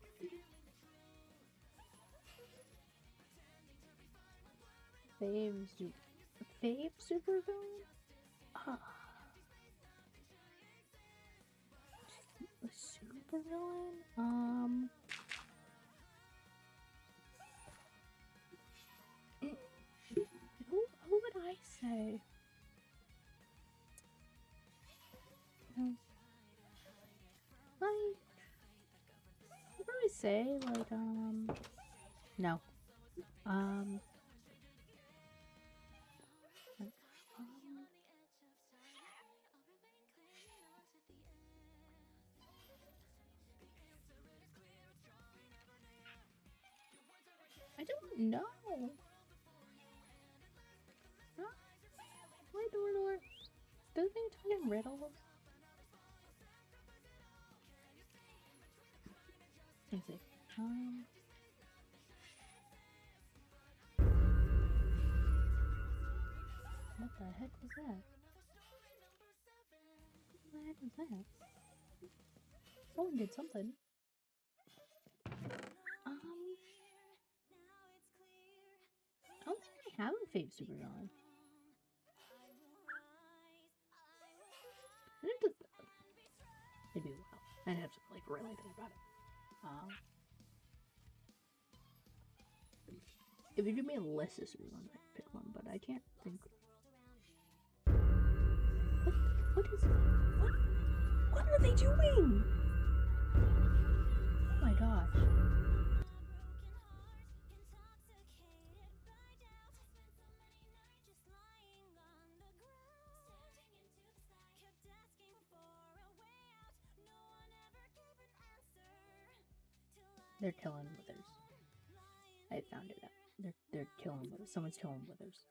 Fave super villain? A super villain? Who would I say? Like, I'd probably say, like, no. Like, No. No. Wait, door. Doesn't he talk in riddles? Let's see. What the heck was that? What the heck was that? Someone did something. I don't think I have a fave supervillain. Maybe wow. I'd have to like really think about it. If you give me a list of supervillains, I'd pick one, but I can't think. What are they doing? Oh my gosh. They're killing withers. I found it out. They're killing withers. Someone's killing withers.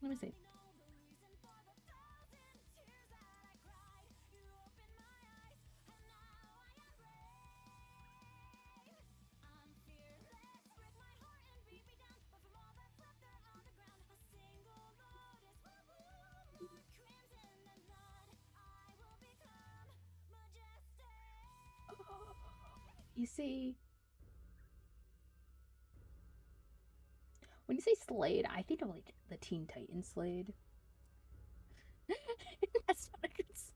Let me see. You see, when you say Slade, I think of like the Teen Titans Slade. That's not a good Slade.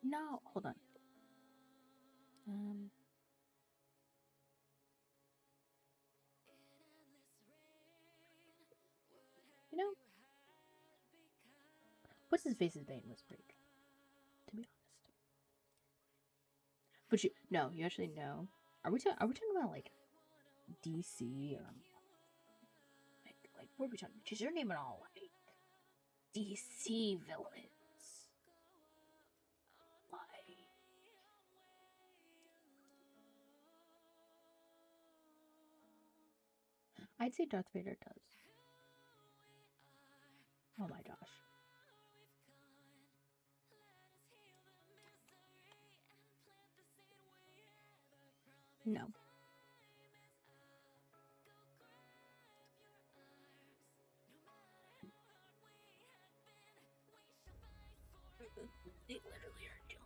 No, hold on. You know, what's his face's Bane was pretty good, to be honest. But you actually know. Are we talking about like DC or like what are we talking? Because you're naming all like DC villains. Like I'd say Darth Vader does. Oh my gosh. No. They literally are killing.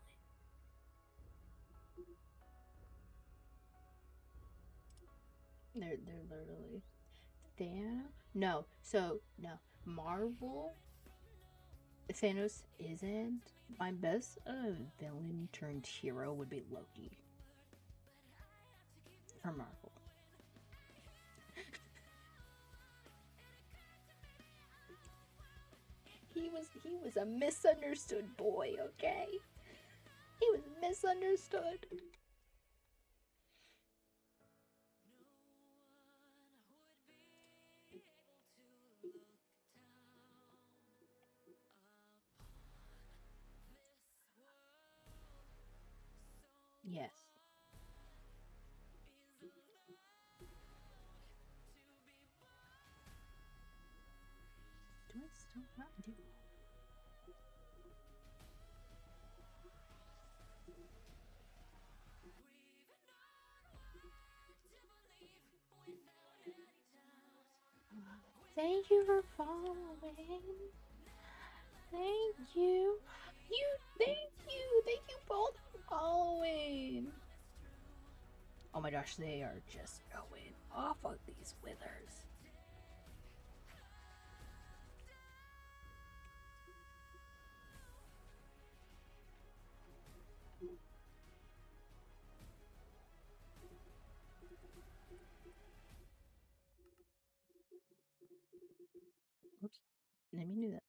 They're literally Thanos. No, so no Marvel. Thanos isn't. My best villain turned hero would be Loki for Marvel. He was a misunderstood boy, okay? He was misunderstood. Yes. Do I still not do? Thank you for following. Thank you. Thank you both for following. Oh my gosh, they are just going off on these withers. Oops. Let me do that.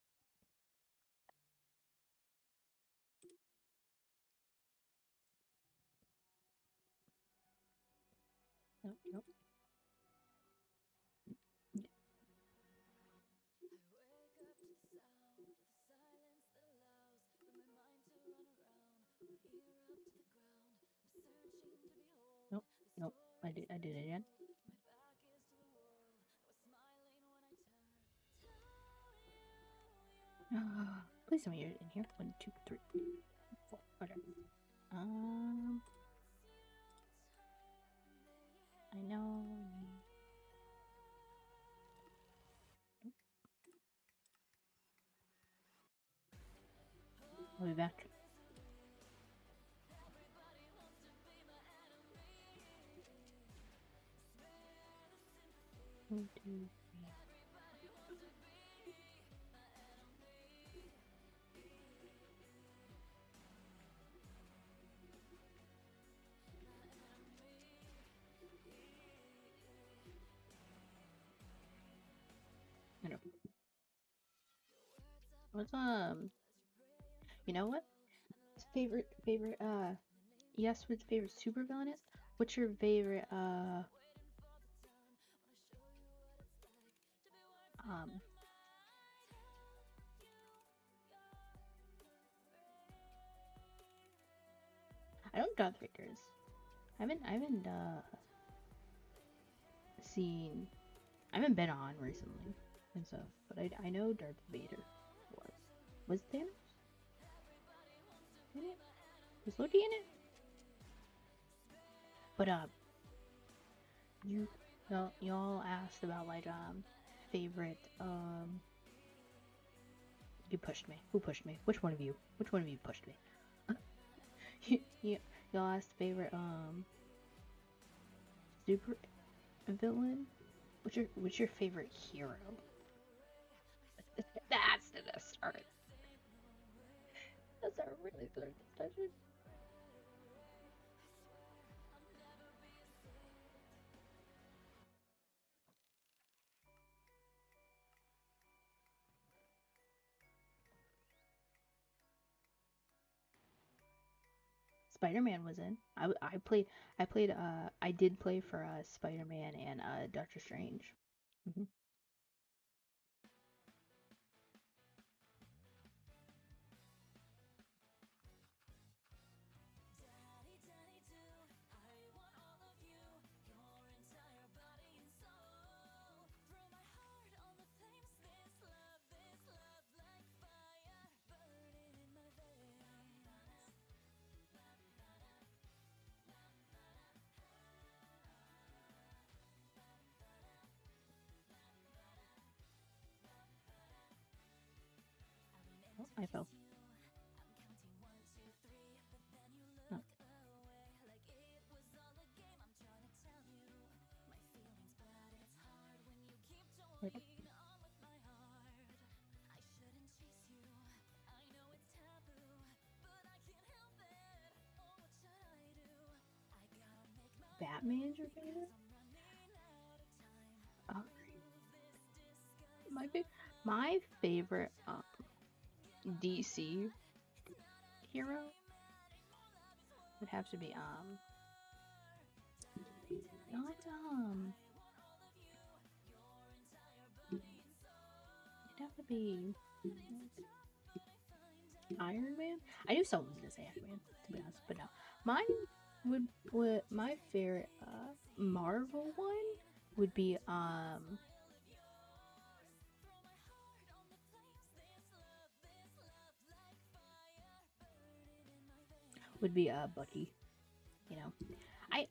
Nope, nope. I did it again. Please tell me you're in here. 1, 2, 3, 4. Okay. I know. I'll be back. One, two, three. I know. What's you know what? Favorite you asked what the favorite supervillain is? What's your favorite I don't got figures. I haven't seen I haven't been on recently and stuff, but I know Darth Vader was Thanos in it? Was Loki in it? But y'all asked about like favorite you pushed me. Who pushed me? Which one of you? Which one of you pushed me? Y'all asked favorite super villain. What's your favorite hero? That's the start. That's a really good discussion. Spider-Man was in. I did play for Spider-Man and Doctor Strange. Mm-hmm. Oh, I fell. Oh. Right. Batman's your favorite? Oh, my favorite DC hero would have to be not it'd have to be Iron Man. I knew someone was gonna say Iron Man, to be honest, but no. Mine would my favorite Marvel one would be Bucky. You know, I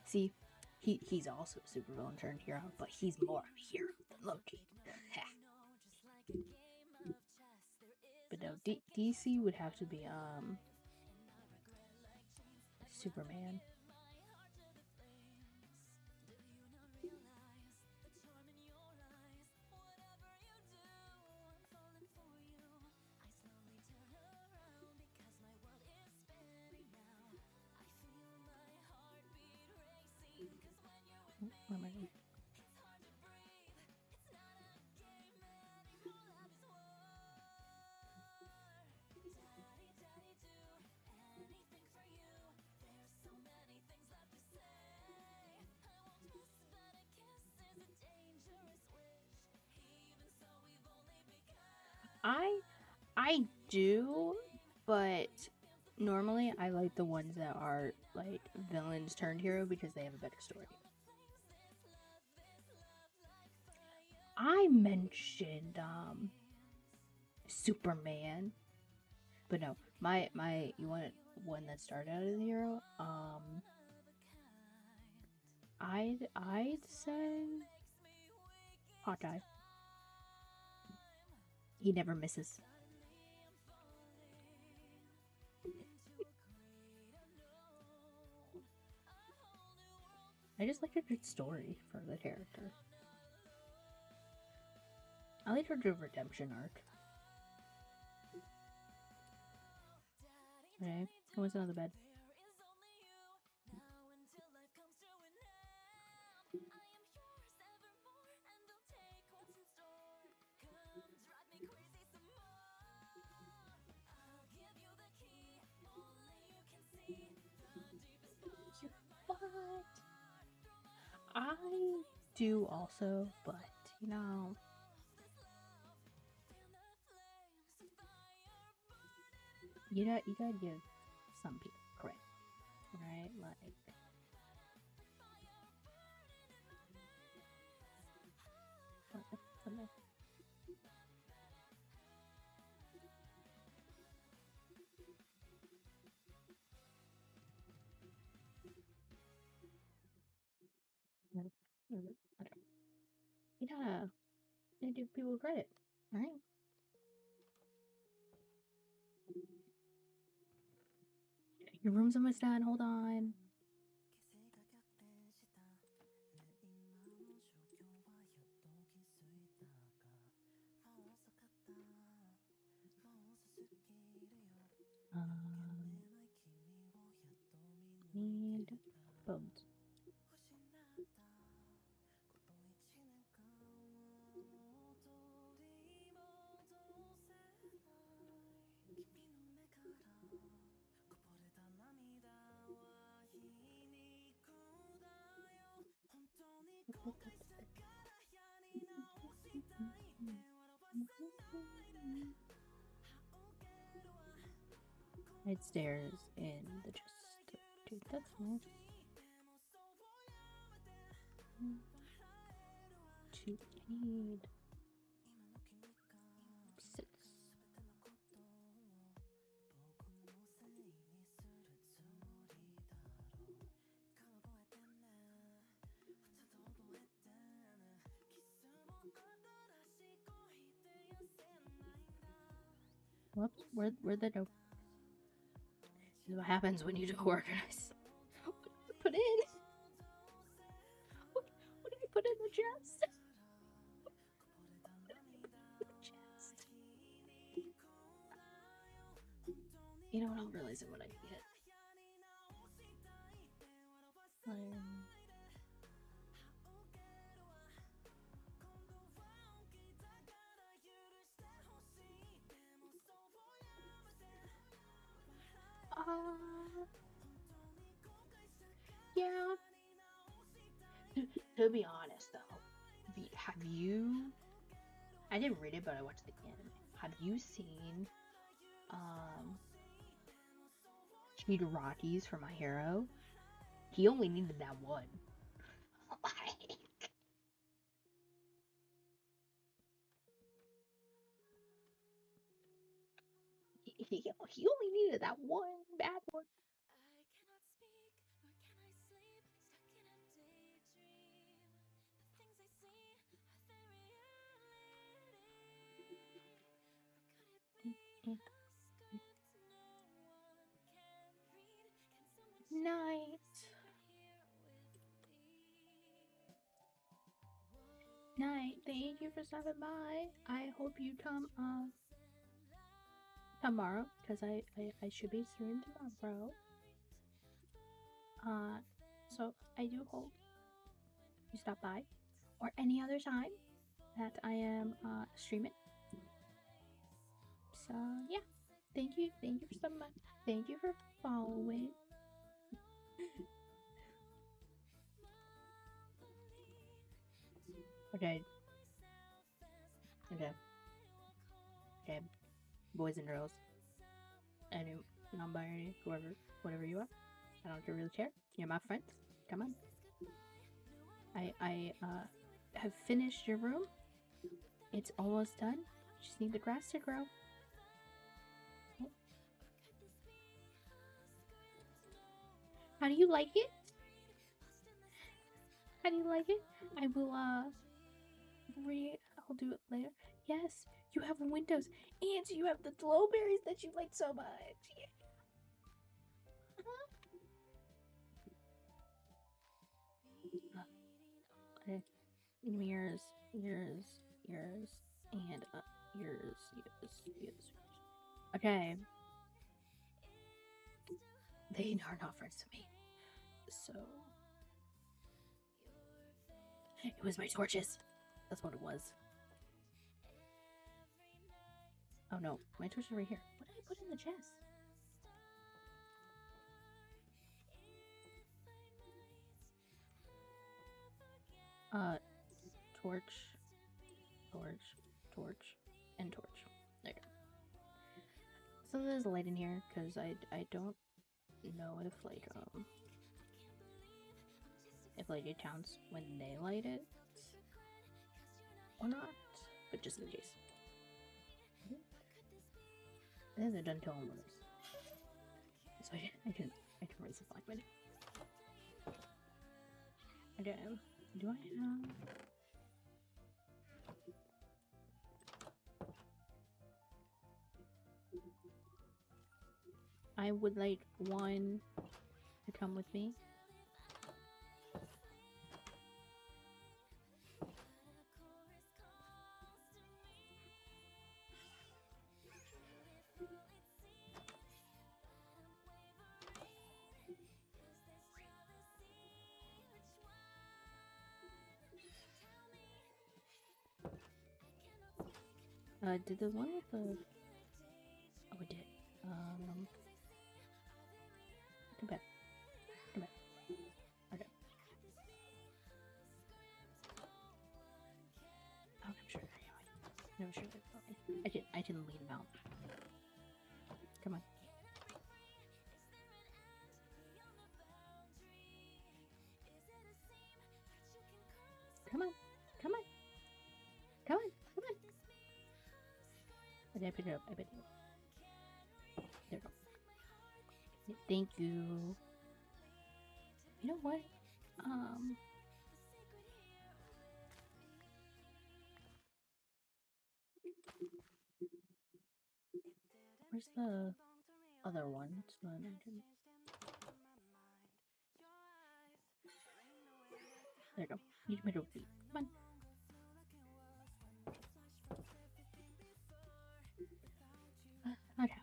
see. He's also a supervillain turned hero, but he's more of a hero than Loki. But no, DC would have to be Superman. Where am I going? I do, but Normally, I like the ones that are like villains turned hero because they have a better story. I mentioned Superman, but no, my you want one that started out as a hero? I'd say Hawkeye. He never misses. I just like a good story for the character. I like her redemption arc. Okay, who wants another bed? What? I do also, but you know, you gotta give some people credit, right? Like, something. You gotta give people credit, right? Your room's almost done. Hold on. Need bones. Right stairs in the chest. Dude, that's nice. To need 6. Whoops, where'd that go? This is what happens when you don't organize. What did I put in? What did I put in the chest? Chest. You know what? I'll realize it when I get. Yeah. To be honest, though, have you? I didn't read it, but I watched the anime. Have you seen Chidaraki's for My Hero? He only needed that one. Like, he only needed that one bad one. Night. Night. Thank you for stopping by. I hope you come tomorrow, because I should be streaming tomorrow. So I do hope you stop by, or any other time that I am streaming. So yeah, thank you for stopping by. Thank you for following. Okay. Okay. Okay. Boys and girls. non-binary, whoever, whatever you are. I don't really care. You're my friends. Come on. I have finished your room. It's almost done. Just need the grass to grow. Oh. How do you like it? How do you like it? I will I'll do it later. Yes, you have windows and you have the glowberries that you like so much. Yeah. Okay. Yours, yours, yours, and yours, yours. Okay. They are not friends to me. So it was my torches. That's what it was. Oh no, my torches are right here. What did I put in the chest? Torch, torch, and torch. There you go. So there's light in here because I don't know if like it counts when they light it or not, but just in case. And then they're done killing others. So I can raise the flag with it. Okay, do I have... I would like one to come with me. Did the one with the... Oh, it did. Come back. Come back. Okay. Oh, I'm sure. I'm sure they're fine. I didn't lead them out. Come on. Come on. Come on. Come on. Come on. I didn't pick it up. I bet you. There we go. Thank you. You know what? Where's the other one? It's not engine. There you go. You made a beat. Come on. Okay.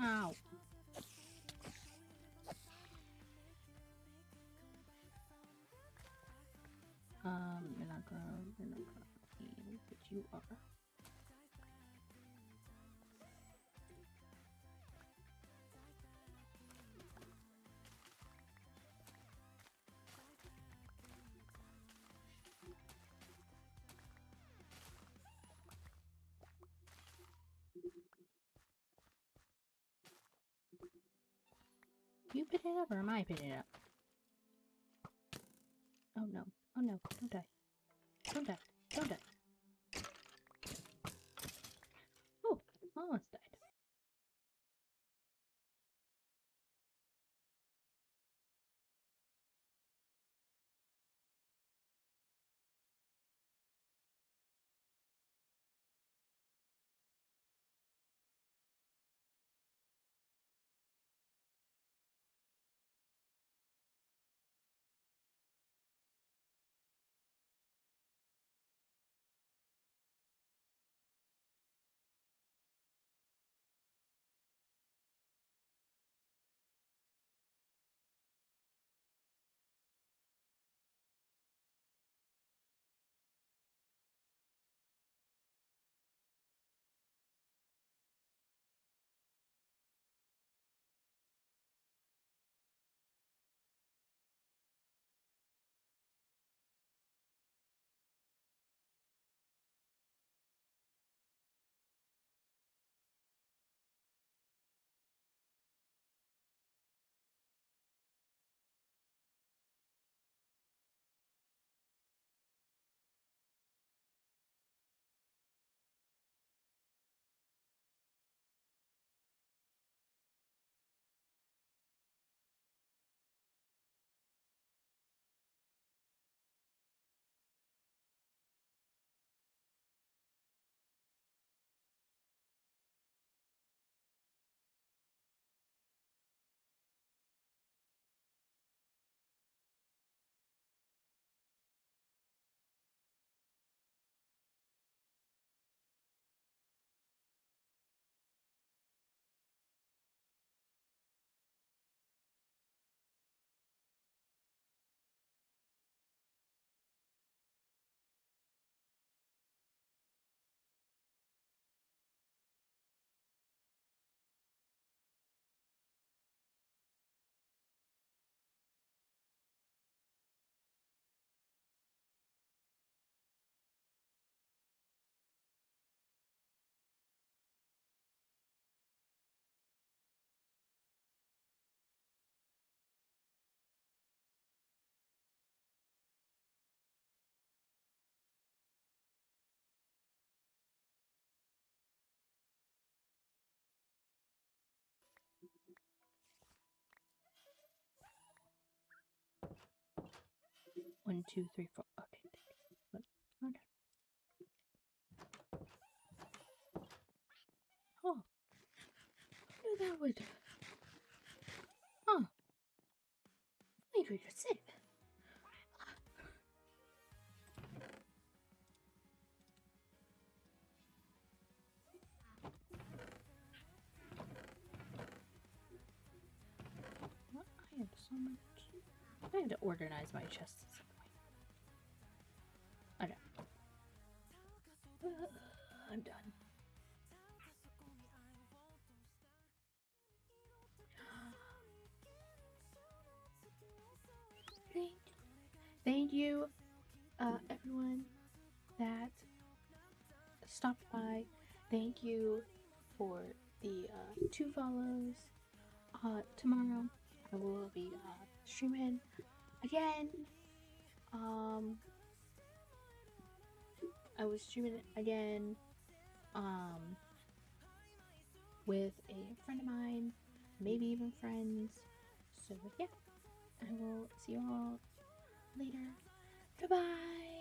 Ow. You're not gonna eat, but you are. You pick it up or am I picking it up? Oh no. Oh no. Don't die. Don't die. Don't die. Oh, almost died. 1, 2, 3, 4. Okay. Okay. Oh. I knew that would. Huh. Maybe we could save. What? I have so much. I have to organize my chest at some point. Okay. I'm done. Thank you, everyone that stopped by. Thank you for the 2 follows. Tomorrow I will be streaming again. I was streaming again with a friend of mine, maybe even friends. So yeah, I will see you all later. Goodbye.